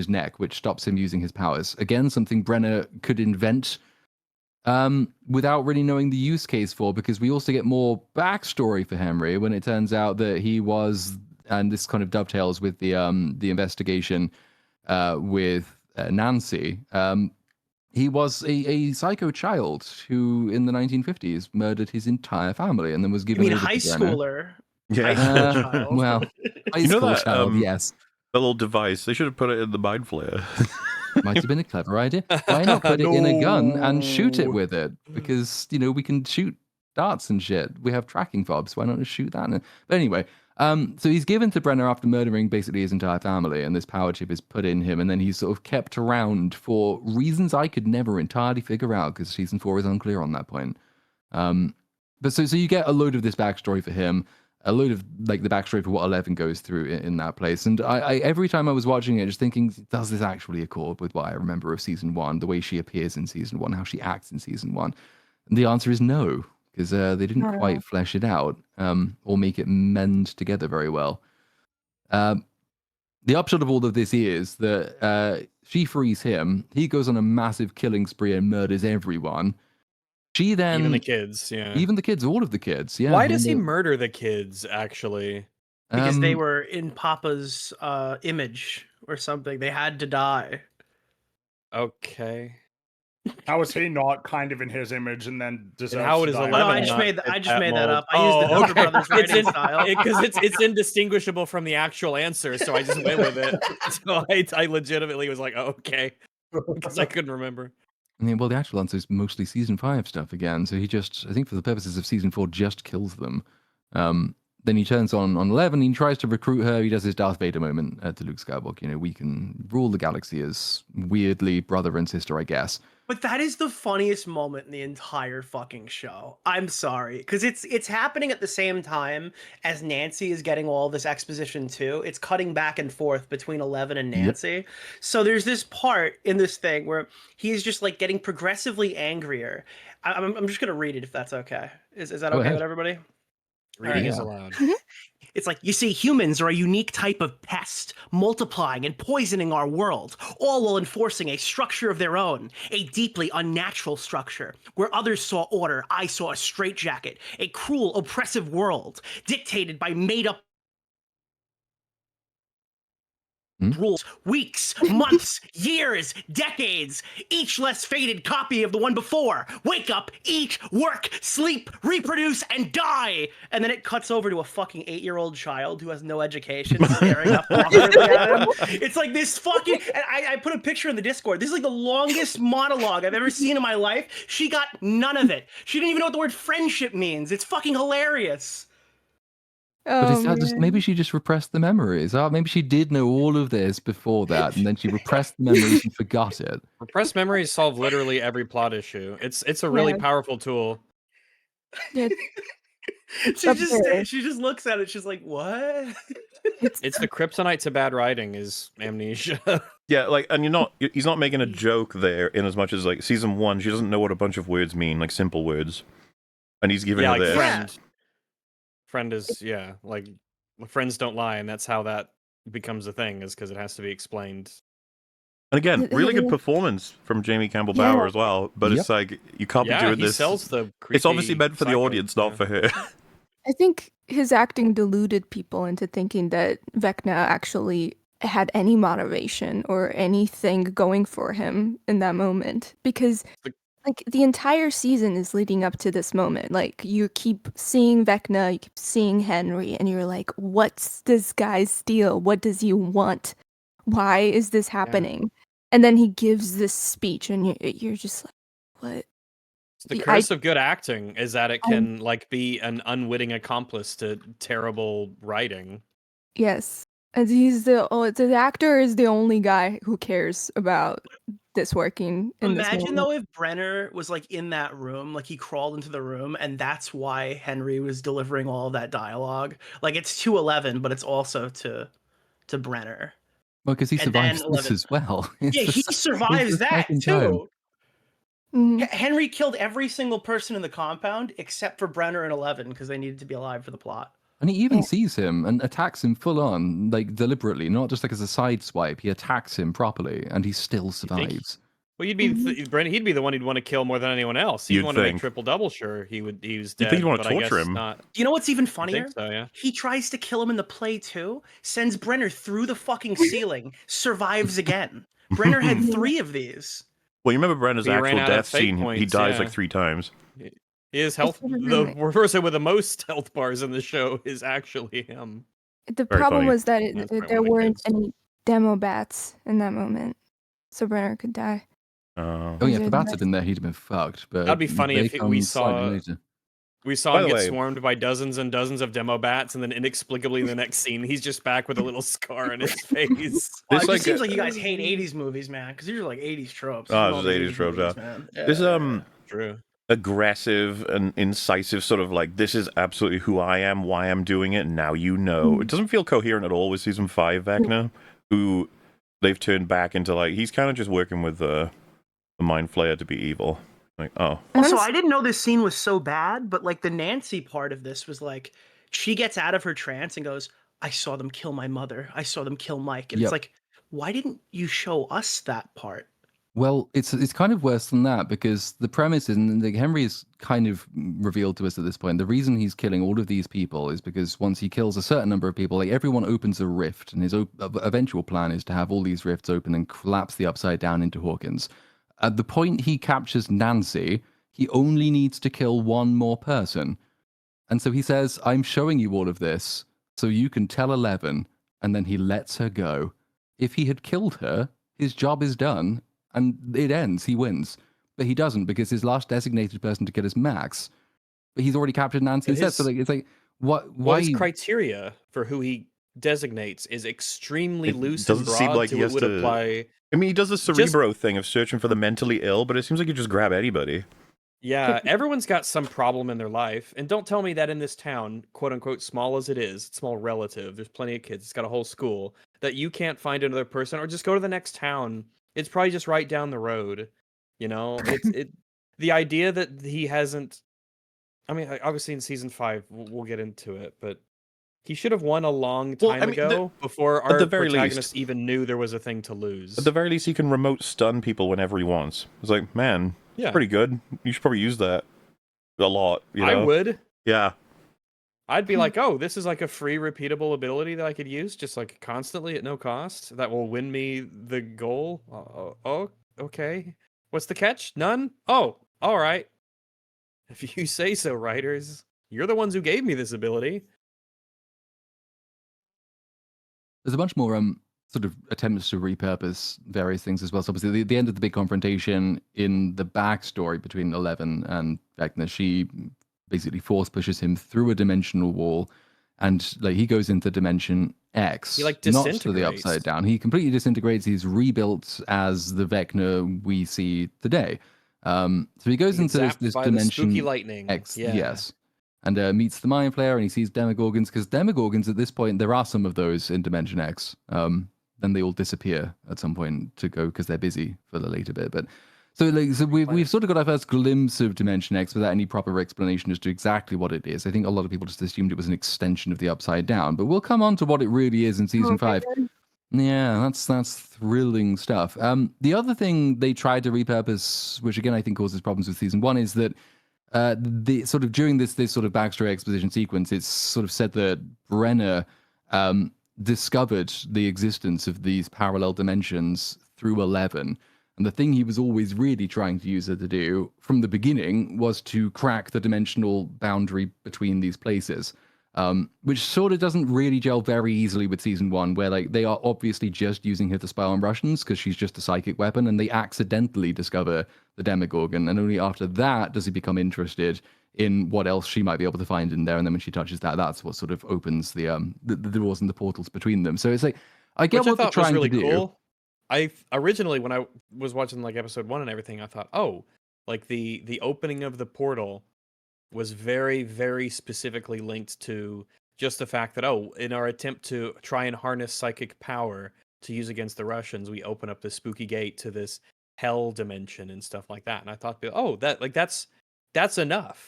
neck, which stops him using his powers. Again, something Brenner could invent without really knowing the use case for, because we also get more backstory for Henry when it turns out that he was, and this kind of dovetails with the investigation, with Nancy. He was a psycho child who, in the 1950s, murdered his entire family and then was I given mean, over high to Brenner. schooler. Yeah. High school child. Well, high You know school that, child, yes. A little device. They should have put it in the mind flare. Might have been a clever idea. Why not put it in a gun and shoot it No. with it? Because, we can shoot darts and shit. We have tracking fobs. Why not just shoot that? But anyway, so he's given to Brenner after murdering basically his entire family, and this power chip is put in him, and then he's sort of kept around for reasons I could never entirely figure out, because season 4 is unclear on that point. But so you get a load of this backstory for him, a load of like the backstory for what 11 goes through in that place. And I every time I was watching it, just thinking, does this actually accord with what I remember of season 1, the way she appears in season 1, how she acts in season 1? And the answer is no, because they didn't quite flesh it out or make it mend together very well. The upshot of all of this is that she frees him. He goes on a massive killing spree and murders everyone. She then Even the kids, yeah. even the kids, all of the kids, yeah. Why does he murder the kids, actually? Because they were in Papa's image or something. They had to die. Okay. How is he not kind of in his image and then deserves how to is die? 11 No, I just not made fit I just made that mold? up. I used the Duffer Brothers It's writing in, style. because it's indistinguishable from the actual answer, so I just went with it. So I legitimately was like, oh, okay, because I couldn't remember. I mean, well, the actual answer is mostly season 5 stuff again. So he just, I think for the purposes of season 4, just kills them. Then he turns on 11. He tries to recruit her. He does his Darth Vader moment to Luke Skywalker. We can rule the galaxy as weirdly brother and sister, I guess. But that is the funniest moment in the entire fucking show. I'm sorry, because it's happening at the same time as Nancy is getting all this exposition too. It's cutting back and forth between 11 and Nancy. Yep. So there's this part in this thing where he's just like getting progressively angrier. I'm just gonna read it if that's okay. Is that okay with everybody? Reading is allowed. It's like, you see, humans are a unique type of pest, multiplying and poisoning our world, all while enforcing a structure of their own, a deeply unnatural structure. Where others saw order, I saw a straitjacket, a cruel, oppressive world, dictated by made-up rules, weeks, months, years, decades, each less faded copy of the one before. Wake up, eat, work, sleep, reproduce, and die. And then it cuts over to a fucking 8-year-old child who has no education staring up awkwardly at him. It's like this fucking, and I put a picture in the Discord. This is like the longest monologue I've ever seen in my life. She got none of it. She didn't even know what the word friendship means. It's fucking hilarious. But is that just, maybe she just repressed the memories? Maybe she did know all of this before that, and then she repressed the memories and forgot it. Repressed memories solve literally every plot issue. It's a really powerful tool. Yeah. She just looks at it. She's like, "What?" It's the kryptonite to bad writing is amnesia. Yeah, like, and he's not making a joke there in as much as like season 1. She doesn't know what a bunch of words mean, like simple words, and he's giving her like this. friend. Friend is like friends don't lie, and that's how that becomes a thing, is because it has to be explained. And again, really good performance from Jamie Campbell Bower as well. But it's like, you can't be doing he this. Sells the it's obviously meant for the audience, not for her. I think his acting deluded people into thinking that Vecna actually had any motivation or anything going for him in that moment, because like the entire season is leading up to this moment. Like, you keep seeing Vecna, you keep seeing Henry, and you're like, what's this guy's deal? What does he want? Why is this happening? Yeah. And then he gives this speech, and you're just like, what? The curse of good acting is that it can like be an unwitting accomplice to terrible writing. Yes. And he's the actor is the only guy who cares about this working. Imagine though if Brenner was like in that room, like he crawled into the room, and that's why Henry was delivering all of that dialogue. Like, it's to 11, but it's also to Brenner. Well, because he survives this as well. Yeah, he survives that too. Mm-hmm. Henry killed every single person in the compound except for Brenner and 11 because they needed to be alive for the plot. And he even sees him and attacks him full on, like deliberately, not just like as a side swipe. He attacks him properly, and he still survives. Well, Brandon. He'd be the one you'd want to kill more than anyone else. He'd You'd want to make think. triple double sure he was You'd dead. think you'd want but to I guess torture him. not. You know what's even I funnier? think so, yeah. He tries to kill him in the play too, sends Brenner through the fucking ceiling, survives again. Brenner had 3 of these. Well, you remember Brenda's He ran actual out of death fate scene? He points, dies yeah. like 3 times. His health, the person with the most health bars in the show is actually him. The Very problem funny. was that That's there probably one of the weren't kids. any demo bats in that moment, so Brenner could die. Oh yeah, These if are the the bats had best. been there, he'd have been fucked. But That'd be funny they if we come slightly saw later. By him the get way- swarmed by dozens and dozens of demo bats, and then inexplicably in the next scene, he's just back with a little scar on his face. Well, This, it just like, seems like you guys hate 80s movies, man, because these are like 80s tropes. Oh, These are all just the 80s tropes, movies, yeah. man. This True. aggressive and incisive sort of like, this is absolutely who I am, why I'm doing it, and now you know. It doesn't feel coherent at all with season 5 Vecna, who they've turned back into like, he's kind of just working with the Mind Flayer to be evil. Like, oh. Also, I didn't know this scene was so bad, but like the Nancy part of this was like, she gets out of her trance and goes, I saw them kill my mother. I saw them kill Mike. And Yep. it's like, why didn't you show us that part? Well, it's kind of worse than that, because the premise is, and like Henry is kind of revealed to us at this point, the reason he's killing all of these people is because once he kills a certain number of people, like everyone opens a rift, and his eventual plan is to have all these rifts open and collapse the Upside Down into Hawkins. At the point he captures Nancy, he only needs to kill one more person. And so he says, I'm showing you all of this so you can tell 11, and then he lets her go. If he had killed her, his job is done, and it ends, he wins. But he doesn't, because his last designated person to kill is Max. But he's already captured Nancy But instead, so like, it's like, what? Why? His criteria for who he designates is extremely It loose and doesn't broad seem like to he it has would to- apply. I mean, he does the Cerebro thing of searching for the mentally ill, but it seems like you just grab anybody. Yeah, everyone's got some problem in their life. And don't tell me that in this town, quote unquote, small as it is, small relative, there's plenty of kids, it's got a whole school, that you can't find another person or just go to the next town. It's probably just right down the road. You know, the idea that he hasn't, I mean, obviously in season 5, we'll get into it, but he should have won a long Well, time I mean, ago before at our the very protagonist least- even knew there was a thing to lose. At the very least, he can remote stun people whenever he wants. It's like, man, Yeah. pretty good. You should probably use that a lot. You know? I would. Yeah. I'd be like, oh, this is like a free repeatable ability that I could use just like constantly at no cost that will win me the goal. Oh, okay. What's the catch? None? Oh, all right. If you say so, writers. You're the ones who gave me this ability. There's a bunch more sort of attempts to repurpose various things as well. So obviously the end of the big confrontation in the backstory between 11 and Vecna, she basically force pushes him through a dimensional wall, and like he goes into dimension X, He, like, not to the disintegrates. Upside Down. He completely disintegrates. He's rebuilt as the Vecna we see today. So he goes He gets into this, zapped this by the dimension spooky lightning. X, Yeah. yes, and meets the Mind Flayer, and he sees Demogorgons, because Demogorgons at this point, there are some of those in Dimension X. Then they all disappear at some point to go because they're busy for the later bit. But so we've sort of got our first glimpse of Dimension X without any proper explanation as to exactly what it is. I think a lot of people just assumed it was an extension of the Upside Down, but we'll come on to what it really is in season 5. Yeah, that's thrilling stuff. The other thing they tried to repurpose, which again I think causes problems with season 1, is that the sort of during this sort of backstory exposition sequence, it's sort of said that Brenner discovered the existence of these parallel dimensions through 11. And the thing he was always really trying to use her to do from the beginning was to crack the dimensional boundary between these places. Which sort of doesn't really gel very easily with season 1, where like they are obviously just using her to spy on Russians because she's just a psychic weapon, and they accidentally discover the Demogorgon, and only after that does he become interested in what else she might be able to find in there. And then when she touches that, that's what sort of opens the doors and the portals between them. So it's like, I get Which I what they're thought was trying really to do. cool. I originally, when I was watching like episode 1 and everything, I thought, oh, like the opening of the portal was very, very specifically linked to just the fact that, oh, in our attempt to try and harness psychic power to use against the Russians, we open up this spooky gate to this hell dimension and stuff like that. And I thought, oh, that's enough.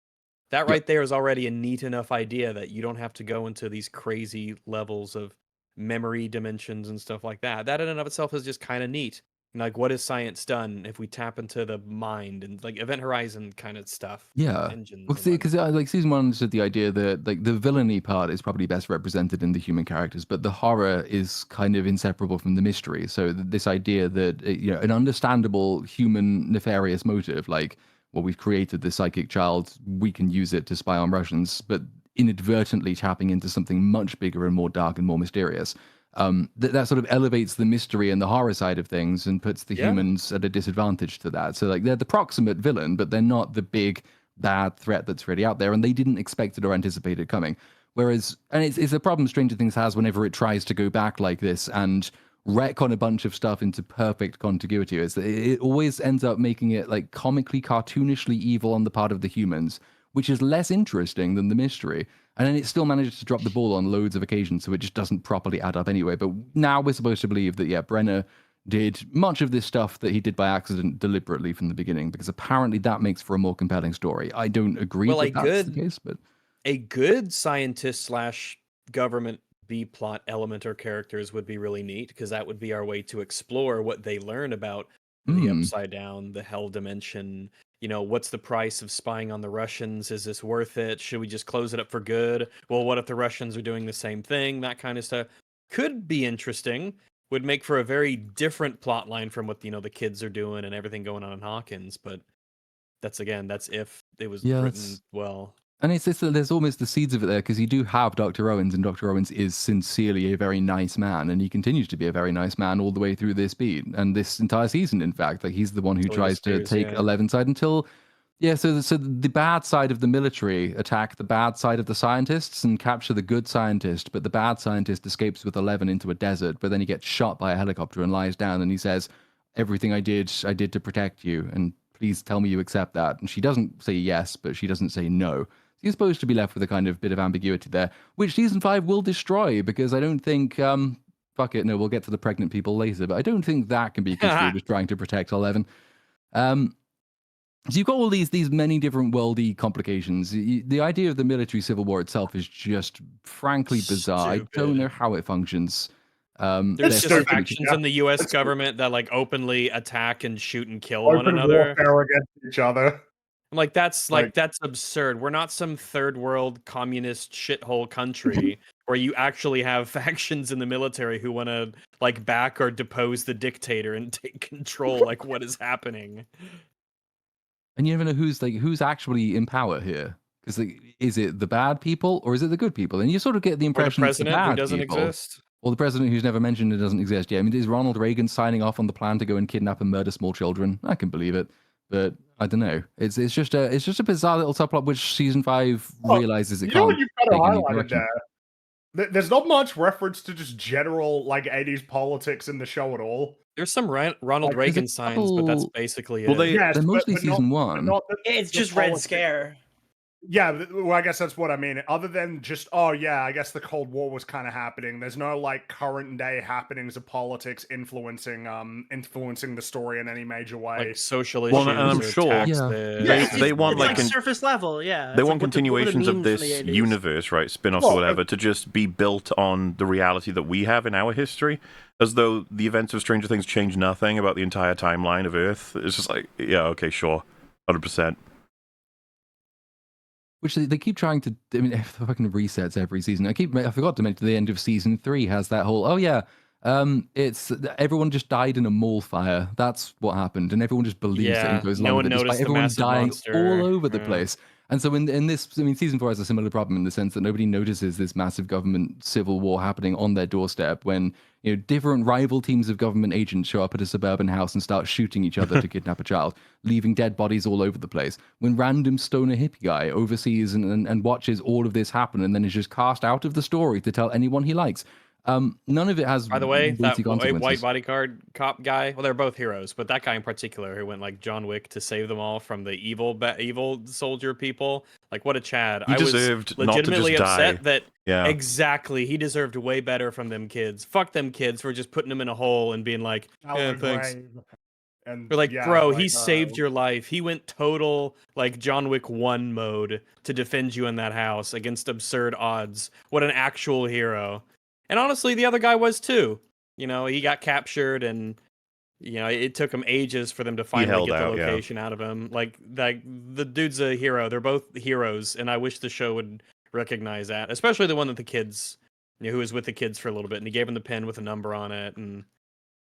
That right there is already a neat enough idea that you don't have to go into these crazy levels of memory dimensions and stuff like that. That in and of itself is just kind of neat. Like, what has science done if we tap into the mind and like Event Horizon kind of stuff, Yeah. engines Well, and see, because whatnot. like season one understood the idea that like the villainy part is probably best represented in the human characters, but the horror is kind of inseparable from the mystery. So this idea that an understandable human nefarious motive, like, well, we've created this psychic child, we can use it to spy on Russians, but inadvertently tapping into something much bigger and more dark and more mysterious. That sort of elevates the mystery and the horror side of things and puts the Yeah. humans at a disadvantage to that. So like they're the proximate villain, but they're not the big bad threat that's really out there, and they didn't expect it or anticipate it coming. Whereas, and it's a problem Stranger Things has whenever it tries to go back like this and retcon a bunch of stuff into perfect contiguity. Is that it always ends up making it like comically, cartoonishly evil on the part of the humans, which is less interesting than the mystery. And then it still manages to drop the ball on loads of occasions, so it just doesn't properly add up anyway. But now we're supposed to believe that, yeah, Brenner did much of this stuff that he did by accident deliberately from the beginning, because apparently that makes for a more compelling story. I don't agree Well, that that's the case, but a good scientist slash government B plot element or characters would be really neat, because that would be our way to explore what they learn about the upside down, the hell dimension. What's the price of spying on the Russians? Is this worth it? Should we just close it up for good? Well, what if the Russians are doing the same thing? That kind of stuff could be interesting. Would make for a very different plot line from what the kids are doing and everything going on in Hawkins. But that's if it was yeah, written well. and it's just that there's almost the seeds of it there, because you do have Dr. Owens, and Dr. Owens is sincerely a very nice man, and he continues to be a very nice man all the way through this beat and this entire season. In fact, like he's the one who Until he tries to disappears, take yeah. 11 side until, yeah. So the bad side of the military attack the bad side of the scientists and capture the good scientist, but the bad scientist escapes with 11 into a desert, but then he gets shot by a helicopter and lies down, and he says, "Everything I did to protect you, and please tell me you accept that." And she doesn't say yes, but she doesn't say no. You're supposed to be left with a kind of bit of ambiguity there, which season 5 will destroy, because I don't think, fuck it, no, we'll get to the pregnant people later, but I don't think that can be construed as trying to protect 11. So you've got all these many different worldy complications. The idea of the military civil war itself is just frankly bizarre. I don't know Stupid. how it functions. There's they're just stupid, factions yeah. in the U.S. It's government that like openly attack and shoot and kill one open another. warfare against each other. I'm like, that's Like- that's absurd. We're not some third world communist shithole country where you actually have factions in the military who want to like back or depose the dictator and take control. Like, what is happening? And you never know who's actually in power here. Because is it the bad people or is it the good people? And you sort of get the Or the impression it's the president who bad doesn't people. exist? Or the president who's never mentioned and doesn't exist. Yeah, I mean, is Ronald Reagan signing off on the plan to go and kidnap and murder small children? I can believe it, but I don't know. It's just a bizarre little subplot which season 5 realizes it You know can't what you've kind of take any highlighted direction. there? There's not much reference to just general like 80s politics in the show at all. There's some Ronald Like, there's a Reagan signs, but that's couple- basically Well, it. Yes, They're mostly but season not, 1. not It's the just Red politics. Scare. Yeah, well, I guess that's what I mean. Other than just, oh yeah, I guess the Cold War was kind of happening. There's no like current day happenings of politics influencing the story in any major way. Like social Well, issues and I'm or sure taxes. they want it's like surface level, yeah. they It's want like, what the continuations of memes from the this 80s. universe, right? Spin-offs Well, or whatever, to just be built on the reality that we have in our history, as though the events of Stranger Things change nothing about the entire timeline of Earth. It's just like, yeah, okay, sure, 100%. Which they keep trying to. I mean, if the fucking resets every season. I forgot to mention the end of season 3 has that whole. Oh yeah, it's everyone just died in a mall fire. That's what happened, and everyone just believes that Yeah, it goes no along one with it, noticed despite the everyone massive dying monster. all over the Yeah. place. And so in this, I mean, season 4 has a similar problem in the sense that nobody notices this massive government civil war happening on their doorstep when different rival teams of government agents show up at a suburban house and start shooting each other to kidnap a child, leaving dead bodies all over the place. When random stoner hippie guy oversees and watches all of this happen and then is just cast out of the story to tell anyone he likes. None of it has By the way, that weighty consequences. white bodyguard cop guy, well, they're both heroes, but that guy in particular who went like John Wick to save them all from the evil soldier people, like what a Chad. He I was deserved not to legitimately just upset die. that Yeah. exactly he deserved way better from them kids. Fuck them kids for just putting him in a hole and being like, yeah, thanks. And We're like, yeah, bro, like, he saved your life. He went total like John Wick 1 mode to defend you in that house against absurd odds. What an actual hero. And honestly, the other guy was too. He got captured and You know, it took them ages for them to He finally held get the out, yeah. location out of him. Like the dude's a hero. They're both heroes, and I wish the show would recognize that, especially the one that the kids, who was with the kids for a little bit, and he gave him the pin with a number on it, and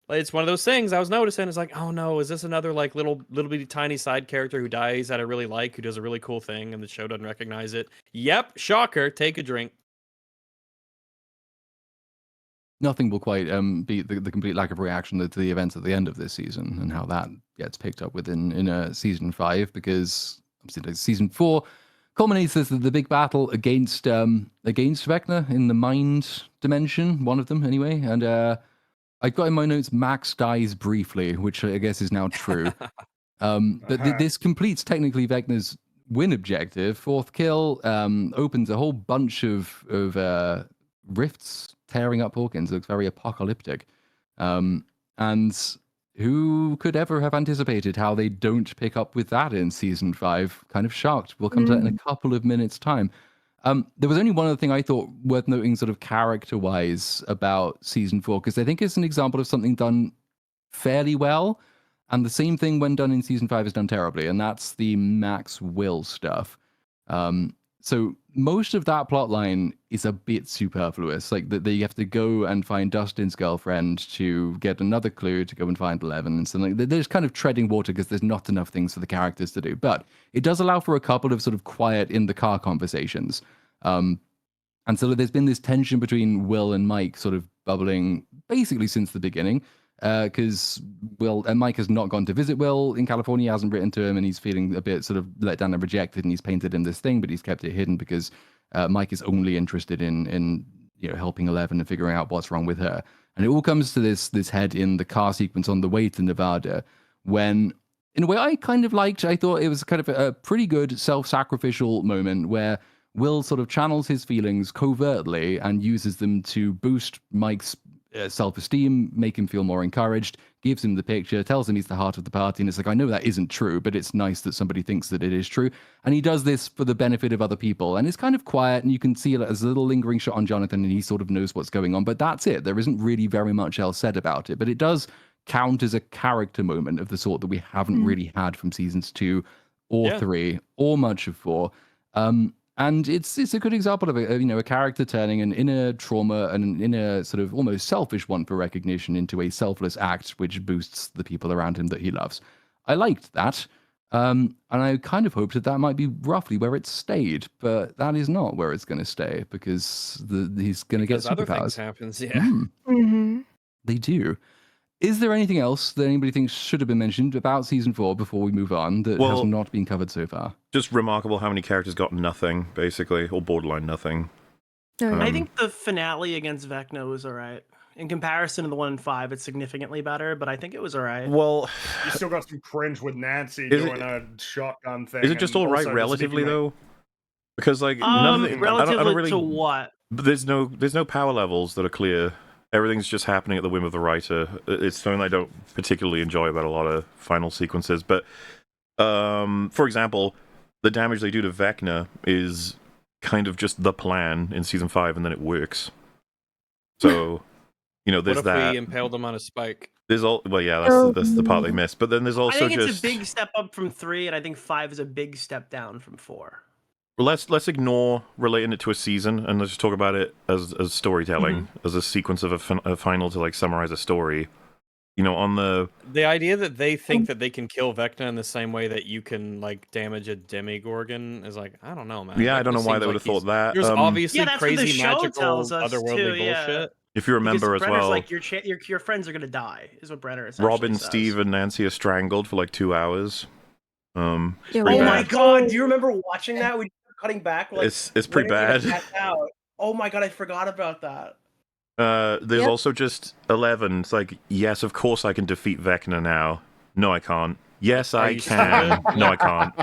it's one of those things I was noticing. It's like, oh no, is this another like little bitty tiny side character who dies that I really like, who does a really cool thing, and the show doesn't recognize it? Yep, shocker. Take a drink. Nothing will quite beat the complete lack of reaction to the events at the end of this season and how that gets picked up in season 5, because obviously season 4 culminates as the big battle against Vecna in the mind dimension, one of them anyway. And I got in my notes Max dies briefly, which I guess is now true. But this completes technically Vecna's win objective. 4th kill opens a whole bunch of rifts tearing up Hawkins. It looks very apocalyptic. And who could ever have anticipated how they don't pick up with that in season 5? Kind of shocked. We'll come to that in a couple of minutes' time. There was only one other thing I thought worth noting, sort of character-wise, about season 4, because I think it's an example of something done fairly well, and the same thing when done in season 5 is done terribly, and that's the Max Will stuff. So most of that plot line is a bit superfluous. Like that they have to go and find Dustin's girlfriend to get another clue to go and find 11 and something. They're just kind of treading water because there's not enough things for the characters to do. But it does allow for a couple of sort of quiet in the car conversations. And so there's been this tension between Will and Mike sort of bubbling basically since the beginning. Because Mike has not gone to visit Will in California. He hasn't written to him, and he's feeling a bit sort of let down and rejected. And he's painted him this thing, but he's kept it hidden because Mike is only interested in helping 11 and figuring out what's wrong with her. And it all comes to this head in the car sequence on the way to Nevada, when in a way I kind of liked. I thought it was kind of a pretty good self-sacrificial moment where Will sort of channels his feelings covertly and uses them to boost Mike's self-esteem, make him feel more encouraged, gives him the picture, tells him he's the heart of the party, and it's like, I know that isn't true, but it's nice that somebody thinks that it is true. And he does this for the benefit of other people, and it's kind of quiet, and you can see it as a little lingering shot on Jonathan, and he sort of knows what's going on, but that's it. There isn't really very much else said about it, but it does count as a character moment of the sort that we haven't really had from seasons 2 or 3 or much of 4. And it's a good example of a character turning an inner trauma and an inner sort of almost selfish one for recognition into a selfless act which boosts the people around him that he loves. I liked that, and I kind of hoped that might be roughly where it stayed, but that is not where it's going to stay because he's going to get other superpowers. things happens, yeah. They do. Is there anything else that anybody thinks should have been mentioned about season 4 before we move on that has not been covered so far? Just remarkable how many characters got nothing, basically, or borderline nothing. I think the finale against Vecna was all right. In comparison to the one in 5, it's significantly better, but I think it was all right. Well, you still got some cringe with Nancy doing a shotgun thing. Is it just all right relatively though? Because like relatively I don't really, to what? But there's no power levels that are clear. Everything's just happening at the whim of the writer. It's something I don't particularly enjoy about a lot of final sequences. But, for example, the damage they do to Vecna is kind of just the plan in season 5, and then it works. So, there's what if that. we impaled them on a spike? There's that's the part they missed. But then there's also I think it's a big step up from 3, and I think 5 is a big step down from 4. Let's ignore relating it to a season and let's just talk about it as storytelling, as a sequence of a final to like summarize a story. On the idea that they think that they can kill Vecna in the same way that you can like damage a Demigorgon is like, I don't know, man. Yeah, like, I don't know why they would have thought that. There's obviously that's what the crazy show magical tells us otherworldly too, bullshit. If you remember because as Brenner's well, like your friends are gonna die, is what Brenner essentially Robin, says. Steve, and Nancy are strangled for like 2 hours. Oh my god, do you remember watching that? We were cutting back. Like, it's pretty bad. Out? Oh my god, I forgot about that. There's also just 11. It's like, yes, of course I can defeat Vecna now. No, I can't. Yes, I can. No, I can't.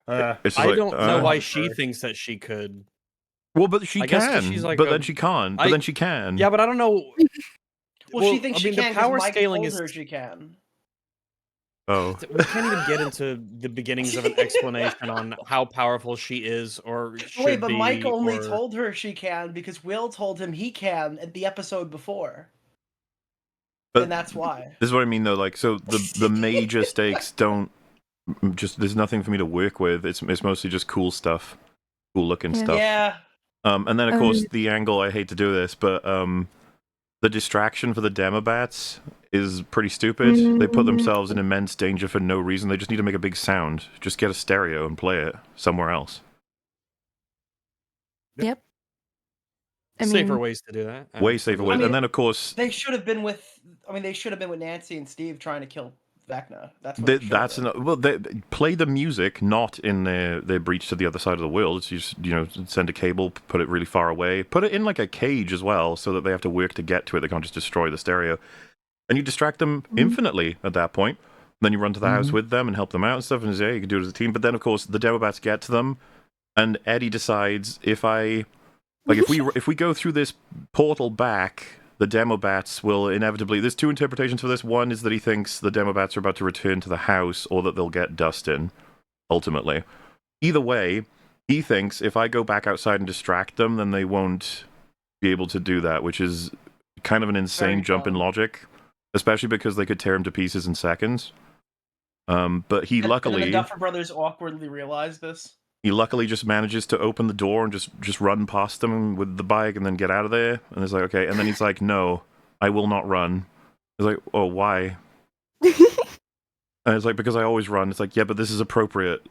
I don't know why she thinks that she could. Well, but she can. She's like but then she can't. But then she can. Yeah, but I don't know. Well, she thinks she can. The power Mike scaling told is. her she can. Oh. We can't even get into the beginnings of an explanation on how powerful she is or should Wait, but Mike be, only told her she can because Will told him he can at the episode before. and that's why. This is what I mean, though. Like, so the major stakes don't just. There's nothing for me to work with. It's mostly just cool stuff, cool looking Yeah. stuff. Yeah. And then of course the angle. I hate to do this, but the distraction for the Demobats is pretty stupid. They put themselves in immense danger for no reason. They just need to make a big sound. Just get a stereo and play it somewhere else. Yep. I Safer mean, ways to do that. Way safer ways. I mean, And then of course they should have been with. I mean, they should have been with Nancy and Steve trying to kill Vecna. That's what. that's well. They play the music not in their breach to the other side of the world. It's just send a cable, put it really far away, put it in like a cage as well, so that they have to work to get to it. They can't just destroy the stereo, and you distract them infinitely at that point. Then you run to the house with them and help them out and stuff, and say, yeah, you can do it as a team. But then of course the Demobats get to them, and Eddie decides if we go through this portal back, the Demobats will inevitably... There's two interpretations for this. One is that he thinks the Demobats are about to return to the house, or that they'll get Dustin, ultimately. Either way, he thinks if I go back outside and distract them, then they won't be able to do that, which is kind of an insane jump in logic, especially because they could tear him to pieces in seconds. But he luckily... And the Duffer Brothers awkwardly realized this. He luckily just manages to open the door and just run past them with the bike and then get out of there. And it's like, okay. And then he's like, no, I will not run. He's like, oh, why? And it's like, because I always run. It's like, yeah, but this is appropriate.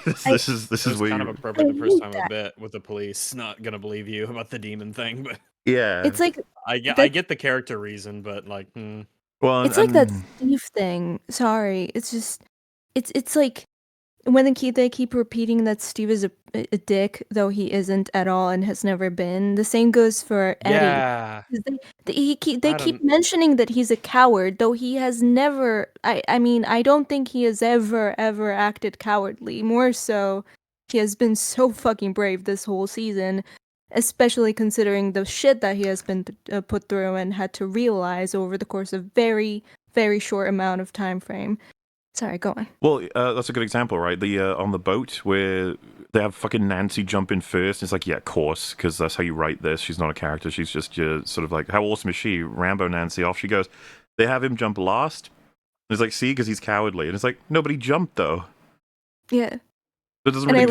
this is where kind you... of appropriate the first time a bit with the police not gonna believe you about the demon thing, but Yeah. it's like I get the character reason, but like, well, it's like that Steve thing. Sorry, it's just it's like when they keep repeating that Steve is a dick, though he isn't at all and has never been. The same goes for Eddie. yeah. 'Cause they keep mentioning that he's a coward, though he has never. I mean, I don't think he has ever acted cowardly. More so, he has been so fucking brave this whole season, especially considering the shit that he has been put through and had to realize over the course of very short amount of time frame. Sorry, go on. Well, that's a good example, right? The on the boat where they have fucking Nancy jump in first. It's like, yeah, of course, because that's how you write this. She's not a character. She's just sort of like, how awesome is she? Rambo Nancy, off she goes. They have him jump last. It's like, see, because he's cowardly. And it's like, nobody jumped, though. Yeah. It doesn't And really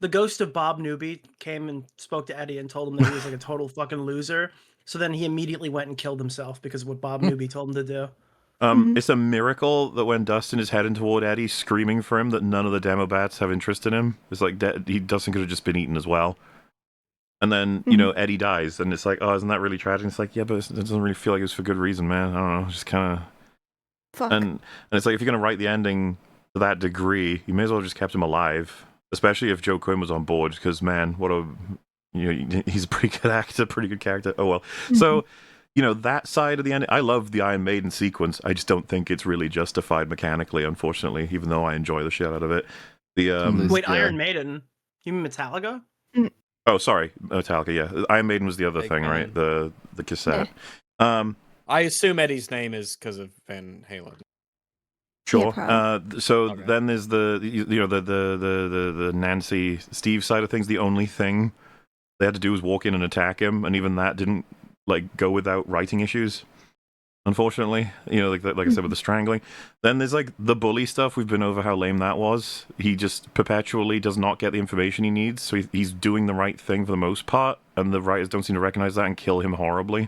The ghost of Bob Newby came and spoke to Eddie and told him that he was like a total fucking loser. So then he immediately went and killed himself because of what Bob Newby told him to do. It's a miracle that when Dustin is heading toward Eddie, screaming for him, that none of the Demobats have interest in him. It's like Dustin could have just been eaten as well. And then, Eddie dies, and it's like, oh, isn't that really tragic? It's like, yeah, but it doesn't really feel like it was for good reason, man. I don't know, just kind of... Fuck. And it's like, if you're going to write the ending to that degree, you may as well have just kept him alive. Especially if Joe Quinn was on board, because, man, he's a pretty good actor, pretty good character. Oh, well. So... that side of the end, I love the Iron Maiden sequence. I just don't think it's really justified mechanically, unfortunately, even though I enjoy the shit out of it. Wait, Iron Maiden? You mean Metallica? Oh, sorry, Metallica, yeah. Iron Maiden was the other thing, right? The cassette. I assume Eddie's name is because of Van Halen. Sure. Yeah, Then there's the Nancy Steve side of things. The only thing they had to do was walk in and attack him, and even that didn't go without writing issues, unfortunately. Like I said with the strangling. Then there's the bully stuff. We've been over how lame that was. He just perpetually does not get the information he needs, so he's doing the right thing for the most part, and the writers don't seem to recognize that and kill him horribly.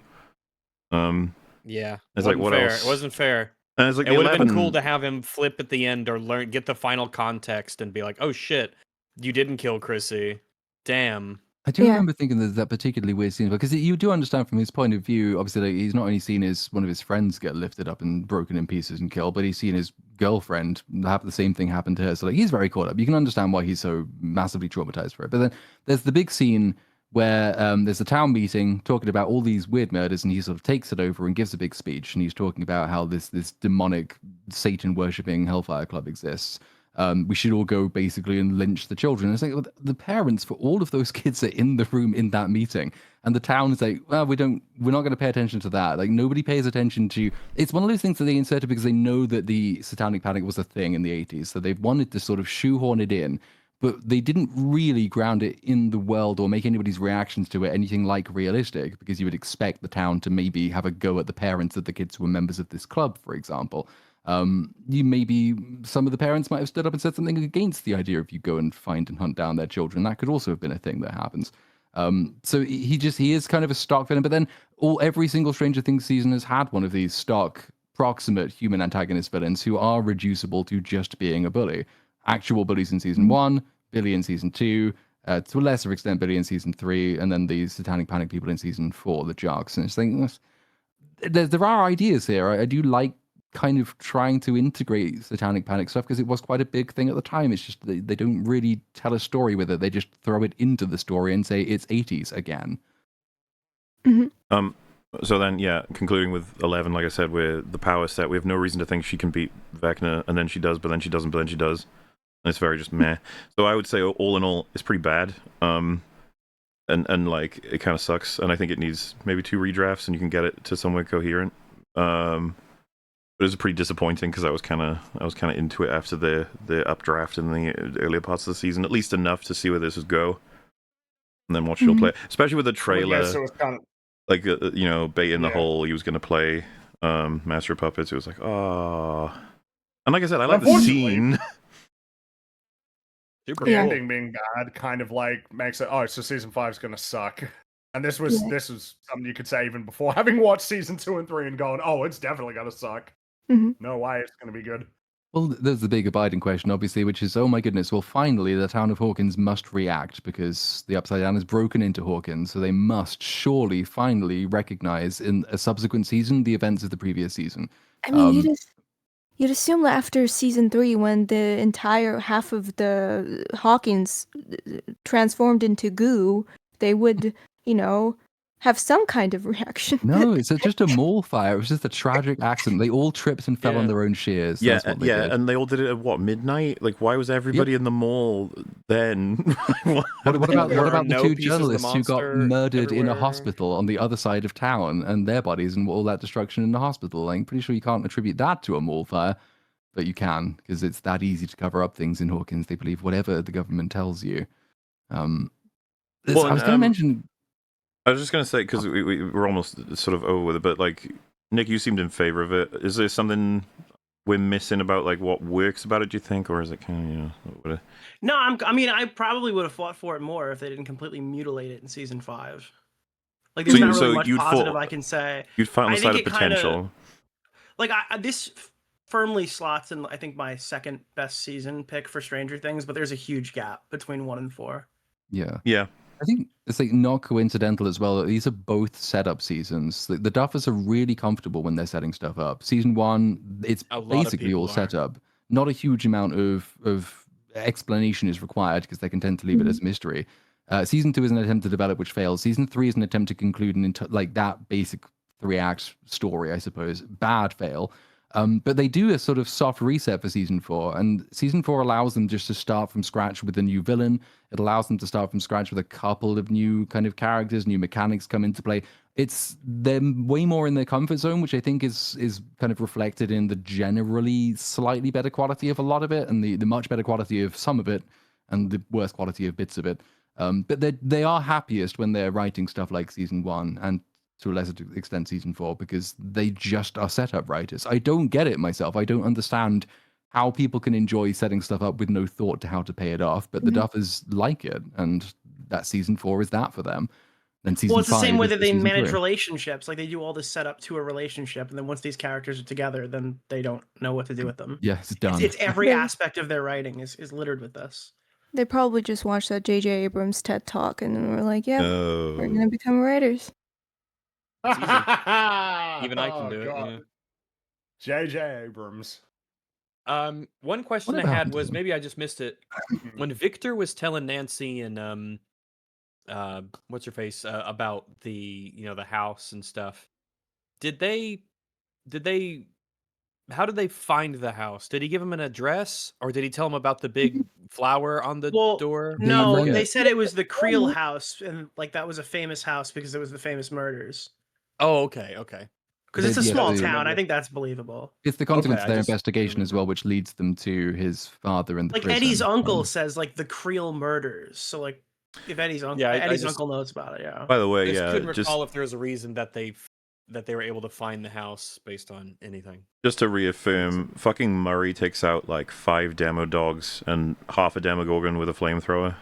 Yeah, it's like, what fair. else? It wasn't fair. And it's like it would have been cool to have him flip at the end or get the final context and be like, oh shit, you didn't kill Chrissy. Damn. I do remember thinking there's that particularly weird scene, because you do understand from his point of view, obviously, he's not only seen one of his friends get lifted up and broken in pieces and killed, but he's seen his girlfriend have the same thing happen to her. So he's very caught up. You can understand why he's so massively traumatized for it. But then there's the big scene where there's a town meeting talking about all these weird murders, and he sort of takes it over and gives a big speech, and he's talking about how this demonic Satan worshipping Hellfire Club exists. We should all go basically and lynch the children. It's like the parents for all of those kids are in the room in that meeting, and the town is like, well, we're not going to pay attention to that. Like, nobody pays attention to. It's one of those things that they inserted because they know that the Satanic Panic was a thing in the 80s, so they've wanted to sort of shoehorn it in. but they didn't really ground it in the world or make anybody's reactions to it anything like realistic, because you would expect the town to maybe have a go at the parents of the kids who were members of this club, for example. Some of the parents might have stood up and said something against the idea of you go and find and hunt down their children. That could also have been a thing that happens. So he is kind of a stock villain, but then every single Stranger Things season has had one of these stock proximate human antagonist villains who are reducible to just being a bully. Actual bullies in season 1, Billy in season 2, to a lesser extent Billy in season 3, and then the Satanic Panic people in season 4, the Jarks. And it's like, there are ideas here. I do like kind of trying to integrate Satanic Panic stuff because it was quite a big thing at the time. It's just they don't really tell a story with it. They just throw it into the story and say it's 80s again. So then, yeah, concluding with 11, like I said, with the power set, we have no reason to think she can beat Vecna, and then she does, but then she doesn't, but then she does. And it's very just meh. So I would say, all in all, it's pretty bad. And like, it kind of sucks, and I think it needs maybe 2 redrafts, and you can get it to somewhere coherent. But it was pretty disappointing because I was kind of into it after the updraft in the earlier parts of the season, at least enough to see where this would go, and then watch it all play. Especially with the trailer, so it's kind of like bait in the hole. He was going to play Master of Puppets. It was like, oh, and like I said, I like the scene. The ending being bad kind of like makes it. Oh, so season 5 is going to suck. And this was something you could say even before having watched season 2 and 3 and going, oh, it's definitely going to suck. No way, it's going to be good. Well, there's the big abiding question, obviously, which is, oh my goodness, well, finally, the town of Hawkins must react because the Upside Down is broken into Hawkins, so they must surely finally recognize in a subsequent season the events of the previous season. I mean, you'd assume that after season 3, when the entire half of the Hawkins transformed into goo, they would, have some kind of reaction. No, it's just a mall fire. It was just a tragic accident. They all tripped and fell on their own shears. Yeah, That's what they did. And they all did it at midnight? Like, why was everybody in the mall then? What about the 2 journalists who got murdered in a hospital on the other side of town, and their bodies and all that destruction in the hospital? I'm pretty sure you can't attribute that to a mall fire, but you can, because it's that easy to cover up things in Hawkins. They believe whatever the government tells you. I was going to mention. I was just going to say, because we're almost sort of over with it, but like, Nick, you seemed in favor of it. Is there something we're missing about like what works about it, do you think, or is it kind of, No, I probably would have fought for it more if they didn't completely mutilate it in season 5. Like, there's not really much positive I can say. You'd fight on the side of potential. This firmly slots in, I think, my second best season pick for Stranger Things, but there's a huge gap between 1 and 4. Yeah. I think it's like not coincidental as well. These are both setup seasons. The Duffers are really comfortable when they're setting stuff up. Season 1, it's basically all set up. Not a huge amount of explanation is required because they can tend to leave it as a mystery. Season 2 is an attempt to develop, which fails. Season 3 is an attempt to conclude that basic 3-act story, I suppose. Bad fail. But they do a sort of soft reset for season 4, and season 4 allows them just to start from scratch with a new villain. It allows them to start from scratch with a couple of new kind of characters, new mechanics come into play. They're way more in their comfort zone, which I think is kind of reflected in the generally slightly better quality of a lot of it, and the much better quality of some of it, and the worst quality of bits of it. But they are happiest when they're writing stuff like season 1, and to a lesser extent season 4, because they just are setup writers. I don't get it myself. I don't understand how people can enjoy setting stuff up with no thought to how to pay it off, but the Duffers like it, and that season 4 is that for them. Then season 5 it's the same way that they season manage 3. relationships. Like, they do all this setup to a relationship, and then once these characters are together, then they don't know what to do with them. Yeah, it's done. It's every aspect of their writing is littered with this. They probably just watched that J.J. Abrams TED Talk and were like, yeah, we're going to become writers. Even I can do it. Yeah. J.J. Abrams. One question I had was, maybe I just missed it. When Victor was telling Nancy and what's her face about the the house and stuff, how did they find the house? Did he give him an address, or did he tell him about the big flower on the door? No, they said it was the Creel house, and like that was a famous house because it was the famous murders. Oh, okay. Because it's a Yeah, small the- town. I think that's believable. It's the consequence Okay, of I their just investigation as remember. well, which leads them to his father in the Like prison. Eddie's uncle says, like the Creel murders. So like, if Eddie's I uncle knows about it, yeah. By the way, I just yeah, couldn't just recall if there was a reason that they were able to find the house based on anything. just to reaffirm, fucking Murray takes out like 5 demo dogs and half a Demogorgon with a flamethrower.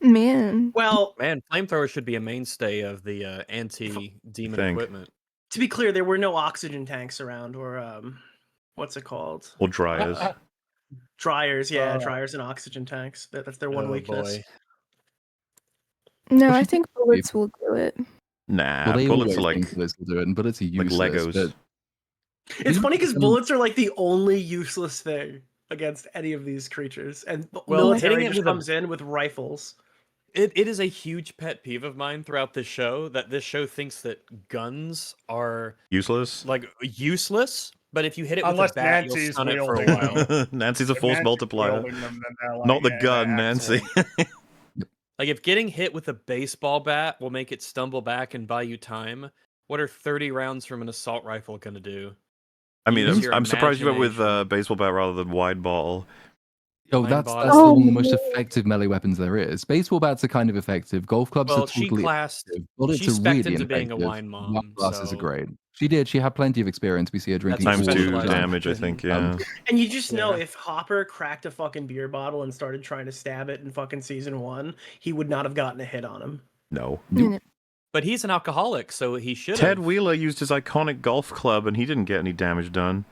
Man. Well, Man, flamethrower should be a mainstay of the anti-demon Think. equipment. to be clear, there were no oxygen tanks around, or what's it called? Or dryers. Dryers, yeah, dryers and oxygen tanks. That's their one Oh weakness. boy. No, Well, I she- think bullets will do it. Nah, Well, they bullets always are think like bullets will do it, and bullets are like useless. Legos. But It's funny because Um, bullets are like the only useless thing against any of these creatures, and the Well, hitting military it just with a- comes in with rifles. It is a huge pet peeve of mine throughout this show that this show thinks that guns are Useless. like useless, but if you hit it with Unless a bat, you'll Nancy's stun it for a wielding while. them. Nancy's a If force Nancy's multiplier. wielding them, then they're like, Not the yeah, gun, they're Nancy. excellent. Like if getting hit with a baseball bat will make it stumble back and buy you time, what are 30 rounds from an assault rifle going to do? I mean, Use your I'm surprised you went with imagination. baseball bat rather than wide bottle. oh, Line that's bottom. the one of the Oh, most no. effective melee weapons there is. Baseball bats are kind of effective. Golf clubs Well, are she totally classed. effective. Bullets She are spec'd really into being a ineffective. wine Wine mom, glasses are so great. She did. She had plenty of experience. We see her drinking That's Times her all the 2 specialized time. damage, I think, yeah. And you just know Yeah. if Hopper cracked a fucking beer bottle and started trying to stab it in fucking season 1, he would not have gotten a hit on him. No. You But he's an alcoholic, so he should Ted have. Wheeler used his iconic golf club and he didn't get any damage done.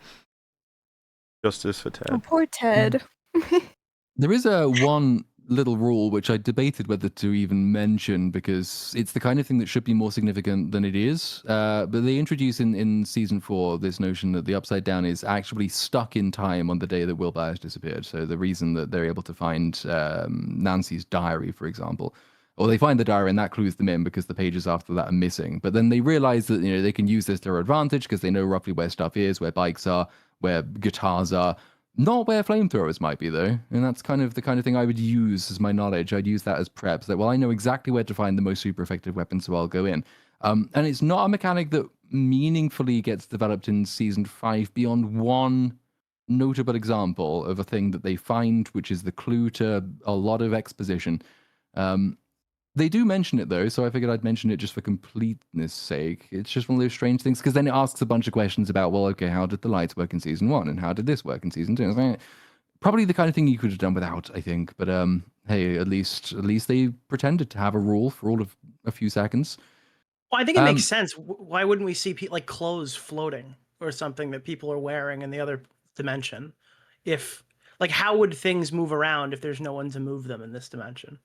Justice for Oh, Ted. poor Ted. There is a one little rule which I debated whether to even mention because it's the kind of thing that should be more significant than it is. But they introduce in season 4 this notion that the Upside Down is actually stuck in time on the day that Will Byers disappeared. So the reason that they're able to find Nancy's diary, for example, or they find the diary and that clues them in because the pages after that are missing. But then they realize that they can use this to their advantage because they know roughly where stuff is, where bikes are, where guitars are. Not where flamethrowers might be, though. And that's kind of the kind of thing I would use as my knowledge. I'd use that as preps. That, well, I know exactly where to find the most super effective weapon, so I'll go in. And it's not a mechanic that meaningfully gets developed in season 5 beyond one notable example of a thing that they find, which is the clue to a lot of exposition. They do mention it, though, so I figured I'd mention it just for completeness sake. It's just one of those strange things, because then it asks a bunch of questions about, well, okay, how did the lights work in season 1, and how did this work in season 2? It's like, probably the kind of thing you could have done without, I think. But hey, at least they pretended to have a rule for all of a few seconds. Well, I think it makes sense. Why wouldn't we see like clothes floating or something that people are wearing in the other dimension? If like, how would things move around if there's no one to move them in this dimension?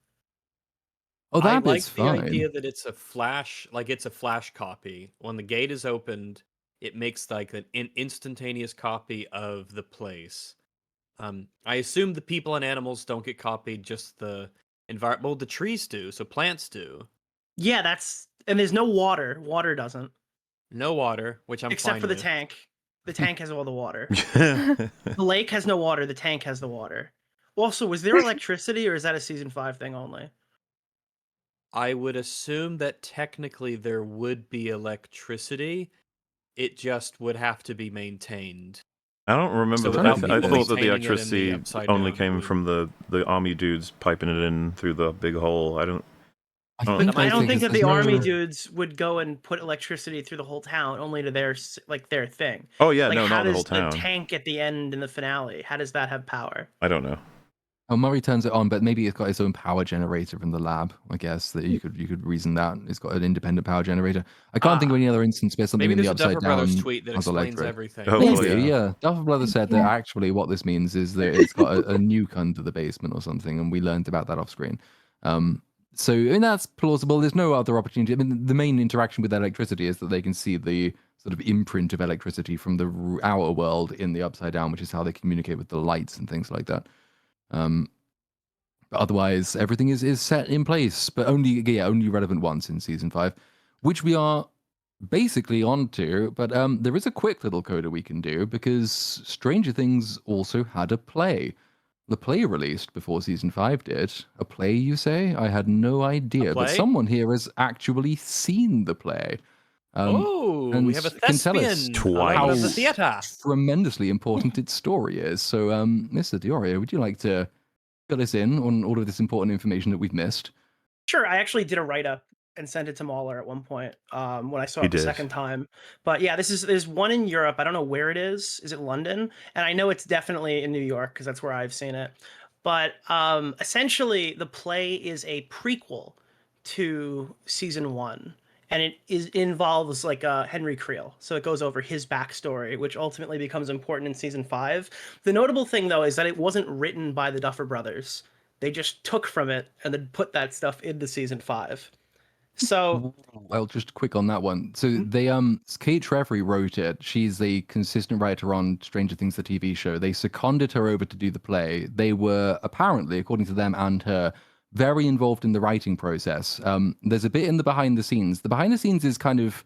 Oh, I that like bit's the fine. idea that it's a flash, like it's a flash copy. When the gate is opened, it makes like an instantaneous copy of the place. I assume the people and animals don't get copied, just the environment. Well, the trees do, so plants do. Yeah, and there's no water. Water doesn't, No water, which I'm except fine for the with. tank. The tank has all the water. Yeah. The lake has no water. The tank has the water. Also, was there electricity, or is that a season 5 thing only? I would assume that technically there would be electricity. It just would have to be maintained. I don't remember. So I, without I people thought that the maintaining it in the electricity upside only down, came would- from the army dudes piping it in through the big hole. I don't. I But think, I don't think that there's the no- army dudes would go and put electricity through the whole town, only to their thing. Oh yeah, Like, no, how not the does whole town. the tank at the end in the finale? How does that have power? I don't know. Oh, Murray turns it on, but maybe it's got its own power generator from the lab. I guess that you could reason that it's got an independent power generator. I can't think of any other instance where something Maybe in the there's a upside Duffer down Brothers tweet that has explains electric. everything. Hopefully, Maybe, yeah. yeah. Duffer Brother said that Yeah. actually what this means is that it's got a nuke under the basement or something, and we learned about that off screen. So, and that's plausible. There's no other opportunity. I mean, the main interaction with electricity is that they can see the sort of imprint of electricity from the outer world in the upside down, which is how they communicate with the lights and things like that. But otherwise, everything is set in place, but only relevant once in season 5, which we are basically onto. But there is a quick little coda we can do because Stranger Things also had a play. The play released before season 5 did. A play, you say? I had no idea, but play? someone here has actually seen the play. Oh, we and have a can tell us thespian Twice. out of the how theater. tremendously important its story is. So, Mr. Diorio, would you like to fill us in on all of this important information that we've missed? Sure, I actually did a write-up and sent it to Mahler at one point, when I saw You it the did. second time. But yeah, there's one in Europe. I don't know where it is. Is it London? And I know it's definitely in New York because that's where I've seen it. But essentially, the play is a prequel to season one, and involves like Henry Creel. So it goes over his backstory, which ultimately becomes important in season five. The notable thing, though, is that it wasn't written by the Duffer Brothers. They just took from it and then put that stuff into season five. So Well, just quick on that one. So Mhm. they Kate Trefry wrote it. She's a consistent writer on Stranger Things, the TV show. They seconded her over to do the play. They were apparently, according to them and her, very involved in the writing process. There's a bit in the behind the scenes. The behind the scenes is kind of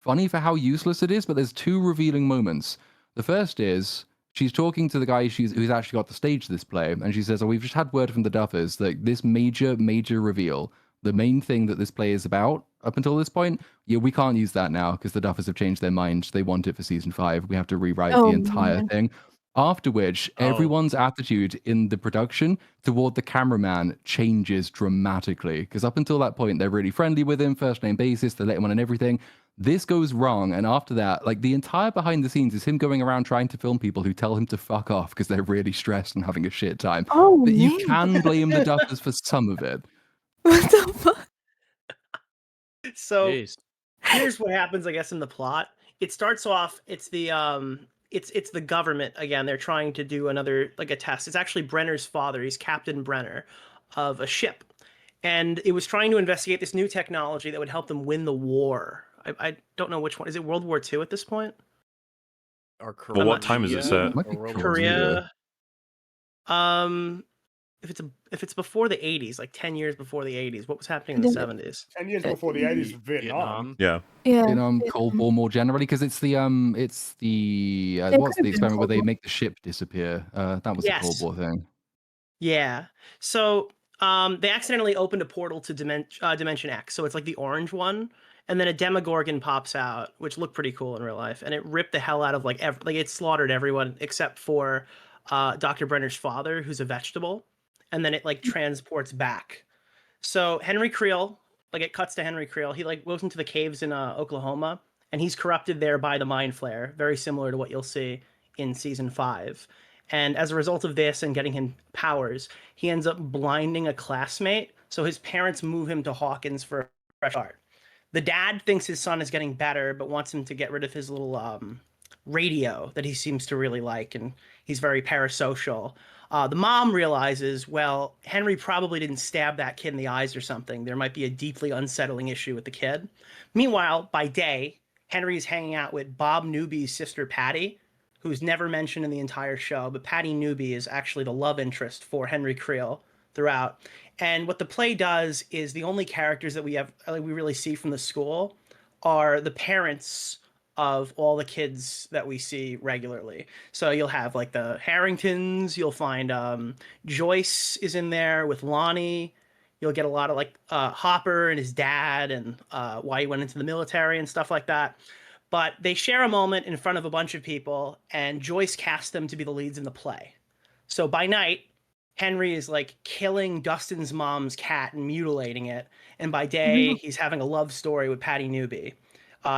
funny for how useless it is, but there's two revealing moments. The first is she's talking to the guy who's actually got to stage this play, and she says, "Oh, we've just had word from the Duffers that this major reveal, the main thing that this play is about up until this point, yeah, we can't use that now because the Duffers have changed their mind. They want it for season five. We have to rewrite the Oh, entire man. thing." After which, Oh. everyone's attitude in the production toward the cameraman changes dramatically. Because up until that point, they're really friendly with him, first name basis, they let him on and everything. This goes wrong, and after that, like the entire behind the scenes is him going around trying to film people who tell him to fuck off because they're really stressed and having a shit time. Oh, But you man. can blame the Duffers for some of it. What the fuck? So Jeez. here's what happens, I guess, in the plot. It starts off, it's the government again. They're trying to do another like a test. It's actually Brenner's father. He's Captain Brenner of a ship. And it was trying to investigate this new technology that would help them win the war. I don't know which one. Is it World War II at this point? Or Well, what time is it set? Might be Or World Korea. War II. Korea. If it's before the 80s, like 10 years before the 80s, what was happening in the Then- 70s? 10 years before the 80s of Vietnam. Yeah. Yeah. Cold War more generally, because it's the what's It the could have been experiment where Cold they War. make the ship disappear? That was a Cold Yes. War thing. Yeah. So they accidentally opened a portal to Dimension X. So it's like the orange one. And then a Demogorgon pops out, which looked pretty cool in real life. And it ripped the hell out of like it slaughtered everyone except for Dr. Brenner's father, who's a vegetable. And then it like transports back. So Henry Creel, like it cuts to Henry Creel. He like goes into the caves in Oklahoma, and he's corrupted there by the mind flare, very similar to what you'll see in season five. And as a result of this and getting him powers, he ends up blinding a classmate. So his parents move him to Hawkins for a fresh start. The dad thinks his son is getting better, but wants him to get rid of his little radio that he seems to really like, and he's very parasocial. The mom realizes, well, Henry probably didn't stab that kid in the eyes or something. There might be a deeply unsettling issue with the kid. Meanwhile, by day, Henry is hanging out with Bob Newby's sister, Patty, who's never mentioned in the entire show, but Patty Newby is actually the love interest for Henry Creel throughout. And what the play does is the only characters that we really see from the school are the parents of all the kids that we see regularly. So you'll have like the Harringtons, you'll find Joyce is in there with Lonnie. You'll get a lot of like Hopper and his dad and why he went into the military and stuff like that. But they share a moment in front of a bunch of people, and Joyce cast them to be the leads in the play. So by night, Henry is like killing Dustin's mom's cat and mutilating it. And by day, he's having a love story with Patty Newby.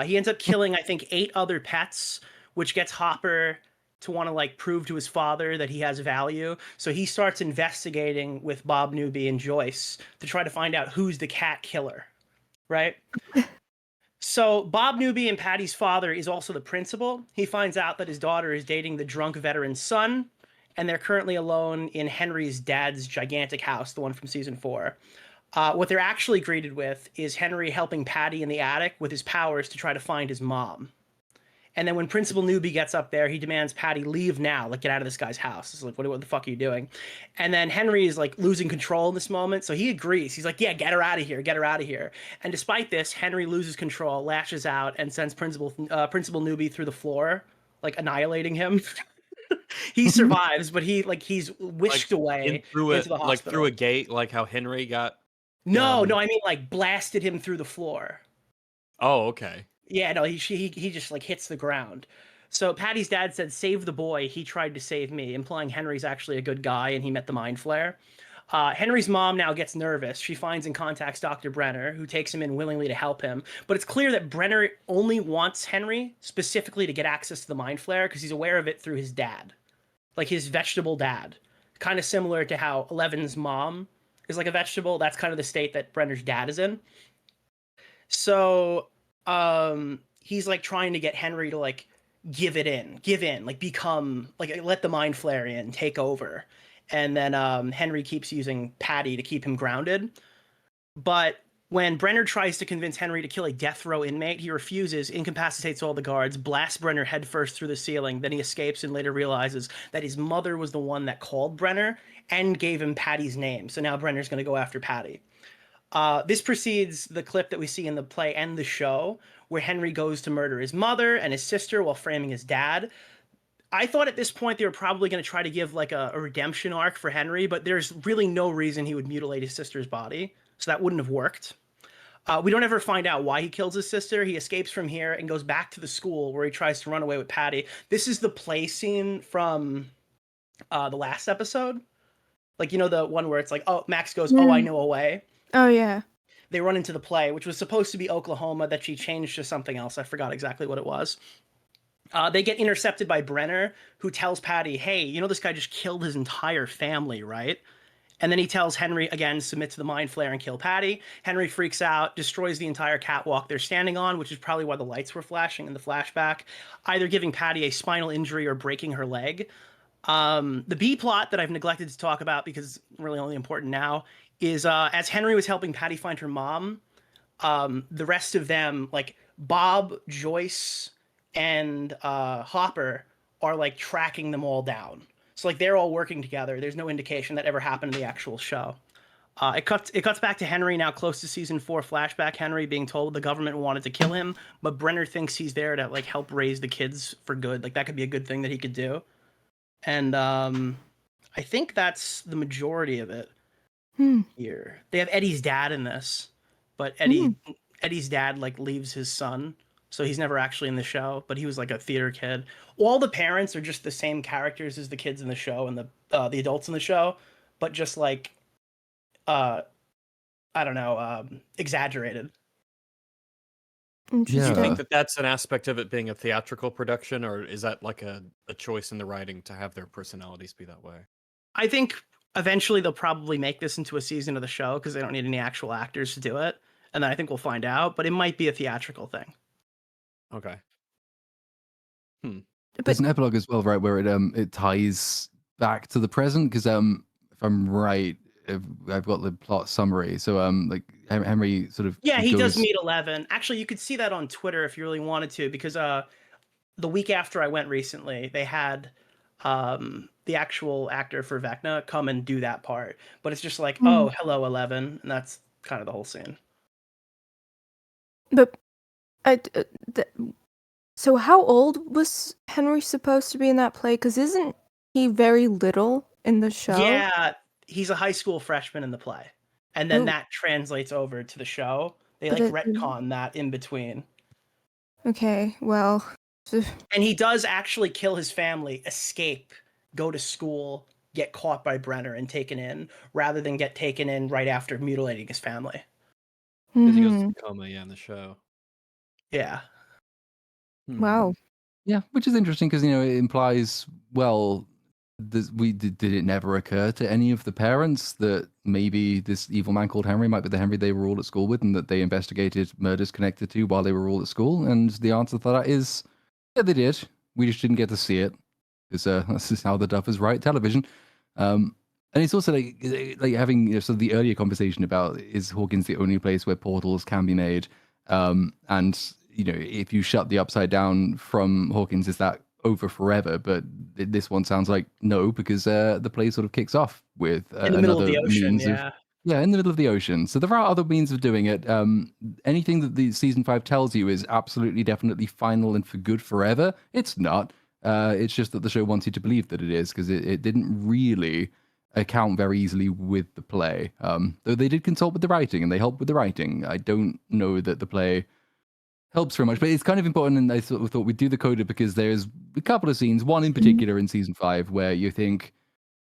He ends up killing, I think, 8 other pets, which gets Hopper to want to like prove to his father that he has value. So he starts investigating with Bob Newby and Joyce to try to find out who's the cat killer, right? So Bob Newby and Patty's father is also the principal. He finds out that his daughter is dating the drunk veteran's son, and they're currently alone in Henry's dad's gigantic house, the one from season 4. What they're actually greeted with is Henry helping Patty in the attic with his powers to try to find his mom. And then when Principal Newby gets up there, he demands Patty leave now, like get out of this guy's house. It's like, what the fuck are you doing? And then Henry is like losing control in this moment, so he agrees. He's like, yeah, get her out of here, get her out of here. And despite this, Henry loses control, lashes out, and sends Principal Newby through the floor, like annihilating him. He survives, but he's whisked away into the hospital. Like through a gate, like how Henry got. No, I mean like blasted him through the floor. Oh, okay. Yeah, no, he just like hits the ground. So Patty's dad said, "Save the boy. He tried to save me," implying Henry's actually a good guy and he met the mind flare. Henry's mom now gets nervous. She finds and contacts Dr. Brenner, who takes him in willingly to help him. But it's clear that Brenner only wants Henry specifically to get access to the mind flare because he's aware of it through his dad, like his vegetable dad. Kind of similar to how Eleven's mom is like a vegetable. That's kind of the state that Brenner's dad is in. So he's like trying to get Henry to like give in, like become like let the mind flare in, take over. And then Henry keeps using Patty to keep him grounded. But when Brenner tries to convince Henry to kill a death row inmate, he refuses, incapacitates all the guards, blasts Brenner headfirst through the ceiling. Then he escapes and later realizes that his mother was the one that called Brenner and gave him Patty's name. So now Brenner's going to go after Patty. This precedes the clip that we see in the play and the show, where Henry goes to murder his mother and his sister while framing his dad. I thought at this point they were probably going to try to give like a redemption arc for Henry, but there's really no reason he would mutilate his sister's body, so that wouldn't have worked. We don't ever find out why he kills his sister. He escapes from here and goes back to the school where he tries to run away with Patty. This is the play scene from the last episode. Like, you know, the one where it's like, oh, Max goes, oh, I know a way. Oh, yeah. They run into the play, which was supposed to be Oklahoma, that she changed to something else. I forgot exactly what it was. They get intercepted by Brenner, who tells Patty, hey, you know this guy just killed his entire family, right? And then he tells Henry, again, submit to the mind flare and kill Patty. Henry freaks out, destroys the entire catwalk they're standing on, which is probably why the lights were flashing in the flashback, either giving Patty a spinal injury or breaking her leg. The B plot that I've neglected to talk about because it's really only important now is as Henry was helping Patty find her mom, the rest of them, like Bob, Joyce, and Hopper, are like tracking them all down. So like they're all working together. There's no indication that ever happened in the actual show. It cuts back to Henry now close to season 4 flashback. Henry being told the government wanted to kill him, but Brenner thinks he's there to like help raise the kids for good. Like that could be a good thing that he could do. And I think that's the majority of it here. They have Eddie's dad in this, but Eddie's dad like leaves his son, so he's never actually in the show, but he was like a theater kid. All the parents are just the same characters as the kids in the show and the adults in the show, but just like I don't know, exaggerated. Do you Yeah. think that that's an aspect of it being a theatrical production, or is that like a choice in the writing to have their personalities be that way? I think eventually they'll probably make this into a season of the show because they don't need any actual actors to do it, and then I think we'll find out, but it might be a theatrical thing. Okay. There's an epilogue as well, right, where it ties back to the present. Because if I'm right, I've got the plot summary. So like Henry sort of He does goes- meet 11. Actually, you could see that on Twitter if you really wanted to, because the week after I went recently, they had the actual actor for Vecna come and do that part. But it's just like, oh, hello, 11, and that's kind of the whole scene. But so how old was Henry supposed to be in that play? Because isn't he very little in the show? Yeah, he's a high school freshman in the play, and then Oh. that translates over to the show. They But like retcon that in between. Okay, well. And he does actually kill his family, escape, go to school, get caught by Brenner and taken in, rather than get taken in right after mutilating his family. Because he goes to coma, in the show. Yeah. Wow. Yeah, which is interesting because, you know, it implies, well, did it never occur to any of the parents that maybe this evil man called Henry might be the Henry they were all at school with and that they investigated murders connected to while they were all at school? And the answer to that is, yeah, they did. We just didn't get to see it because this is how the Duffers write television. And it's also like having, you know, sort of the earlier conversation about, is Hawkins the only place where portals can be made? And, you know, if you shut the Upside Down from Hawkins, is that over forever? But this one sounds like no, because the play sort of kicks off with in the middle of another the ocean, means of, in the middle of the ocean. So there are other means of doing it. Anything that the season 5 tells you is absolutely, definitely final and for good forever. It's not. It's just that the show wants you to believe that it is, because it didn't really account very easily with the play. Though they did consult with the writing and they helped with the writing. I don't know that the play helps very much. But it's kind of important, and I sort of thought we'd do the coda because there's a couple of scenes, one in particular in season 5, where you think,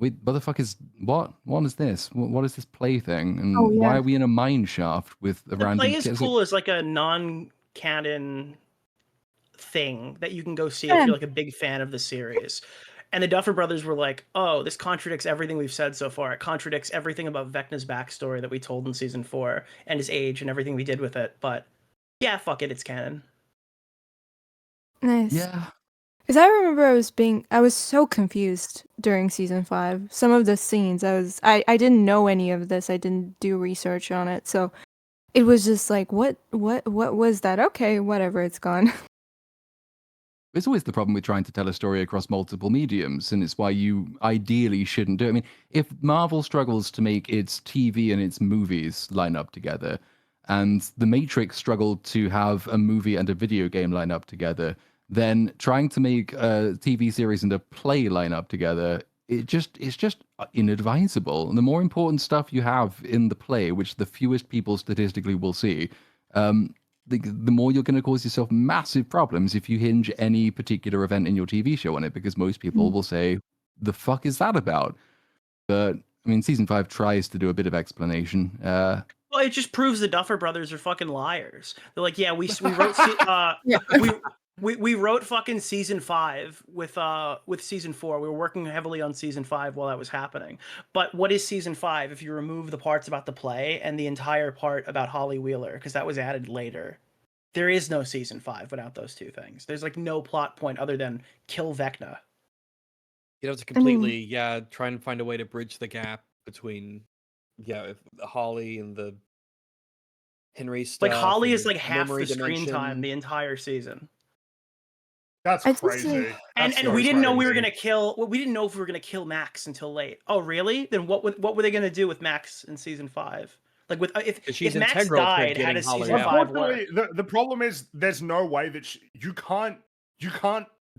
wait, what the fuck is what? What is this? What is this play thing? And why are we in a mine shaft with a The random play is kid? cool as like a non-canon thing that you can go see Yeah. if you're like a big fan of the series. And the Duffer Brothers were like, "Oh, this contradicts everything we've said so far. It contradicts everything about Vecna's backstory that we told in season 4 and his age and everything we did with it." But yeah, fuck it, it's canon. Nice. Yeah. Because I remember I was so confused during season 5. Some of the scenes, I didn't know any of this. I didn't do research on it, so it was just like, what was that? Okay, whatever, it's gone. It's always the problem with trying to tell a story across multiple mediums, and it's why you ideally shouldn't do it. I mean, if Marvel struggles to make its TV and its movies line up together, and The Matrix struggled to have a movie and a video game line up together, then trying to make a TV series and a play line up together, it's just inadvisable. And the more important stuff you have in the play, which the fewest people statistically will see, the more you're going to cause yourself massive problems if you hinge any particular event in your TV show on it, because most people will say, the fuck is that about? But, I mean, season 5 tries to do a bit of explanation. Well, it just proves the Duffer Brothers are fucking liars. They're like, yeah, we wrote Yeah. we wrote fucking season 5 with season 4. We were working heavily on season 5 while that was happening. But what is season 5 if you remove the parts about the play and the entire part about Holly Wheeler, because that was added later? There is no season 5 without those two things. There's like no plot point other than kill Vecna. You have to completely, try and find a way to bridge the gap between, if Holly and the Henry stuff. Like Holly is and like half the memory screen time dimension. the entire season. That's I just, crazy. And That's we so didn't know we were crazy. gonna kill. We didn't know if we were gonna kill Max until late. Oh, really? Then what were they gonna do with Max in season 5? Like with She's if Max integral to died, how getting does Holly season out. 5 work? Unfortunately, the problem is there's no way that you can't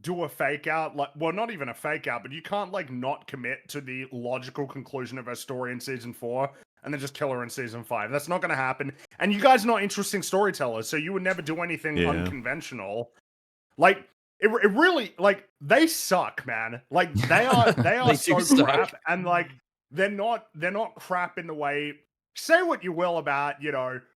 do a fake out, like, well, not even a fake out, but you can't like not commit to the logical conclusion of her story in season 4 and then just kill her in season 5. That's not going to happen. And you guys are not interesting storytellers, so you would never do anything unconventional. Like it really, like, they suck, man. Like they are They so do suck. crap, and like they're not crap in the way. Say what you will about,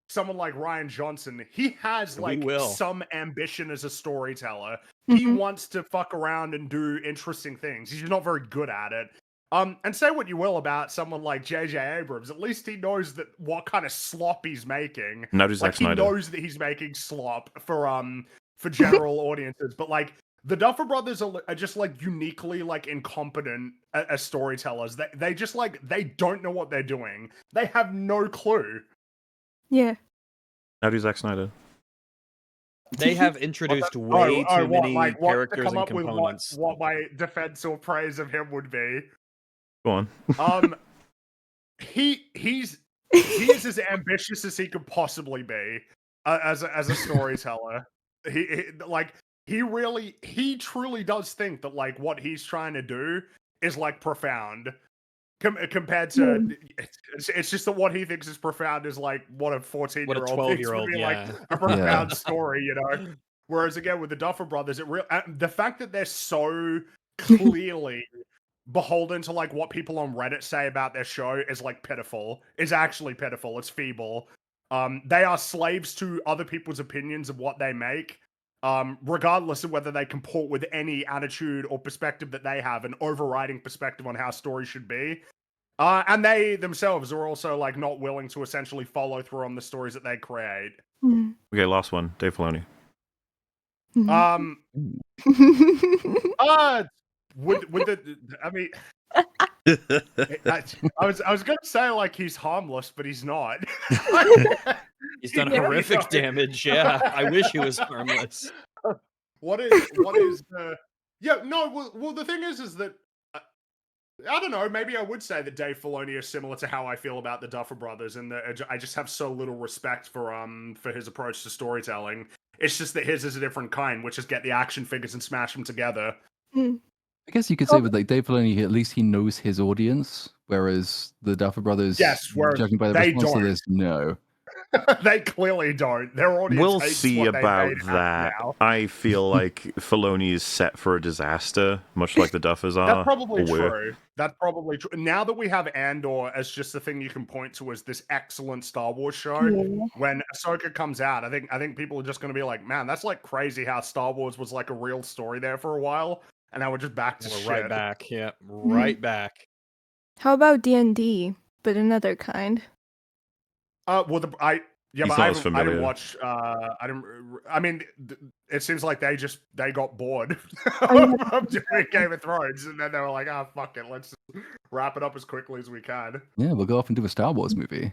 someone like Ryan Johnson. He has We like will. some ambition as a storyteller. He wants to fuck around and do interesting things. He's not very good at it. And say what you will about someone like J.J. Abrams. At least he knows that what kind of slop he's making. Now does Like Zack he Snyder. knows that he's making slop for general audiences. But like the Duffer Brothers are just like uniquely like incompetent as storytellers. They just like they don't know what they're doing. They have no clue. yeah. Now do Zack Snyder. They have introduced way too many what to characters come and up with components. what my defense or praise of him would be. Go on. He is as ambitious as he could possibly be as a storyteller. He truly does think that like what he's trying to do is like profound. Compared to, it's just that what he thinks is profound is like what a 14-year-old thinks would 12-year-old, be like a profound story, Whereas again with the Duffer Brothers, the fact that they're so clearly beholden to like what people on Reddit say about their show is like pitiful. Is actually pitiful. It's feeble. They are slaves to other people's opinions of what they make. Regardless of whether they comport with any attitude or perspective that they have, an overriding perspective on how stories should be. And they themselves are also like not willing to essentially follow through on the stories that they create. Okay, last one. Dave Filoni. With the, I mean, I was gonna say like he's harmless, but he's not. He's done horrific damage. Yeah, I wish he was harmless. What is the? Yeah, no. Well, the thing is that I don't know. Maybe I would say that Dave Filoni is similar to how I feel about the Duffer Brothers, and I just have so little respect for his approach to storytelling. It's just that his is a different kind, which is get the action figures and smash them together. I guess you could say with like Dave Filoni, at least he knows his audience, whereas the Duffer Brothers, Yes, whereas judging by the they response don't. to this, no. They clearly don't. Their audience We'll hates see what they about made happen that. now. I feel like Filoni is set for a disaster, much like the Duffers are. That's probably or were. true. That's probably true. Now that we have Andor as just the thing you can point to as this excellent Star Wars show, Yeah. when Ahsoka comes out, I think people are just going to be like, man, that's like crazy how Star Wars was like a real story there for a while, and now we're just back to We're shit. right back. Yeah, right back. How about D&D, but another kind? Well, I He's not as I didn't familiar. watch. I mean, it seems like they got bored Oh, of doing Game of Thrones, and then they were like, "Ah, fuck it, let's wrap it up as quickly as we can." Yeah, we'll go off and do a Star Wars movie.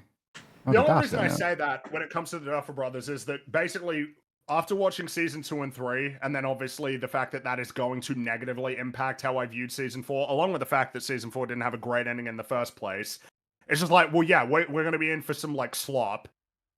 How The did only that reason turn I out? say that when it comes to the Duffer Brothers is that basically after watching season 2 and 3, and then obviously the fact that that is going to negatively impact how I viewed season 4, along with the fact that season 4 didn't have a great ending in the first place, it's just like, well, yeah, we're going to be in for some like slop.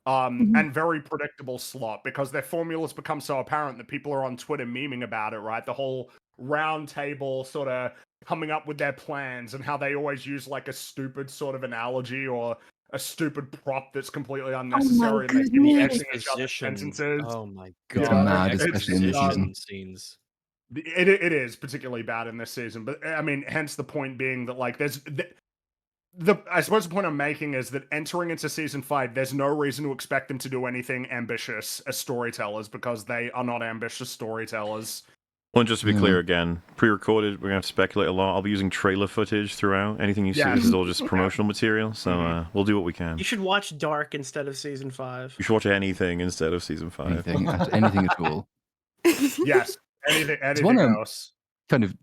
And very predictable slop because their formulas become so apparent that people are on Twitter memeing about it, right? The whole round table sort of coming up with their plans and how they always use like a stupid sort of analogy or a stupid prop that's completely unnecessary and they keep goodness. mixing each other's Exposition. sentences. Oh my Yeah, god. mad, it's- especially in this exposition season. scenes. It is particularly bad in this season, but I mean, hence the point being that like there's I suppose the point I'm making is that entering into season 5, there's no reason to expect them to do anything ambitious as storytellers because they are not ambitious storytellers. Well, and just to be Yeah. clear again, pre-recorded, we're going to have to speculate a lot. I'll be using trailer footage throughout. Anything you see, Yes. this is all just promotional material, so we'll do what we can. You should watch Dark instead of season 5. You should watch anything instead of season 5. Anything at all. Yes, anything one, else. Kind of,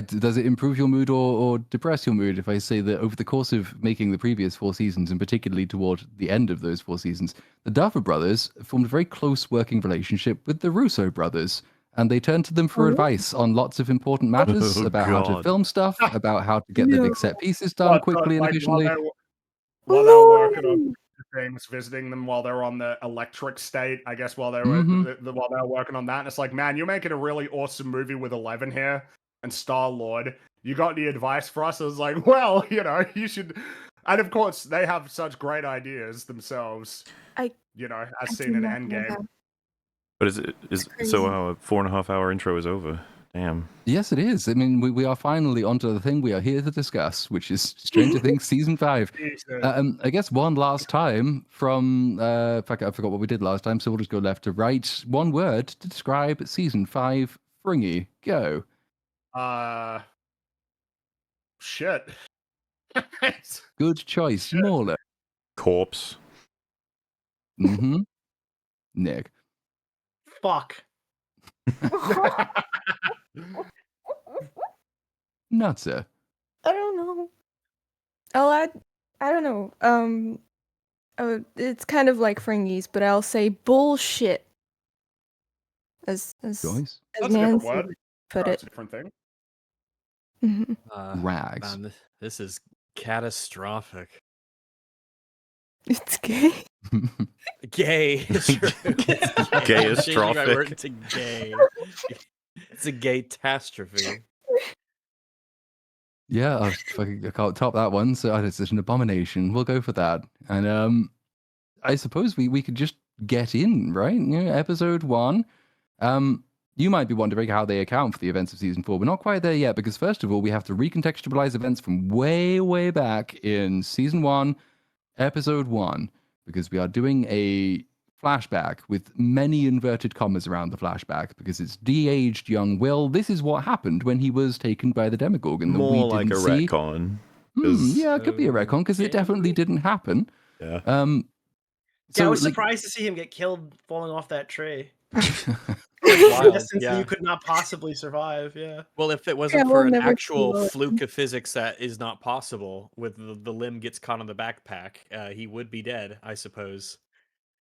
does it improve your mood or depress your mood if I say that over the course of making the previous 4 seasons, and particularly toward the end of those 4 seasons, the Duffer Brothers formed a very close working relationship with the Russo brothers, and they turned to them for advice on lots of important matters Oh, about how to God. film stuff, about how to get the big set pieces done quickly and Like, efficiently. while they were working on things, visiting them while they were on the electric state, I guess while they were while they were working on that, and it's like, man, you're making a really awesome movie with 11 here and Star-Lord. You got any advice for us? I was like, well, you should. And of course, they have such great ideas themselves. As seen in Endgame. But is so our 4.5 hour intro is over. Damn. Yes, it is. I mean, we are finally onto the thing we are here to discuss, which is Stranger Things Season 5. I guess one last time from... in fact, I forgot what we did last time, so we'll just go left to right. One word to describe Season 5. Fringy. Go. Shit. Good choice. Smaller. Corpse. Mm-hmm. Nick. Fuck. Nutser. I don't know. I'll add. I don't know. It's kind of like Fringies, but I'll say bullshit. As Joyce. as That's a different Nancy word. would put That's it. a different thing. Mhm. Rags. Man, this is catastrophic. It's gay. Gay. It's true. It's Gay I'm changing my astrophic. word to gay. It's a gay catastrophe. Yeah, I can't top that one. So it's just an abomination. We'll go for that. And I suppose we could just get in, right? Episode 1. You might be wondering how they account for the events of season 4. We're not quite there yet because first of all, we have to recontextualize events from way, way back in season 1, episode 1, because we are doing a flashback with many inverted commas around the flashback because it's de-aged young Will. This is what happened when he was taken by the Demogorgon. That More we like a didn't see. retcon. 'cause- Yeah, it could be a retcon because it definitely didn't happen. Yeah. Yeah, I So, was like- surprised to see him get killed falling off that tree. Wild, Distance yeah. you could not possibly survive. Yeah. Well, if it wasn't we'll for an never actual see it. fluke of physics that is not possible, with the limb gets caught on the backpack, he would be dead, I suppose.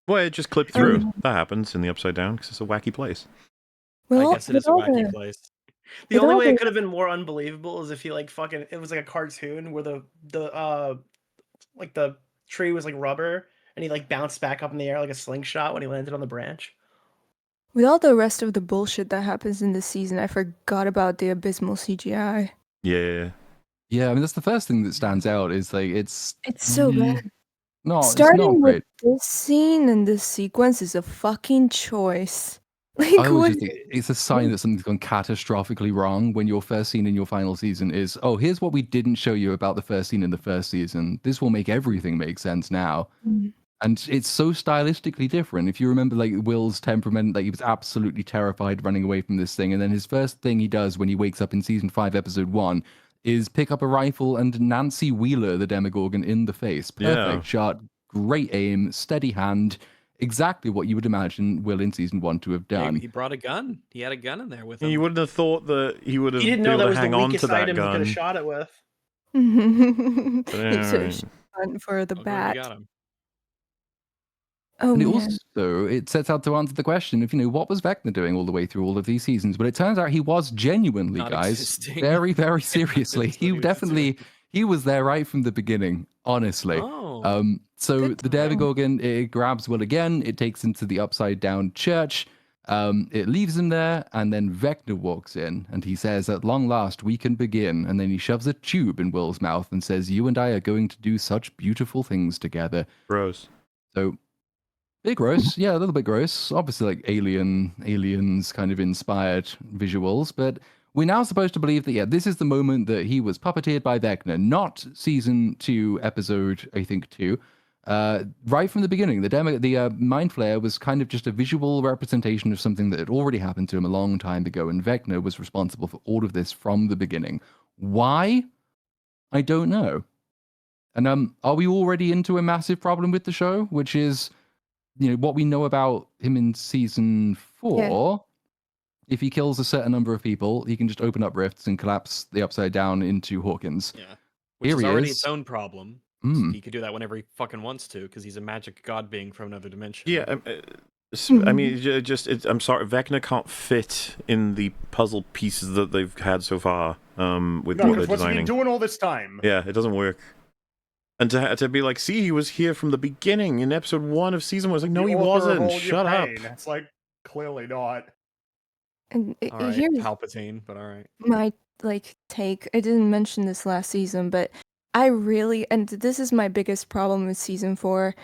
Well, it just clipped through. That happens in the Upside Down because it's a wacky place. Well, I guess it is a with all wacky the- place. The With only all way it the- could have been more unbelievable is if he like fucking it was like a cartoon where the like the tree was like rubber and he like bounced back up in the air like a slingshot when he landed on the branch. With all the rest of the bullshit that happens in this season, I forgot about the abysmal CGI. Yeah. Yeah, I mean that's the first thing that stands out is like it's It's so bad. No, it's not Starting with great. this scene and this sequence is a fucking choice. Like, I always what? just think it's a sign that something's gone catastrophically wrong when your first scene in your final season is, oh, here's what we didn't show you about the first scene in the first season. This will make everything make sense now. Mm. And it's so stylistically different. If you remember, like, Will's temperament, like, he was absolutely terrified running away from this thing. And then his first thing he does when he wakes up in season 5, episode 1, is pick up a rifle and Nancy Wheeler the Demogorgon in the face. Perfect Yeah. shot, great aim, steady hand. Exactly what you would imagine Will in season 1 to have done. He brought a gun. He had a gun in there with him. You wouldn't have thought that he would have He didn't been know able that to was the hang on weakest to that item he could gun. have shot it with. But, It's alright. a hunt for the Oh, glad you bat. got him. Oh And it man. also sets out to answer the question of, what was Vecna doing all the way through all of these seasons? But it turns out he was genuinely, Not guys, existing. very, very seriously. That's what He was there right from the beginning, honestly. Oh. So Good the to know. Demogorgon, it grabs Will again, it takes him to the upside down church, it leaves him there, and then Vecna walks in, and he says, at long last, we can begin. And then he shoves a tube in Will's mouth and says, you and I are going to do such beautiful things together. Gross. So, bit gross, yeah, a little bit gross. Obviously, like aliens kind of inspired visuals, but we're now supposed to believe that, yeah, this is the moment that he was puppeteered by Vecna, not season 2, episode, I think, 2. Right from the beginning, the Mind Flare was kind of just a visual representation of something that had already happened to him a long time ago, and Vecna was responsible for all of this from the beginning. Why? I don't know. And are we already into a massive problem with the show, which is, what we know about him in season 4, if he kills a certain number of people, he can just open up rifts and collapse the Upside Down into Hawkins. Yeah. Which Here is he already is. its own problem. Mm. He could do that whenever he fucking wants to, because he's a magic god being from another dimension. Yeah, I mean, I'm sorry, Vecna can't fit in the puzzle pieces that they've had so far with No, what they're because what's he designing. been doing all this time? Yeah, it doesn't work. And to be like, see, he was here from the beginning in episode 1 of season 1. It's like, no, The he author of wasn't. all your Shut up. pain. It's like, clearly not. And All right, here's Palpatine, but all right. my take. I didn't mention this last season, but I really, and this is my biggest problem with season 4.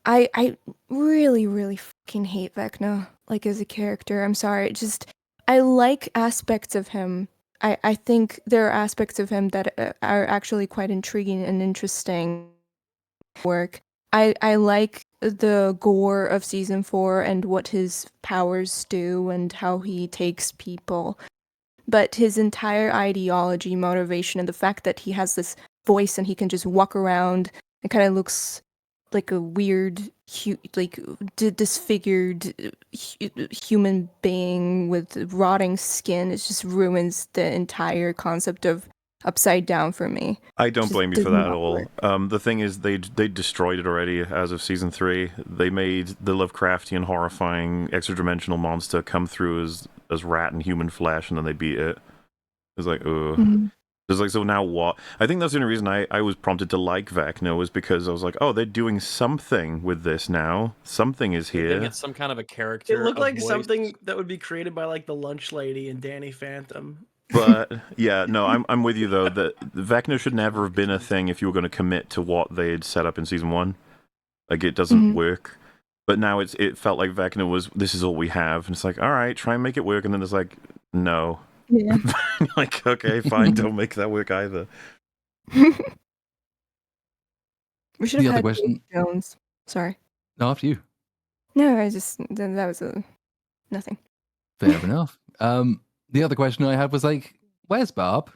I really, really fucking hate Vecna, as a character. I'm sorry. I like aspects of him. I think there are aspects of him that are actually quite intriguing and interesting work. I like the gore of season 4 and what his powers do and how he takes people. But his entire ideology, motivation, and the fact that he has this voice and he can just walk around and kind of looks like a weird, disfigured human being with rotting skin, it just ruins the entire concept of Upside Down for me. I don't Just blame you does for that at not all. work. The thing is, they destroyed it already as of season 3. They made the Lovecraftian, horrifying, extra-dimensional monster come through as rat and human flesh, and then they beat it. It's like, ugh. Mhm. It's like, so now what? I think that's the only reason I was prompted to like Vecna, was because I was like, oh, they're doing something with this now. Something is They here. get some kind of a character. It looked a like voice. something that would be created by the lunch lady and Danny Phantom. But yeah, no, I'm with you though that Vecna should never have been a thing if you were going to commit to what they had set up in season 1. Like, it doesn't work. But now it felt like Vecna was, this is all we have, and it's like, all right, try and make it work, and then it's like, no. Yeah. Like, okay, fine, don't make that work either. We should The have other had question- Dave Jones. Sorry. No, after you. No, that was nothing. Fair enough. The other question I had was where's Barb?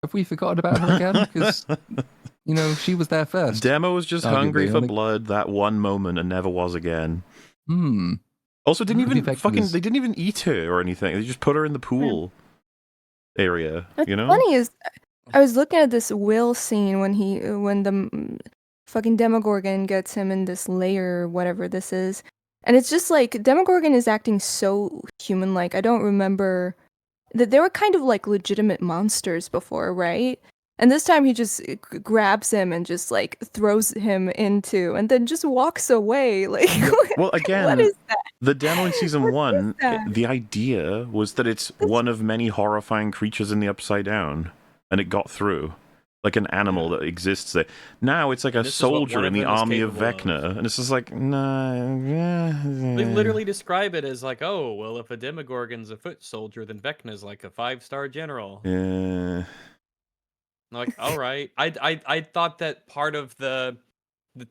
Have we forgotten about her again? Because she was there first. Demo was just Arguably, hungry for like- blood that one moment and never was again. Hmm. Also, didn't Maybe even Vecna was- they didn't even eat her or anything. They just put her in the pool area, What's you know? funny is, I was looking at this Will scene when the fucking Demogorgon gets him in this layer or whatever this is, and it's just like Demogorgon is acting so human-like. I don't remember that they were kind of like legitimate monsters before, right? And this time he just grabs him and just throws him into, and then just walks away. Like, Well, what again, is that? the demo in season What 1, is that? the idea was that it's one of many horrifying creatures in the Upside Down, and it got through. like an animal that exists there. Now it's like a This is what soldier one in of the them is army of capable of. Vecna, and it's just like, nah. They literally describe it as like, oh, well, if a Demogorgon's a foot soldier, then Vecna's like a 5-star general. Yeah. Like, all right. I thought that part of the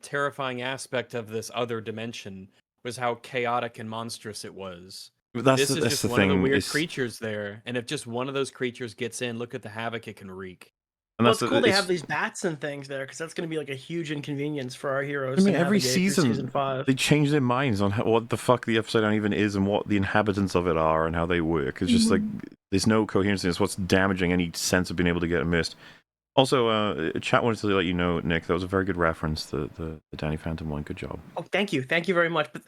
terrifying aspect of this other dimension was how chaotic and monstrous it was. This is That's just the one of the thing. weird Is, creatures there, and if just one of those creatures gets in, look at the havoc it can wreak. and Well, that's it's cool they have it's, these bats and things there because that's going to be like a huge inconvenience for our I heroes mean, to every navigate through season season 5. they change their minds on what the fuck the Upside Down even is and what the inhabitants of it are and how they work. It's just like there's no coherence in this. What's damaging any sense of being able to get missed. Also, chat wanted to let you know, Nick, that was a very good reference. The Danny Phantom one. Good job. Oh, thank you very much. But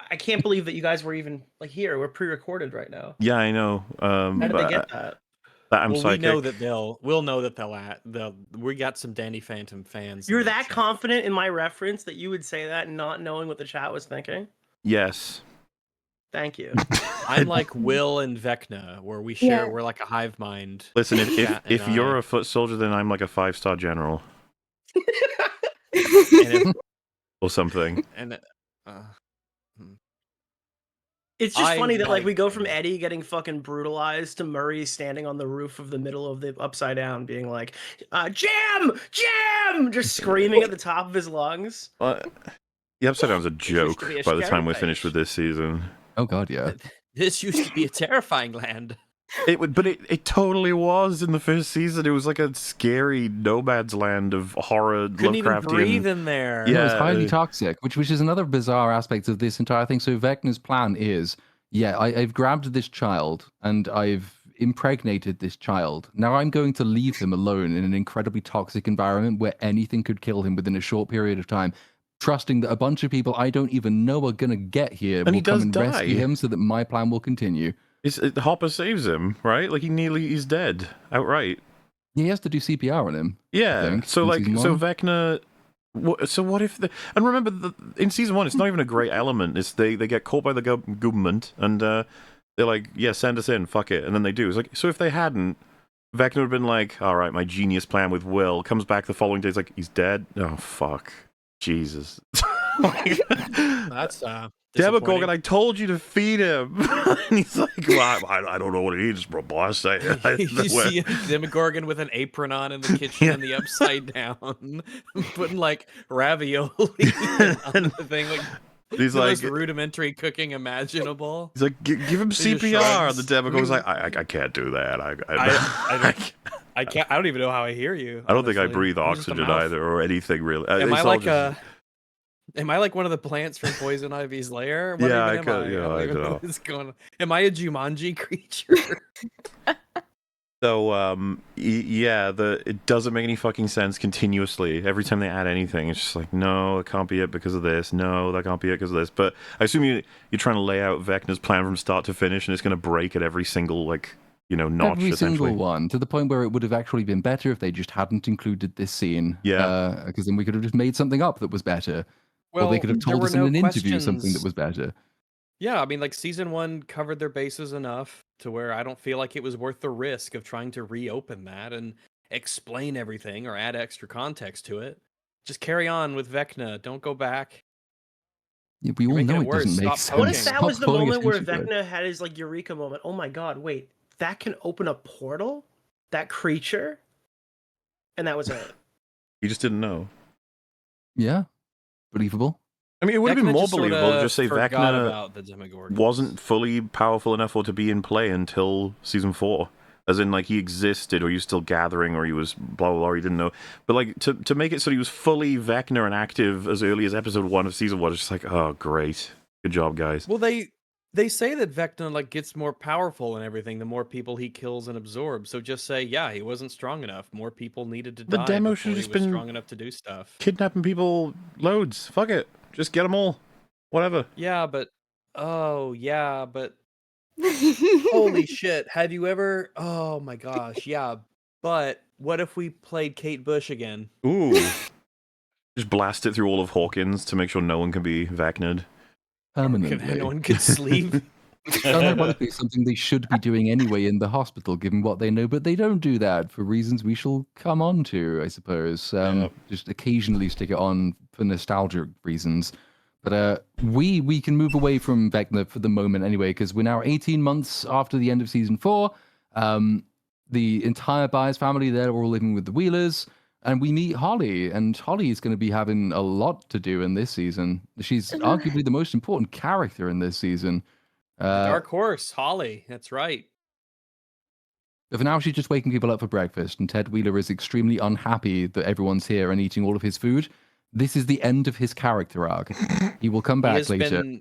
I can't believe that you guys were even like here. We're pre-recorded right now. Yeah, I know. How did they But get that? I'm Well, psychic. we know that we'll know that they'll we got some Danny Phantom fans. in You're the that chat. confident in my reference that you would say that, not knowing what the chat was thinking? Yes. Thank you. I'm like Will and Vecna, where we share. We're like a hive mind. Listen, Chat and if you're I. a foot soldier, then I'm like a 5-star general And if, or something. and It's just I funny that like we like- go from Eddie getting fucking brutalized to Murray standing on the roof of the middle of the Upside Down being like, Jam! Jam! Just screaming at the top of his lungs. The Upside Down's a joke to be a by the scary time we're finished place. with this season. Oh god, yeah. This used to be a terrifying land. But it totally was in the first season. It was like a scary nomad's land of horror, Couldn't even Lovecraftian. breathe in there. Yeah, it was highly Yeah. toxic, which is another bizarre aspect of this entire thing. So Vecna's plan is, I've grabbed this child and I've impregnated this child. Now I'm going to leave him alone in an incredibly toxic environment where anything could kill him within a short period of time, trusting that a bunch of people I don't even know are going to get here And he will come does and rescue die. him so that my plan will continue. Hopper saves him, right? Like he's dead outright. He has to do CPR on him. Yeah. think, So in like, season so one. Vecna. So what if and remember in season 1 it's not even a great element. It's they get caught by the government and they're like, yeah, send us in, fuck it, and then they do. It's like, so if they hadn't, Vecna would have been like, all right, my genius plan with Will comes back the following day. It's like, he's dead. Oh fuck, Jesus. That's Demogorgon, I told you to feed him. And he's like, well, I don't know what he eats, bro, boss. you see a Demogorgon with an apron on in the kitchen and the Upside Down, putting like ravioli on the thing, like He's the like, most rudimentary cooking imaginable. he's like, give him He just CPR. And the shrugs. Demogorgon's like, I can't do that. I can't. I don't even know how I hear you. I don't think I honestly. breathe I'm just a oxygen mouth. either, or anything really. Am It's I all like just- Am I like one of the plants from Poison Ivy's lair? What Yeah, even am I? yeah, don't I even know. what's going on. Am I a Jumanji creature? So, yeah, it doesn't make any fucking sense continuously. Every time they add anything, it's just like, no, it can't be it because of this. No, that can't be it because of this. But I assume you're trying to lay out Vecna's plan from start to finish, and it's going to break at every single, like, notch, Every essentially. single one, to the point where it would have actually been better if they just hadn't included this scene. Yeah. Because then we could have just made something up that was better. Or they could have there told were us in no an interview something that questions. was better. Yeah, I mean, like season 1 covered their bases enough to where I don't feel like it was worth the risk of trying to reopen that and explain everything or add extra context to it. Just carry on with Vecna. Don't go back. Yeah, we You're all making know it it worse. doesn't make Stop sense. talking. What if that Stop was the calling moment where attention to it. Vecna had his like eureka moment? Oh my god, wait, that can open a portal? That creature? And that was it. You just didn't know. Yeah, believable. I mean, it would have been Vecna more just sorta believable to just say forgot Vecna about the Demogorgons. wasn't fully powerful enough or to be in play until season 4. As in, like, he existed, or he was still gathering, or he was blah, blah, blah, or he didn't know. But, like, to make it so he was fully Vecna and active as early as episode 1 of season 1, it's just like, oh, great. Good job, guys. Well, they say that Vecna like gets more powerful and everything the more people he kills and absorbs. So just say, yeah, he wasn't strong enough. More people needed to The die demo before should've he just was been- strong enough to do stuff. Kidnapping people loads. Fuck it. Just get them all. Whatever. Yeah, but holy shit. Have you ever oh my gosh, yeah. But what if we played Kate Bush again? Ooh. Just blast it through all of Hawkins to make sure no one can be Vecna'd. Permanently. No one could sleep. Unironically, something they should be doing anyway in the hospital, given what they know, but they don't do that for reasons we shall come on to, I suppose. Yep. Just occasionally stick it on for nostalgic reasons. But we can move away from Vecna for the moment anyway, because we're now 18 months after the end of season 4. The entire Byers family, they're all living with the Wheelers. And we meet Holly, and Holly is going to be having a lot to do in this season. She's arguably the most important character in this season. The dark horse, Holly. That's right. But for now, she's just waking people up for breakfast, and Ted Wheeler is extremely unhappy that everyone's here and eating all of his food. This is the end of his character arc. He will come back later.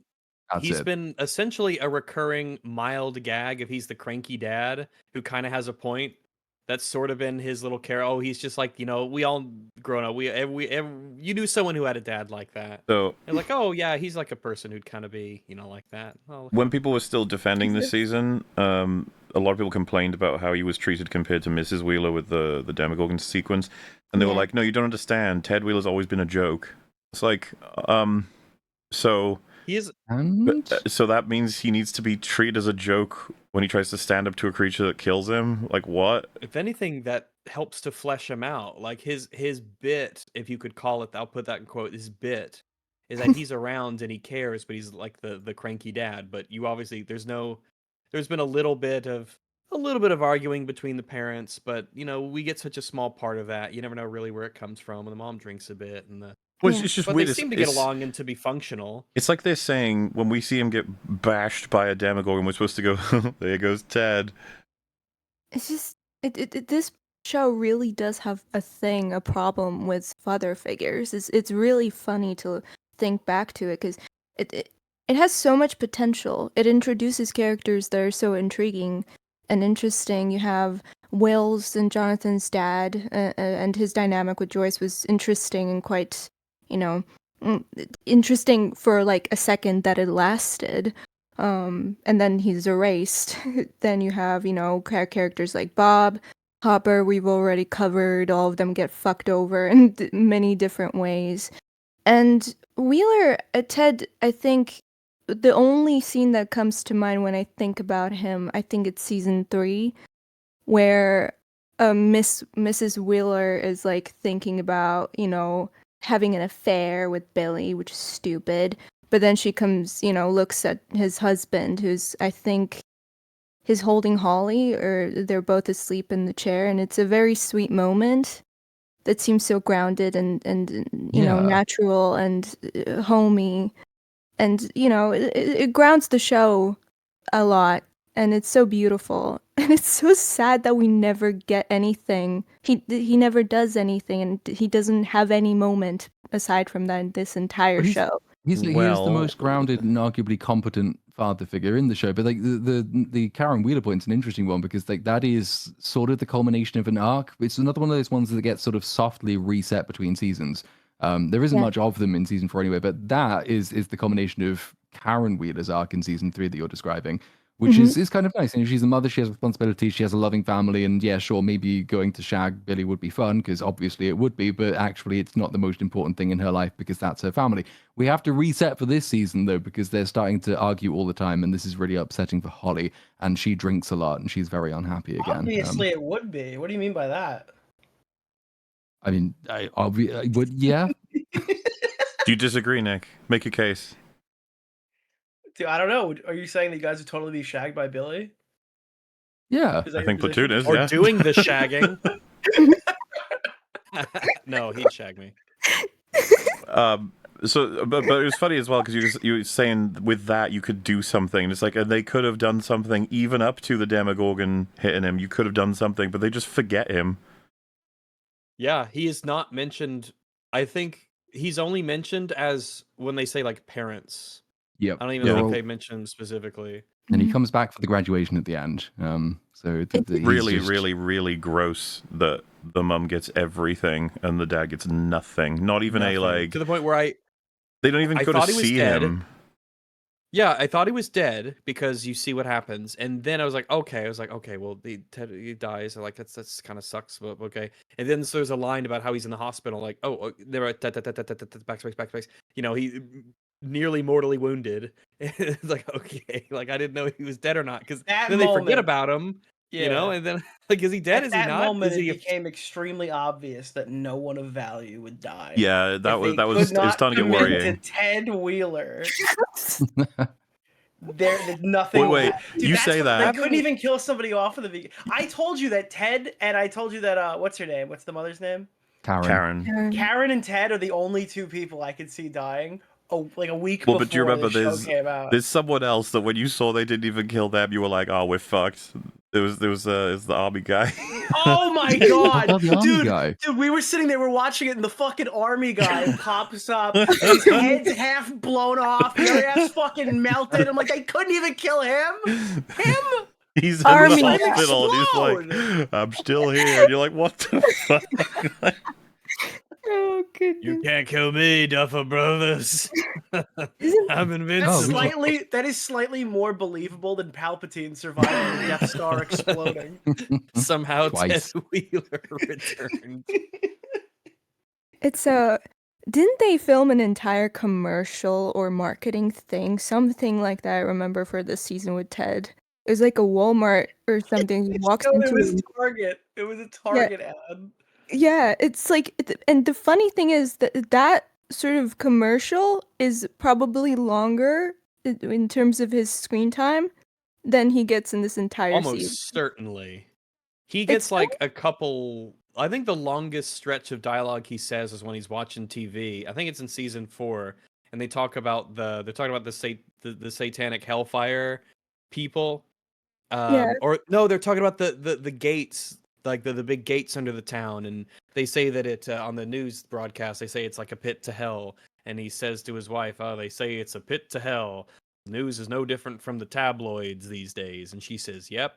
He's been essentially a recurring mild gag if he's the cranky dad who kind of has a point. That's sort of been his little care. Oh, he's just like, we all grown up. You knew someone who had a dad like that. So they're like, oh yeah, he's like a person who'd kind of be, like that. Oh, when people were still defending this season, a lot of people complained about how he was treated compared to Mrs. Wheeler with the Demogorgon sequence, and they were like, no, you don't understand. Ted Wheeler's always been a joke. It's like, so he is. So that means he needs to be treated as a joke when he tries to stand up to a creature that kills him? Like, what? If anything, that helps to flesh him out. Like, his bit, if you could call it, I'll put that in quote, his bit, is that he's around and he cares, but he's like the cranky dad. But you obviously, there's been a little bit of arguing between the parents, but, we get such a small part of that. You never know really where it comes from, and the mom drinks a bit, and it's just but weird. They seem to get along and to be functional. It's like they're saying when we see him get bashed by a Demogorgon, we're supposed to go, there goes Ted. It's just this show really does have a problem with father figures. It's really funny to think back to it because it has so much potential. It introduces characters that are so intriguing and interesting. You have Will's and Jonathan's dad, and his dynamic with Joyce was interesting and quite, interesting for like a second that it lasted. And then he's erased. Then you have, characters like Bob, Hopper, we've already covered. All of them get fucked over in many different ways. And Wheeler, Ted, I think the only scene that comes to mind when I think about him, I think it's season 3, where Mrs. Wheeler is like thinking about, having an affair with Billy, which is stupid. But then she comes, looks at his husband, who's, I think, he's holding Holly, or they're both asleep in the chair. And it's a very sweet moment that seems so grounded and natural and homey. And, it grounds the show a lot. And it's so beautiful. And it's so sad that we never get anything. He never does anything, and he doesn't have any moment aside from that in this entire show. He is the most grounded and arguably competent father figure in the show. But like the Karen Wheeler point's an interesting one because like that is sort of the culmination of an arc. It's another one of those ones that gets sort of softly reset between seasons. There isn't much of them in season 4 anyway, but that is the culmination of Karen Wheeler's arc in season 3 that you're describing, which is kind of nice. And she's a mother, she has responsibilities, she has a loving family, and yeah, sure, maybe going to shag Billy would be fun, because obviously it would be, but actually it's not the most important thing in her life because that's her family. We have to reset for this season, though, because they're starting to argue all the time, and this is really upsetting for Holly, and she drinks a lot, and she's very unhappy again. Obviously it would be. What do you mean by that? I mean, I would, yeah. Do you disagree, Nick? Make a case. Dude, I don't know. Are you saying that you guys would totally be shagged by Billy? Yeah. I think Platoon is, or doing the shagging. No, he'd shag me. So, but it was funny as well because you were saying with that you could do something. It's like they could have done something even up to the Demogorgon hitting him. You could have done something, but they just forget him. Yeah, he is not mentioned. I think he's only mentioned as when they say like parents. Yep. I don't even think they mentioned specifically. And he comes back for the graduation at the end. So really gross that the mum gets everything and the dad gets nothing. Not even to the point where they don't even go to see him. Yeah, I thought he was dead because you see what happens, and then I was like, okay, well, he dies. I'm like that's kind of sucks, but okay. And then there's a line about how he's in the hospital, like, oh, there are backspace. He nearly mortally wounded. It's like, okay, like I didn't know he was dead or not, because That then they forget moment, about him, yeah. and then like, is he dead? At Is he that not? moment, Is it he? became extremely obvious that no one of value would die. Yeah, If that was they could it was not starting to get commit worrying. to Ted Wheeler, there's nothing. Wait, Dude, you that's say what, they that? couldn't even kill somebody off of the beginning. I told you that Ted, and I told you that what's her name? What's the mother's name? Karen. Karen and Ted are the only two people I could see dying. Like a week Well, before but do you remember the show came out. there's someone else that when you saw they didn't even kill them, you were like, oh, we're fucked. It's the army guy. Oh my What god, about the army dude! guy? Dude, we were sitting there, we're watching it, and the fucking army guy pops up. His head's half blown off, the other half's fucking melted. I'm like, they couldn't even kill him. Him? He's in Army the guy. hospital and he's like, I'm still here. And you're like, what the fuck? Oh goodness. You can't kill me, Duffer Brothers. Isn't- I'm invincible. That is slightly more believable than Palpatine surviving the Death Star exploding. Somehow Twice. Ted Wheeler returned. It's didn't they film an entire commercial or marketing thing, something like that? I remember for this season with Ted. It was like a Walmart or something. He walks No, into it was Target. It was a Target ad. Yeah, it's like, and the funny thing is that that sort of commercial is probably longer in terms of his screen time than he gets in this entire season. Almost certainly. He It's gets like a couple. I think the longest stretch of dialogue he says is when he's watching TV. I think it's in season 4, and they're talking about the satanic hellfire people. Yeah. Or no, they're talking about the gates, like the big gates under the town, and they say that it on the news broadcast they say it's like a pit to hell, and he says to his wife, "Oh, they say it's a pit to hell. News is no different from the tabloids these days," and she says, "Yep."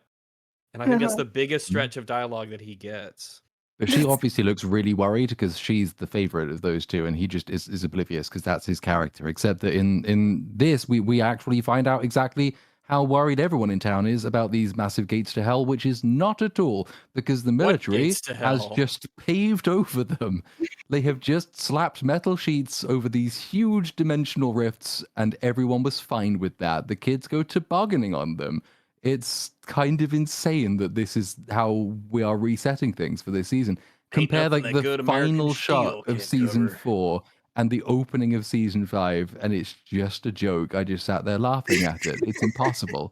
And I think that's the biggest stretch of dialogue that he gets. But she obviously looks really worried because she's the favorite of those two, and he just is oblivious because that's his character. Except that in this, we actually find out exactly how worried everyone in town is about these massive gates to hell, which is not at all because the military gates to has hell? just paved over them. They have just slapped metal sheets over these huge dimensional rifts, and everyone was fine with that. The kids go tobogganing on them. It's kind of insane that this is how we are resetting things for this season. Compare nothing like that good the American final steel shot of can't season cover. 4 and the opening of season 5, and it's just a joke. I just sat there laughing at it. It's impossible.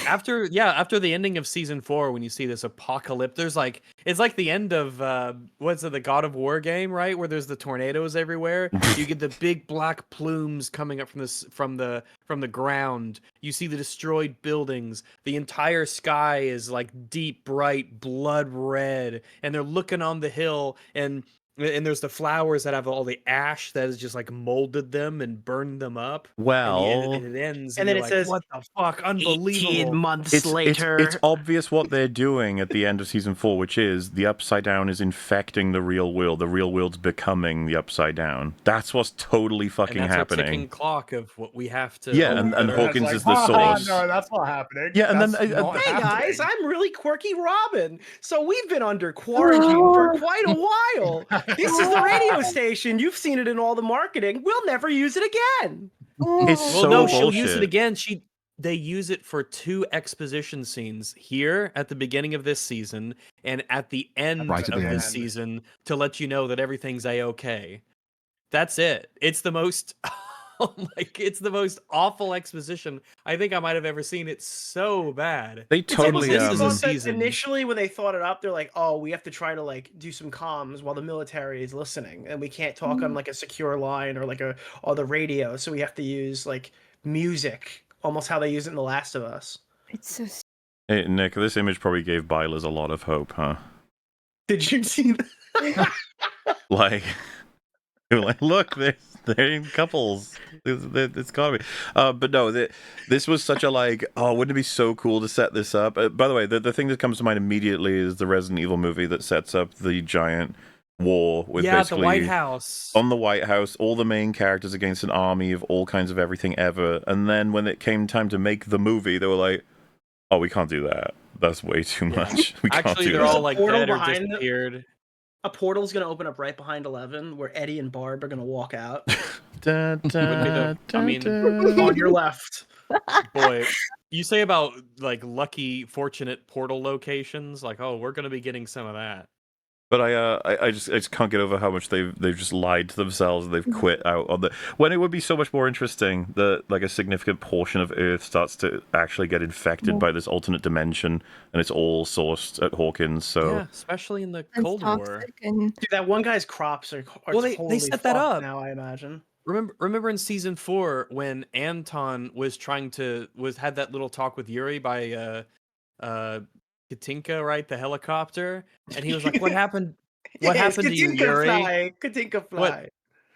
After the ending of season 4, when you see this apocalypse, it's like the end of what's it, the God of War game, right? Where there's the tornadoes everywhere. You get the big black plumes coming up from the ground. You see the destroyed buildings. The entire sky is like deep, bright blood red, and they're looking on the hill, and there's the flowers that have all the ash that has just like molded them and burned them up. Well, and it ends, And and then you're it like, says, "What the fuck? 18 Unbelievable!" months later. It's obvious what they're doing at the end of season 4, which is the Upside Down is infecting the real world. The real world's becoming the Upside Down. That's what's totally fucking And that's a happening. ticking clock of what we have to. Yeah, and And Hawkins it's is like, the "Ha-ha, source. No, that's not happening. Yeah, and That's then not Hey guys, happening." I'm really quirky Robin. So we've been under quarantine for quite a while. This is the radio station. You've seen it in all the marketing. We'll never use it again. It's Well, so no, she'll bullshit. use it again. They use it for 2 exposition scenes here at the beginning of this season and at the end Right at of the this end. season to let you know that everything's a-okay. That's it. It's the most it's the most awful exposition I think I might have ever seen. It's so bad. They It's totally this almost is like a they thought that season. initially when they thought it up, they're like, "Oh, we have to try to like do some comms while the military is listening, and we can't talk on like a secure line or like or the radio, so we have to use like music, almost how they use it in The Last of Us." It's so Hey, Nick, this image probably gave Bylers a lot of hope, huh? Did you see that? Like, they were like, look, they're in couples. It's gotta be. But no, this was such a like, oh, wouldn't it be so cool to set this up? By the way, the thing that comes to mind immediately is the Resident Evil movie that sets up the giant war with Yeah, basically the White House. on the White House, all the main characters against an army of all kinds of everything ever. And then when it came time to make the movie, they were like, oh, we can't do that. That's way too much. We can't Actually, do they're that. all like Portal dead or behind them. disappeared. A portal's gonna open up right behind 11, where Eddie and Barb are gonna walk out. Da, Wouldn't be da, the- I mean, da. On your left. boy, you say about like lucky, fortunate portal locations, like, oh, we're gonna be getting some of that. But I just can't get over how much they've just lied to themselves and they've quit out on the when it would be so much more interesting that like a significant portion of Earth starts to actually get infected by this alternate dimension and it's all sourced at Hawkins. So Yeah, especially in the It's Cold War. toxic and Dude, that one guy's crops are Well, they totally set that fucked up. now, I imagine. Remember in season 4 when Anton was had that little talk with Yuri by Katinka, right? The helicopter, and he was like, "What happened? What Yes, happened to you, Katinka Yuri? fly, Katinka fly.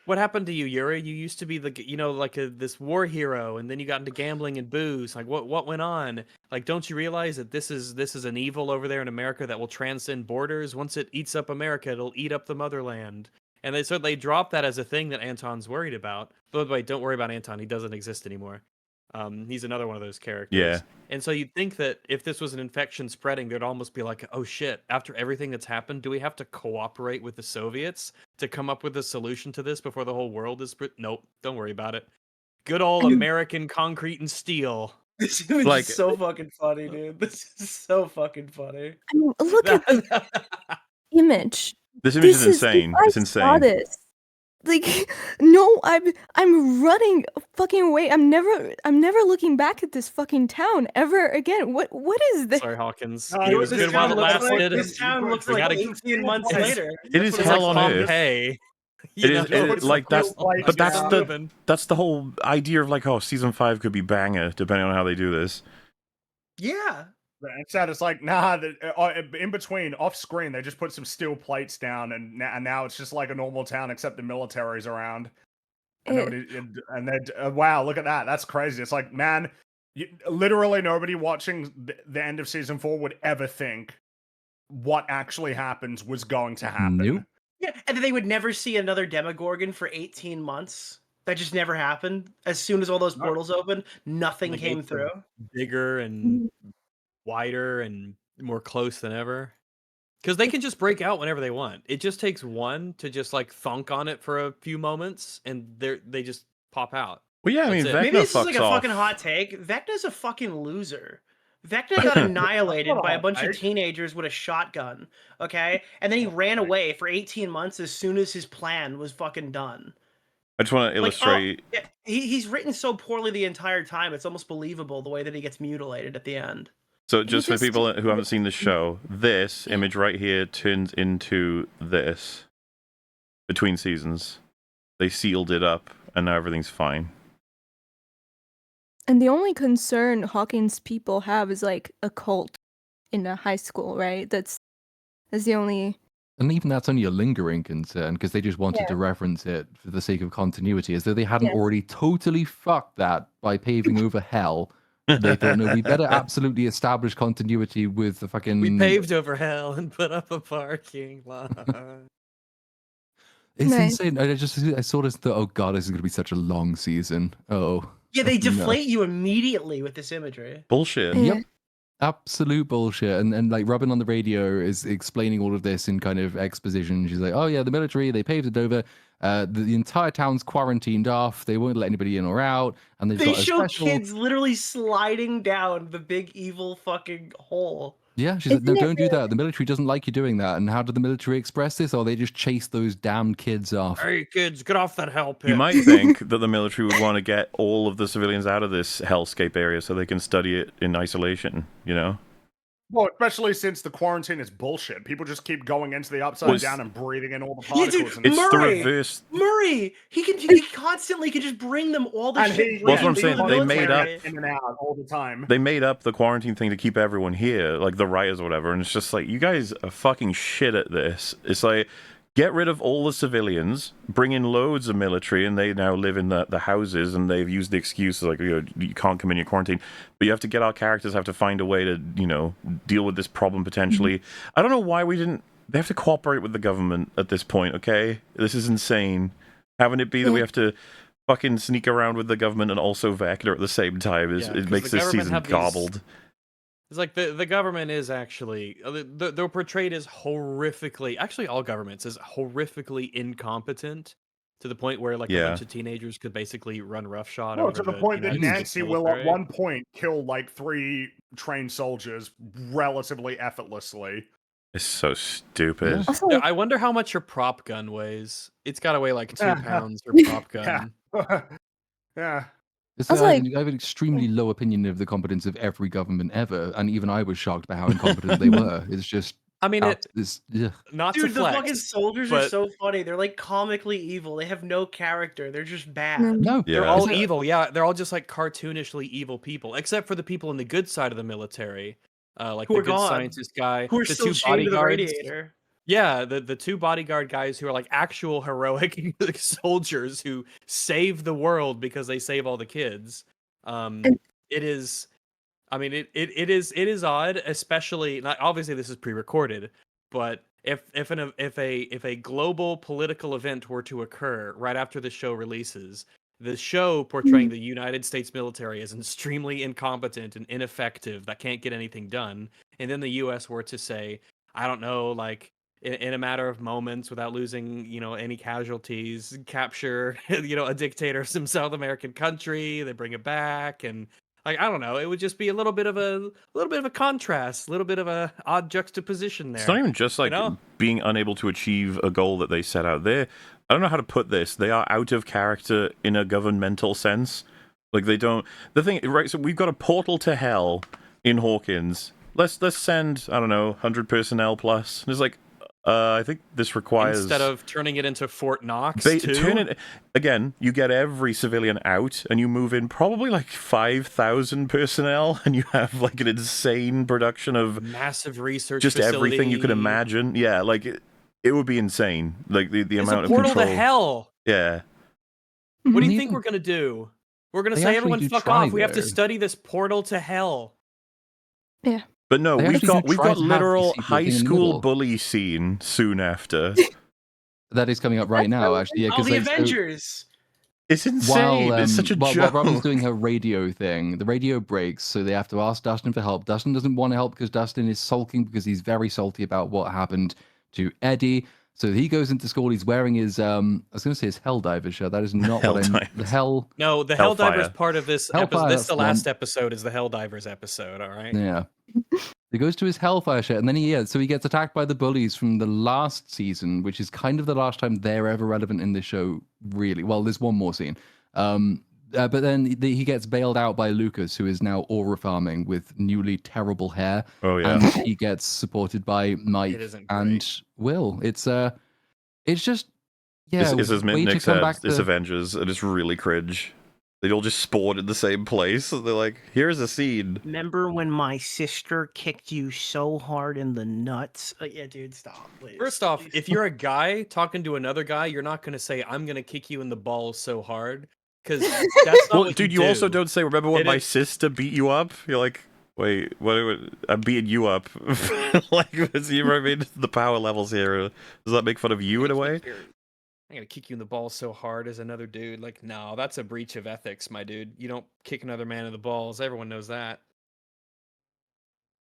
What happened to you, Yuri? You used to be like this war hero, and then you got into gambling and booze. Like, what went on? Like, don't you realize that this is an evil over there in America that will transcend borders? Once it eats up America, it'll eat up the motherland." And they dropped that as a thing that Anton's worried about. By the way, don't worry about Anton. He doesn't exist anymore. He's another one of those characters. yeah, And so you'd think that if this was an infection spreading, there'd almost be like, oh shit, after everything that's happened, do we have to cooperate with the Soviets to come up with a solution to this before the whole world is Nope, don't worry about it. Good old American concrete and steel. This image Like- is so fucking funny, dude. This is so fucking funny. I mean, look at the image. this image is This insane. I It's saw insane. this. Like, no, I'm running fucking away. I'm never looking back at this fucking town ever again. What is this? Sorry, Hawkins. No, It was this good while it town looks like- lasted. This town looks We like gotta- 18 months It's- later. It is It's hell like on earth. Pompeii. It You is know, it, like that's like, but that's yeah. the that's the whole idea of like, oh, season 5 could be banger depending on how they do this. Yeah. But instead, it's like, nah, in between, off screen, they just put some steel plates down, and now it's just like a normal town, except the military's around. And wow, look at that. That's crazy. It's like, man, literally nobody watching the end of season 4 would ever think what actually happens was going to happen. Nope. Yeah, and then they would never see another Demogorgon for 18 months. That just never happened. As soon as all those No. portals opened, nothing The came gates are through. bigger and wider and more close than ever. Because they can just break out whenever they want. It just takes one to just like thunk on it for a few moments, and they just pop out. Well, yeah, I mean, That's it. Vecna Maybe this is fucks like a off. fucking hot take. Vecna's a fucking loser. Vecna got annihilated by a bunch of teenagers with a shotgun, okay? And then he ran away for 18 months as soon as his plan was fucking done. I just want to Like, illustrate. yeah, he's written so poorly the entire time, it's almost believable the way that he gets mutilated at the end. So, just for just- people who haven't seen the show, this image right here turns into this between seasons. They sealed it up, and now everything's fine. And the only concern Hawkins people have is like a cult in a high school, right? That's the only. And even that's only a lingering concern because they just wanted to reference it for the sake of continuity, as though they hadn't Yes. already totally fucked that by paving over hell. They thought, no, we better absolutely establish continuity with the fucking. We paved over hell and put up a parking lot. It's Nice. insane. I saw this. Oh god, this is going to be such a long season. Oh. Yeah, they No. deflate you immediately with this imagery. Bullshit. Yeah. Yep. Absolute bullshit. And like Robin on the radio is explaining all of this in kind of exposition. She's like, oh yeah, the military, they paved it over. The entire town's quarantined off. They won't let anybody in or out. And they've They got a show special... kids literally sliding down the big evil fucking hole. Yeah, she said, no, Isn't it don't do that. The military doesn't like you doing that. And how did the military express this? Oh, they just chase those damn kids off. Hey kids, get off that hell pit. You might think that the military would want to get all of the civilians out of this hellscape area so they can study it in isolation, you know? Well, especially since the quarantine is bullshit. People just keep going into the upside Well, down and breathing in all the Yeah, dude, particles. and It's the Murray! reverse. Murray, he constantly can just bring them all the And shit. he- Well, that's what I'm through saying, the they made military. up- in and out all the time. They made up the quarantine thing to keep everyone here, like the writers or whatever, and it's just like, you guys are fucking shit at this. It's like, get rid of all the civilians, bring in loads of military, and they now live in the houses, and they've used the excuse like, you can't come in your quarantine, but you have to get our characters have to find a way to, deal with this problem potentially. I don't know why they have to cooperate with the government at this point, okay? This is insane. Having it be that we have to fucking sneak around with the government and also Vecna at the same time Yeah, 'cause it makes the this government season have these- gobbled. It's like the government is actually they're portrayed as horrifically, actually all governments is horrifically incompetent to the point where like a Yeah. bunch of teenagers could basically run roughshod Well, over to the point that United States Nancy will at military. one point kill like 3 trained soldiers relatively effortlessly. It's so stupid. Also, Yeah, I wonder how much your prop gun weighs. It's got to weigh like 2 pounds. Your prop gun. Yeah. It's, Also, I, like- have an extremely low opinion of the competence of every government ever, and even I was shocked by how incompetent they were. It's just, I mean, it not Dude, to the flex. fucking soldiers are but- so funny. They're like comically evil. They have no character. They're just bad. Mm. They're Yeah. all Is it- evil. Yeah, they're all just like cartoonishly evil people, except for the people in the good side of the military, like Who the are good gone. scientist guy, Who are the still 2 chained to the bodyguards. radiator. Yeah, the 2 bodyguard guys who are like actual heroic soldiers who save the world because they save all the kids. It is, I mean, it is odd, especially not obviously this is pre-recorded, but if a global political event were to occur right after the show releases, the show portraying the United States military as extremely incompetent and ineffective that can't get anything done, and then the U.S. were to say, I don't know, like in a matter of moments without losing, any casualties, capture, a dictator of some South American country, they bring it back, and like I don't know, it would just be a little bit of a contrast, a little bit of a odd juxtaposition there. It's not even just like know? being unable to achieve a goal that they set out there. I don't know how to put this. They are out of character in a governmental sense. Like they don't. The thing, right? So we've got a portal to hell in Hawkins. Let's send, I don't know, 100 personnel plus. And it's like, I think this requires Instead of turning it into Fort Knox, turn it again. You get every civilian out, and you move in probably like 5,000 personnel, and you have like an insane production of massive research, just everything you could facility. imagine. Yeah, like it would be insane. Like the It's amount a of portal control. to hell. Yeah, What do you Mhm. think we're gonna do? We're gonna They say actually everyone do fuck try off. We have to though. study this portal to hell. but no, They we've actually got do we've try got to have literal these high people in the school middle. bully scene soon after. That is coming up right now, actually. Yeah, Oh, the they- Avengers. It's insane. It's such a while joke. Robin's doing her radio thing, the radio breaks, so they have to ask Dustin for help. Dustin doesn't want to help because Dustin is sulking because he's very salty about what happened to Eddie. So he goes into school. He's wearing his I was going to say his Helldiver shirt. That is not what I Helldivers. the hell. No, the Hellfire. Helldivers part of this Hellfire, episode. This that's is the the one. last episode. Is the Helldivers episode? All right. Yeah. He goes to his Hellfire shirt, and then so he gets attacked by the bullies from the last season, which is kind of the last time they're ever relevant in the show, really. Well, there's one more scene. But then he gets bailed out by Lucas, who is now aura farming with newly terrible hair. Oh yeah. And he gets supported by Mike isn't and great. Will. It's just It's as way to Nick come said, back it's to- Avengers, and it's really cringe. They all just spawn in the same place. And they're like, here's a scene. Remember when my sister kicked you so hard in the nuts? Yeah, dude, stop. Please. First off, Please. if you're a guy talking to another guy, you're not going to say, I'm going to kick you in the balls so hard. Because that's not Well, what dude, you you also do. don't say, remember when It my is- sister beat you up? You're like, wait, I'm beating you up. Like, you know what I mean? The power levels here. Does that make fun of you in a way? I'm going to kick you in the balls so hard as another dude. Like, no, that's a breach of ethics, my dude. You don't kick another man in the balls. Everyone knows that.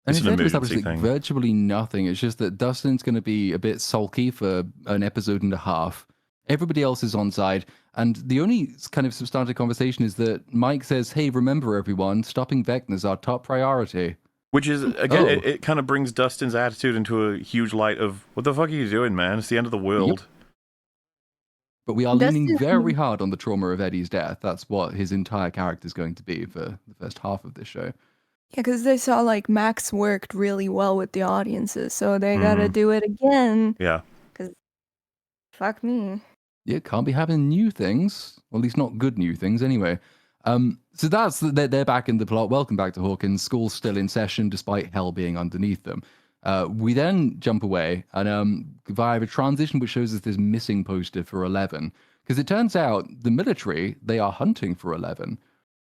And It's an instead of establishing emergency thing. virtually nothing, it's just that Dustin's going to be a bit sulky for an episode and a half. Everybody else is on side, and the only kind of substantive conversation is that Mike says, "Hey, remember everyone, stopping Vecna is our top priority." Which is, again, Oh. it kind of brings Dustin's attitude into a huge light of, what the fuck are you doing, man? It's the end of the world. But we are leaning Dustin- very hard on the trauma of Eddie's death. That's what his entire character is going to be for the first half of this show. Yeah, because they saw like Max worked really well with the audiences, so they gotta Mhm. do it again. Yeah. Fuck me. Yeah, can't be having new things. Well, at least not good new things, anyway. So they're back in the plot. Welcome back to Hawkins. School's still in session, despite hell being underneath them. We then jump away and via a transition which shows us this missing poster for 11. Because it turns out the military, they are hunting for 11.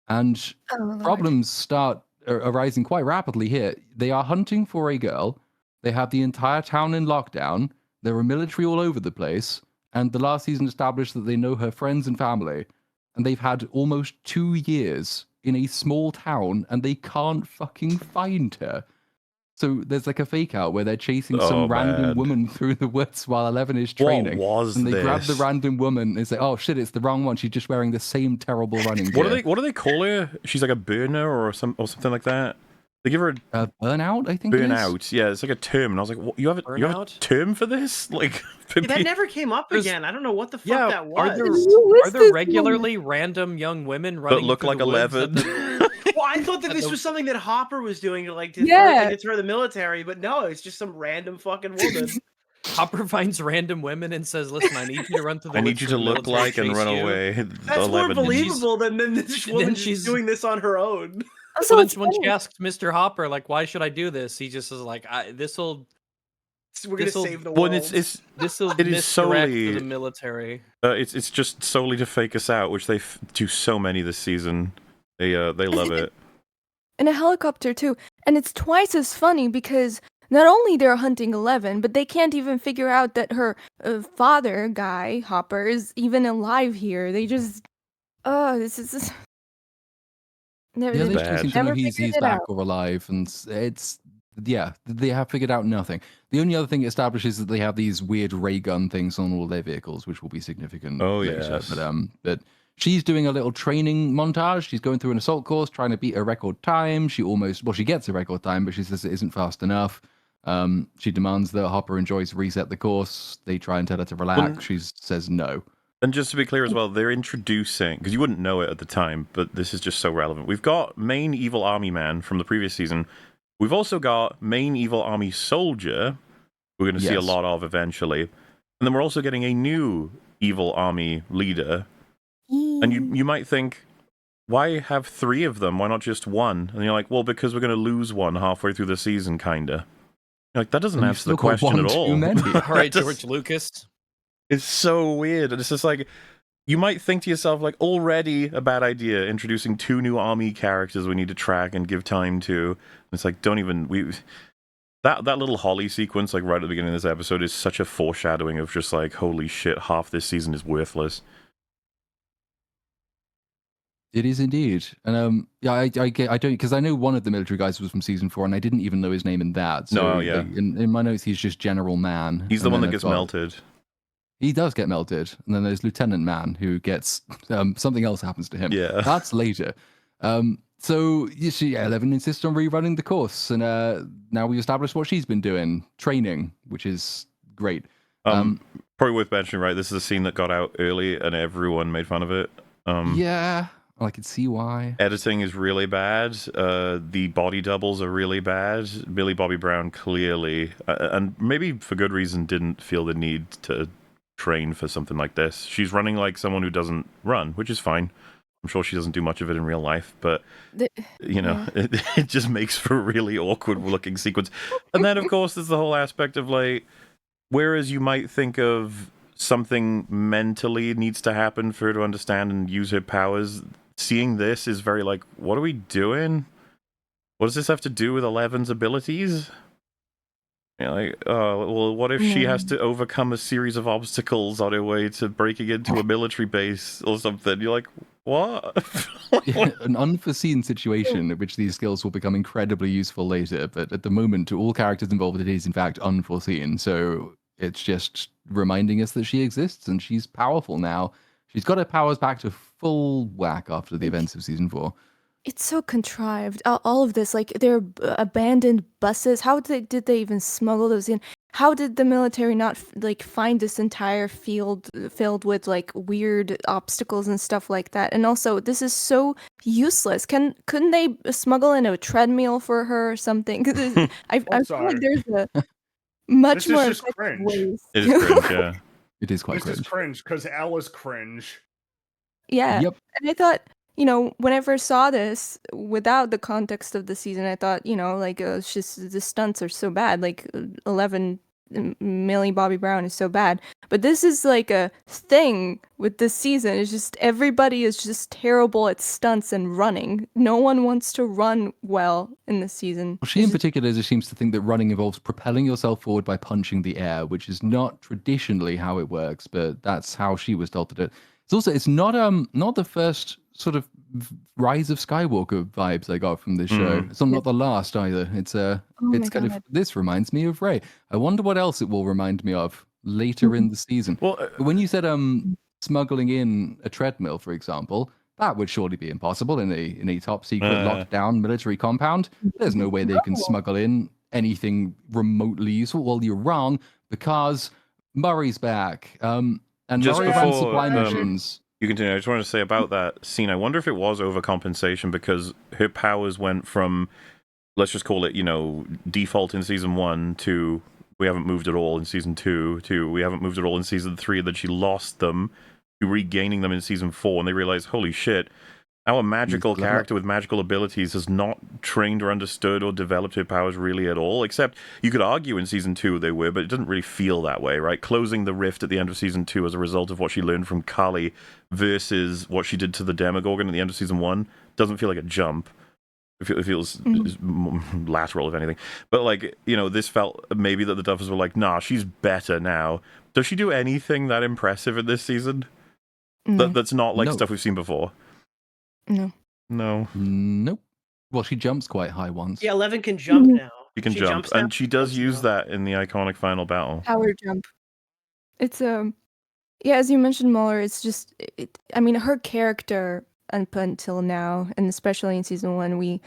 And Oh, Lord. problems start arising quite rapidly here. They are hunting for a girl. They have the entire town in lockdown. There are military all over the place. And the last season established that they know her friends and family. And they've had almost 2 years in a small town and they can't fucking find her. So there's like a fake out where they're chasing Oh, some random man. woman through the woods while 11 is What training. was and they grab the this? random woman and say, "Oh shit, it's the wrong one. She's just wearing the same terrible running gear." What do they call her? She's like a burner or something like that. They give her a Burnout, I think. It is. burnout. Yeah, it's like a term, and I was like, what, you have a Burnout? term for this? Like, for Yeah, that being- never came up There's- again. I don't know what the fuck Yeah, that are was. there Who is are there this regularly random young women running that look through like the woods 11. Well, I thought that At this the- was something that Hopper was doing to Yeah. throw the military, but no, it's just some random fucking woman. Hopper finds random women and says, "Listen, I need you to run through the I woods need you for to the look military like and chase run you." away. That's more 11. believable than this and woman then just she's- doing this on her own. Also, So then it's when she funny. asks Mr. Hopper, like, "Why should I do this?" He just is like, "This'll We're gonna This'll- save the Well, world. it's this'll It is misdirect solely- to the military." it's just solely to fake us out, which they do so many this season. They love it. in a helicopter too, and it's twice as funny because not only they're hunting 11, but they can't even figure out that her father guy Hopper is even alive here. They just, this is. Never, Yeah, they they bad. just seem to know never he's figured he's it back out. or alive, and they have figured out nothing. The only other thing it establishes is that they have these weird ray gun things on all their vehicles, which will be significant Oh, later. yes. But she's doing a little training montage. She's going through an assault course, trying to beat a record time. She gets a record time, but she says it isn't fast enough. She demands that Hopper and Joyce reset the course. They try and tell her to relax. She says no. And just to be clear as well, they're introducing, because you wouldn't know it at the time, but this is just so relevant. We've got main evil army man from the previous season. We've also got main evil army soldier, we're going to see a Yes. lot of eventually. And then we're also getting a new evil army leader. And you might think, why have 3 of them? Why not just one? And you're like, well, because we're going to lose one halfway through the season, kinda. You're like, that doesn't And you've answer still the got question one at all. too many. All right, That George Lucas. It's so weird. And it's just like, you might think to yourself, like, already a bad idea, introducing 2 new army characters we need to track and give time to. And it's like, that little Holly sequence, like right at the beginning of this episode, is such a foreshadowing of just like, holy shit, half this season is worthless. It is indeed, and yeah, I don't, because I know one of the military guys was from season 4, and I didn't even know his name in that. So, No, yeah. like, in my notes, he's just General Man. He's the and one then that I've gets got- melted. He does get melted, and then there's Lieutenant Man who gets something else happens to him. Yeah. That's later. So you see, 11 insists on rerunning the course, and now we established what she's been doing, training, which is great. Probably worth mentioning, right? This is a scene that got out early and everyone made fun of it. Yeah, I can see why. Editing is really bad. The body doubles are really bad. Millie Bobby Brown clearly, and maybe for good reason, didn't feel the need to train for something like this. She's running like someone who doesn't run, which is fine. I'm sure she doesn't do much of it in real life, but you know, it just makes for a really awkward looking sequence. And then, of course, there's the whole aspect of like, whereas you might think of something mentally needs to happen for her to understand and use her powers, seeing this is very like, what are we doing? What does this have to do with Eleven's abilities? You know, like, oh, well, what if she has to overcome a series of obstacles on her way to breaking into a military base or something? You're like, what? An unforeseen situation in which these skills will become incredibly useful later, but at the moment, to all characters involved, it is in fact unforeseen. So it's just reminding us that she exists and she's powerful now. She's got her powers back to full whack after the events of season 4. It's so contrived. All of this, like their abandoned buses. How did they even smuggle those in? How did the military not like find this entire field filled with like weird obstacles and stuff like that? And also, this is so useless. Couldn't they smuggle in a treadmill for her or something? 'Cause I feel sorry. like there's a much This is more just effective cringe. ways. It is cringe, yeah. It is quite This cringe. is cringe because Ella's cringe. Yeah. Yep. And I thought, whenever I saw this without the context of the season, I thought, like, it's just the stunts are so bad. Like, 11 Millie Bobby Brown is so bad. But this is like a thing with this season. It's just everybody is just terrible at stunts and running. No one wants to run well in this season. Well, she in particular just seems to think that running involves propelling yourself forward by punching the air, which is not traditionally how it works, but that's how she was told to do it. It's not the first sort of Rise of Skywalker vibes I got from this show. It's not the last either. It's Oh my it's kind of God. this reminds me of Rey. I wonder what else it will remind me of later in the season. Well, But when you said smuggling in a treadmill, for example, that would surely be impossible in a top secret locked down military compound. There's no way they can smuggle in anything remotely useful. Well, you're wrong because Murray's back. And just Murray runs before supply missions. you continue, I just wanted to say about that scene. I wonder if it was overcompensation because her powers went from, let's just call it, default in season 1 to we haven't moved at all in season 2 to we haven't moved at all in season 3, and then she lost them to regaining them in season 4, and they realized, holy shit, our magical character with magical abilities has not trained or understood or developed her powers really at all, except you could argue in season 2 they were, but it doesn't really feel that way, right? Closing the rift at the end of season 2 as a result of what she learned from Kali versus what she did to the Demogorgon at the end of season 1 doesn't feel like a jump. It feels lateral, if anything. But, this felt maybe that the Duffers were like, nah, she's better now. Does she do anything that impressive in this season? That's not like stuff we've seen before. No. Nope. Well, she jumps quite high once. Yeah, 11 can jump now. She can jump, and she does use that in the iconic final battle. Power jump. It's yeah, as you mentioned, Muller. It's just, I mean, her character up until now, and especially in season 1,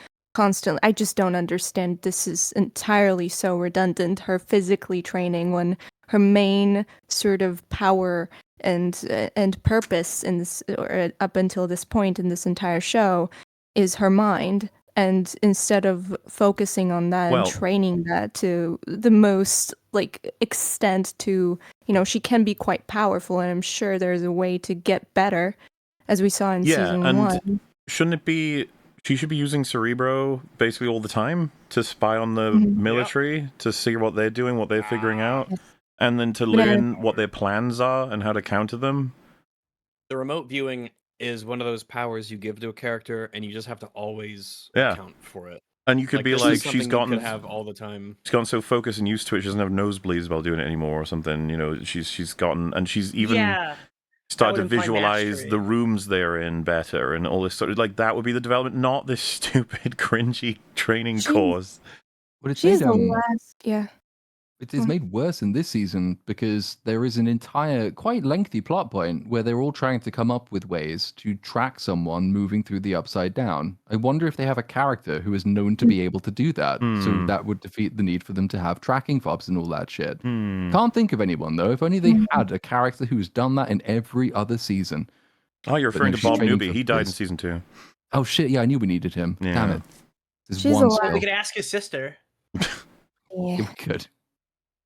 I just don't understand. This is entirely so redundant. Her physically training when her main sort of power and purpose in this, or up until this point in this entire show, is her mind. And instead of focusing on that and training that to the most extent to, she can be quite powerful, and I'm sure there's a way to get better, as we saw in season 1. Shouldn't it be she should be using Cerebro basically all the time to spy on the military, to see what they're doing, what they're figuring out, and then to learn what their plans are and how to counter them? The remote viewing is one of those powers you give to a character, and you just have to always account for it. And you could be like, she's gotten, you could have all the time. She's gotten so focused and used to it, she doesn't have nosebleeds while doing it anymore or something. She's gotten, and she's even started to visualize the rooms they're in better and all this sort of, that would be the development, not this stupid, cringy training course. But it's She's made, the last, It's made worse in this season because there is an entire, quite lengthy plot point where they're all trying to come up with ways to track someone moving through the Upside Down. I wonder if they have a character who is known to be able to do that, so that would defeat the need for them to have tracking fobs and all that shit. Can't think of anyone, though. If only they had a character who's done that in every other season. Oh, you're referring to Bob Newby. He died in season 2. Oh, shit, yeah, I knew we needed him. Yeah. Damn it. She's alive. We could ask his sister. Yeah. We could.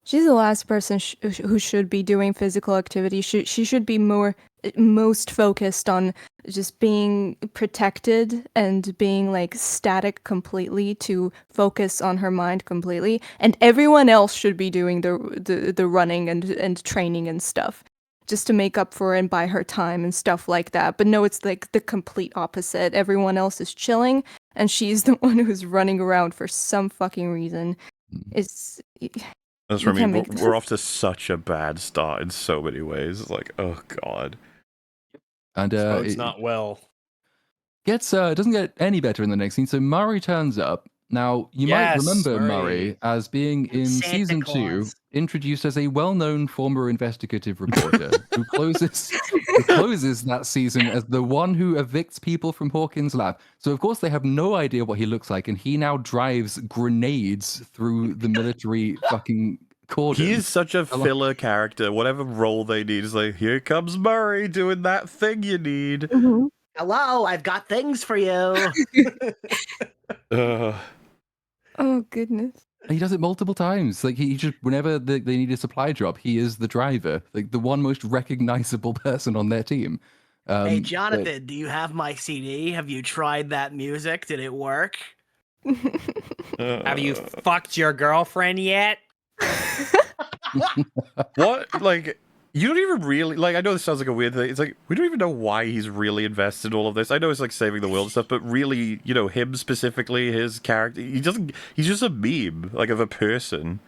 She's the last person who should be doing physical activity. She should be most focused on just being protected and being static completely, to focus on her mind completely. And everyone else should be doing the running and training and stuff, just to make up for it and buy her time and stuff like that. But no, it's the complete opposite. Everyone else is chilling, and she's the one who's running around for some fucking reason. That's what I mean. We're off to such a bad start in so many ways. It's like, oh god. And it's not well. It doesn't get any better in the next scene. So Murray turns up. Now, you might remember Murray as being in season 2, introduced as a well-known former investigative reporter who closes that season as the one who evicts people from Hawkins' lab. So, of course, they have no idea what he looks like, and he now drives grenades through the military fucking cordon. He is such a filler character. Whatever role they need is like, here comes Murray doing that thing you need. Mm-hmm. Hello, I've got things for you. Oh goodness. He does it multiple times. He just, whenever they need a supply drop, he is the driver, the one most recognizable person on their team. Hey Jonathan, do you have my CD? Have you tried that music? Did it work? Have you fucked your girlfriend yet? What? You don't even really, I know this sounds like a weird thing. It's we don't even know why he's really invested in all of this. I know it's saving the world and stuff, but really, him specifically, his character, he's just a meme, of a person.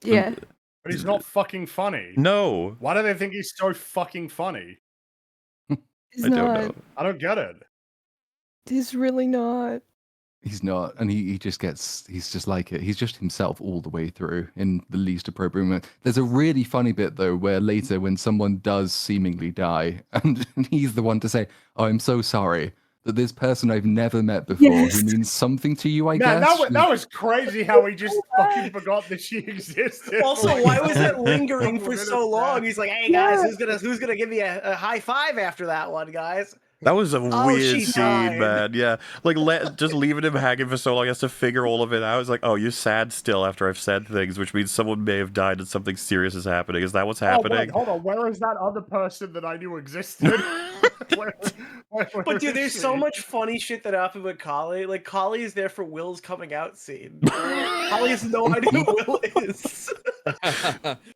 Yeah. But he's not fucking funny. No. Why do they think he's so fucking funny? I don't know. I don't get it. He's really not. He's not, and he just gets, he's just like it. He's just himself all the way through in the least appropriate moment. There's a really funny bit, though, where later when someone does seemingly die, and he's the one to say, oh, I'm so sorry that this person I've never met before, Yes. who means something to you, I Man, guess. that was crazy how he just fucking forgot that she existed. Also, Like, why was that a lingering couple for of so minutes long? back. He's like, "Hey guys, who's gonna give me a high five after that one, guys?" That was a Oh, weird she scene, died. man. Yeah, like just leaving him hanging for so long, he has to figure all of it out. It's like, oh, you're sad still after I've said things, which means someone may have died and something serious is happening. Is that what's Oh, happening? wait, hold on. Where is that other person that I knew existed? Where But dude, is there's so she? much funny shit that happened with Kali. Like Kali is there for Will's coming out scene. Kali has no idea who Will is.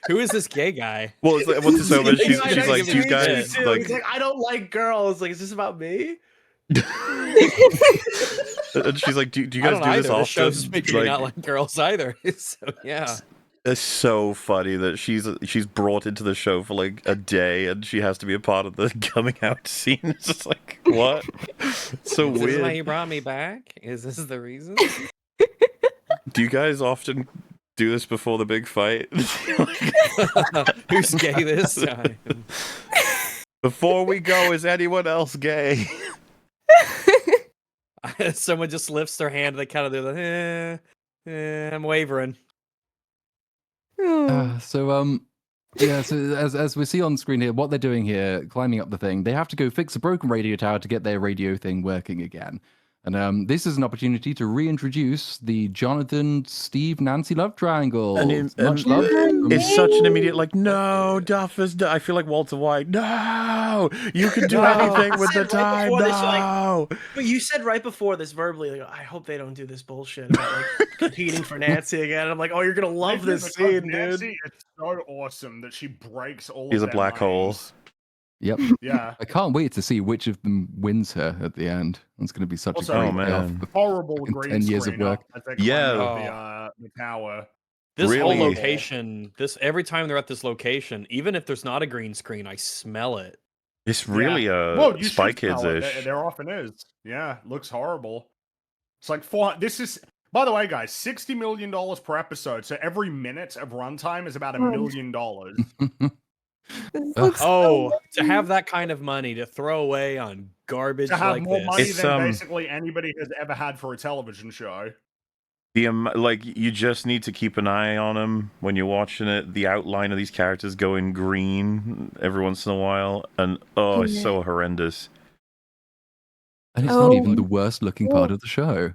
Who is this gay guy? Well, it's like, what's this over? The She's guy like, next do to you me guys too. like? He's like, I don't like girls. Like, is this about me? And she's like, do you I guys don't do this either. The often? show's making me not like girls either. So yeah. It's so funny that she's brought into the show for like a day and she has to be a part of the coming out scene. It's just like, what? It's so Is this why weird. you brought me back? Is this the reason? Do you guys often do this before the big fight? Who's gay this time? Before we go, is anyone else gay? Someone just lifts their hand. They kind of do the, I'm wavering. Oh. So as we see on screen here, what they're doing here, climbing up the thing, they have to go fix a broken radio tower to get their radio thing working again. And this is an opportunity to reintroduce the Jonathan, Steve, Nancy love triangle. Much love. It's such an immediate like, no, Duff is. I feel like Walter White. No, you can do No. anything with the Said right time. before this, No. But you said right before this verbally, like, I hope they don't do this bullshit about like competing for Nancy again. And I'm like, oh, you're gonna love this Because scene, dude. Nancy, it's so awesome that she breaks all He's of a their black hole. minds. Yep. Yeah. I can't wait to see which of them wins her at the end. It's going to be such Also, a great oh, man. payoff. Horrible Fucking green 10 years of screen work. up as they climb Yeah. up the tower. This whole Really? location, every time they're at this location, even if there's not a green screen, I smell it. It's really Well, you Spy should smell it. Kids-ish. There often is. Yeah, looks horrible. It's like this is, by the way, guys, $60 million per episode. So every minute of runtime is about $1 million. This looks Oh, so to have that kind of money to throw away on garbage To have like more this. money It's, than basically anybody has ever had for a television show. Like, you just need to keep an eye on them when you're watching it. The outline of these characters going green every once in a while, and it's so horrendous. And it's not even Oh. the worst looking part of the show.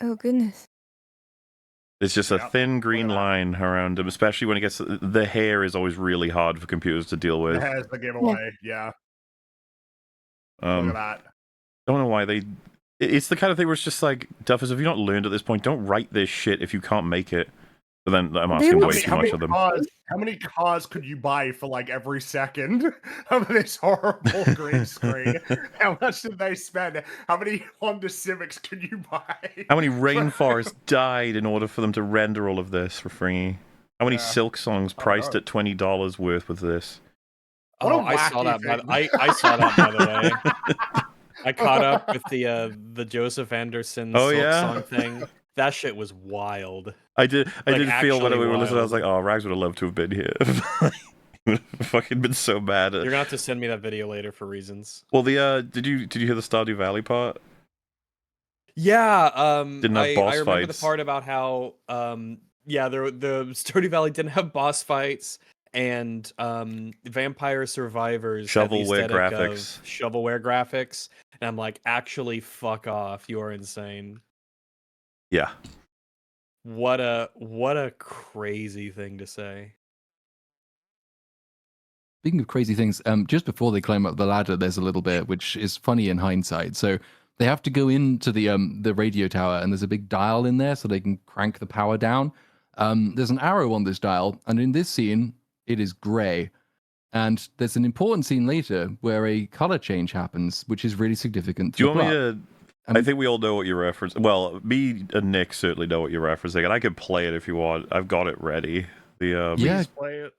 Oh goodness. It's just a Yep, thin green look at that. line around them, especially when it gets the hair is always really hard for computers to deal with. The hair's the giveaway. Yeah. Look at that. Don't know why they. It's the kind of thing where it's just like, Duffers, have you not learned at this point? Don't write this shit if you can't make it. But then I'm asking Really? way too much of them. How many cars could you buy for like every second of this horrible green screen? How much did they spend? How many Honda Civics could you buy? How many rainforests died in order for them to render all of this for free? How many Yeah. silk songs priced at $20 worth with this? What a Oh, I saw wacky that. thing. I saw that, by the way. I caught up with the Joseph Anderson Oh, silk yeah? song thing. That shit was wild. I did Like, feel when actually we were listening, I was wild. like, oh, Rags would have loved to have been here. He would have fucking been so bad You're at. gonna have to send me that video later for reasons. Well, the did you hear the Stardew Valley part? Yeah, Didn't have boss I remember fights. the part about how the Stardew Valley didn't have boss fights and Vampire Survivors had the Shovelware aesthetic of graphics. shovelware graphics, and I'm like, actually, fuck off! You are insane. Yeah. What a crazy thing to say. Speaking of crazy things, just before they climb up the ladder, there's a little bit which is funny in hindsight. So they have to go into the radio tower, and there's a big dial in there so they can crank the power down. There's an arrow on this dial, and in this scene, it is grey. And there's an important scene later where a color change happens, which is really significant. Do you to the want me plot. to? I think we all know what you're referencing. Well, me and Nick certainly know what you're referencing, and I can play it if you want. I've got it ready. The Yeah, Please play it.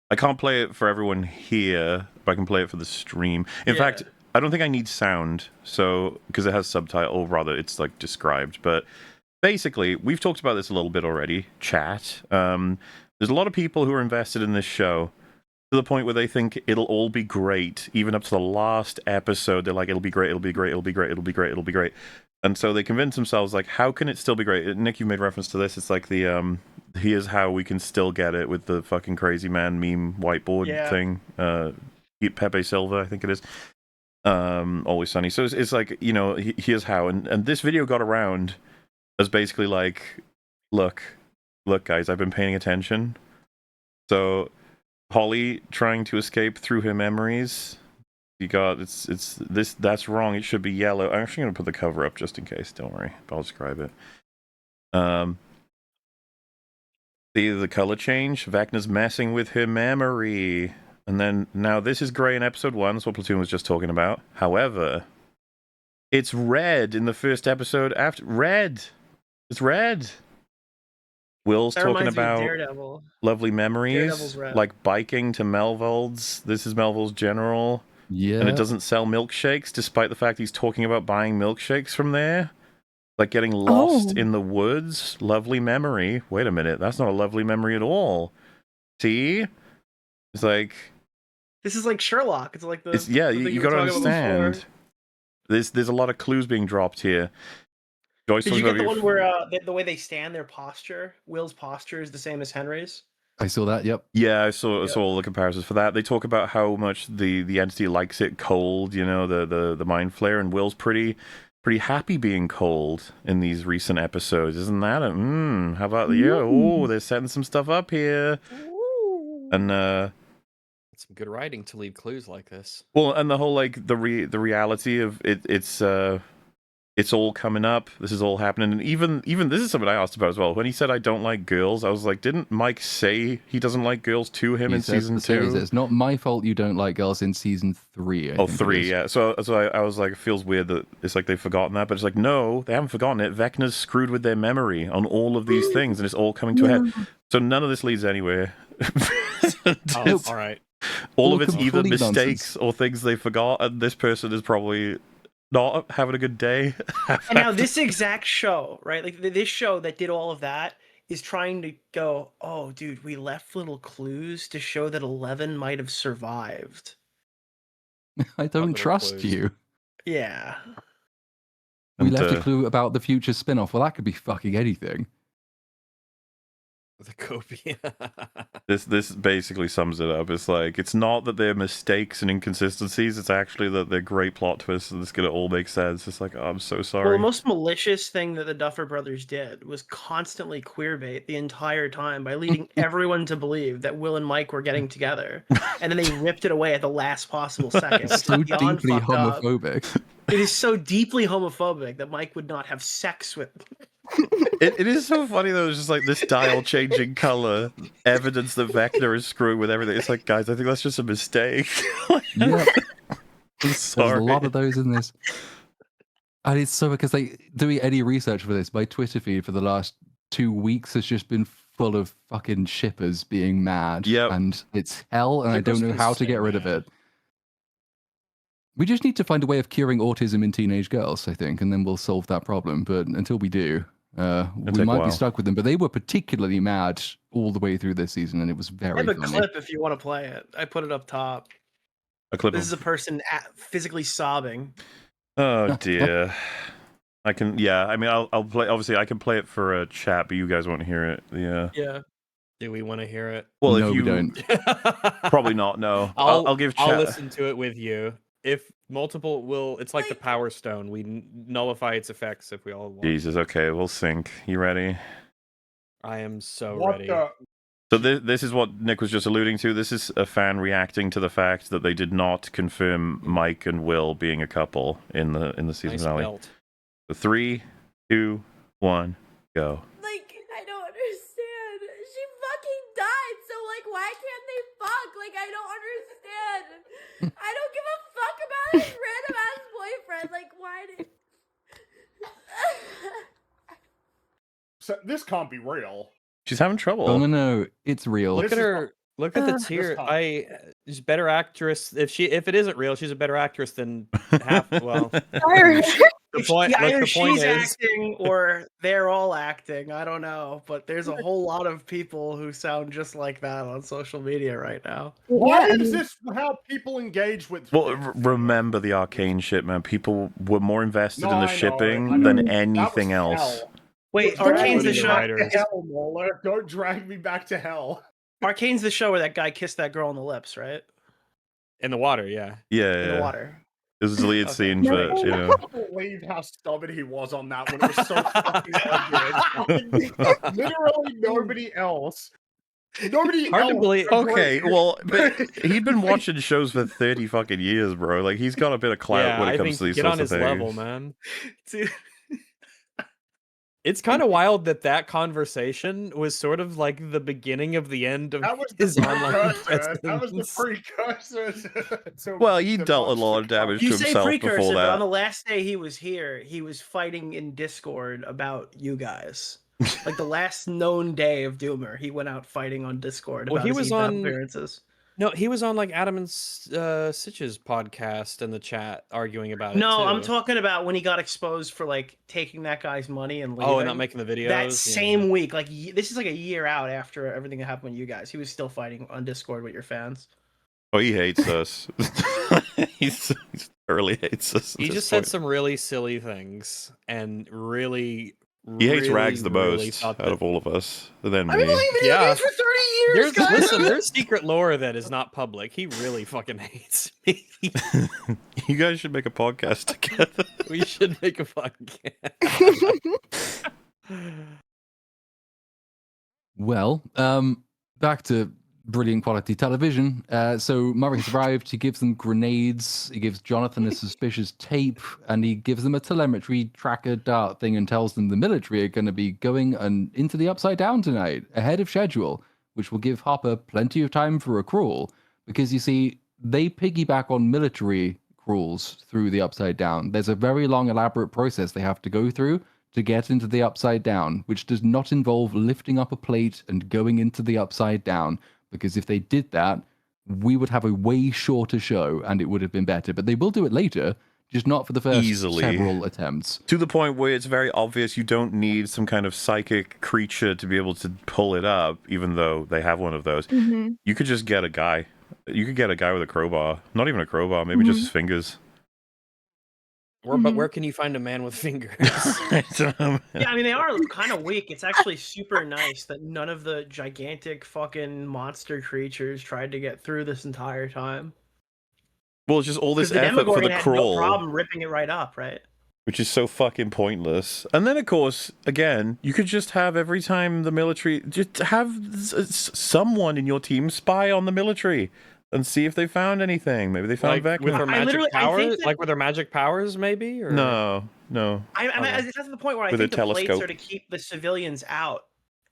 I can't play it for everyone here, but I can play it for the stream. In Yeah. fact, I don't think I need sound, so because it has subtitle, or rather, it's like described. But basically, we've talked about this a little bit already. Chat. There's a lot of people who are invested in this show to the point where they think it'll all be great, even up to the last episode. They're like, it'll be great, it'll be great, it'll be great, it'll be great, it'll be great. And so they convince themselves, like, how can it still be great? Nick, you made reference to this. It's like the here's how we can still get it with the fucking crazy man meme whiteboard thing. Pepe Silva, I think it is. Always Sunny. So it's like, you know, here's how. And this video got around as basically like, look, guys, I've been paying attention. So Holly trying to escape through her memories. You got it's this, that's wrong. It should be yellow. I'm actually gonna put the cover up just in case. Don't worry, I'll describe it. The color change. Vecna's messing with her memory, and then now this is gray in episode 1. That's what Platoon was just talking about. However, it's red in the first episode. After red, it's red. Will's That talking reminds me of about Daredevil. lovely memories, Daredevil's red. like biking to Melvold's. This is Melvold's General. Yeah. And it doesn't sell milkshakes, despite the fact he's talking about buying milkshakes from there. Like getting lost in the woods. Lovely memory. Wait a minute, that's not a lovely memory at all. See? It's like... This is like Sherlock. It's like the... yeah, the thing you we were gotta talking about understand. before. There's a lot of clues being dropped here. Joyce Did talks you get about the one where the way they stand, their posture? Will's posture is the same as Henry's. I saw that. Yep. Yeah, I saw all the comparisons for that. They talk about how much the entity likes it cold, you know, the mind flare, and Will's pretty happy being cold in these recent episodes, isn't that? How about you? Oh, they're setting some stuff up here, and It's some good writing to leave clues like this. well, and the whole like the reality of it. It's all coming up. This is all happening. And even this is something I asked about as well. When he said, I don't like girls, I was like, didn't Mike say he doesn't like girls to him in season 2? It's not my fault you don't like girls in season 3. I think 3, yeah. So I was like, it feels weird that it's like they've forgotten that. But it's like, no, they haven't forgotten it. Vecna's screwed with their memory on all of these things. And it's all coming to a head. So none of this leads anywhere. Oh, all right. All of it's either complete mistakes nonsense. or things they forgot. And this person is probably... not having a good day. And now this exact show, right? Like this show that did all of that is trying to go, oh, dude, we left little clues to show that 11 might have survived. I don't little trust clues. you. Yeah. We And, left a clue about the future spin-off. Well, that could be fucking anything. The copy. This basically sums it up. It's like, it's not that they're mistakes and inconsistencies, it's actually that they're great plot twists and it's gonna all make sense. It's like, oh, I'm so sorry. Well, the most malicious thing that the Duffer Brothers did was constantly queerbait the entire time by leading everyone to believe that Will and Mike were getting together, and then they ripped it away at the last possible second. It's so It's beyond deeply fucked up. homophobic. It is so deeply homophobic that Mike would not have sex with. It is so funny though, it's just like this dial changing color, evidence that Vecna is screwing with everything. It's like, guys, I think that's just a mistake. Yeah. I'm There's sorry. a lot of those in this. And it's so because they doing any research for this, my Twitter feed for the last 2 weeks has just been full of fucking shippers being mad. Yep. And it's hell, and I don't know how to get rid of it. We just need to find a way of curing autism in teenage girls, I think, and then we'll solve that problem. But until we do, we take a might while. be stuck with them. But they were particularly mad all the way through this season, and it was I very have a funny. clip if you want to play it. I put it up top. A clip This is a of, person physically sobbing. oh dear. I can, yeah, I mean, I'll play, obviously I can play it for a chat, but you guys won't hear it. Yeah. Yeah. Do we want to hear it? Well, No, if we you don't. probably not, no. I'll give chat. I'll listen to it with you. If multiple will, it's like the Power Stone. We nullify its effects if we all want. Jesus, okay, we'll sync. You ready? I am so What ready. the? So this is what Nick was just alluding to. This is a fan reacting to the fact that they did not confirm Mike and Will being a couple in the season Nice finale. belt. So 3, 2, 1, go. Like, I don't understand. She fucking died, so, like, why can't they fuck? Like, I don't understand. I don't give a fuck about his random ass boyfriend. Like, why did. So, this can't be real. She's having trouble. Oh, no, it's real. Look This at is her. Look at the this tear. time. She's a better actress. If it isn't real, she's a better actress than half. Well, Irish. the point. Like, Either the point she's is, acting or they're all acting. I don't know, but there's a whole lot of people who sound just like that on social media right now. Why Yeah, I is mean, this how people engage with? Well, remember the Arcane shit, man. People were more invested in the I know, shipping I know. than That was anything else. hell. Wait, Don't Arcane's drag the me show. back to writers. hell, Moeller. Don't drag me back to hell. Arcane's the show where that guy kissed that girl on the lips, right? in the water, yeah. Yeah, In the water. It was a deleted Okay. scene, No. but you I know. can't believe how stubborn he was on that one. It was so fucking obvious. Literally nobody else. Nobody Hard to else. believe. Okay, well, but he'd been watching shows for 30 fucking years, bro. Like, he's got a bit of clout Yeah, when it I comes think to these get on sorts of his things. level, man. Dude. It's kind of wild that conversation was sort of like the beginning of the end of That was his the online precursor. That was the presence. precursor. To Well, he the dealt a months lot to of damage You to say himself precursor, before but on the that. last day he was here, he was fighting in Discord about you guys. Like the last known day of Doomer, he went out fighting on Discord Well, about he his was EFAP on- appearances. No, he was on like Adam and Sitch's podcast in the chat arguing about No, it too. I'm talking about when he got exposed for like taking that guy's money and leaving. Oh, and not making the videos. that Yeah. same week, like this is like a year out after everything that happened with you guys. He was still fighting on Discord with your fans. Oh, he hates us. he thoroughly hates us. at He this just said point. some really silly things and really. He hates really, Rags the really most thought out that- of all of us. And then I've been me. playing video Yeah. games for 30 years, guys. Listen, there's secret lore that is not public. He really fucking hates me. You guys should make a podcast together. We should make a podcast. Well, back to brilliant quality television. So Murray has arrived. He gives them grenades. He gives Jonathan a suspicious tape, and he gives them a telemetry tracker dart thing and tells them the military are going to be going into the Upside Down tonight, ahead of schedule, which will give Hopper plenty of time for a crawl. Because you see, they piggyback on military crawls through the Upside Down. There's a very long, elaborate process they have to go through to get into the Upside Down, which does not involve lifting up a plate and going into the Upside Down. Because if they did that, we would have a way shorter show and it would have been better. But they will do it later, just not for the first Easily. several attempts. To the point where it's very obvious you don't need some kind of psychic creature to be able to pull it up, even though they have one of those. Mm-hmm. You could just get a guy. You could get a guy with a crowbar. Not even a crowbar, maybe just his fingers. But where can you find a man with fingers? Yeah, I mean, they are kind of weak. It's actually super nice that none of the gigantic fucking monster creatures tried to get through this entire time. Well, it's just all this Because the effort for Demogorgon the had crawl, no problem ripping it right up, right? which is so fucking pointless. And then, of course, again, you could just have every time the military, just have someone in your team spy on the military and see if they found anything. Maybe they found Like Vecna. with her I magic think powers? that- Like with her magic powers, maybe? Or... No. I mean, Okay. that's the point where I With a think the plates telescope. are to keep the civilians out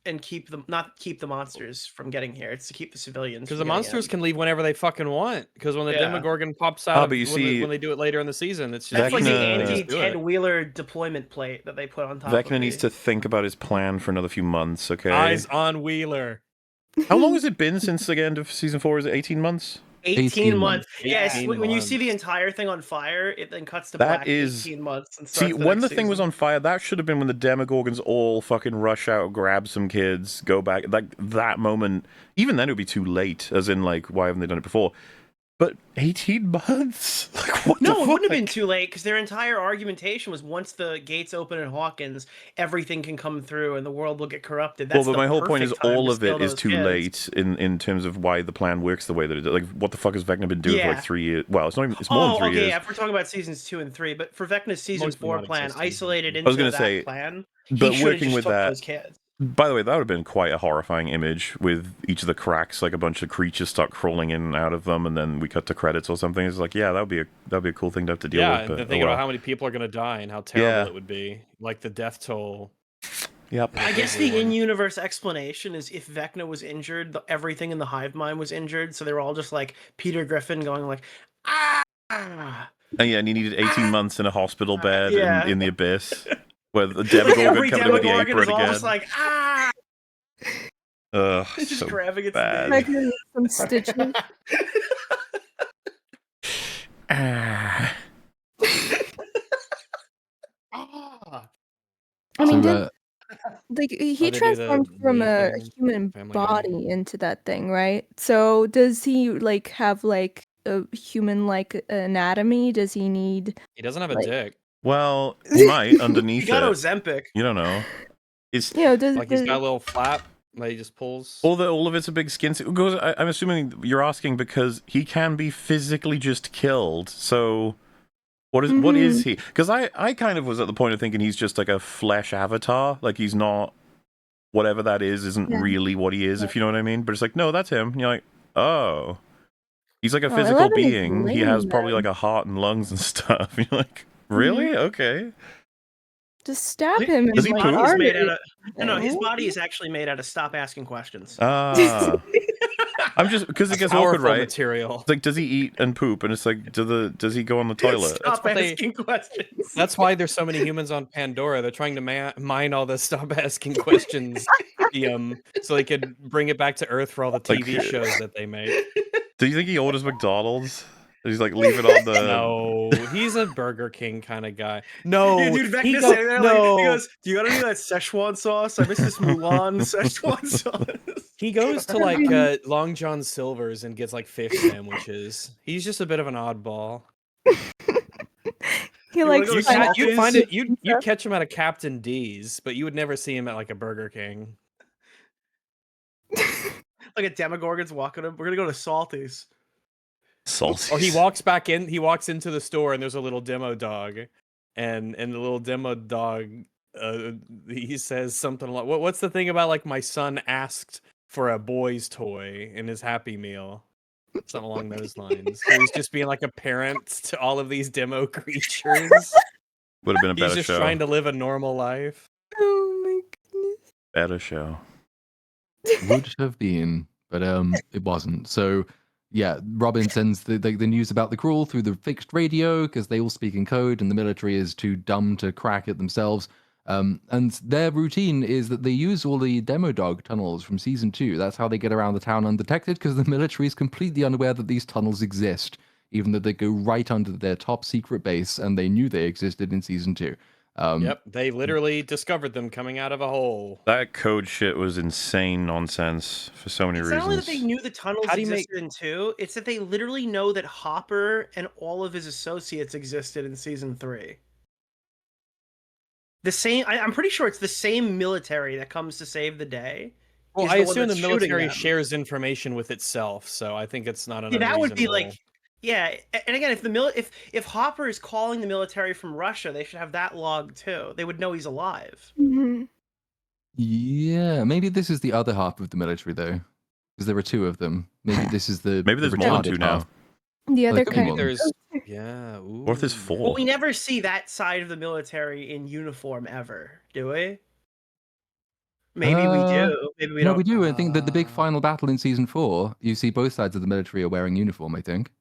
and not keep the monsters from getting here. It's to keep the civilians. Because from the getting monsters in. can leave whenever they fucking want. Because when the Yeah. Demogorgon pops out, but you see- when they do it later in the season, it's just That's like the Vecna- just do anti-Ted it. Wheeler deployment plate that they put on top. Vecna of needs the... to think about his plan for another few months, okay? Eyes on Wheeler. How long has it been since the end of season 4? Is it 18 months? 18 months. Yes, 18 when you see the months. entire thing on fire, it then cuts to That black. is- 18 months. And See, starts when the next thing was season. on fire, that should have been when the Demogorgons all fucking rush out, grab some kids, go back. Like, that moment, even then it would be too late, as in, like, why haven't they done it before? But 18 months? Like, what the No, it fuck? wouldn't have been too late because their entire argumentation was once the gates open in Hawkins, everything can come through and the world will get corrupted. That's Well, but the my whole point is perfect time all to of it steal is those too kids. late in terms of why the plan works the way that it does. Like, what the fuck has Vecna been doing for Yeah. like 3 years? Well, it's not even, it's more than 3 okay, years. yeah, if we're talking about seasons 2 and 3, but for Vecna's season Mostly 4 not plan, existing. isolated I into was gonna that say, plan, but he should have working just with took that- those kids. By the way, that would have been quite a horrifying image with each of the cracks, like a bunch of creatures start crawling in and out of them, and then we cut to credits or something. It's like, yeah, that'd be a cool thing to have to deal Yeah, with. and But, to think about how many people are going to die and how terrible Yeah. it would be. Like the death toll. Yep. I guess the Everyone. in-universe explanation is if Vecna was injured, everything in the hive mind was injured, so they were all just like Peter Griffin going like, ah! And yeah, and he needed 18 months in a hospital bed Yeah. in the abyss, where the Like Demogorgon every coming in with the Demogorgon apron is all again. just like, ah! Ugh, It's just so grabbing its bad. knee. Like some stitches. Ah. Ah. I mean, So, he Oh, they do the transformed from knee a thing. human Family Guy. body into that thing, right? So does he like have like a human like anatomy? Does he need He doesn't have a like dick. Well, he might He underneath got it. Ozempic. You don't know. It's does Like he's got a little flap that he just pulls. all of it's a big skin suit. I'm assuming you're asking because he can be physically just killed. So what is he? Because I kind of was at the point of thinking he's just like a flesh avatar. Like he's not whatever that isn't Yeah. really what he is, if you know what I mean. But it's like, no, that's him. And you're like, oh. He's like a Oh, physical 11 is being. He lame, has probably then. like a heart and lungs and stuff. You're like, really? Okay. Just stab him Does and he like poop? Body is made artery. out of no, his body is actually made out of stop asking questions. Ah. I'm just because it gets awkward, Powerful right? material. It's like, does he eat and poop? And it's like, does he go on the toilet? Stop what they- asking questions. That's why there's so many humans on Pandora. They're trying to mine all this stop asking questions, so they could bring it back to Earth for all the TV Like, shows that they make. Do you think he orders McDonald's? He's like, leave it on the. No, he's a Burger King kind of guy. No, Dude, back he to go- say that, like, no. he goes, "Do you got any of that Szechuan sauce? I miss this Mulan Szechuan sauce." He goes to like Long John Silver's and gets like fish sandwiches. He's just a bit of an oddball. He wanna likes go to pineapple You'd find soup it. You'd and stuff. catch him at a Captain D's, but you would never see him at like a Burger King. Like a Demogorgon's walking up. We're gonna go to Salty's. Salty. Or he walks back in. He walks into the store and there's a little demo dog, and the little demo dog, he says something like, "What's the thing about like my son asked for a boy's toy in his Happy Meal?" Something along those lines. So he's just being like a parent to all of these demo creatures. Would have been a He's better just show. trying to live a normal life. Oh my goodness. Better show. would have been, but it wasn't. So yeah, Robin sends the news about the crawl through the fixed radio because they all speak in code and the military is too dumb to crack it themselves. And their routine is that they use all the demo dog tunnels from season 2. That's how they get around the town undetected because the military is completely unaware that these tunnels exist, even though they go right under their top secret base and they knew they existed in season 2. Yep, they literally discovered them coming out of a hole. That code shit was insane nonsense for so many It's reasons. not only that they knew the tunnels How do you make- existed in 2, it's that they literally know that Hopper and all of his associates existed in season 3. The same, I'm pretty sure it's the same military that comes to save the day. Well, is I the one assume the that's shooting military them. shares information with itself, so I think it's not an Yeah, that would be unreasonable- like, yeah. And again, if Hopper is calling the military from Russia, they should have that log too. They would know he's alive. Mhm. Yeah, maybe this is the other half of the military though, because there are 2 of them. Maybe this is the Maybe the there's more than retarded 2 now. half. The Oh, other there could be kind. more. There's yeah. Or if there's ooh. 4. Well, we never see that side of the military in uniform ever, do we? Maybe we do. Maybe we No, don't. we do. I think that the big final battle in season 4, you see both sides of the military are wearing uniform. I think.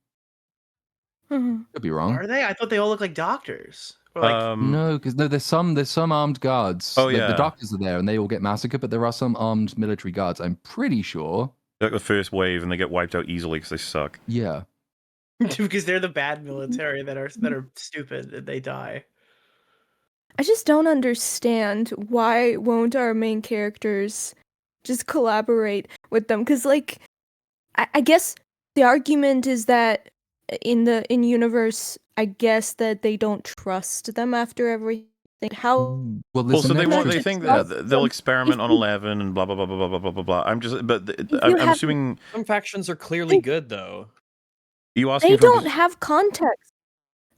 Mhm. Could be wrong. Are they? I thought they all look like doctors. Or like, No, because there's some armed guards. Oh, The yeah. doctors are there and they all get massacred, but there are some armed military guards. I'm pretty sure. Like the first wave, and they get wiped out easily because they suck. Yeah. because they're the bad military that are stupid and they die. I just don't understand why won't our main characters just collaborate with them? Because like, I guess the argument is that in universe, I guess that they don't trust them after everything. How Well, there's Also, an they extra- want. They just think trust that they'll them. experiment If on you- 11 and blah blah blah blah blah blah blah blah blah. I'm just, but you I'm have- assuming. Some factions are clearly good though. You asking they from don't have context.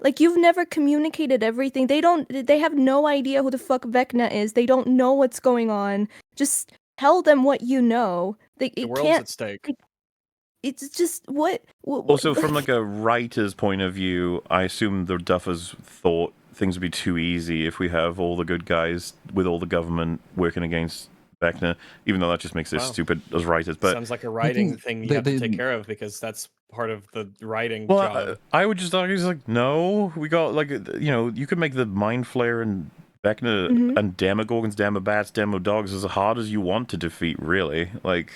Like you've never communicated everything. They have no idea who the fuck Vecna is. They don't know what's going on. Just tell them what you know. They The it world's can't at stake. it's just what Also, from like a writer's point of view, I assume the Duffers thought things would be too easy if we have all the good guys with all the government working against Vecna, even though that just makes us Wow. stupid as writers. But Sounds like a writing think thing you they- have to they- take care of because that's part of the writing well, job. I would just argue, like, no, we got like, you could make the Mind Flayer and Vecna Mhm. and Demogorgons, Demobats, Demodogs as hard as you want to defeat, really. Like,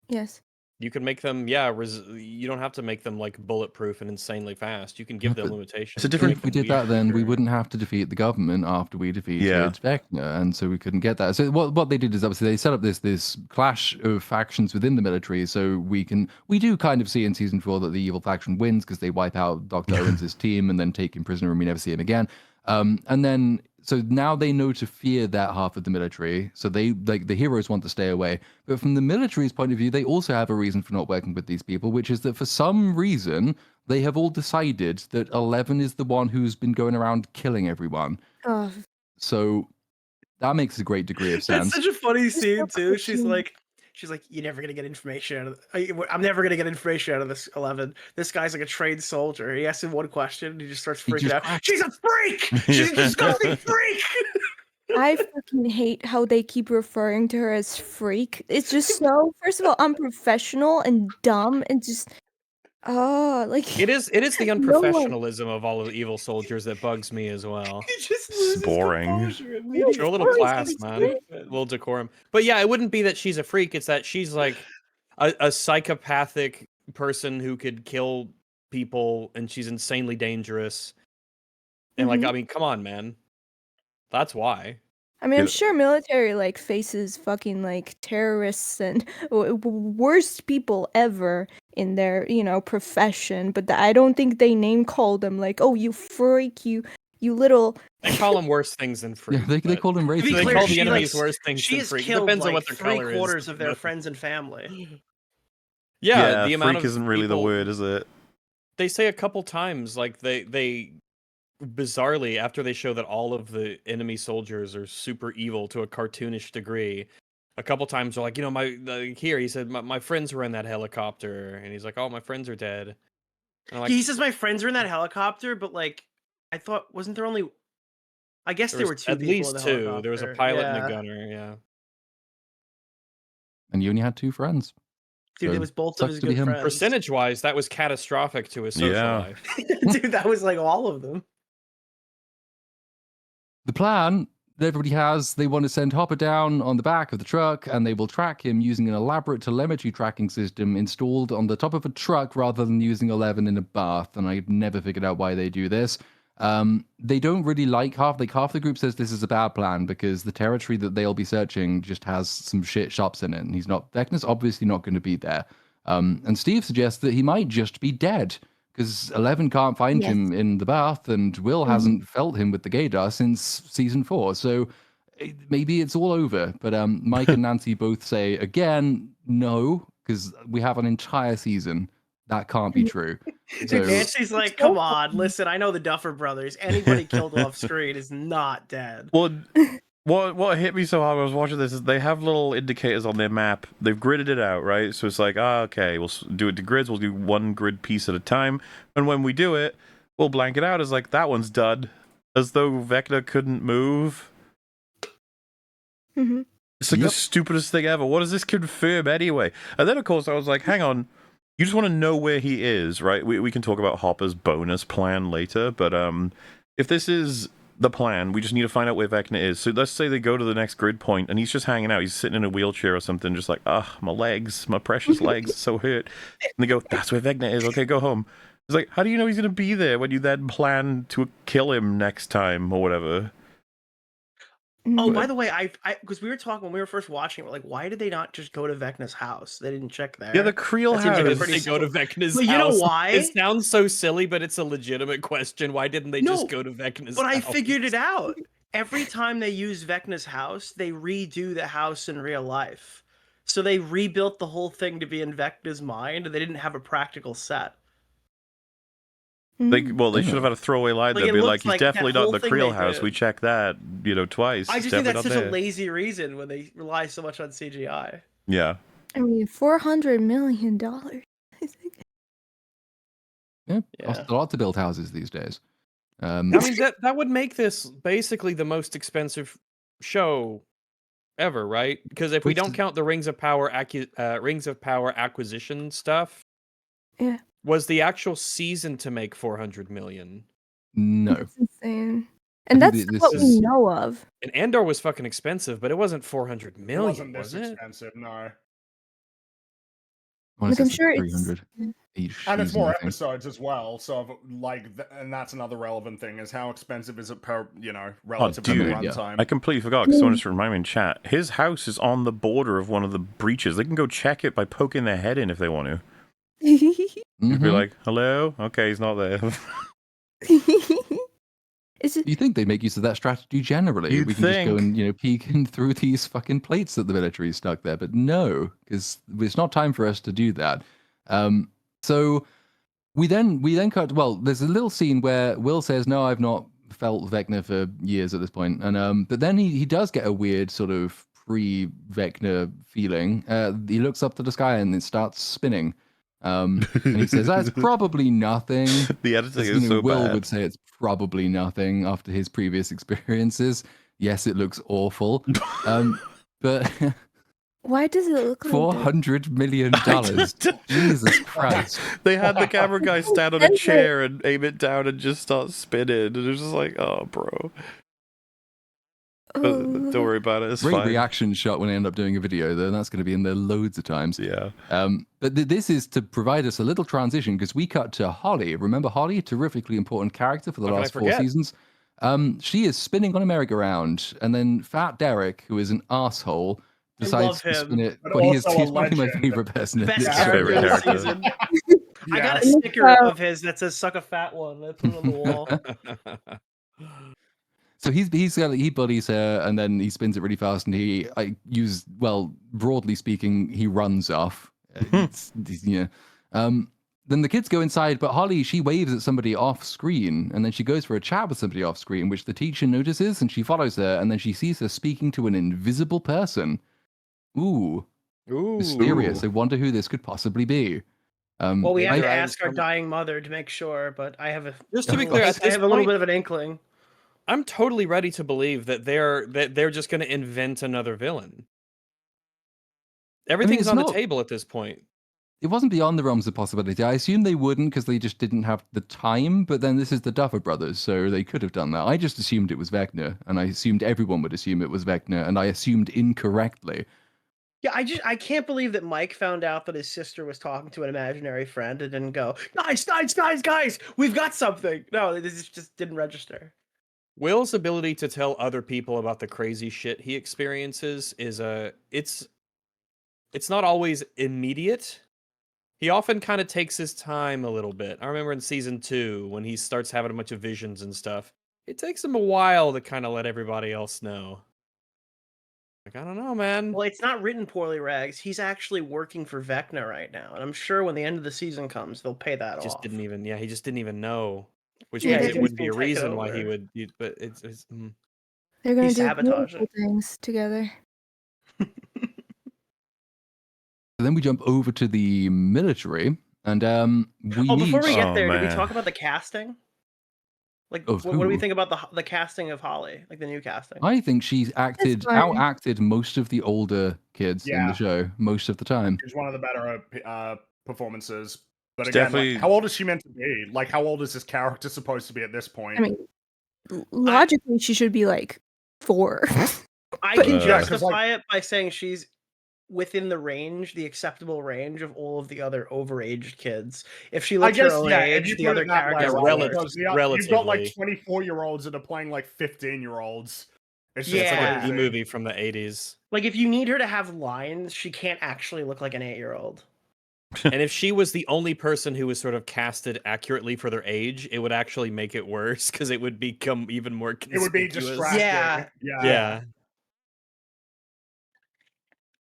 Yes. You can make them, you don't have to make them like bulletproof and insanely fast. You can give Yeah, them but limitations. it's a You can different- make if we them did that, then we weaker. wouldn't have to defeat the government after we defeated Yeah. Vecna, and so we couldn't get that. So what they did is obviously they set up this clash of factions within the military, so we do kind of see in season 4 that the evil faction wins because they wipe out Dr. Owens' team and then take him prisoner, and we never see him again. And then so now they know to fear that half of the military. So they like the heroes want to stay away. But from the military's point of view, they also have a reason for not working with these people, which is that for some reason they have all decided that 11 is the one who's been going around killing everyone. Oh, So that makes a great degree of It's sense. such a funny so scene too. cartoony. She's like, you're never gonna get information out of. I'm never gonna get information out of this 11. This guy's like a trained soldier. He asks him one question, and he just starts He freaking just out. cracks. She's a freak. She's a disgusting freak. I fucking hate how they keep referring to her as freak. It's just so, first of all, unprofessional and dumb and just, like It is the no one. unprofessionalism of all of the evil soldiers that bugs me as well. He just It's loses boring. composure immediately. Show a little Boring, class, it's man. great. A little decorum. But yeah, it wouldn't be that she's a freak. It's that she's like a psychopathic person who could kill people, and she's insanely dangerous. And like, Mhm. I mean, come on, man. That's why. I mean, I'm Yeah. sure military like faces fucking like terrorists and worst people ever in their profession, but I don't think they name call them like, oh, you freak, you little. They call them worse things than freak. Yeah, they but call them To be racist. they clear, call the she enemies like worse things she than has freak. killed Depends on like what their color is. 3/4 of their but- friends and family. Yeah, the amount freak of isn't really the people- word, is it? They say a couple times, like they bizarrely, after they show that all of the enemy soldiers are super evil to a cartoonish degree, a couple times they're like, he said my friends were in that helicopter, and he's like, oh, my friends are dead. And I'm like, He says my friends are in that helicopter, but like I thought, wasn't there only? I guess there was were two at people in least the two. helicopter. There was a pilot and a Yeah. gunner. Yeah. And you only had 2 friends. Dude, So, it was both of sucks his to be good him. friends. Percentage-wise, that was catastrophic to his social Yeah. life. Dude, that was like all of them. The plan that everybody has, they want to send Hopper down on the back of the truck and they will track him using an elaborate telemetry tracking system installed on the top of a truck rather than using 11 in a bath. And I've never figured out why they do this. They don't really like half the group says this is a bad plan because the territory that they'll be searching just has some shit shops in it. And Vecna's obviously not going to be there. And Steve suggests that he might just be dead. Because 11 can't find Yes. him in the bath, and Will hasn't felt him with the gaydar since season 4. So maybe it's all over. But Mike and Nancy both say again, no, because we have an entire season. That can't be true. So Nancy's like, come on, listen, I know the Duffer Brothers. Anybody killed off screen is not dead. Well, what hit me so hard when I was watching this is they have little indicators on their map. They've gridded it out, right? So it's like, okay, we'll do it to grids. We'll do one grid piece at a time. And when we do it, we'll blank it out as like, that one's done. As though Vecna couldn't move. Mhm. It's like Yep. the stupidest thing ever. What does this confirm anyway? And then, of course, I was like, hang on. You just want to know where he is, right? We can talk about Hopper's bonus plan later. But if this is the plan, we just need to find out where Vecna is. So let's say they go to the next grid point and he's just hanging out. He's sitting in a wheelchair or something, just like, my legs, my precious legs, so hurt. And they go, that's where Vecna is. Okay, go home. It's like, how do you know he's going to be there when you then plan to kill him next time or whatever? Oh, Mhm. by the way, I because we were talking when we were first watching, we're like, why did they not just go to Vecna's house? They didn't check there. Yeah, the Creel That seems like a house. pretty They go to Vecna's But you know house. why? It sounds so silly, but it's a legitimate question. Why didn't they No, just go to Vecna's But I house? figured it out. Every time they use Vecna's house, they redo the house in real life. So they rebuilt the whole thing to be in Vecna's mind, and they didn't have a practical set. They Mm. should have had a throwaway line Like, there, it be looks like, he's like that definitely not in whole the thing Creel they house. did. We checked that, twice. I He's just think that's definitely such not a there. lazy reason when they rely so much on CGI. Yeah. I mean, $400 million. yeah, Yeah. costs a lot to build houses these days. I mean, that would make this basically the most expensive show ever, right? Because if we Which don't is- count the Rings of Power acquisition stuff, Yeah. was the actual season to make 400 million? no. That's insane. I And think that's this what we is- know of. And Andor was fucking expensive, but it wasn't 400 It million, wasn't this was it? expensive, no. Like, I'm sure it's 300 each And it's season, more I think. episodes as well, so and that's another relevant thing is how expensive is it per Oh, relative to the dude, yeah. runtime. I completely forgot because someone just reminded me in chat. His house is on the border of one of the breaches. They can go check it by poking their head in if they want to. You'd be Mhm. like, "Hello, okay, he's not there." Is it? You think they make use of that strategy generally? You'd We can just go think. and peek in through these fucking plates that the military stuck there, but no, because it's not time for us to do that. So we then cut. Well, there's a little scene where Will says, "No, I've not felt Vecna for years at this point," and but then he does get a weird sort of pre-Vecna feeling. He looks up to the sky and it starts spinning. And he says, "That's probably nothing." The editing As, is so Will bad. would say it's probably nothing after his previous experiences. Yes, it looks awful. But Why does it look like $400 million. just- Jesus Christ. They had the camera guy stand on a That's chair and aim it down and just start spinning, and it was just like, "Oh, bro." But don't Oh, worry about it. It's Great fine. reaction shot when I end up doing a video, though. That's going to be in there loads of times. Yeah. But this is to provide us a little transition because we cut to Holly. Remember Holly? Terrifically important character for the How can I last 4 forget? seasons. She is spinning on a merry-go-round, and then Fat Derek, who is an asshole, decides love to spin him, it. but But he's also a probably my legend. favorite person in Best this Yeah. show. character Favorite of the character. season. I got a Yes. sticker of his that says "suck a fat one." I put it on the wall. So he buddies her, and then he spins it really fast, and broadly speaking, he runs off. Yeah. Then the kids go inside, but Holly, she waves at somebody off screen, and then she goes for a chat with somebody off screen, which the teacher notices, and she follows her, and then she sees her speaking to an invisible person. Ooh, mysterious. I wonder who this could possibly be. Well, we have Maybe to I'm ask our some- dying mother to make sure, but I have a Just to be Of clear, course. at I this have a little point, bit of an inkling. I'm totally ready to believe that they're just going to invent another villain. Everything's it's on the not- table at this point. It wasn't beyond the realms of possibility. I assume they wouldn't because they just didn't have the time, but then this is the Duffer Brothers, so they could have done that. I just assumed it was Vecna, and I assumed everyone would assume it was Vecna, and I assumed incorrectly. Yeah, I can't believe that Mike found out that his sister was talking to an imaginary friend and didn't go, guys, we've got something. No, this just didn't register. Will's ability to tell other people about the crazy shit he experiences is it's not always immediate. He often kind of takes his time a little bit. I remember in season 2 when he starts having a bunch of visions and stuff. It takes him a while to kind of let everybody else know. Like, I don't know, man. Well, it's not written poorly, Rags. He's actually working for Vecna right now, and I'm sure when the end of the season comes, they'll pay that Just off. didn't even he just didn't even know. Which Yeah, means he it just would be a didn't take it reason why he over. would but it's they're gonna He do sabotaged beautiful things together. So then we jump over to the military, and we Oh, before we meet- get Oh, there, did we man. talk about the casting? Like, Of what do we who? think about the casting of Holly? Like the new casting? I think she's fine. outacted most of the older kids in Yeah. the show most of the time. It's one of the better performances. But It's again, definitely- like, how old is she meant to be? Like, how old is this character supposed to be at this point? I mean, logically, she should be like 4. I But- can Yeah, 'cause, justify it by saying she's within the range, the acceptable range of all of the other overaged kids. If she I looked her guess, own yeah, if age, you the put other it that way, characters Yeah, right, are worse. because you've got like relatively. 24-year-olds that are playing like 15-year-olds. It's just it's like Yeah. a B movie from the 80s. Like, if you need her to have lines, she can't actually look like an 8-year-old. And if she was the only person who was sort of casted accurately for their age, it would actually make it worse because it would become even more It conspicuous. would be distracting. Yeah. Yeah.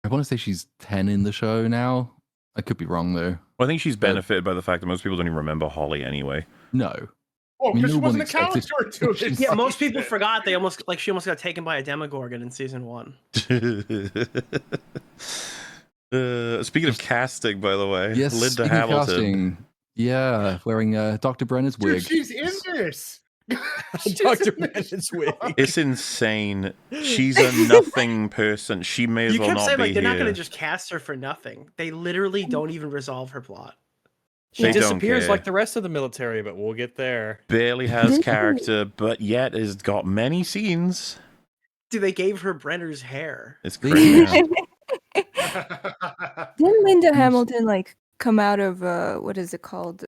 I want to say she's 10 in the show now. I could be wrong though. Well, I think she's benefited by the fact that most people don't even remember Holly anyway. No. Oh, I mean, because she no one wasn't a expected- character to it. Yeah, most people forgot she almost got taken by a Demogorgon in season 1. Speaking of casting, by the way, Yes, Linda speaking of Hamilton. casting, yeah, wearing Dr. Brenner's Dude, wig. she's in this. She's Dr. in this Brennan's show. wig. It's insane. She's a nothing person. She may as You well kept not saying be like they're here. not going to just cast her for nothing. They literally don't even resolve her plot. She They don't disappears care. like the rest of the military, but we'll get there. Barely has character, but yet has got many scenes. Dude, they gave her Brenner's hair. It's They- crazy. The fact Didn't Linda Hamilton like come out of what is it called?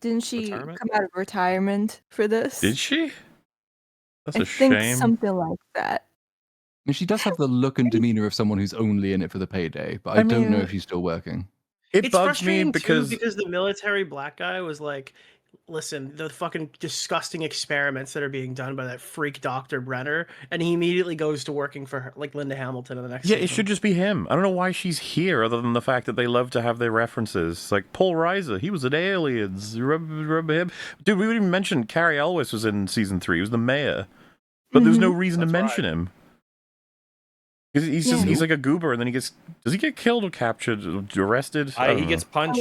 Didn't she Retirement? come out of retirement for this? Did she? That's I a think shame. something like that. I mean, she does have the look and demeanor of someone who's only in it for the payday, but I don't know if she's still working. It It's bugs me frustrating because too because the military black guy was like, listen, the fucking disgusting experiments that are being done by that freak Dr. Brenner, and he immediately goes to working for her, like Linda Hamilton in the next yeah, season. it should just be him. I don't know why she's here, other than the fact that they love to have their references. Like Paul Reiser, he was in Aliens. You remember him? Dude, we didn't even mention Carrie Elwes was in season 3. He was the mayor, but there's no reason to That's mention right. him. He's like a goober, and then does he get killed or captured, or arrested? I don't He know. gets punched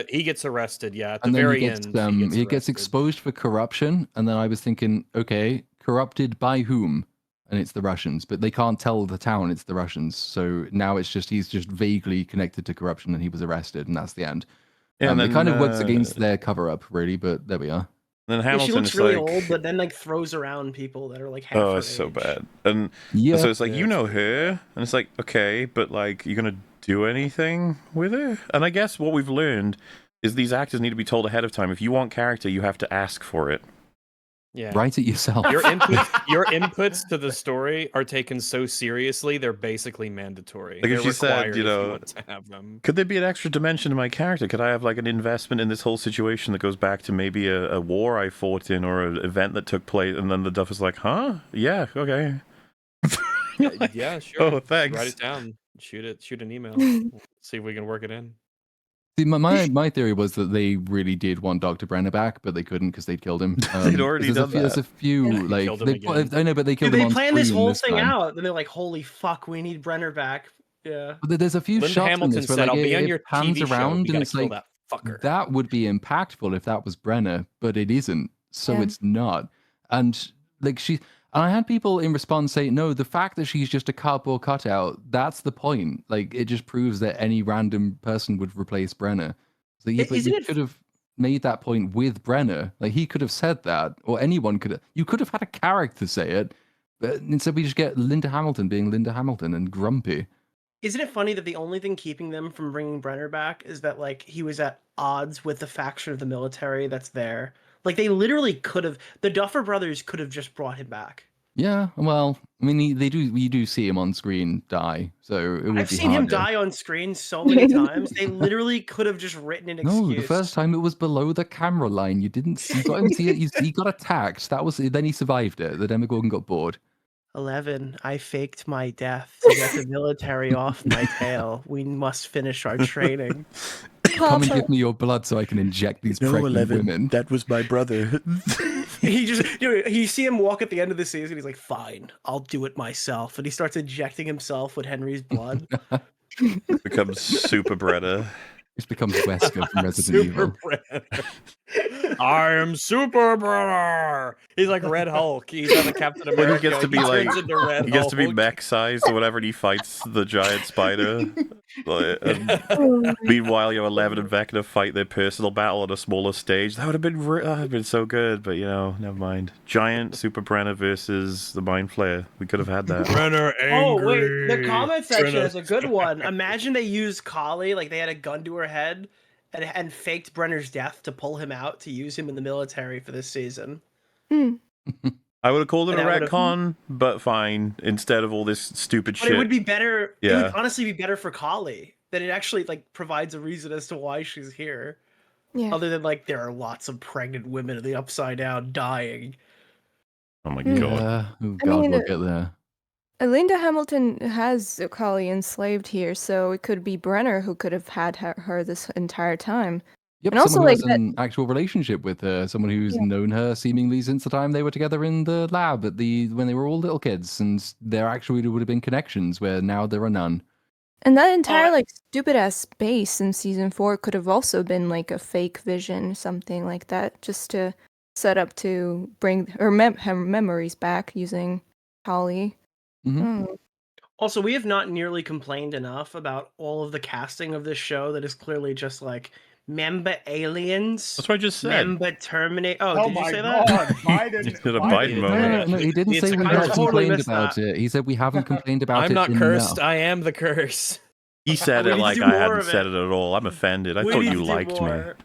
he gets arrested, at the And then very he gets, end. he gets exposed for corruption, and then I was thinking, okay, corrupted by whom? And it's the Russians, but they can't tell the town it's the Russians. So now it's just he's just vaguely connected to corruption, and he was arrested, and that's the end. Yeah, and then it kind of works against their cover-up, really, but there we are. Then Yeah, Hamilton she looks is really like, old, but then like throws around people that are like half oh, her it's so age. bad. And Yeah. so it's like, Yeah, you it's know really her, and it's like, okay, but like, you're gonna do anything with her? And I guess what we've learned is these actors need to be told ahead of time. If you want character, you have to ask for it. Yeah. Write it yourself. Your inputs to the story are taken so seriously; they're basically mandatory. Like if They're she said, required you if know, want to have them. could there be an extra dimension to my character? Could I have like an investment in this whole situation that goes back to maybe a war I fought in or an event that took place? And then the Duff is like, huh? Yeah, okay. Yeah, sure. Oh, thanks. Write it down. Shoot an email. See if we can work it in. See, my theory was that they really did want Dr. Brenner back, but they couldn't because they'd killed him. They'd already done There's a few like Killed him again. I know, but they killed Dude, him they on planned this screen whole thing time. out, and they're like, "Holy fuck, we need Brenner back." Yeah. But there's a few Linda shots in Hamilton this where said, like "I'll be on it your pans TV show. around We and gotta it's kill like that fucker." that would be impactful if that was Brenner, but it isn't. So Yeah. it's not. And like and I had people in response say, no, the fact that she's just a cardboard cutout, that's the point. Like it just proves that any random person would replace Brenner. So you could have made that point with Brenner. Like he could have said that, or anyone could have. You could have had a character say it, but instead we just get Linda Hamilton being Linda Hamilton and grumpy. Isn't it funny that the only thing keeping them from bringing Brenner back is that like he was at odds with the faction of the military that's there? Like they literally could have. The Duffer Brothers could have just brought him back. Yeah, well, I mean, you do see him on screen die, so it would I've be seen him harder. die on screen so many times. They literally could have just written an excuse. No, the first time it was below the camera line. You didn't see, you got him see it. He got attacked. That was then he survived it. The Demogorgon got bored. 11. I faked my death to get the military off my tail. We must finish our training. Come and give me your blood so I can inject these pregnant women. That was my brother. He just, you see him walk at the end of the season. He's like, "Fine, I'll do it myself," and he starts injecting himself with Henry's blood. Becomes Super Brenner. This becomes Wesker from Resident Evil. I'm Super Brenner. He's like Red Hulk. He's on the Captain America. When he gets to be like, turns into Red he gets to be Hulk. mech sized or whatever, and he fights the giant spider. Meanwhile, 11 and Vecna fight their personal battle on a smaller stage. That would have been so good, but never mind. Giant Super Brenner versus the Mind Flayer. We could have had that. Brenner Oh wait, angry. the comment section Brenner- is a good one. Imagine they used Kali, like they had a gun to her head, and faked Brenner's death to pull him out to use him in the military for this season. I would have called it a And that would've- retcon, but fine. Instead of all this stupid But shit. it would be better. It Yeah. would honestly be better for Kali that it actually like provides a reason as to why she's here. Yeah. Other than like there are lots of pregnant women in the Upside Down dying. Oh my Mm. god. Yeah. Oh I god, mean, we'll get there. Linda Hamilton has Kali enslaved here, so it could be Brenner who could have had her this entire time. Yep, And also, someone who like, has an actual relationship with her, someone who's Yeah. known her seemingly since the time they were together in the lab when they were all little kids, and there actually would have been connections where now there are none. And that entire like stupid ass base in season 4 could have also been like a fake vision, something like that, just to set up to bring her memories back using Kali. Mhm. Oh. Also, we have not nearly complained enough about all of the casting of this show that is clearly just like member aliens. That's what I just said. Member Terminate. Oh, Oh did you my say god, that? Biden. It's got a Biden No, moment. no, he didn't It's say a we curse. haven't I totally complained missed about that. it. He said we haven't complained about I'm it not enough. cursed. I am the curse. He said We it need to like do I more hadn't of said it. it at all. I'm offended. I We thought need you to do liked me. more.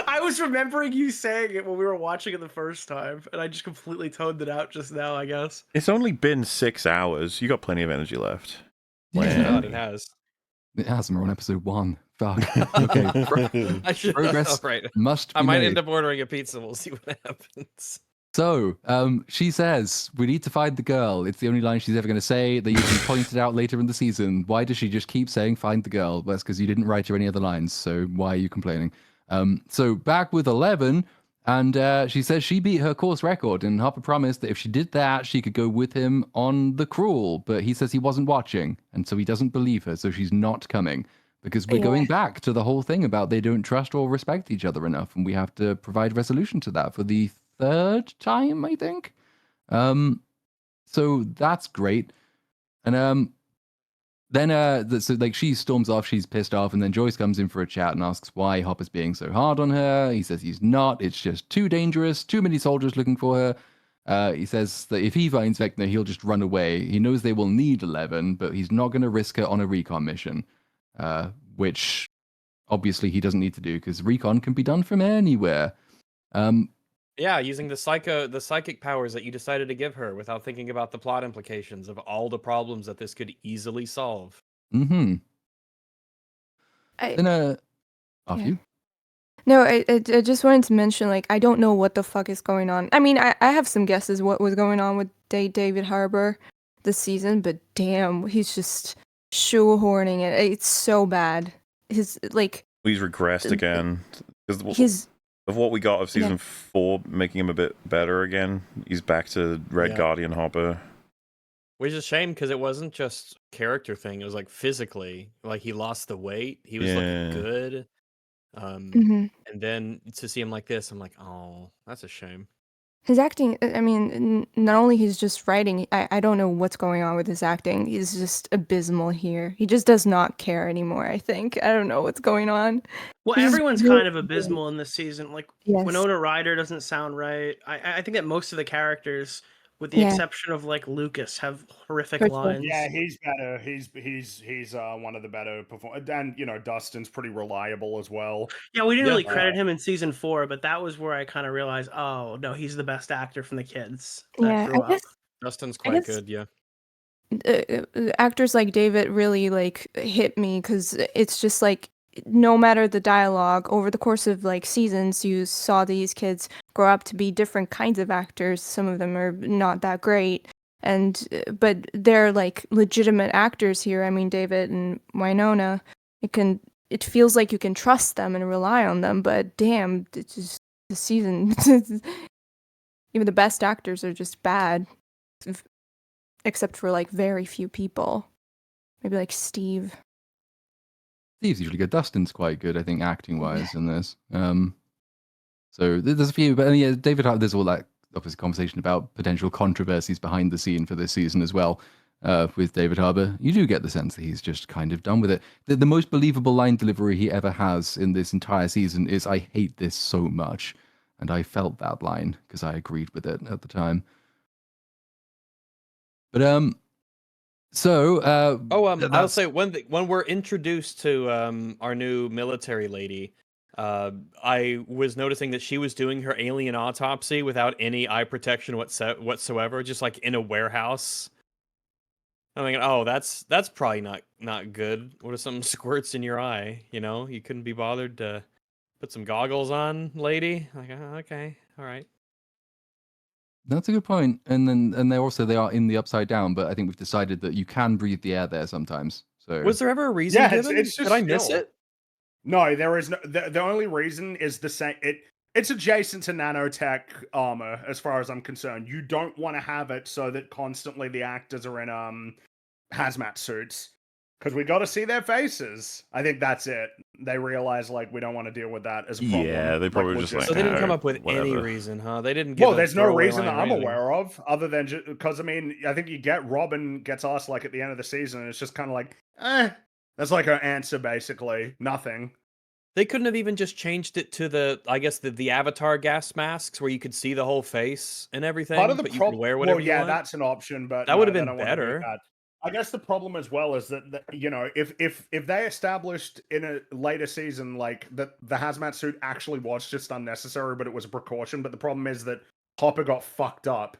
I was remembering you saying it when we were watching it the first time, and I just completely toned it out just now, I guess. It's only been 6 hours. You got plenty of energy left. Thanks Yeah. God, it has. It has. We're on episode 1. Fuck. Okay. I should. Progress Right. must be I might made. end up ordering a pizza. We'll see what happens. So, she says, we need to find the girl. It's the only line she's ever going to say. They usually pointed out later in the season. Why does she just keep saying, find the girl? Well, that's because you didn't write her any other lines, so why are you complaining? So, back with 11, and she says she beat her course record, and Hopper promised that if she did that, she could go with him on the cruel, but he says he wasn't watching, and so he doesn't believe her, so she's not coming. Because we're going back to the whole thing about they don't trust or respect each other enough, and we have to provide resolution to that for the 3rd time, I think. So that's great. And then so like she storms off, she's pissed off, and then Joyce comes in for a chat and asks why Hopper's being so hard on her. He says he's not. It's just too dangerous. Too many soldiers looking for her. He says that if he finds Vecna, he'll just run away. He knows they will need 11, but he's not going to risk her on a recon mission, which obviously he doesn't need to do because recon can be done from anywhere. Yeah, using the psychic powers that you decided to give her without thinking about the plot implications of all the problems that this could easily solve. Mm-hmm. I, Then off Yeah. you. No, I just wanted to mention, like, I don't know what the fuck is going on. I mean, I have some guesses what was going on with David Harbour this season, but damn, he's just shoehorning it. It's so bad. His, like, He's regressed again. 'Cause his, of what we got of Yeah. season 4, making him a bit better again. He's back to Red Yeah. Guardian Hopper. Which is a shame because it wasn't just character thing. It was like physically, like he lost the weight. He was looking Yeah. good. mhm. And then to see him like this, I'm like, oh, that's a shame. His acting, I mean, not only he's just writing, I don't know what's going on with his acting. He's just abysmal here. He just does not care anymore, I think. I don't know what's going on. Well, He's everyone's really kind of abysmal in this season. Like Yes. Winona Ryder doesn't sound right. I think that most of the characters, with the Yeah. exception of like Lucas, have horrific For sure. lines. Yeah, he's better. He's one of the better performers, and Dustin's pretty reliable as well. Yeah, we didn't Yeah. really credit him in season 4, but that was where I kind of realized, oh no, he's the best actor from the kids that Yeah, grew I up. guess Dustin's I quite guess- good, yeah. Actors like David really like hit me because it's just like no matter the dialogue over the course of like seasons, you saw these kids grow up to be different kinds of actors. Some of them are not that great, and but they're like legitimate actors here. I mean, David and Winona. It feels like you can trust them and rely on them, but damn, it's just the season. Even the best actors are just bad. Except for like very few people. Maybe like Steve. Steve's usually good. Dustin's quite good, I think, acting wise in this. So there's a few, but yeah, David Harbour, there's all that obviously conversation about potential controversies behind the scene for this season as well. With David Harbour, you do get the sense that he's just kind of done with it. The most believable line delivery he ever has in this entire season is "I hate this so much," and I felt that line because I agreed with it at the time. But I'll say one thing. When we're introduced to our new military lady, I was noticing that she was doing her alien autopsy without any eye protection whatsoever, just like in a warehouse. I'm thinking, oh, that's probably not good. What if something squirts in your eye? You couldn't be bothered to put some goggles on, lady. Like, oh, okay, all right. That's a good point. And they are in the upside down, but I think we've decided that you can breathe the air there sometimes. So Was there ever a reason Yeah, given? it's just Did I miss skill. it? No, there is no. The only reason is the same. It's adjacent to nanotech armor, as far as I'm concerned. You don't want to have it so that constantly the actors are in hazmat suits, because we got to see their faces. I think that's it. They realize like we don't want to deal with that as a problem. Yeah, they probably like, just like, So they didn't come "Oh, up with any whatever." reason, huh? They didn't give Well, a there's no throwaway reason that line or I'm anything. aware of, other than because I mean, I think you get Robin gets asked like at the end of the season, and it's just kind of like, that's like her answer basically, nothing. They couldn't have even just changed it to the Avatar gas masks where you could see the whole face and everything, Part of the but you could problem, wear whatever well, you yeah, want. that's an option, but That no, would have they been don't want to do better. that. I guess the problem as well is that you know, if they established in a later season like that the hazmat suit actually was just unnecessary, but it was a precaution. But the problem is that Hopper got fucked up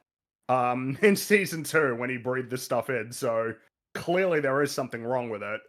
in season 2 when he breathed this stuff in. So clearly there is something wrong with it.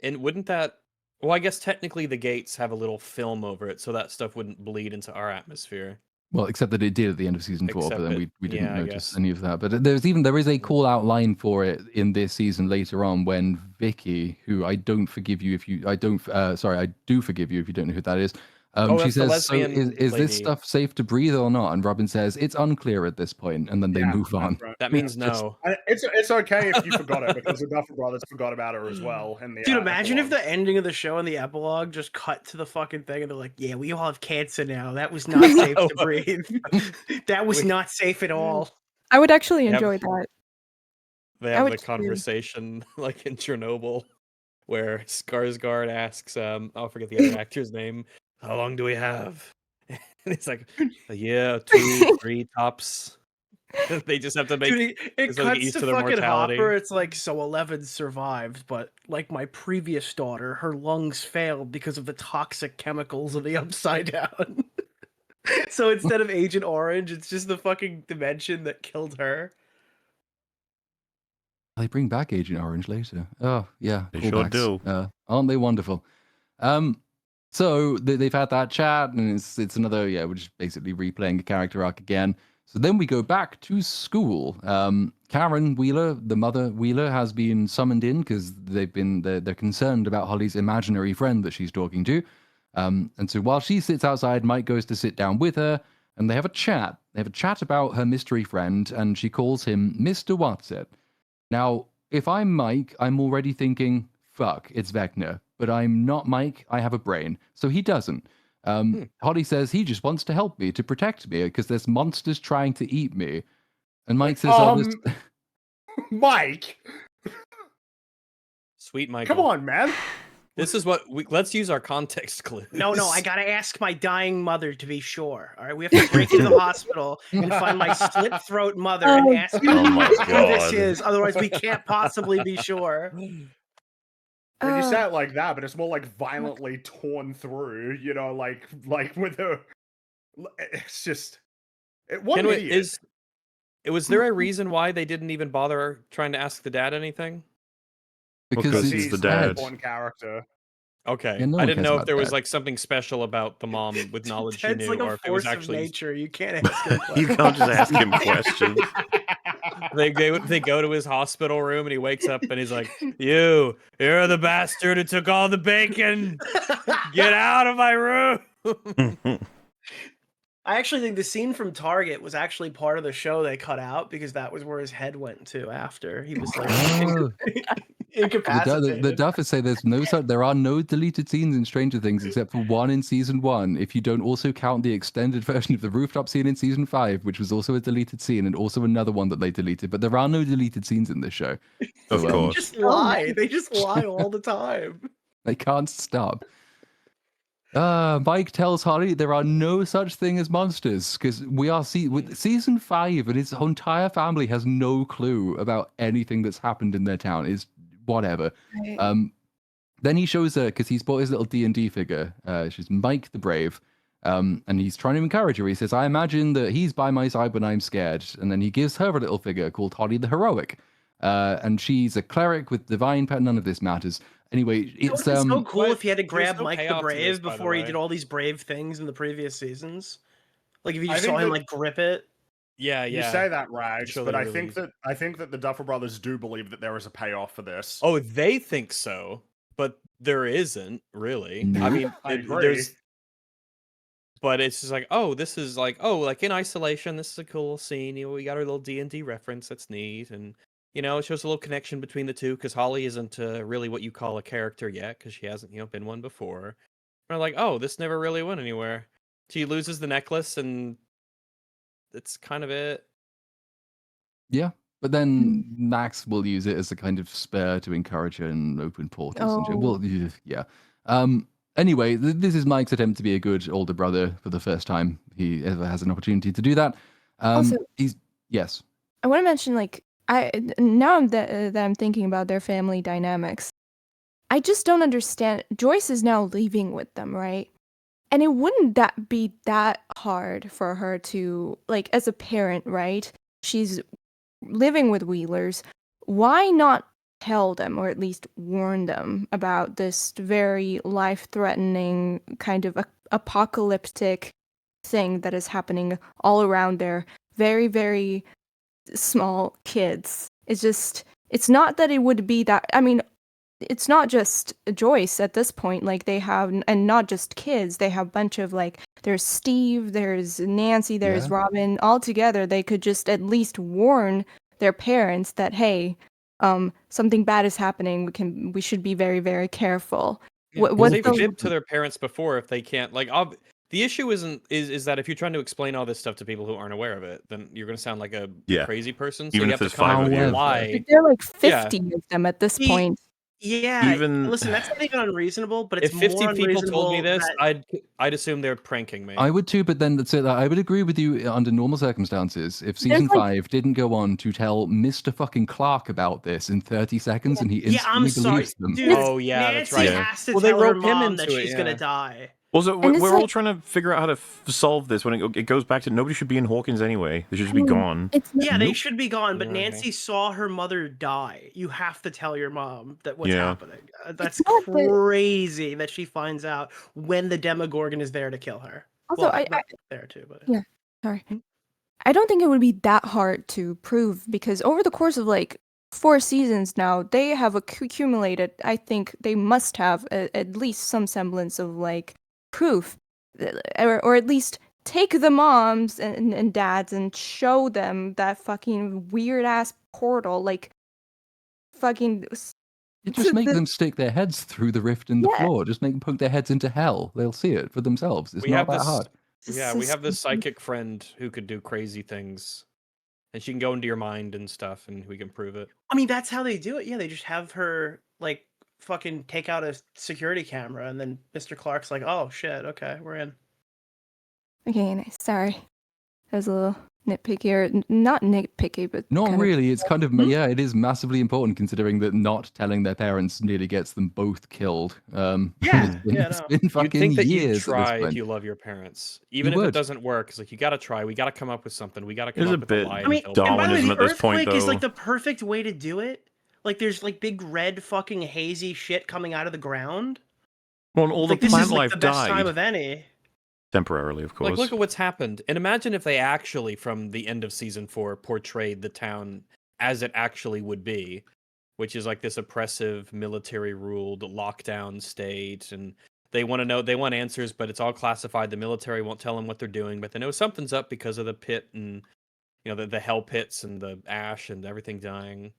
And wouldn't that? Well, I guess technically the gates have a little film over it, so that stuff wouldn't bleed into our atmosphere. Well, except that it did at the end of season 4, Except but then that- we didn't yeah, I notice guess. any of that. But there is a call out line for it in this season later on when Vicky, who I don't forgive you if you I don't sorry, I do forgive you if you don't know who that is. Oh, She that's the says, "So lesbian is this lady. stuff safe to breathe or not?" And Robin says, "It's unclear at this point," and then they move on. That's right. That means Just- no. It's okay if you forgot it because the Duffer Brothers forgot about her as well. In the Dude, imagine if epilogue. the ending of the show and the epilogue just cut to the fucking thing and they're like, yeah, we all have cancer now. That was not safe to breathe. That was not safe at all. I would actually Yep. enjoy that. They I have would the too. conversation like in Chernobyl, where Skarsgård asks, I'll forget the other actor's name. How long do we have? And it's like a year, 2, 3 tops. They just have to make. Dude, it so they get cuts used to to their fucking mortality. Hopper. It's like, so 11 survived, but like my previous daughter, her lungs failed because of the toxic chemicals of the Upside Down. So instead of Agent Orange, it's just the fucking dimension that killed her. They bring back Agent Orange later. Oh yeah, They sure callbacks. do. Aren't they wonderful? So they've had that chat, and it's another we're just basically replaying a character arc again. So then we go back to school. Karen Wheeler, the mother Wheeler, has been summoned in because they're concerned about Holly's imaginary friend that she's talking to. And so while she sits outside, Mike goes to sit down with her, and they have a chat. They have a chat about her mystery friend, and she calls him Mr. Whatsit. Now, if I'm Mike, I'm already thinking, fuck, it's Vecna. But I'm not Mike, I have a brain. So he doesn't. Holly says he just wants to help me, to protect me, because there's monsters trying to eat me. And Mike says, Mike, Sweet Michael. come on, man. This is what let's use our context clues. No, I gotta ask my dying mother to be sure. All right, we have to break into the hospital and find my slit throat mother and ask her Oh my who this God. is. Otherwise, we can't possibly be sure. When you Uh, say it like that, but it's more like violently torn through, you know, like with a. It's just. What an idiot. Was there a reason why they didn't even bother trying to ask the dad anything? because Because it's he's He's the an dad. important character. Okay, Yeah, no I one didn't cares know if about there was that. like something special about the mom with knowledge she It's knew, like or a if it was force of actually nature. You can't ask him You questions. can't just ask him questions. they go to his hospital room and he wakes up and he's like, "You're the bastard who took all the bacon. Get out of my room." I actually think the scene from Target was actually part of the show they cut out because that was where his head went to after he was like Oh. The incapacitated. Duffers say there are no deleted scenes in Stranger Things except for one in season 1. If you don't also count the extended version of the rooftop scene in season 5, which was also a deleted scene, and also another one that they deleted. But there are no deleted scenes in this show. Of They course. just lie. They just lie all the time. They can't stop. Mike tells Holly there are no such thing as monsters because with season 5 and his entire family has no clue about anything that's happened in their town. Is whatever. Right. Then he shows her because he's bought his little D&D figure. She's Mike the Brave, and he's trying to encourage her. He says, "I imagine that he's by my side when I'm scared." And then he gives her a little figure called Holly the Heroic, and she's a cleric with divine power. None of this matters. Anyway, It would it's be so cool But if he had to there's grab no Mike the payoff to Brave this, by the before he way. did all these brave things in the previous seasons. Like if you I just think saw him that- like grip it. Yeah. You say that, Rags, Show but they I think released. that the Duffer Brothers do believe that there is a payoff for this. Oh, they think so, but there isn't really. I Nope. mean, I agree. there's. But it's just like, oh, this is like, oh, like in isolation, this is a cool scene. You know, we got our little D&D reference. That's neat, and you know, it shows a little connection between the two because Holly isn't really what you call a character yet because she hasn't, been one before. And I'm like, oh, this never really went anywhere. She loses the necklace, and that's kind of it. Yeah. But then Max will use it as a kind of spur to encourage her and open portals. And shit. Well, yeah. Anyway, this is Mike's attempt to be a good older brother for the first time he ever has an opportunity to do that. Also- Yes. I want to mention, like, Now that I'm thinking about their family dynamics, I just don't understand. Joyce is now leaving with them, right? And it wouldn't that be that hard for her to, like, as a parent, right? She's living with Wheelers. Why not tell them, or at least warn them, about this very life-threatening kind of apocalyptic thing that is happening all around their very, very small kids? It's not that it would be that. I mean, it's not just Joyce at this point. Like, they have, and not just kids. They have a bunch of, like, there's Steve, there's Nancy, there's Yeah. Robin. All together, they could just at least warn their parents that, hey, something bad is happening. We should be very, very careful. Yeah, What 'cause what's they've the fibbed to their parents before if they can't like the issue is that if you're trying to explain all this stuff to people who aren't aware of it, then you're gonna sound like a Yeah. crazy person. So Even you if have to there's come up 5 of with a you. lie. There are like Yeah. 50 of them at this See, point. Yeah, Even- listen, that's not even unreasonable, but it's If 50 more people told me unreasonable this, that I'd assume they're pranking me. I would too, but then so that I would agree with you under normal circumstances. If season like- 5 didn't go on to tell Mr. fucking Clark about this in 30 seconds and he yeah, I'm instantly sorry, believes them. dude. Oh, yeah, that's Nancy right. has to Well, they tell her rope him mom that into it, she's gonna yeah. die. Also, And it's we're all like- trying to figure out how to solve this when it goes back to nobody should be in Hawkins anyway. They should just be gone. It's Yeah, they Nope. should be gone, but Yeah. Nancy saw her mother die. You have to tell your mom that what's Yeah. happening. That's not that- crazy that she finds out when the Demogorgon is there to kill her. Also, well, I- not there too, but Yeah. Sorry. I don't think it would be that hard to prove, because over the course of like 4 seasons now, they have accumulated, I think they must have at least some semblance of like proof, or at least take the moms and dads and show them that fucking weird ass portal, like fucking You just make the- them stick their heads through the rift in the Yeah. floor. Just make them poke their heads into hell. They'll see it for themselves. It's We not have that this hard. Yeah, we have this psychic friend who could do crazy things. And she can go into your mind and stuff and we can prove it. I mean that's how they do it. Yeah, they just have her like fucking take out a security camera, and then Mr. Clark's like, "Oh shit, okay, we're in." Okay, nice. Sorry, that was a little nitpicky, or not nitpicky, but Not kind of- really. It's kind of yeah. It is massively important considering that not telling their parents nearly gets them both killed. Yeah, it's been, yeah, it's no. been You'd fucking think that you'd years at try this if point. you love your parents. Even if would. it doesn't work, it's like you gotta try. We gotta come up with something. We gotta come It's up a with bit a lie. I mean, to tell and by the way, Darwinism the at this point, earthquake is like though. the perfect way to do it. Like, there's like big red fucking hazy shit coming out of the ground. Well, and all Like, the this plant is like life the best time died of any. temporarily, of course. Like, look at what's happened. And imagine if they actually, from the end of season 4, portrayed the town as it actually would be, which is like this oppressive, military-ruled, lockdown state. And they want answers, but it's all classified. The military won't tell them what they're doing, but they know something's up because of the pit and, you know, the hell pits and the ash and everything dying.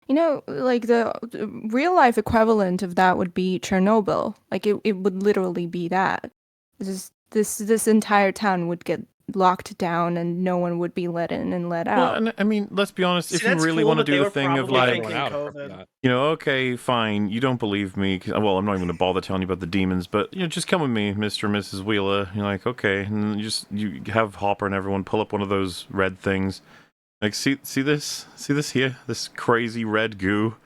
You know, like the real life equivalent of that would be Chernobyl. Like it would literally be that. This entire town would get locked down and no one would be let in and let Well, out. and I mean, let's be honest. See, If you that's really cool, want to but they do the were thing of probably like, thinking Everyone out COVID. that. you know, okay, fine, you don't believe me. Well, I'm not even going to bother telling you about the demons, but you know, just come with me, Mr. and Mrs. Wheeler. You're like, okay, and then you have Hopper and everyone pull up one of those red things. Like, see this here, this crazy red goo.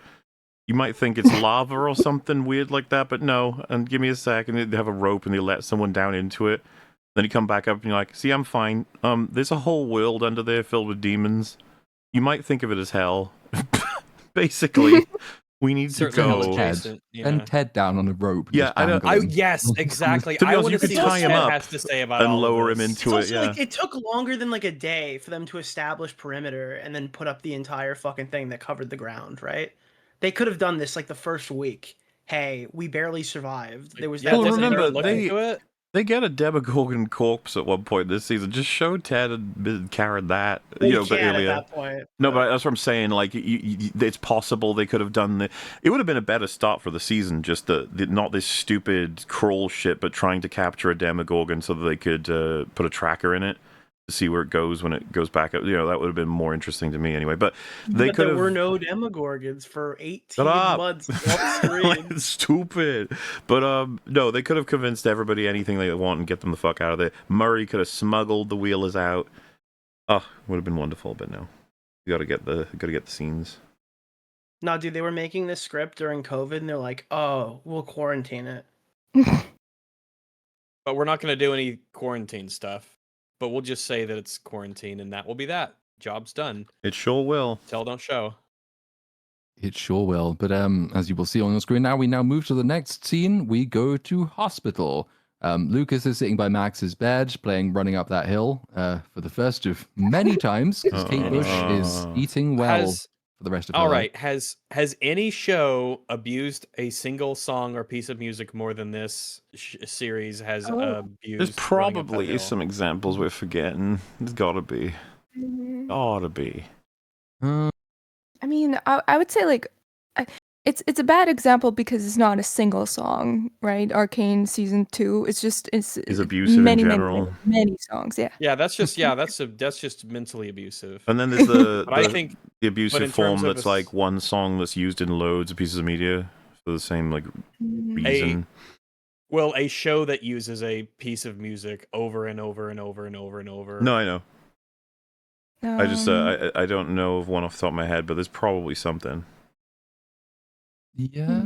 You might think it's lava or something weird like that, but no. And give me a sec, and they have a rope and they let someone down into it. Then you come back up and you're like, see, I'm fine. There's a whole world under there filled with demons. You might think of it as hell. Basically, we need to Certainly hell go. adjacent, you And know. Ted down on a rope. Yeah, just I don't- dangling. Yes, exactly. To be I honest, want you to could see tie what him Ted up has to say about and all of lower him this. into It's it. also Yeah. like it took longer than like a day for them to establish perimeter and then put up the entire fucking thing that covered the ground, right? They could have done this like the first week. Hey, we barely survived. There was Yeah, that Well, wasn't remember, there look they- into it? They get a Demogorgon corpse at one point this season. Just show Ted and Karen that. They You know, but can earlier. at that point. No, but that's what I'm saying. Like, it's possible they could have done the. It would have been a better start for the season. Just the not this stupid crawl shit, but trying to capture a Demogorgon so that they could put a tracker in it to see where it goes when it goes back up. You know, that would have been more interesting to me anyway. But they But could there have. were no Demogorgons for 18 Shut up. months off screen. Like, stupid. But no, they could have convinced everybody anything they want and get them the fuck out of there. Murray could have smuggled the Wheelers out. Oh, would have been wonderful, but no. You gotta get the scenes. No, dude, they were making this script during COVID, and they're like, "Oh, we'll quarantine it." But we're not going to do any quarantine stuff. But we'll just say that it's quarantine, and that will be that. Job's done. It sure will. Tell, don't show. It sure will. But as you will see on your screen now, we now move to the next scene. We go to hospital. Lucas is sitting by Max's bed, running up that hill for the first of many times, because Kate Bush is eating well for the rest of her All life. right. Has any show abused a single song or piece of music more than this series has abused? There's probably some examples we're forgetting. There's gotta be. Gotta be. I mean, I would say like it's a bad example because it's not a single song, right? Arcane season 2, it's abusive many, in general. many songs. Yeah. Yeah, that's just mentally abusive. And then there's I think the abusive in form terms of that's a like one song that's used in loads of pieces of media for the same like reason. Well, a show that uses a piece of music over and over and over and over and over. No, I know. I just I don't know of one off the top of my head, but there's probably something. Yeah,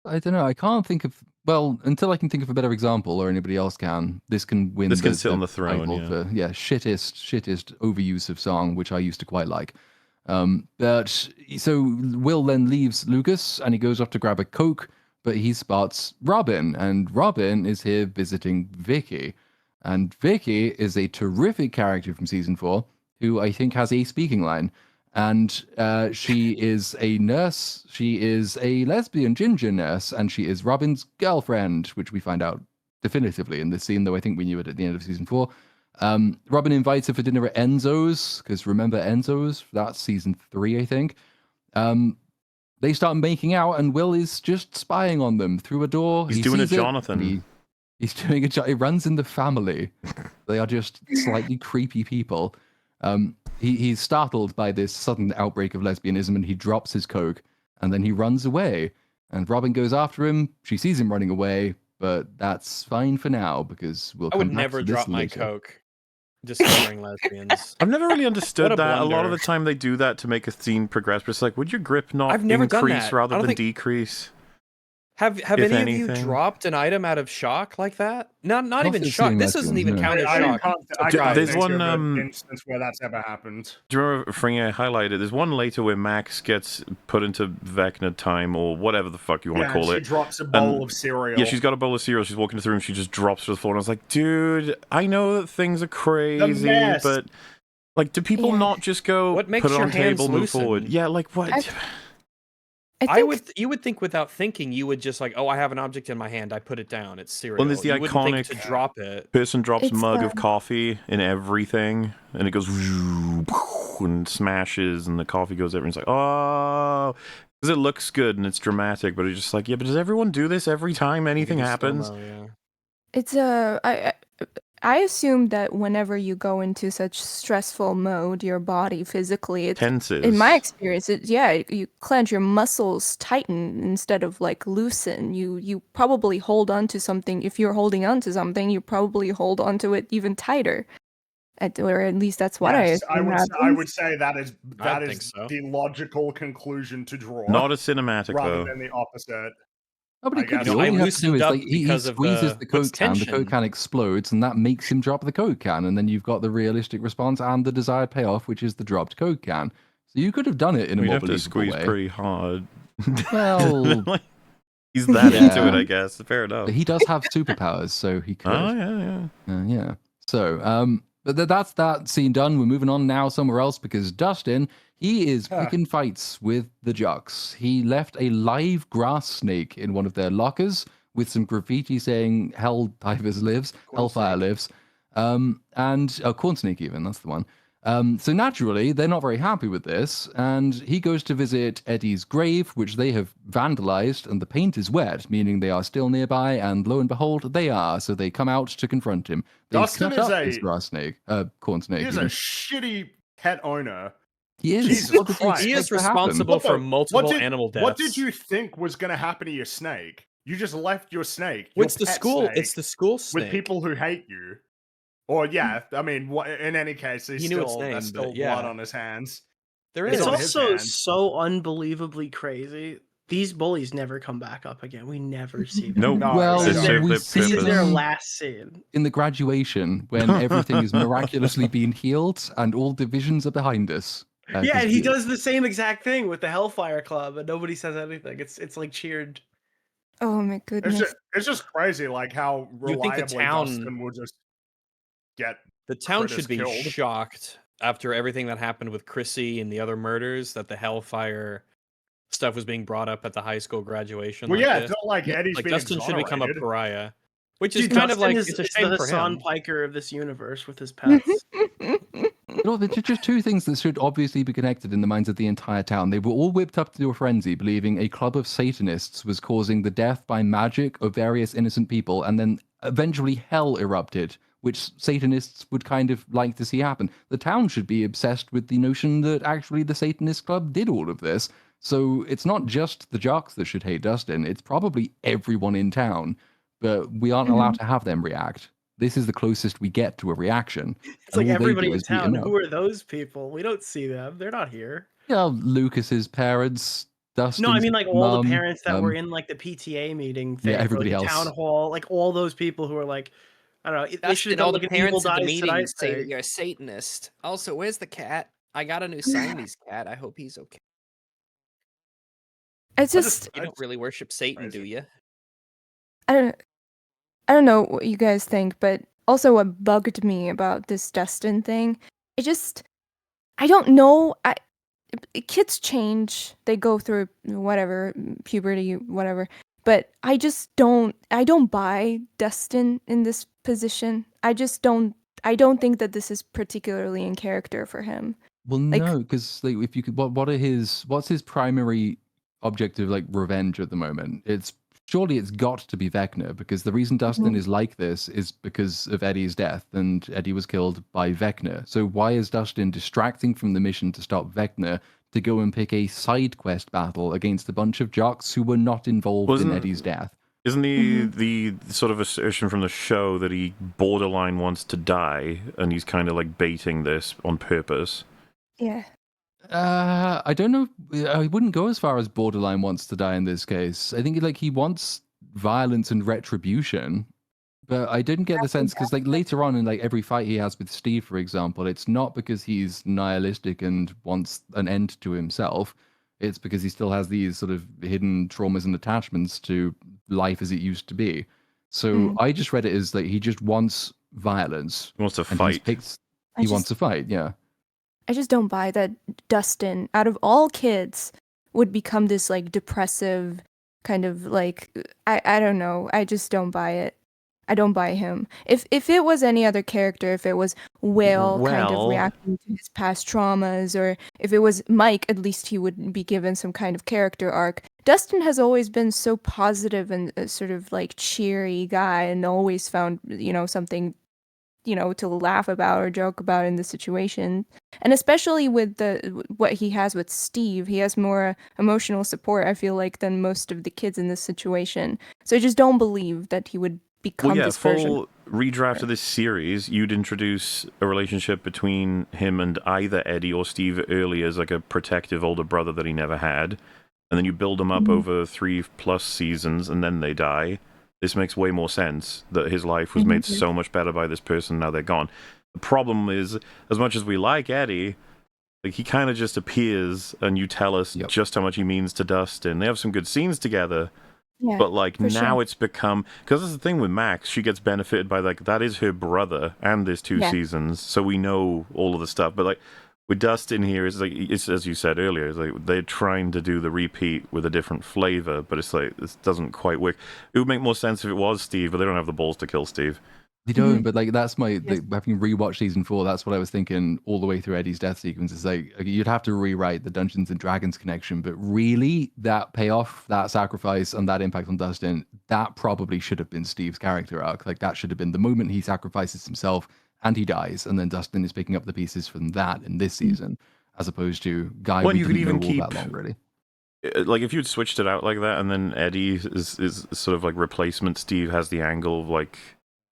I don't know. I can't think of until I can think of a better example, or anybody else can. This can win. This can sit on the throne. title for, shittest overuse of song, which I used to quite like. But so Will then leaves Lucas and he goes off to grab a Coke, but he spots Robin, and Robin is here visiting Vicky, and Vicky is a terrific character from season 4 who I think has a speaking line. And she is a nurse. She is a lesbian ginger nurse, and she is Robin's girlfriend, which we find out definitively in this scene, though I think we knew it at the end of season 4. Robin invites her for dinner at Enzo's, because remember Enzo's? That's season 3, I think. They start making out, and Will is just spying on them through a door. He's doing a Jonathan. He's doing it runs in the family. They are just slightly creepy people. He's startled by this sudden outbreak of lesbianism, and he drops his Coke, and then he runs away. And Robin goes after him. She sees him running away, but that's fine for now because I would never drop my Coke. Discovering lesbians. I've never really understood that. A lot of blunder. the time they do that to make a scene progress, but it's like, would your grip not I've never done increase that. rather than decrease? Have if any anything? of you dropped an item out of shock like that? Not even since shock. seeing This doesn't lesbians, even no. count as I shock. can't There's think one, of an instance where that's ever happened. Do you remember, Fringy, I highlighted, there's one later where Max gets put into Vecna time, or whatever the fuck you want to call she it. drops a bowl of cereal. Yeah, she's got a bowl of cereal, she's walking to the room, she just drops to the floor, and I was like, dude, I know that things are crazy, mess. but, like, do people not just go, What makes put it your on table, hands move forward? loosen? Yeah, like, what? You would think without thinking, you would just like, oh, I have an object in my hand, I put it down, it's cereal. Well, there's the you wouldn't think iconic to drop it. person drops It's, mug of coffee in everything, and it goes and smashes, and the coffee goes everywhere. It's like, oh, because it looks good and it's dramatic, but it's just like, yeah, but does everyone do this every time anything happens? It's I assume that whenever you go into such stressful mode, your body physically Tenses. In my experience, you clench, your muscles tighten instead of like loosen. You probably hold on to something. If you're holding on to something, you probably hold on to it even tighter. Or at least that's what I assume I would say that is so. the logical conclusion to draw. Not a cinematic, rather though. than the opposite. Oh, but I it could guess. be. All I you have to do is loosened up like he because of squeezes the Coke what's can, the tension. Coke can explodes, and that makes him drop the Coke can, and then you've got the realistic response and the desired payoff, which is the dropped Coke can. So you could have done it in a We'd more have to believable squeeze way. pretty hard. Well, Like, he's that into it, Yeah. I guess. Fair enough. but he does have superpowers, so he could. Oh, yeah. Yeah. So, but that's that scene done. We're moving on now somewhere else because Dustin, he is picking fights with the jocks. He left a live grass snake in one of their lockers with some graffiti saying "Hell Divers lives, Hellfire lives," and Corn Snake even. That's the one. So naturally, they're not very happy with this, and he goes to visit Eddie's grave, which they have vandalized, and the paint is wet, meaning they are still nearby, and lo and behold, they are. So they come out to confront him. They Dustin cut is up a- his grass snake, corn snake. He is a even. shitty pet owner. He is. Jesus What did you Christ. He expect is to happen? responsible for multiple animal deaths. What did you think was going to happen to your snake? You just left your snake. What's your the pet school? snake, It's the school snake. with people who hate you. Or yeah, I mean, in any case, He knew its there's name, still but yeah. blood on his hands. There It's It's is. on his also hands. so unbelievably crazy. These bullies never come back up again. We never see them. No, No, Well, they they don't. serve we their see This is their purpose. last scene. in the graduation when everything is miraculously being healed and all divisions are behind us. Yeah, 'Cause and he does the same exact thing with the Hellfire Club, and nobody says anything. It's like cheered. Oh my goodness. It's just crazy, like how You'd think the reliably town- Dustin will just get. The town Critters should be killed. shocked after everything that happened with Chrissy and the other murders that the Hellfire stuff was being brought up at the high school graduation. Well, like yeah, this. it's not like Eddie's Like being Dustin should become a exonerated. pariah, which is Dude, kind of Dustin like is it's a the shame for Hassan him. Piker of this universe with his pets. No, they're just two things that should obviously be connected in the minds of the entire town. They were all whipped up to a frenzy, believing a club of Satanists was causing the death by magic of various innocent people, and then eventually hell erupted, which Satanists would kind of like to see happen. The town should be obsessed with the notion that actually the Satanist club did all of this. So it's not just the jocks that should hate Dustin, it's probably everyone in town, but we aren't allowed to have them react. This is the closest we get to a reaction. It's like and all they everybody do in is beat him town. up. Who are those people? We don't see them. They're not here. Yeah, Lucas's parents, Dustin's No, I mean like all mum, the parents that were in like the PTA meeting thing, or, everybody like, the else. town hall, like all those people who are like, I don't know. They should have Dustin, done all like the an Evil parents at the Dies Tonight meeting say that thing. you're a Satanist. Also, where's the cat? I got a new Siamese cat. I hope he's okay. It's just You don't really worship Satan, do Crazy. you? I don't know what you guys think, but also what bugged me about this Dustin thing, I don't know. Kids change. They go through whatever, puberty, whatever. But I don't buy Dustin in this position. I don't think that this is particularly in character for him. Well, Like- no, because like, if you could, what's his primary objective, like revenge at the moment? Surely it's got to be Vecna, because the reason Dustin is like this is because of Eddie's death, and Eddie was killed by Vecna. So why is Dustin distracting from the mission to stop Vecna to go and pick a side quest battle against a bunch of jocks who were not involved in Wasn't- Eddie's death? Isn't the sort of assertion from the show that he borderline wants to die, and he's kind of like baiting this on purpose? Yeah. I don't know. I wouldn't go as far as borderline wants to die in this case. I think like he wants violence and retribution, but I didn't get the sense because like later on in like every fight he has with Steve, for example, it's not because he's nihilistic and wants an end to himself. It's because he still has these sort of hidden traumas and attachments to life as it used to be. So I just read it as like he just wants violence. He wants to And fight. I he just- wants to fight, yeah. I just don't buy that Dustin, out of all kids, would become this like depressive kind of like I don't know. I just don't buy it. I don't buy him. If it was any other character, if it was Will kind of Well- reacting to his past traumas, or if it was Mike, at least he would be given some kind of character arc. Dustin has always been so positive and sort of like cheery guy, and always found something to laugh about or joke about in the situation. And especially with what he has with Steve, he has more emotional support, I feel like, than most of the kids in this situation. So I just don't believe that he would become Well, yeah, this version. full redraft of this series, you'd introduce a relationship between him and either Eddie or Steve early as like a protective older brother that he never had, and then you build them up over 3+ seasons, and then they die. This makes way more sense that his life was made so much better by this person. Now they're gone. The problem is, as much as we like Eddie, like he kind of just appears, and you tell us just how much he means to Dustin. They have some good scenes together. Yeah, But like for now sure. it's become, because that's the thing with Max, she gets benefited by like that is her brother, and there's 2 Yeah. seasons, so we know all of the stuff. But like with Dustin here, it's like it's as you said earlier, it's like they're trying to do the repeat with a different flavor, but it's like this doesn't quite work. It would make more sense if it was Steve, but they don't have the balls to kill Steve. They don't, but like that's my having rewatched season 4. That's what I was thinking all the way through Eddie's death sequence. It's like you'd have to rewrite the Dungeons and Dragons connection, but really that payoff, that sacrifice, and that impact on Dustin, that probably should have been Steve's character arc. Like that should have been the moment he sacrifices himself and he dies, and then Dustin is picking up the pieces from that in this season, as opposed to Guy. Well, we you could didn't even know all that keep- long, really. Like if you'd switched it out like that, and then Eddie is sort of like replacement Steve has the angle of like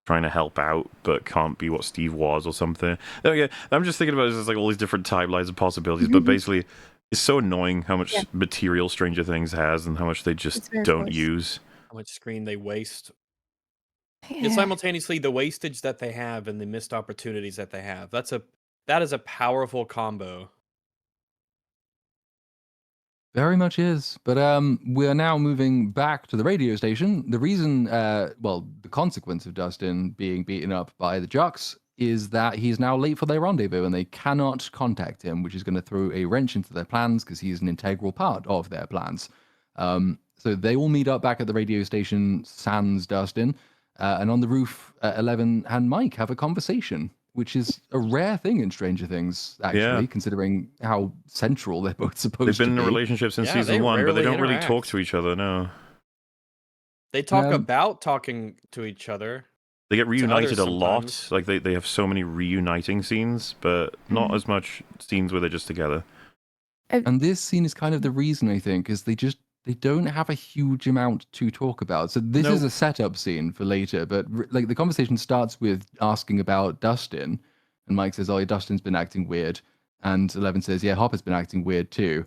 trying to help out but can't be what Steve was or something. Okay, I'm just thinking about it as like all these different timelines and possibilities, but basically it's so annoying how much material Stranger Things has and how much they just don't use. How much screen they waste. And Yeah. simultaneously, the wastage that they have and the missed opportunities that they have. That is a powerful combo. Very much is. But we are now moving back to the radio station. The reason, well, the consequence of Dustin being beaten up by the Jocks is that he's now late for their rendezvous and they cannot contact him, which is going to throw a wrench into their plans because he's an integral part of their plans. So they will meet up back at the radio station, sans Dustin, and on the roof, 11 and Mike have a conversation, which is a rare thing in Stranger Things, actually, considering how central they're both supposed to be. They've been in a relationship since season 1, but they don't really talk to each other, no. They talk about talking to each other. They get reunited a lot. Sometimes. Like they have so many reuniting scenes, but not as much scenes where they're just together. And this scene is kind of the reason, I think, is they don't have a huge amount to talk about. So this is a setup scene for later, but like the conversation starts with asking about Dustin, and Mike says, "Oh, Dustin's been acting weird," and 11 says, "Yeah, Hopper's been acting weird too."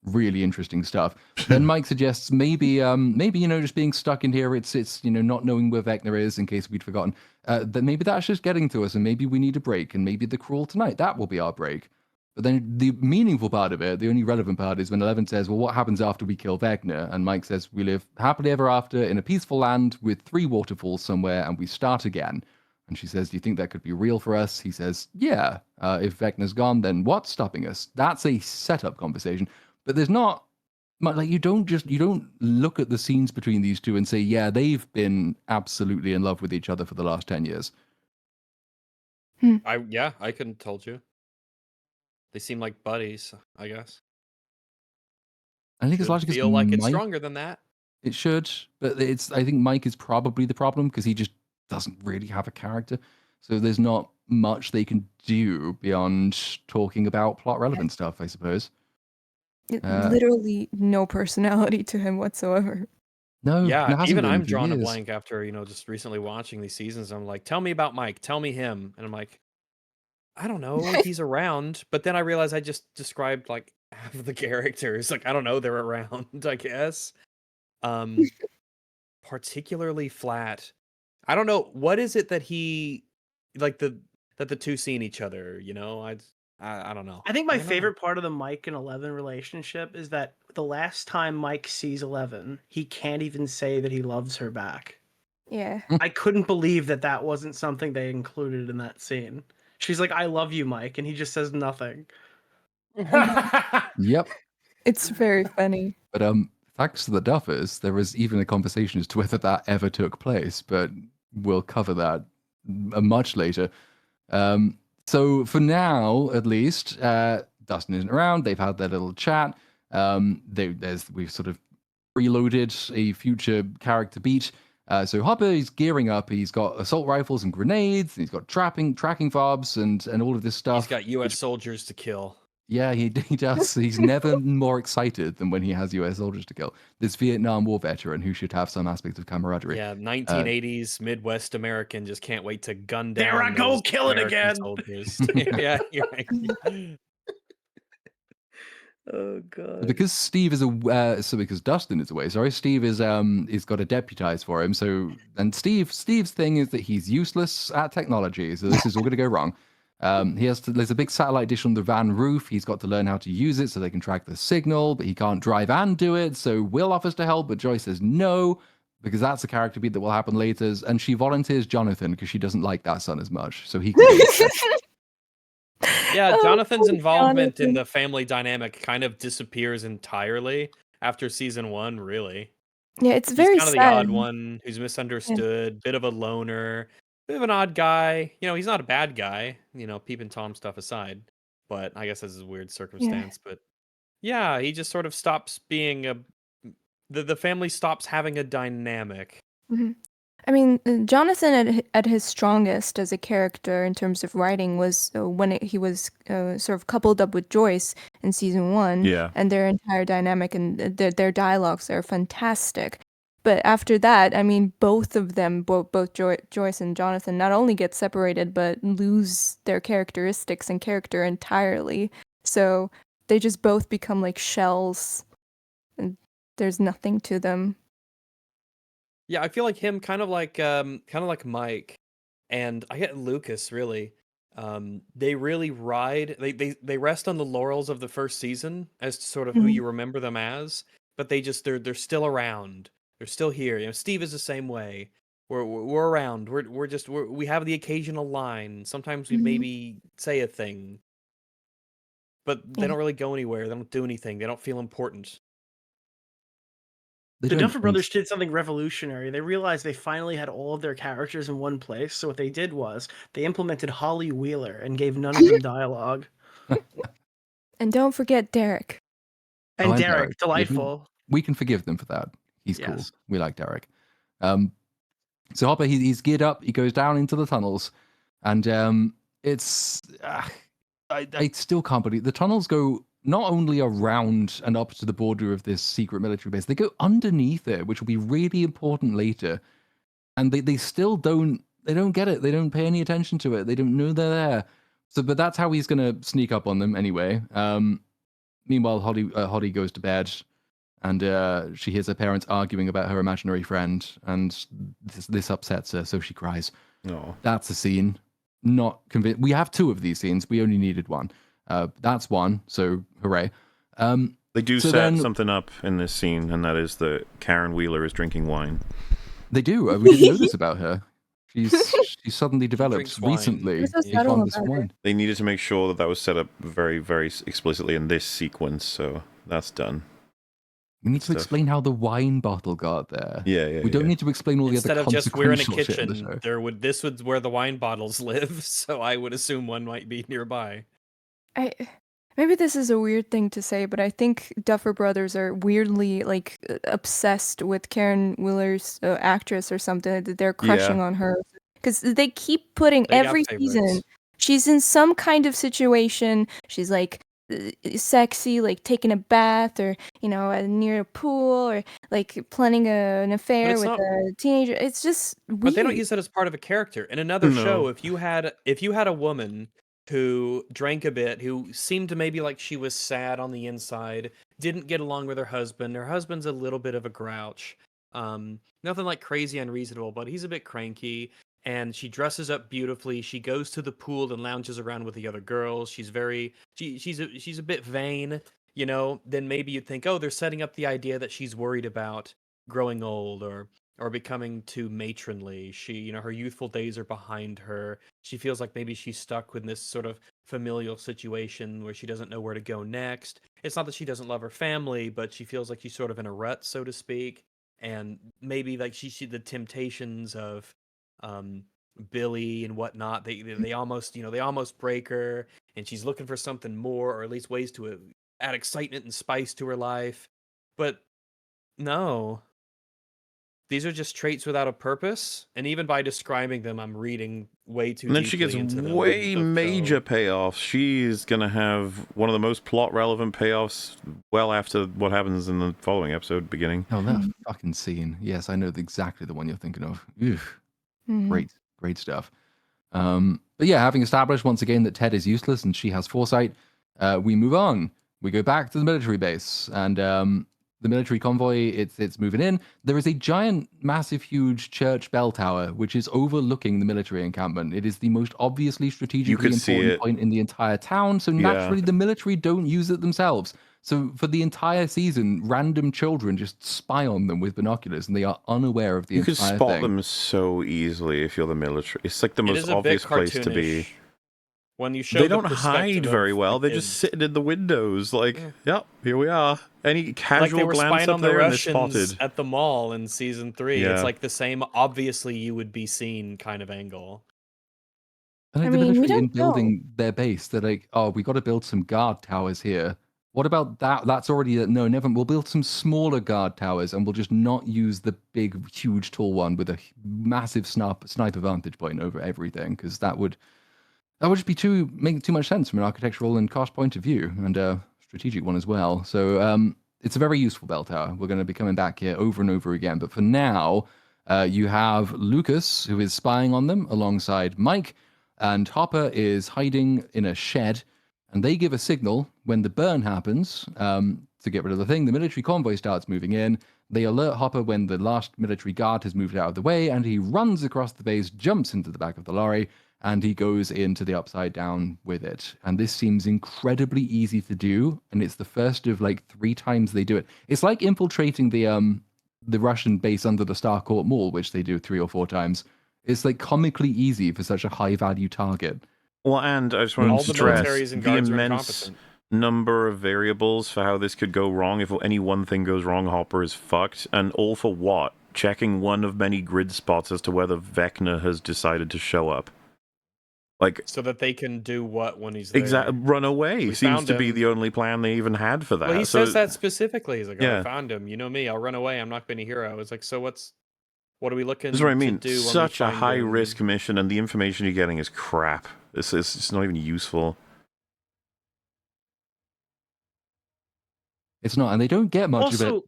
Really interesting stuff. Then Mike suggests maybe just being stuck in here, it's not knowing where Vecna is in case we'd forgotten. That maybe that's just getting to us, and maybe we need a break, and maybe the crawl tonight that will be our break. But then the meaningful part of it, the only relevant part, is when 11 says, "Well, what happens after we kill Vecna?" And Mike says, "We live happily ever after in a peaceful land with 3 waterfalls somewhere, and we start again." And she says, "Do you think that could be real for us?" He says, "Yeah. If Vecna's gone, then what's stopping us?" That's a setup conversation. But there's not like you don't look at the scenes between these two and say, "Yeah, they've been absolutely in love with each other for the last 10 years." I couldn't have told you. They seem like buddies, I guess. I think it's largely because feel like it's stronger than that. It should, but I think Mike is probably the problem because he just doesn't really have a character. So there's not much they can do beyond talking about plot relevant stuff, I suppose. Literally no personality to him whatsoever. No, Yeah, even I'm drawing a blank after, just recently watching these seasons. I'm like, tell me about Mike, tell me him. And I'm like, I don't know, he's around. But then I realized I just described like half of the characters. Like, I don't know, they're around, I guess. Particularly flat. I don't know, what is it that he like that the two seen each other, I don't know. I think my favorite part of the Mike and 11 relationship is that the last time Mike sees 11, he can't even say that he loves her back. Yeah. I couldn't believe that wasn't something they included in that scene. She's like, "I love you, Mike," and he just says nothing. Yep. It's very funny. But thanks to the Duffers, there was even a conversation as to whether that ever took place, but we'll cover that much later. So for now, at least, Dustin isn't around. They've had their little chat. We've sort of preloaded a future character beat. So Hopper is gearing up. He's got assault rifles and grenades. And he's got tracking fobs and all of this stuff. He's got U.S. soldiers to kill. Yeah, he does. He's never more excited than when he has U.S. soldiers to kill. This Vietnam War veteran who should have some aspect of camaraderie. Yeah, 1980s Midwest American just can't wait to gun down. There I go, kill it again. Soldiers. Yeah, you're right. Oh god. Because Steve is because Dustin is away. Sorry, Steve is he's got to deputize for him. So and Steve's thing is that he's useless at technology. So this is all going to go wrong. There's a big satellite dish on the van roof. He's got to learn how to use it so they can track the signal, but he can't drive and do it. So Will offers to help, but Joyce says no, because that's a character beat that will happen later. And she volunteers Jonathan because she doesn't like that son as much. So he can do it. Yeah, Jonathan's involvement in the family dynamic kind of disappears entirely after season 1, really. Yeah, it's very He's kind of sad. the odd one who's misunderstood, bit of a loner, bit of an odd guy. He's not a bad guy, Peep and Tom stuff aside. But I guess this is a weird circumstance. But yeah, he just sort of stops being the family stops having a dynamic. Mm-hmm. I mean, Jonathan at his strongest as a character in terms of writing was when he was sort of coupled up with Joyce in season 1. Yeah. And their entire dynamic and their dialogues are fantastic. But after that, I mean, both of them, both Joyce and Jonathan, not only get separated, but lose their characteristics and character entirely. So they just both become like shells, and there's nothing to them. Yeah, I feel like him kind of like Mike, and I get Lucas really. They really ride they rest on the laurels of the first season as to sort of who Mhm. you remember them as, but they're still around. They're still here. You know, Steve is the same way. We're around. We have the occasional line. Sometimes we Mhm. maybe say a thing, but they Yeah. don't really go anywhere. They don't do anything. They don't feel important. They The don't Duffer Brothers did something revolutionary. They realized they finally had all of their characters in one place. So what they did was they implemented Holly Wheeler and gave none of them dialogue. And don't forget Derek. Oh, And and Derek, Derek. Yeah, delightful. we can forgive them for that. He's cool. Yes. We like Derek. So Hopper, he's geared up. He goes down into the tunnels, and it's I still can't believe the tunnels go not only around and up to the border of this secret military base, they go underneath it, which will be really important later. And they still don't get it. They don't pay any attention to it. They don't know they're there. So, but that's how he's gonna sneak up on them anyway. Meanwhile, Holly goes to bed, and she hears her parents arguing about her imaginary friend, and this upsets her, so she cries. No. That's a scene. Not convinced. We have two of these scenes. We only needed one. That's one. So hooray. They do So set then- something up in this scene, and that is that Karen Wheeler is drinking wine. They do. We didn't know this about her. She's suddenly developed drinks wine. recently. They're so a subtle fondness for about it. wine. They needed to make sure that that was set up very, very explicitly in this sequence, so that's done. We need to Stuff. explain how the wine bottle got there. Yeah. We don't need to explain all the Instead other of just we're in a consequential shit in the kitchen, show. this was where the wine bottles live, so I would assume one might be nearby. Maybe this is a weird thing to say, but I think Duffer Brothers are weirdly like obsessed with Karen Wheeler's actress or something. That they're crushing on her because they keep putting They got every favorites. season. She's in some kind of situation. She's like sexy, like taking a bath, or near a pool, or like planning an affair it's with not- a teenager. It's just weird. But they don't use that as part of a character. In another No. show, if you had a woman who drank a bit, who seemed to maybe like she was sad on the inside, didn't get along with her husband's a little bit of a grouch. Nothing like crazy unreasonable, but he's a bit cranky, and she dresses up beautifully. She goes to the pool and lounges around with the other girls. She's a bit vain, then maybe you'd think, oh, they're setting up the idea that she's worried about growing old or becoming too matronly. She, her youthful days are behind her. She feels like maybe she's stuck with this sort of familial situation where she doesn't know where to go next. It's not that she doesn't love her family, but she feels like she's sort of in a rut, so to speak. And maybe like she the temptations of Billy and whatnot, they almost break her, and she's looking for something more, or at least ways to add excitement and spice to her life. But no, these are just traits without a purpose, and even by describing them, I'm reading way too And then she deeply gets into them. way So- major payoffs. She's going to have one of the most plot-relevant payoffs well after what happens in the following episode beginning. Oh, that fucking scene. Yes, I know exactly the one you're thinking of. Oof. Mhm. Great stuff. But yeah, having established once again that Ted is useless and she has foresight, we move on. We go back to the military base, and the military convoy, it's moving in. There is a giant, massive, huge church bell tower which is overlooking the military encampment. It is the most obviously strategically could see important it. point in the entire town, so Yeah. naturally the military don't use it themselves. So for the entire season, random children just spy on them with binoculars, and they are unaware of the You can entire spot thing. them so easily if you're the military. It's like the It most is a bit obvious place to be. cartoonish. When you show They the don't hide perspective very of well. the They're just kids. sitting in the windows, like, Yeah. yep, here we are. Any Like casual they were glance spying up on the there and they're Russians spotted. at the mall in season 3. It's Yeah. like the same obviously you would be seen kind of angle. And I like the mean, we military in don't know. building their base, they're like, oh, we got to build some guard towers here. What about that? That's already no, never. We'll build some smaller guard towers, and we'll just not use the big, huge, tall one with a massive sniper vantage point over everything, because that would just make too much sense from an architectural and cost point of view, and a strategic one as well. So it's a very useful bell tower. We're going to be coming back here over and over again. But for now, you have Lucas, who is spying on them alongside Mike, and Hopper is hiding in a shed. And they give a signal when the burn happens to get rid of the thing. The military convoy starts moving in. They alert Hopper when the last military guard has moved out of the way, and he runs across the base, jumps into the back of the lorry, and he goes into the Upside Down with it. And this seems incredibly easy to do, and it's the first of like 3 times they do it. It's like infiltrating the Russian base under the Starcourt Mall, which they do 3 or 4 times. It's like comically easy for such a high value target. Well, and I just want All to the stress militaries and the guards are immense incompetent. number of variables for how this could go wrong. If any one thing goes wrong, Hopper is fucked. And all for what? Checking one of many grid spots as to whether Vecna has decided to show up. Like, So that they can do what when he's there? exactly, run away We seems found to be him. the only plan they even had for that. Well, he So- says that specifically. He's like, "Oh, Yeah. I found him. You know me. I'll run away. I'm not being a hero." It's like, so what are we looking That's what I mean. to do? when we Such a find high him? risk mission, and the information you're getting is crap. It's not even useful. It's not, and they don't get much of it. Also,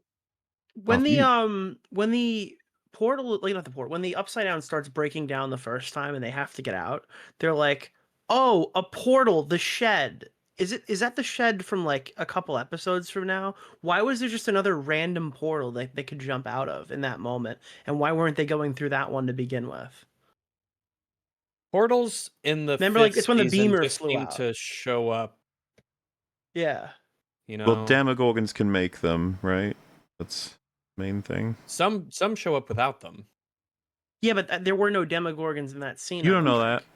when Oh, when the portal, like not the portal, when the Upside Down starts breaking down the first time and they have to get out, they're like, "Oh, a portal, the shed." Is that the shed from like a couple episodes from now? Why was there just another random portal that they could jump out of in that moment? And why weren't they going through that one to begin with? Portals in the Remember, like, fifth it's when the season beamer just flew seem out. to show up. Yeah. You know, Well, Demogorgons can make them, right? That's the main thing. some show up without them. Yeah, but there were no Demogorgons in that scene. You I don't know that. think.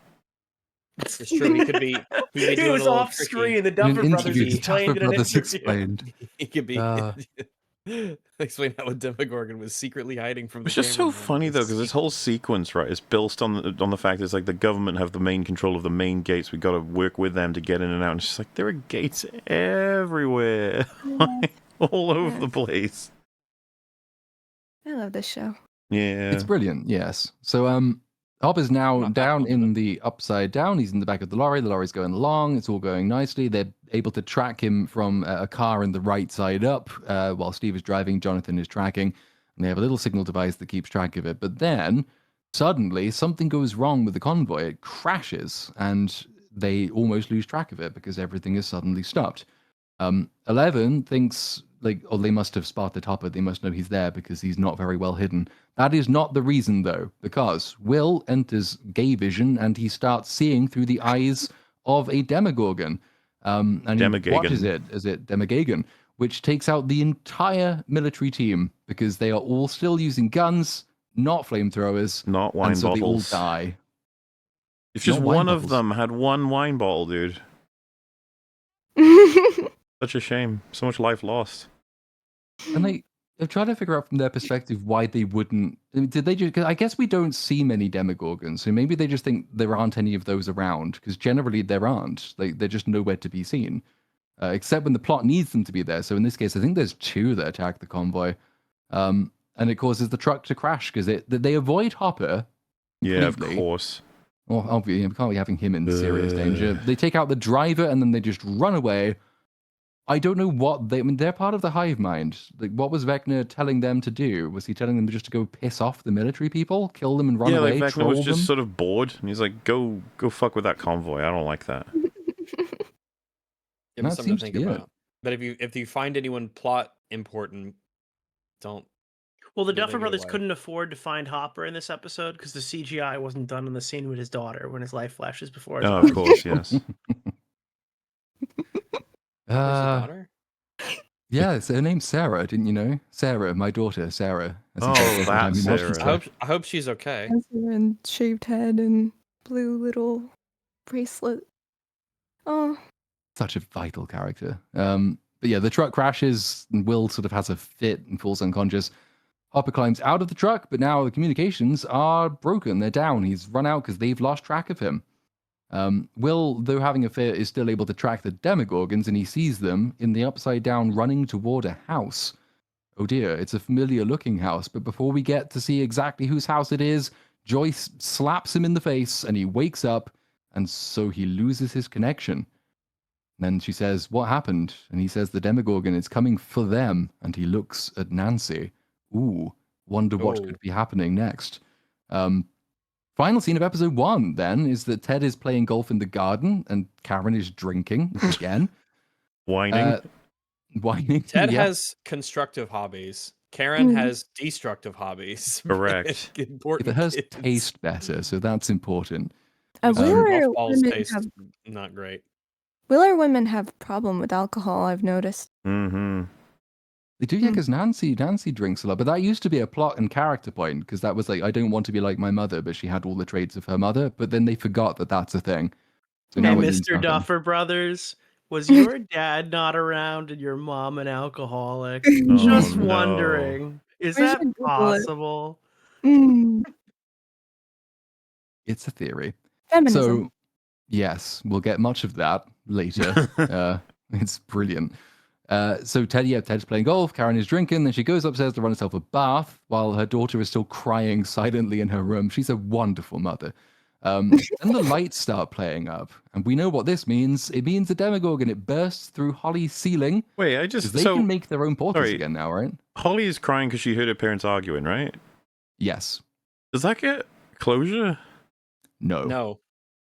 It's true. He could be. He could be He doing was a little off tricky. screen. The in an Duffer Brothers interview, the explained Duffer in an Brothers interview. explained. He could be. Uh. Explain how a Demogorgon was secretly hiding from the It's just so cameraman. funny though, because this whole sequence, right, is built on the fact that it's like the government have the main control of the main gates. We got to work with them to get in and out. And it's just like there are gates everywhere, like, all over the place. I love this show. Yeah, It's brilliant, yes. So Hopper's now Not that down fond of in it. the Upside Down. He's in the back of the lorry's going along, it's all going nicely. They're able to track him from a car in the right side up, while Steve is driving, Jonathan is tracking, and they have a little signal device that keeps track of it. But then suddenly something goes wrong with the convoy. It crashes, and they almost lose track of it because everything is suddenly stopped. 11 thinks, like, oh, they must have spotted Hopper. They must know he's there because he's not very well hidden. That is not the reason, though, because Will enters gay vision and he starts seeing through the eyes of a Demogorgon. And he Demagogon. watches it as it Demagogon, which takes out the entire military team because they are all still using guns, not flamethrowers, not wine and so bottles. they all die. If just Not wine one of bottles. them had one wine bottle, dude. Such a shame. So much life lost. And they're trying to figure out from their perspective why they wouldn't. I mean, did they just? 'Cause I guess we don't see many Demogorgons, so maybe they just think there aren't any of those around. Because generally there aren't. They're just nowhere to be seen, except when the plot needs them to be there. So in this case, I think there's 2 that attack the convoy, and it causes the truck to crash because they avoid Hopper. Yeah, of completely. course. Well, obviously, we can't be having him in serious danger. They take out the driver and then they just run away. I don't know what I mean, they're part of the hive mind. Like, what was Vecna telling them to do? Was he telling them just to go piss off the military people, kill them and run Yeah, away, like Vecna troll was just them? sort of bored, and he's like, "Go fuck with that convoy. I don't like that." Give me That something seems to think to be it. about. But if you find anyone plot important, don't. Well, the Living Duffer your Brothers life. couldn't afford to find Hopper in this episode because the CGI wasn't done on the scene with his daughter when his life flashes before his Oh, eyes. of course, yes. Where's your Uh, daughter? yeah, so her name's Sarah, didn't you know? Sarah, my daughter, Sarah. As in Oh, Sarah, that's I mean, Sarah. Washington. I hope she's okay. And shaved head and blue little bracelet. Oh, Such a vital character. But yeah, the truck crashes, and Will sort of has a fit and falls unconscious. Hopper climbs out of the truck, but now the communications are broken. They're down. He's run out because they've lost track of him. Will, though having a fit, is still able to track the Demogorgons, and he sees them in the Upside Down running toward a house. Oh dear, it's a familiar-looking house, but before we get to see exactly whose house it is, Joyce slaps him in the face, and he wakes up, and so he loses his connection. And then she says, "What happened?" And he says, "The Demogorgon is coming for them." And he looks at Nancy. Ooh, wonder what Oh. could be happening next. Final scene of episode 1 then is that Ted is playing golf in the garden and Karen is drinking again. Whining. Whining. Ted yeah. has constructive hobbies. Karen Mm. has destructive hobbies. Correct. Important But hers kids. taste better, so that's important. Wheeler Golf balls women taste have not great. Wheeler women have problem with alcohol. I've noticed. Mm-hmm. They do, yeah, because Nancy drinks a lot, but that used to be a plot and character point because that was like, I don't want to be like my mother, but she had all the traits of her mother. But then they forgot that that's a thing. So Hey, now it means Mr. nothing. Duffer Brothers, was your dad not around and your mom an alcoholic? Oh, Just no. wondering. Is We that should Google it. possible? Mm. It's a theory. Feminism. So, yes, we'll get much of that later. It's brilliant. So Ted's playing golf, Karen is drinking, then she goes upstairs to run herself a bath while her daughter is still crying silently in her room. She's a wonderful mother. Then the lights start playing up, and we know what this means. It means the Demogorgon, it bursts through Holly's ceiling. Wait, Because they can make their own portals sorry. again now, right? Holly is crying because she heard her parents arguing, right? Yes. Does that get closure? No. No.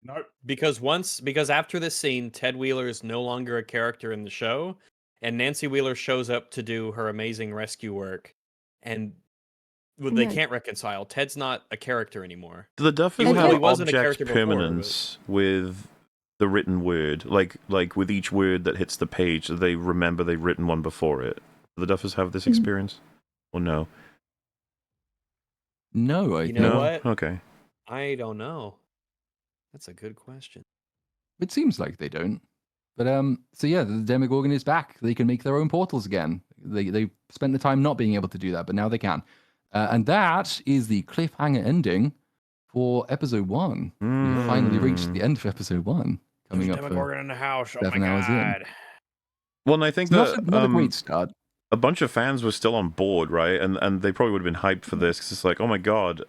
Nope. Because after this scene, Ted Wheeler is no longer a character in the show, and Nancy Wheeler shows up to do her amazing rescue work, and they Yeah. can't reconcile. Ted's not a character anymore. Do the Duffers He have wasn't a object character before, permanence with the written word? Like with each word that hits the page, they remember they've written one before it. Do the Duffers have this Mm. experience? Or no? No, You know No? what? Okay. I don't know. That's a good question. It seems like they don't. But so yeah, the Demogorgon is back. They can make their own portals again. They spent the time not being able to do that, but now they can. And that is the cliffhanger ending for episode 1. We have finally reached the end of episode 1. Coming up for in the house. 7 hours in. Well, and I think It's that not a great start. a bunch of fans were still on board, right? And they probably would have been hyped for this because it's like, oh my god,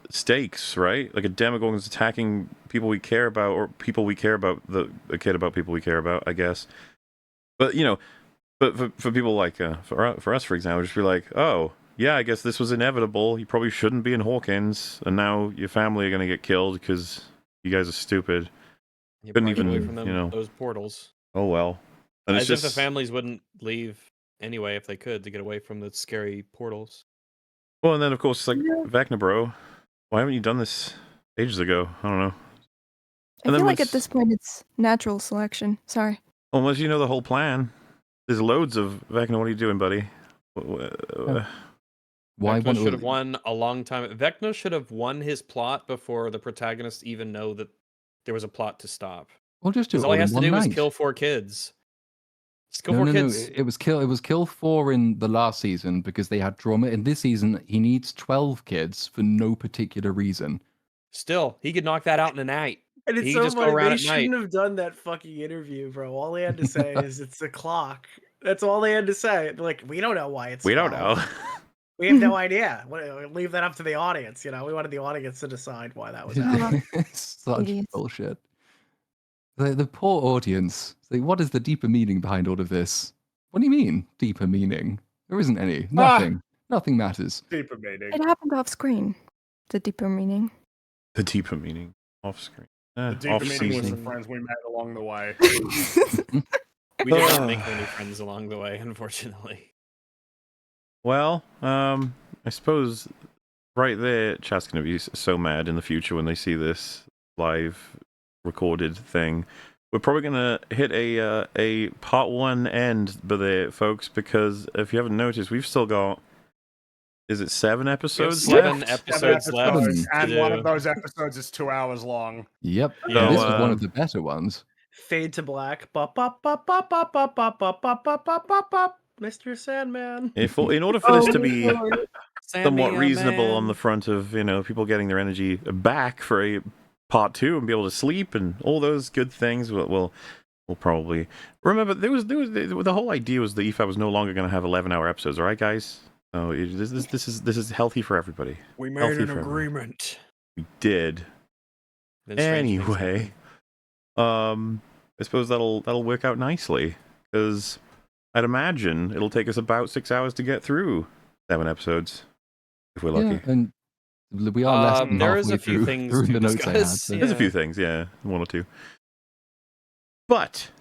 stakes, right? Like a Demogorgon's attacking people we care about, or people we care about, a kid about people we care about, I guess. But for people like for us, for example, just be like, oh yeah, I guess this was inevitable. You probably shouldn't be in Hawkins, and now your family are gonna get killed because you guys are stupid. You Couldn't probably get away even, from them, you know. those portals. Oh well. And As it's if just the families wouldn't leave anyway if they could to get away from the scary portals. well, and then of course it's like Yeah. Vecna, bro, why haven't you done this ages ago? I don't know. I And then feel like at what's- this point it's natural selection. Sorry. Unless you know the whole plan. There's loads of Vecna. What are you doing, buddy? Why Vecna want should have won a long time. Vecna should have won his plot before the protagonists even know that there was a plot to stop. Well, just do it Because all all he in has to one do is night. kill 4 kids. Just kill No, 4 no, no. kids. It was kill 4 in the last season because they had trauma. In this season, he needs 12 kids for no particular reason. Still, he could knock that out in a night. And it's He so just go funny. around They at shouldn't night. have done that fucking interview, bro. All they had to say is it's a clock. That's all they had to say. They're like, we don't know why it's. we don't 12. know. We have no idea. Leave that up to the audience. You know, we wanted the audience to decide why that was happening. Such Idiots. bullshit. The poor audience. Like, what is the deeper meaning behind all of this? What do you mean, deeper meaning? There isn't any. Nothing. Nothing matters. Deeper meaning. It happened off screen. The deeper meaning. The deeper meaning off screen. The deeper Off meaning was the season. friends we met along the way. We didn't make many friends along the way, unfortunately. Well, I suppose right there, chat's gonna be so mad in the future when they see this live recorded thing. We're probably gonna hit a part 1 end by there, folks, because if you haven't noticed, we've still got, is it 7 episodes 7 left? episodes left. Episodes, to and one do. of those episodes is 2 hours long. Yep. Yeah. This So, was one of the better ones. Fade to black. Bop, bop, bop, bop, bop, bop, bop, bop, bop, bop, bop, bop, bop. Mr. Sandman. In order for this to be somewhat Sandman, reasonable on man. the front of, people getting their energy back for a part 2 and be able to sleep and all those good things, we'll probably remember there was the whole idea was the EFAP was no longer going to have 11-hour episodes. All right, guys. So this is healthy for everybody. We made Healthy an for everyone. agreement. We did. Then strange things Anyway, happened. I suppose that'll work out nicely, because I'd imagine it'll take us about 6 hours to get through 7 episodes, if we're lucky. Yeah, and we are less than There is halfway a few through, things through to the notes I had. discuss. So. Yeah. There's a few things, yeah, 1 or 2. But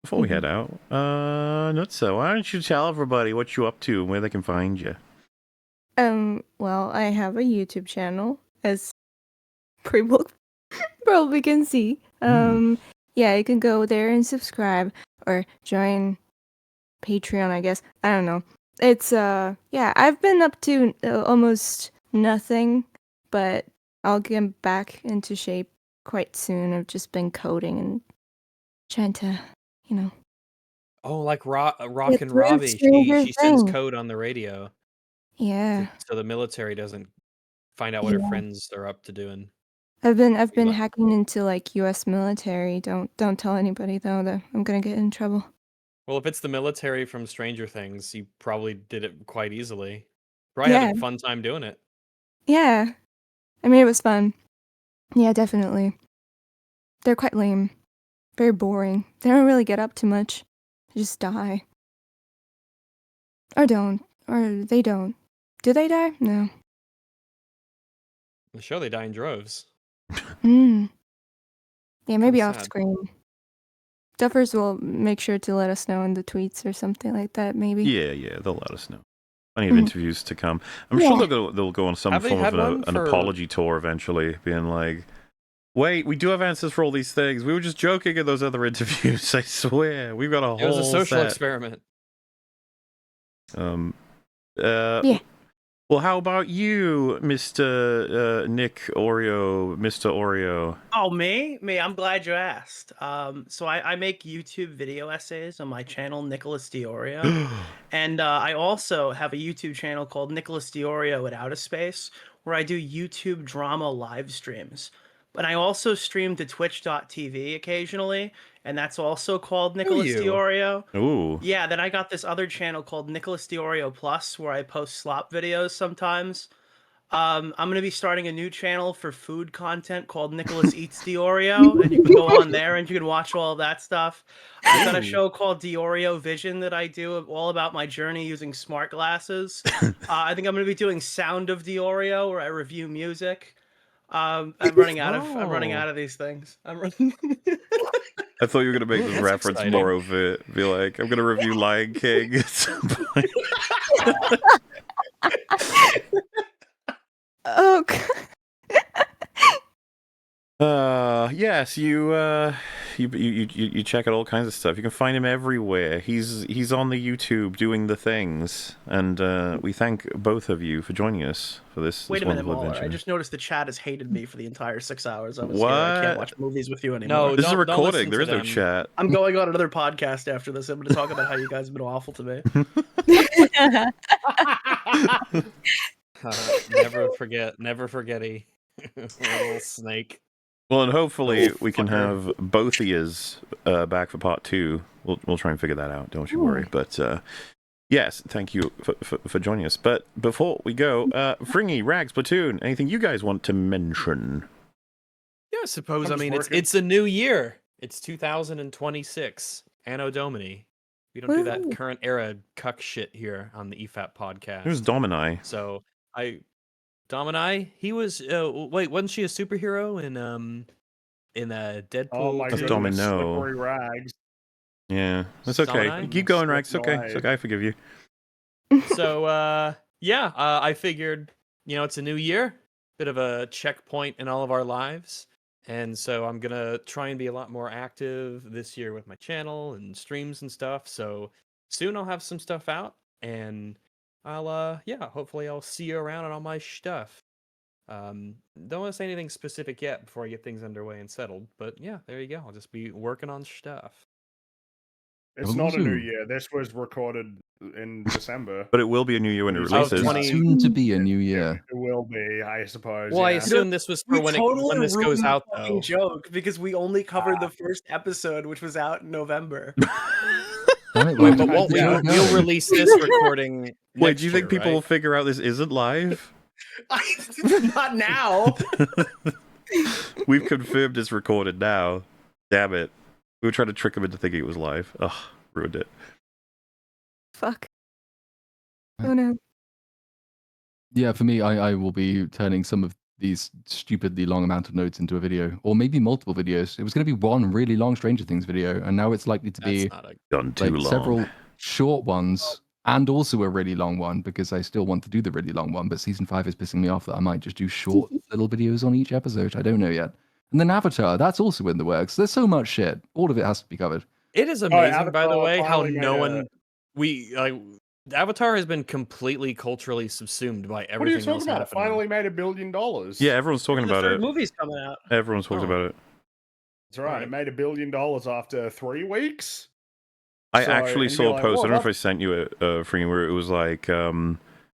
before we head out, Nutso, why don't you tell everybody what you're up to and where they can find you? Well, I have a YouTube channel, as people probably can see. Yeah, you can go there and subscribe or join Patreon, I guess. I don't know. It's yeah, I've been up to almost nothing, but I'll get back into shape quite soon. I've just been coding and trying to, you know. Oh, like Rock Get and through Robbie, Stranger she sends Things. code on the radio, Yeah. so the military doesn't find out what her friends are up to doing. I've been Lo- hacking into like US military. Don't tell anybody though that I'm gonna get in trouble. Well, if it's the military from Stranger Things, you probably did it quite easily. Probably had Yeah. a fun time doing it. Yeah. I mean, it was fun. Yeah, definitely. They're quite lame. Very boring. They don't really get up too much. They just die. Or don't. Or they don't. Do they die? No. I'm sure they die in droves. Mm. Yeah, maybe Kinda off sad. screen. Duffers will make sure to let us know in the tweets or something like that, maybe. Yeah, they'll let us know. Plenty of Mhm. interviews to come. I'm Yeah. sure they'll go on some Have they form had of one an for- apology tour eventually, being like, wait, we do have answers for all these things. We were just joking in those other interviews, I swear. We've got a It was whole a social set. experiment. Yeah. Well, how about you, Mr. Nick Oreo, Mr. Oreo? Oh, me? I'm glad you asked. So I make YouTube video essays on my channel, Nicholas Diorio. And I also have a YouTube channel called Nicholas Diorio at Outer Space, where I do YouTube drama live streams. But I also stream to twitch.tv occasionally, and that's also called Nicholas you? Diorio. Ooh. Yeah, then I got this other channel called Nicholas Diorio Plus, where I post slop videos sometimes. I'm gonna be starting a new channel for food content called Nicholas Eats Diorio, and you can go on there and you can watch all of that stuff. I've got a show called Diorio Vision that I do all about my journey using smart glasses. I think I'm gonna be doing Sound of Diorio, where I review music. I'm running out of these things. I'm running. I thought you were going to make Ooh, this that's reference exciting. more overt. Be like, I'm going to review Lion King at some point. Oh, God. Yes, you check out all kinds of stuff. You can find him everywhere. He's on the YouTube doing the things, and we thank both of you for joining us for this Wait a minute, wonderful Waller. adventure. I just noticed the chat has hated me for the entire 6 hours I was What? here. I can't watch movies with you anymore. No, This is a don't recording. listen There to is no them. chat. I'm going on another podcast after this. I'm going to talk about how you guys have been awful to me. Never forgetty. Little snake. Well, and hopefully Oh, we can fucker. have both of yous back for part 2. We'll try and figure that out. Don't you worry. But yes, thank you for joining us. But before we go, Fringy, Rags, Platoon, anything you guys want to mention? Yeah, I suppose. I'm I just mean, working. it's a new year. It's 2026, Anno Domini. We don't do that Woo. current era cuck shit here on the EFAP podcast. Who's Domini? So Domini, he was. Wait, wasn't she a superhero in Deadpool? Oh my 2? That's goodness, Domino. slippery rags. Yeah, that's okay. Domini? Keep going, Rags. It's okay. It's Slide. okay. I forgive you. So yeah, I figured, it's a new year, bit of a checkpoint in all of our lives, and so I'm gonna try and be a lot more active this year with my channel and streams and stuff. So soon I'll have some stuff out, and I'll hopefully I'll see you around on all my stuff. Don't want to say anything specific yet before I get things underway and settled, but yeah, there you go. I'll just be working on stuff. It's not a new Awesome. year. This was recorded in December. But it will be a new year when it It's releases. 20 Soon to be a new year. It will be, I suppose. Well, I yeah. assume this was for when this goes ruined the out, fucking though. joke because we only covered the first episode, which was out in November. Damn it, Wait, where but did won't the we? show We'll go? release this recording. Wait, next do you think year, people will right? figure out this isn't live? Not now. We've confirmed it's recorded now. Damn it. We would try to trick him into thinking it was live. Ugh, ruined it. Fuck. Oh no. Yeah, for me, I will be turning some of these stupidly long amount of notes into a video, or maybe multiple videos. It was going to be one really long Stranger Things video, and now it's likely to That's be not a Gone too long. several short ones and also a really long one because I still want to do the really long one. But season 5 is pissing me off that I might just do short little videos on each episode. I don't know yet. And then Avatar, that's also in the works. There's so much shit. All of it has to be covered. It is amazing, by the Avatar way, how finally no made one Avatar has been completely culturally subsumed by What are you everything talking else about? It happening. finally made $1 billion. Yeah, everyone's talking The about third it. movie's coming out. Everyone's talking Oh. about it. That's right. It made $1 billion after 3 weeks. I So- actually and saw you're a like, post. I "Well, don't know if I that's- sent you it, Free, where it was like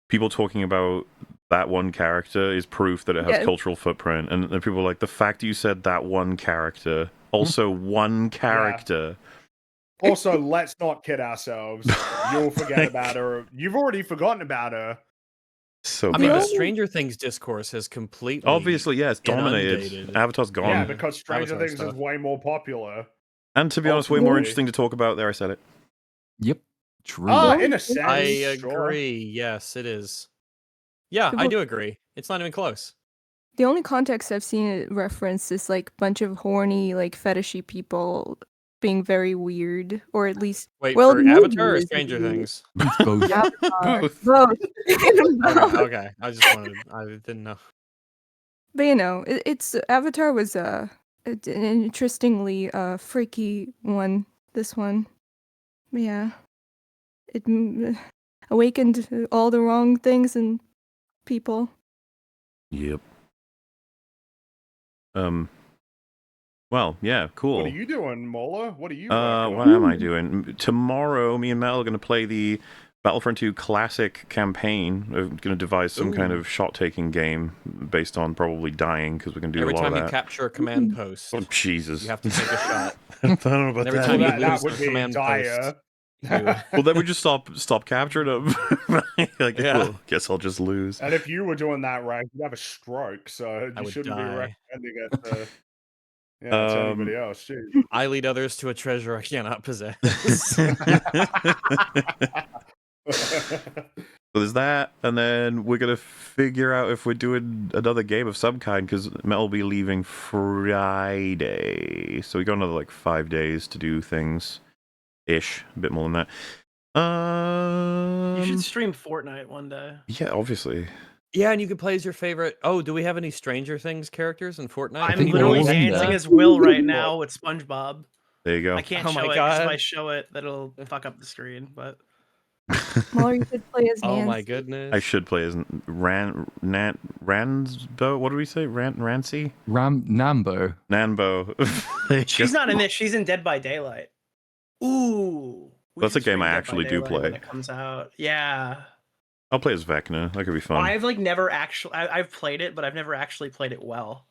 people talking about that one character is proof that it has Yeah. cultural footprint, and people were like, the fact you said that one character, also one character. Also, let's not kid ourselves. You'll forget Like- about her. You've already forgotten about her. So I mean, the bad. Stranger Things discourse has completely Obviously, yeah, it's dominated. inundated. Avatar's gone. Yeah, because Stranger Avatar Things stuff. is way more popular. And to be honest, way more ultimately. interesting to talk about. There, I said it. Yep. True. In a sense. I sure. agree. Yes, it is. Yeah, I People- do agree. It's not even close. The only context I've seen it referenced is like bunch of horny, like fetishy people being very weird, or at least Wait, Well, for the movie Avatar or is Stranger weird. Things? Both. Avatar. Both. Both. Okay. I just wanted. I didn't know. But you know, it's Avatar was an interestingly freaky one. This one, yeah, it awakened all the wrong things in people. Yep. Well, yeah, cool. What are you doing, Mola? What are you What am I doing? Tomorrow, me and Mel are going to play the Battlefront 2 Classic campaign. We're going to devise some kind of shot-taking game based on probably dying, because we can do Every a lot time of you that. capture a command post, Oh, Jesus. you have to take a shot. I don't know about Every that. time you that lose would the be command dire. post, you- Well, then we just stop capturing them. Like, Yeah. well, guess I'll just lose. And if you were doing that right, you'd have a stroke, so I you would shouldn't be die. recommending it to anybody else. Jeez. I lead others to a treasure I cannot possess. So there's that, and then we're gonna figure out if we're doing another game of some kind, because Mel will be leaving Friday, so we got another like 5 days to do things, ish, a bit more than that. You should stream Fortnite one day. Yeah, obviously. Yeah, and you could play as your favorite. Oh, do we have any Stranger Things characters in Fortnite? I'm think literally Will's in dancing there. as Will right now with SpongeBob. There you go. I can't Oh show my it 'cause if I God. show it, that'll fuck up the screen. But Or you could play as Oh my Nancy. goodness. I should play as Ransbo. What do we say? Rancy? Nambo. Nanbo. There you she's go. not in this. She's in Dead by Daylight. Ooh, we That's a should game stream I Dead by actually do Daylight play. when it comes out. Yeah, I'll play as Vecna. That could be fun. I've like never actually. I've played it, but I've never actually played it well.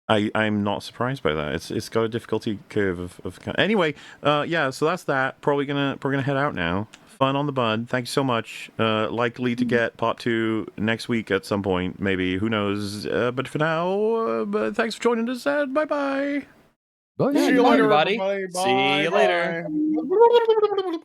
I'm not surprised by that. It's got a difficulty curve of anyway. Yeah. So that's that. Probably gonna head out now. Fun on the bud. Thank you so much. Likely to get part 2 next week at some point. Maybe, who knows? But for now, but thanks for joining us. Bye bye. Bye. See you bye, later, everybody. everybody. See you Bye, later. bye.